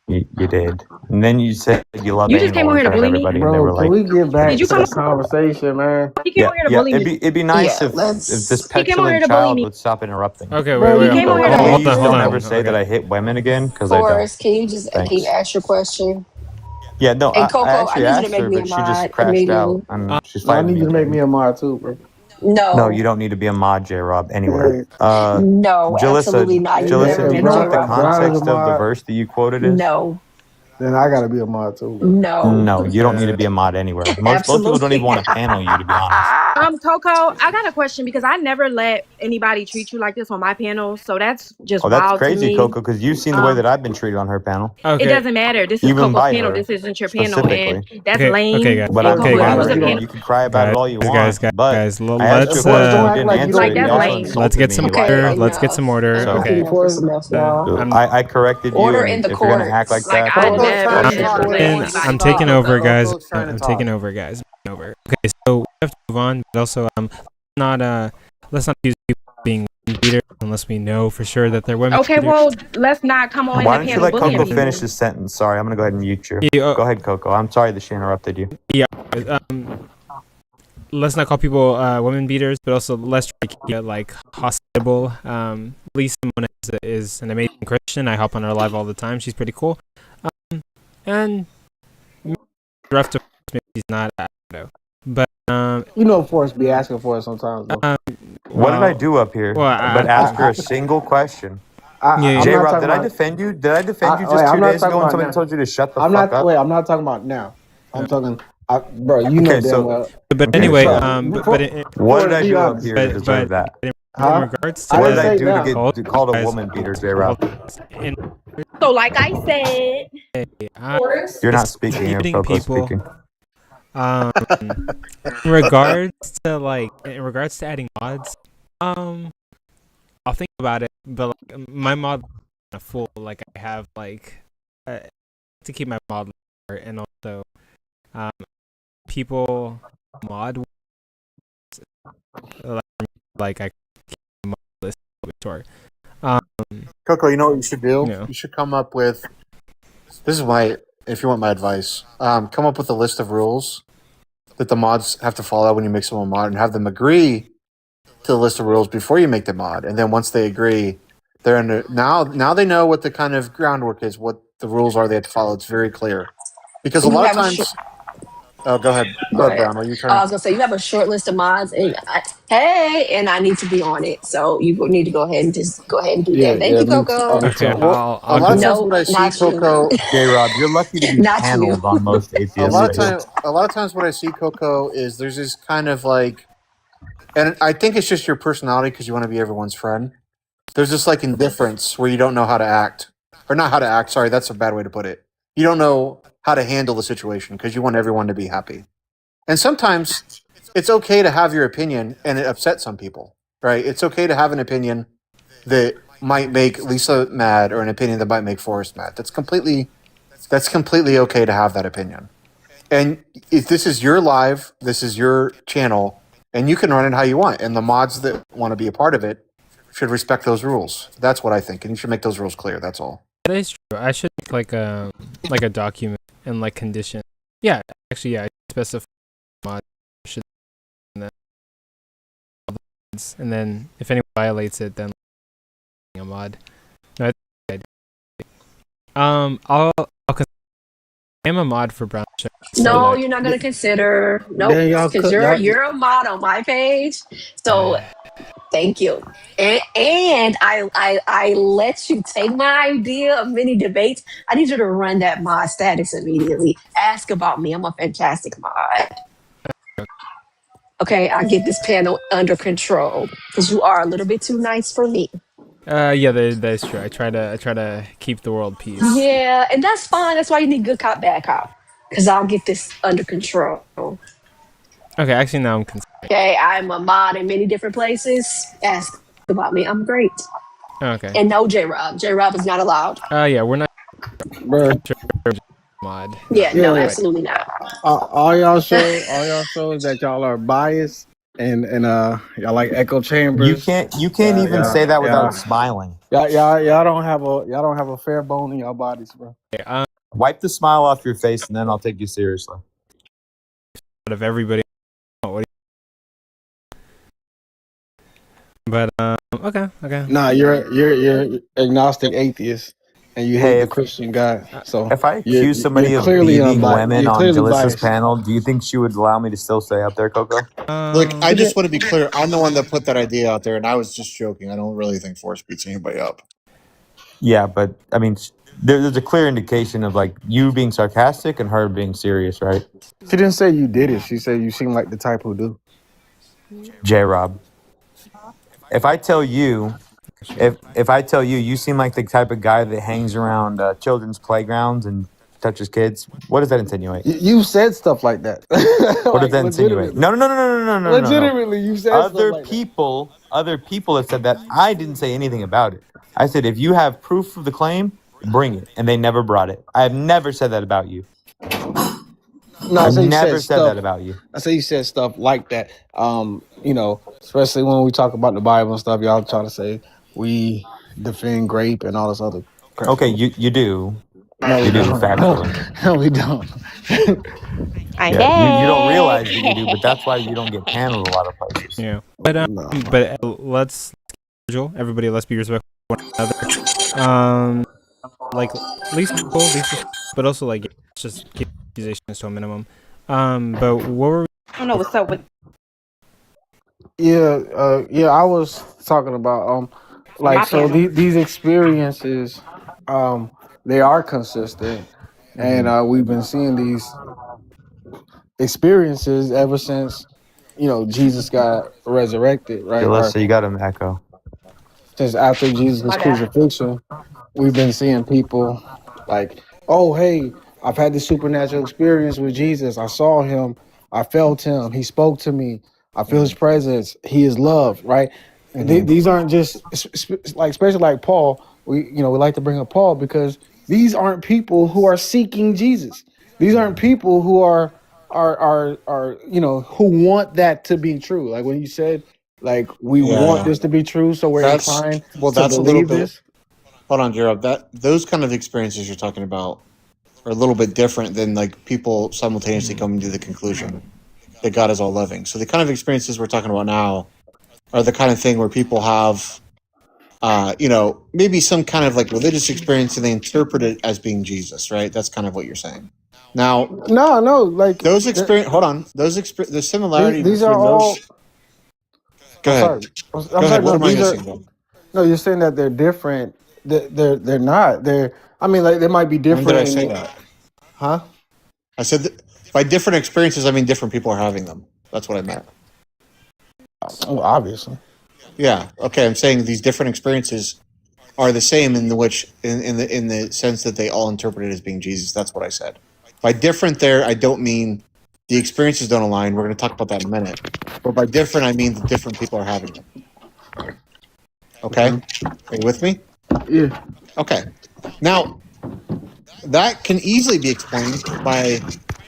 you did, and then you said you love. You just came over here to bully me, bro. Can we get back to the conversation, man? He came over here to bully me. It'd be nice if this petulant child would stop interrupting. Okay, wait. Please don't ever say that I hit women again, because I don't. Forrest, can you just ask your question? Yeah, no. And Coco, I actually I need you to asked make her, me a but she mod just crashed out, and she's I fighting need me. you to make me a mod too, bro. No, you don't need to be a mod, J-Rob, anywhere. no, Jalissa, absolutely not. Jalissa, do you know what the Brown is context a of the mod. verse that you quoted is? No. Then I gotta be a mod too. No. No, you don't need to be a mod anywhere. Most people don't even want to panel you, to be honest. Coco, I got a question because I never let anybody treat you like this on my panel, so that's just Oh, that's wild to crazy, me. Coco, because you've seen the way that I've been treated on her panel. It doesn't matter. This is Even Coco's by panel. her, This isn't your panel, specifically. and that's lame. Okay, guys. But And I'm Coco, you was proud a of you. panel. You can cry about it all you want. But Guys, I asked you a let's question, you didn't answer like it. You that's also lame. insulted let's get me some while order. talking. Let's get some order. So, Okay. Enough is enough, y'all. I corrected you, Order and in the if you're gonna act like courts. that, I then Coco's never, trying to never talk. let anybody. I'm taking over, guys. Coco's trying to I'm talk. taking over, guys. Over. Okay, so we have to move on, but also let's not accuse people of being beaters unless we know for sure that they're women. Okay, well, let's not come on why the don't you panel let bullying Coco people. finish his sentence? Sorry, I'm gonna go ahead and mute you. Yeah, Go ahead, Coco. I'm sorry that she interrupted you. Yeah. Let's not call people women beaters, but also let's try to keep it like hospitable. Lisa Mona is an amazing Christian. I help on her live all the time. She's pretty cool. And rough to maybe she's not. I don't know. But You know, Forrest be asking for it sometimes though. What did I do up here? But ask her a single question. I'm J not Rob, talking did I about. defend you? Did I defend you Wait, just 2 I'm not days talking ago when about somebody now. told you to shut the I'm fuck not. up? Wait, I'm not talking about now. I'm talking, bro. You know Okay, damn so well. But anyway, what did I do up here to deserve that? in Huh? regards to I What didn't did I say do now. to get called a woman beater, J Rob? So, like I said, You're not speaking. You're distributing Coco people. speaking. In regards to adding mods, I'll think about it. But like, my mod is full. Like I have like to keep my mod lower, and also people mod like I keep my mod list a bit short. Coco, you know what you should do? Yeah. You should come up with. This is if you want my advice, come up with a list of rules that the mods have to follow when you make someone mod, and have them agree to the list of rules before you make the mod. And then once they agree, they're under now they know what the kind of groundwork is, what the rules are they have to follow. It's very clear. Because a You lot of have a times. Oh, go ahead. Go ahead, Brown. Are you I trying? was gonna say you have a short list of mods, and I need to be on it. So you need to go ahead and do that. Thank you, Coco. Me too. Well, a lot of times No, what I see, not you. Coco. J Rob, you're lucky to be Not you. paneled on most A atheist lot sites. of times what I see, Coco, is there's this kind of like, and I think it's just your personality because you want to be everyone's friend. There's this like indifference where you don't know how to act, or not how to act. Sorry, that's a bad way to put it. You don't know how to handle the situation because you want everyone to be happy. And sometimes it's okay to have your opinion and it upsets some people, right? It's okay to have an opinion that might make Lisa mad or an opinion that might make Forrest mad. That's completely okay to have that opinion. And if this is your live, this is your channel, and you can run it how you want. And the mods that want to be a part of it should respect those rules. That's what I think. And you should make those rules clear. That's all. That is true. I should make like a document and like condition. Yeah, actually, yeah. I specify mod should and then if anyone violates it, then a mod. No, I'm a mod for Brown Sugar. No, you're not gonna consider. Nope, Then y'all because could- you're a mod on my page. So thank you. And I let you take my idea of mini debates. I need you to run that mod status immediately. Ask about me. I'm a fantastic mod. Okay, I get this panel under control because you are a little bit too nice for me. Yeah, that is true. I try to keep the world peace. Yeah, and that's fine. That's why you need good cop, bad cop. Because I'll get this under control. Okay, actually now I'm concerned. Okay, I'm a mod in many different places. Ask about me. I'm great. Okay. And no J-Rob. J-Rob is not allowed. Yeah, we're not mod. Yeah, no, absolutely not. All y'all show is that y'all are biased and y'all like echo chambers. You can't even say that without smiling. Y'all don't have a fair bone in y'all bodies, bro. Wipe the smile off your face, and then I'll take you seriously. Out of everybody, but okay. Nah, you're agnostic atheist, and you hate the Christian God. So if I accuse somebody of beating women on Jalissa's panel, do you think she would allow me to still stay up there, Coco? Look, I just want to be clear. I'm the one that put that idea out there, and I was just joking. I don't really think Forrest beats anybody up. Yeah, but I mean, there's a clear indication of like you being sarcastic and her being serious, right? She didn't say you did it. She said you seem like the type who do. J-Rob. If I tell you, if I tell you, you seem like the type of guy that hangs around children's playgrounds and touches kids, what does that insinuate? You said stuff like that. What does Like that insinuate? legitimately. No. Legitimately, you said stuff Other like that. people have said that. I didn't say anything about it. I said if you have proof of the claim, bring it, and they never brought it. I have never said that about you. No, I I've said you never said said stuff. that about you. I say you said stuff like that. Especially when we talk about the Bible and stuff, y'all try to say we defend grape and all this other crap. Okay, you do. No, we You do don't. factually. No, we don't. I'm Yeah, you don't realize back. that you do, but that's why you don't get paneled a lot of places. Yeah, but let's schedule everybody. Let's be respectful of one another. Like Lisa, but also like just keep accusations to a minimum. But what were we? I don't know what's up with. Yeah, I was talking about My so panel. these experiences, they are consistent, and we've been seeing these experiences ever since Jesus got resurrected, right? Let's Or say you got an echo. since after Jesus' My bad. crucifixion, we've been seeing people like, oh, hey, I've had this supernatural experience with Jesus. I saw him. I felt him. He spoke to me. I feel his presence. He is love, right? These aren't just like, especially like Paul. We like to bring up Paul because these aren't people who are seeking Jesus. These aren't people who are who want that to be true. Like when you said, like, we want this to be true, so we're inclined to That's a little believe bit. this. Hold on, Jared. Those kind of experiences you're talking about are a little bit different than like people simultaneously coming to the conclusion that God is all loving. So the kind of experiences we're talking about now are the kind of thing where people have, maybe some kind of like religious experience and they interpret it as being Jesus, right? That's kind of what you're saying. Now, No, like those experience. Hold on, the similarity these are between all. those. Go I'm ahead. sorry. Go I'm ahead. sorry. What No, am I these are. missing, though? No, you're saying that they're different. They're not. I mean, like they might be When did I different. say that? Huh? I said that by different experiences, I mean different people are having them. That's what I meant. Oh, obviously. Yeah. Okay. I'm saying these different experiences are the same in the sense that they all interpret it as being Jesus. That's what I said. By different there, I don't mean the experiences don't align. We're going to talk about that in a minute. But by different, I mean that different people are having them. Okay? Are you with me? Yeah. Okay. Now, that can easily be explained by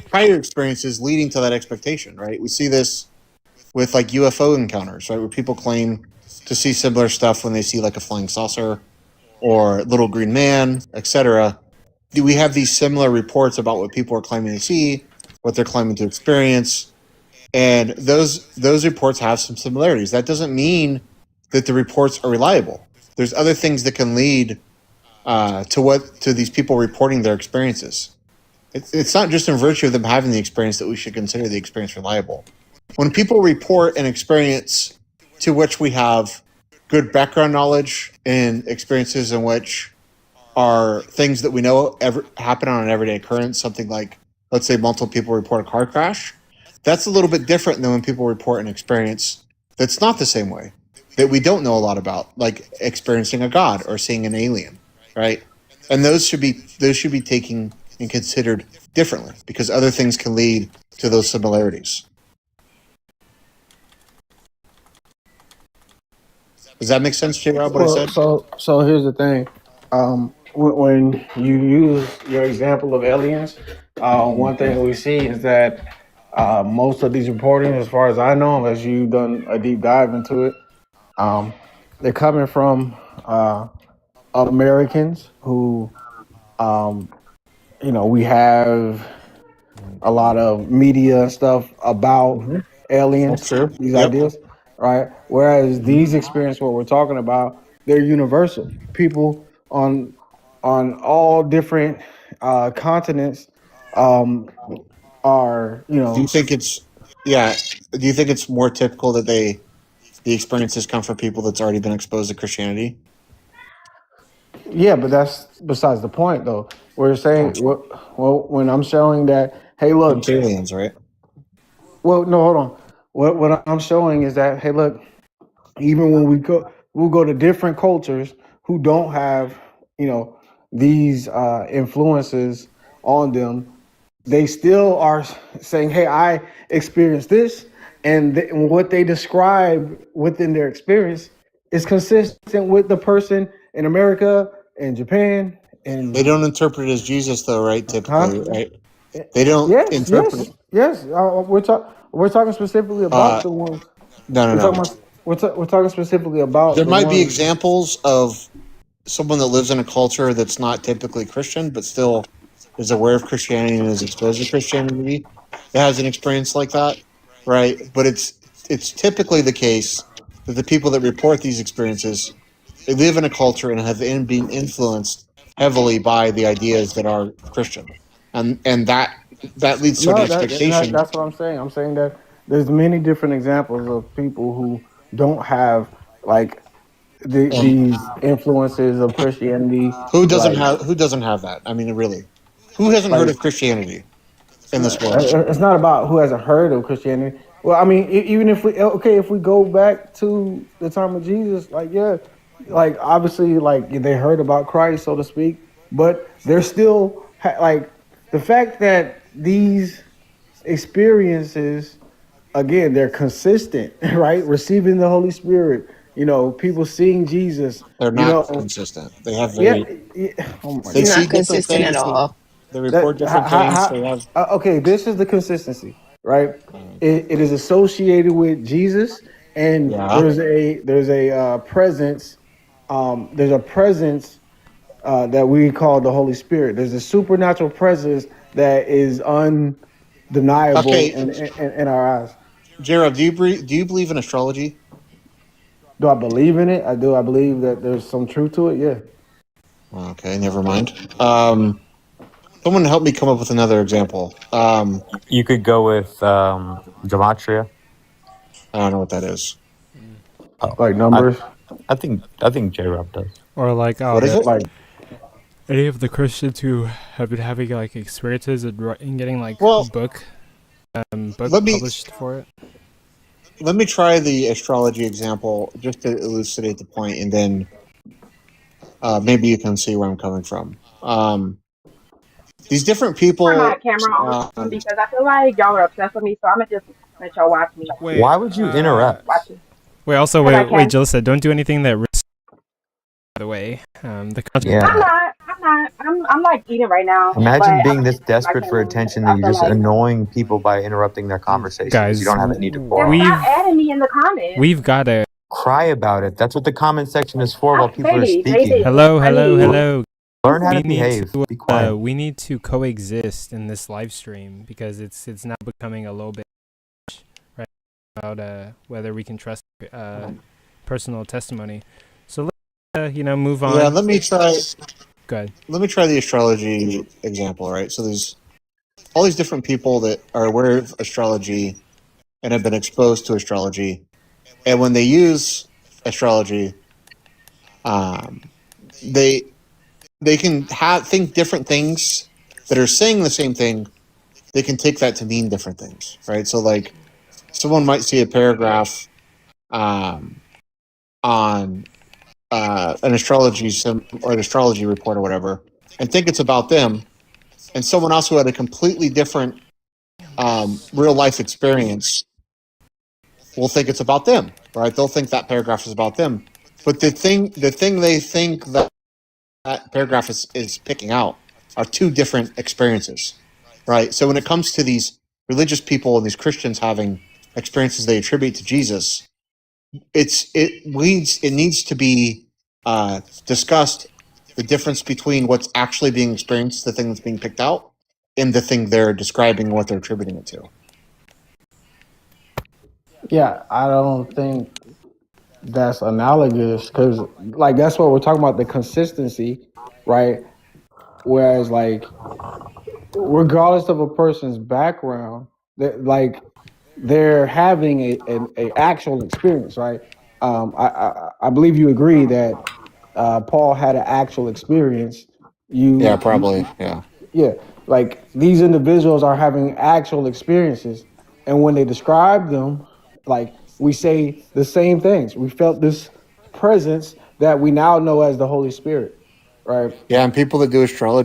prior experiences leading to that expectation, right? We see this with like UFO encounters, right? Where people claim to see similar stuff when they see like a flying saucer or little green man, etc. Do we have these similar reports about what people are claiming to see, what they're claiming to experience, and those reports have some similarities. That doesn't mean that the reports are reliable. There's other things that can lead to these people reporting their experiences. It's not just in virtue of them having the experience that we should consider the experience reliable. When people report an experience to which we have good background knowledge and experiences in which are things that we know happen on an everyday occurrence, something like, let's say, multiple people report a car crash, that's a little bit different than when people report an experience that's not the same way, that we don't know a lot about, like experiencing a god or seeing an alien, right? And those should be taken and considered differently because other things can lead to those similarities. Does that make sense, J-Rob, what I said? So here's the thing. When you use your example of aliens, one thing we see is that most of these reporting, as far as I know, as you've done a deep dive into it, they're coming from Americans who, we have a lot of media and stuff about aliens, That's true. these Yep. ideas, right? Whereas these experiences, what we're talking about, they're universal. People on all different continents are, Do you think it's do you think it's more typical that the experiences come from people that's already been exposed to Christianity? Yeah, but that's besides the point, though. We're saying, well, when I'm showing that, hey, look, aliens, right? Well, no, hold on. What I'm showing is that, hey, look, even when we'll go to different cultures who don't have, these influences on them. They still are saying, hey, I experienced this, and what they describe within their experience is consistent with the person in America and Japan They and don't interpret it as Jesus, though, right? Typically, huh? right? They don't Yes, interpret. yes. We're talking specifically about the ones. We're No. talking about we're talking specifically about There the might be ones. examples of someone that lives in a culture that's not typically Christian, but still is aware of Christianity and is exposed to Christianity, that has an experience like that, right? But it's typically the case that the people that report these experiences, they live in a culture and have been influenced heavily by the ideas that are Christian, and that leads to an No, expectation. that's what I'm saying. I'm saying that there's many different examples of people who don't have like And these influences of Christianity, like who doesn't have that? I mean, really, who hasn't heard like of Christianity in this world? it's not about who hasn't heard of Christianity. Well, I mean, even if if we go back to the time of Jesus, like like obviously, like they heard about Christ, so to speak, but they're still like the fact that these experiences, again, they're consistent, right? Receiving the Holy Spirit, people seeing Jesus, They're not consistent. They have yeah, very. oh my They god. see different things. They report different things. They have. Okay, this is the consistency, right? It is associated with Jesus, and Yeah. there's a presence. There's a presence that we call the Holy Spirit. There's a supernatural presence that is undeniable Okay, in our eyes. Jared, do you believe in astrology? Do I believe in it? I do. I believe that there's some truth to it. Yeah. Okay, never mind. Someone help me come up with another example. You could go with gematria. I don't know what that is. Oh, Like numbers. I think J Rob does. Or like What is it? Like any of the Christians who have been having like experiences and getting like Well, book let me- published for it. Let me try the astrology example just to elucidate the point, and then maybe you can see where I'm coming from. These different people. Turn my camera on because I feel like y'all are obsessed with me, so I'm gonna just let y'all watch me. Wait, Why would you interrupt? Watch it. Wait, also, Because I wait, can. Jill said, don't do anything that risks. By the way, the content. Yeah. I'm not. I'm like eating right now. Imagine but being I'm this gonna my desperate for camera on attention because that I you're feel just like annoying people by interrupting their conversations. Guys, You don't have any just decorum. stop adding me in the comments. We've got to. Cry about it. That's what the comment section is for while people are Baby, speaking. Hello. Learn how We to behave. Be quiet. we need to coexist in this live stream because it's now becoming a little bit right about whether we can trust personal testimony. So let's move on. Yeah, let me try. Go ahead. Let me try the astrology example. Right, so there's all these different people that are aware of astrology and have been exposed to astrology, and when they use astrology, they can think different things that are saying the same thing. They can take that to mean different things, right? So, like, someone might see a paragraph on an astrology or an astrology report or whatever, and think it's about them, and someone else who had a completely different real life experience will think it's about them, right? They'll think that paragraph is about them, but the thing they think that paragraph is picking out are two different experiences, right? So when it comes to these religious people and these Christians having experiences they attribute to Jesus, it needs to be discussed, the difference between what's actually being experienced, the thing that's being picked out, and the thing they're describing, what they're attributing it to. Yeah, I don't think that's analogous because, like, that's what we're talking about, the consistency, right? Whereas, like, regardless of a person's background, that like they're having a actual experience, right? I believe you agree that Paul had an actual experience. Yeah, probably. Yeah. Yeah, like these individuals are having actual experiences, and when they describe them, like we say the same things. We felt this presence that we now know as the Holy Spirit, right? Yeah, and people that do astrology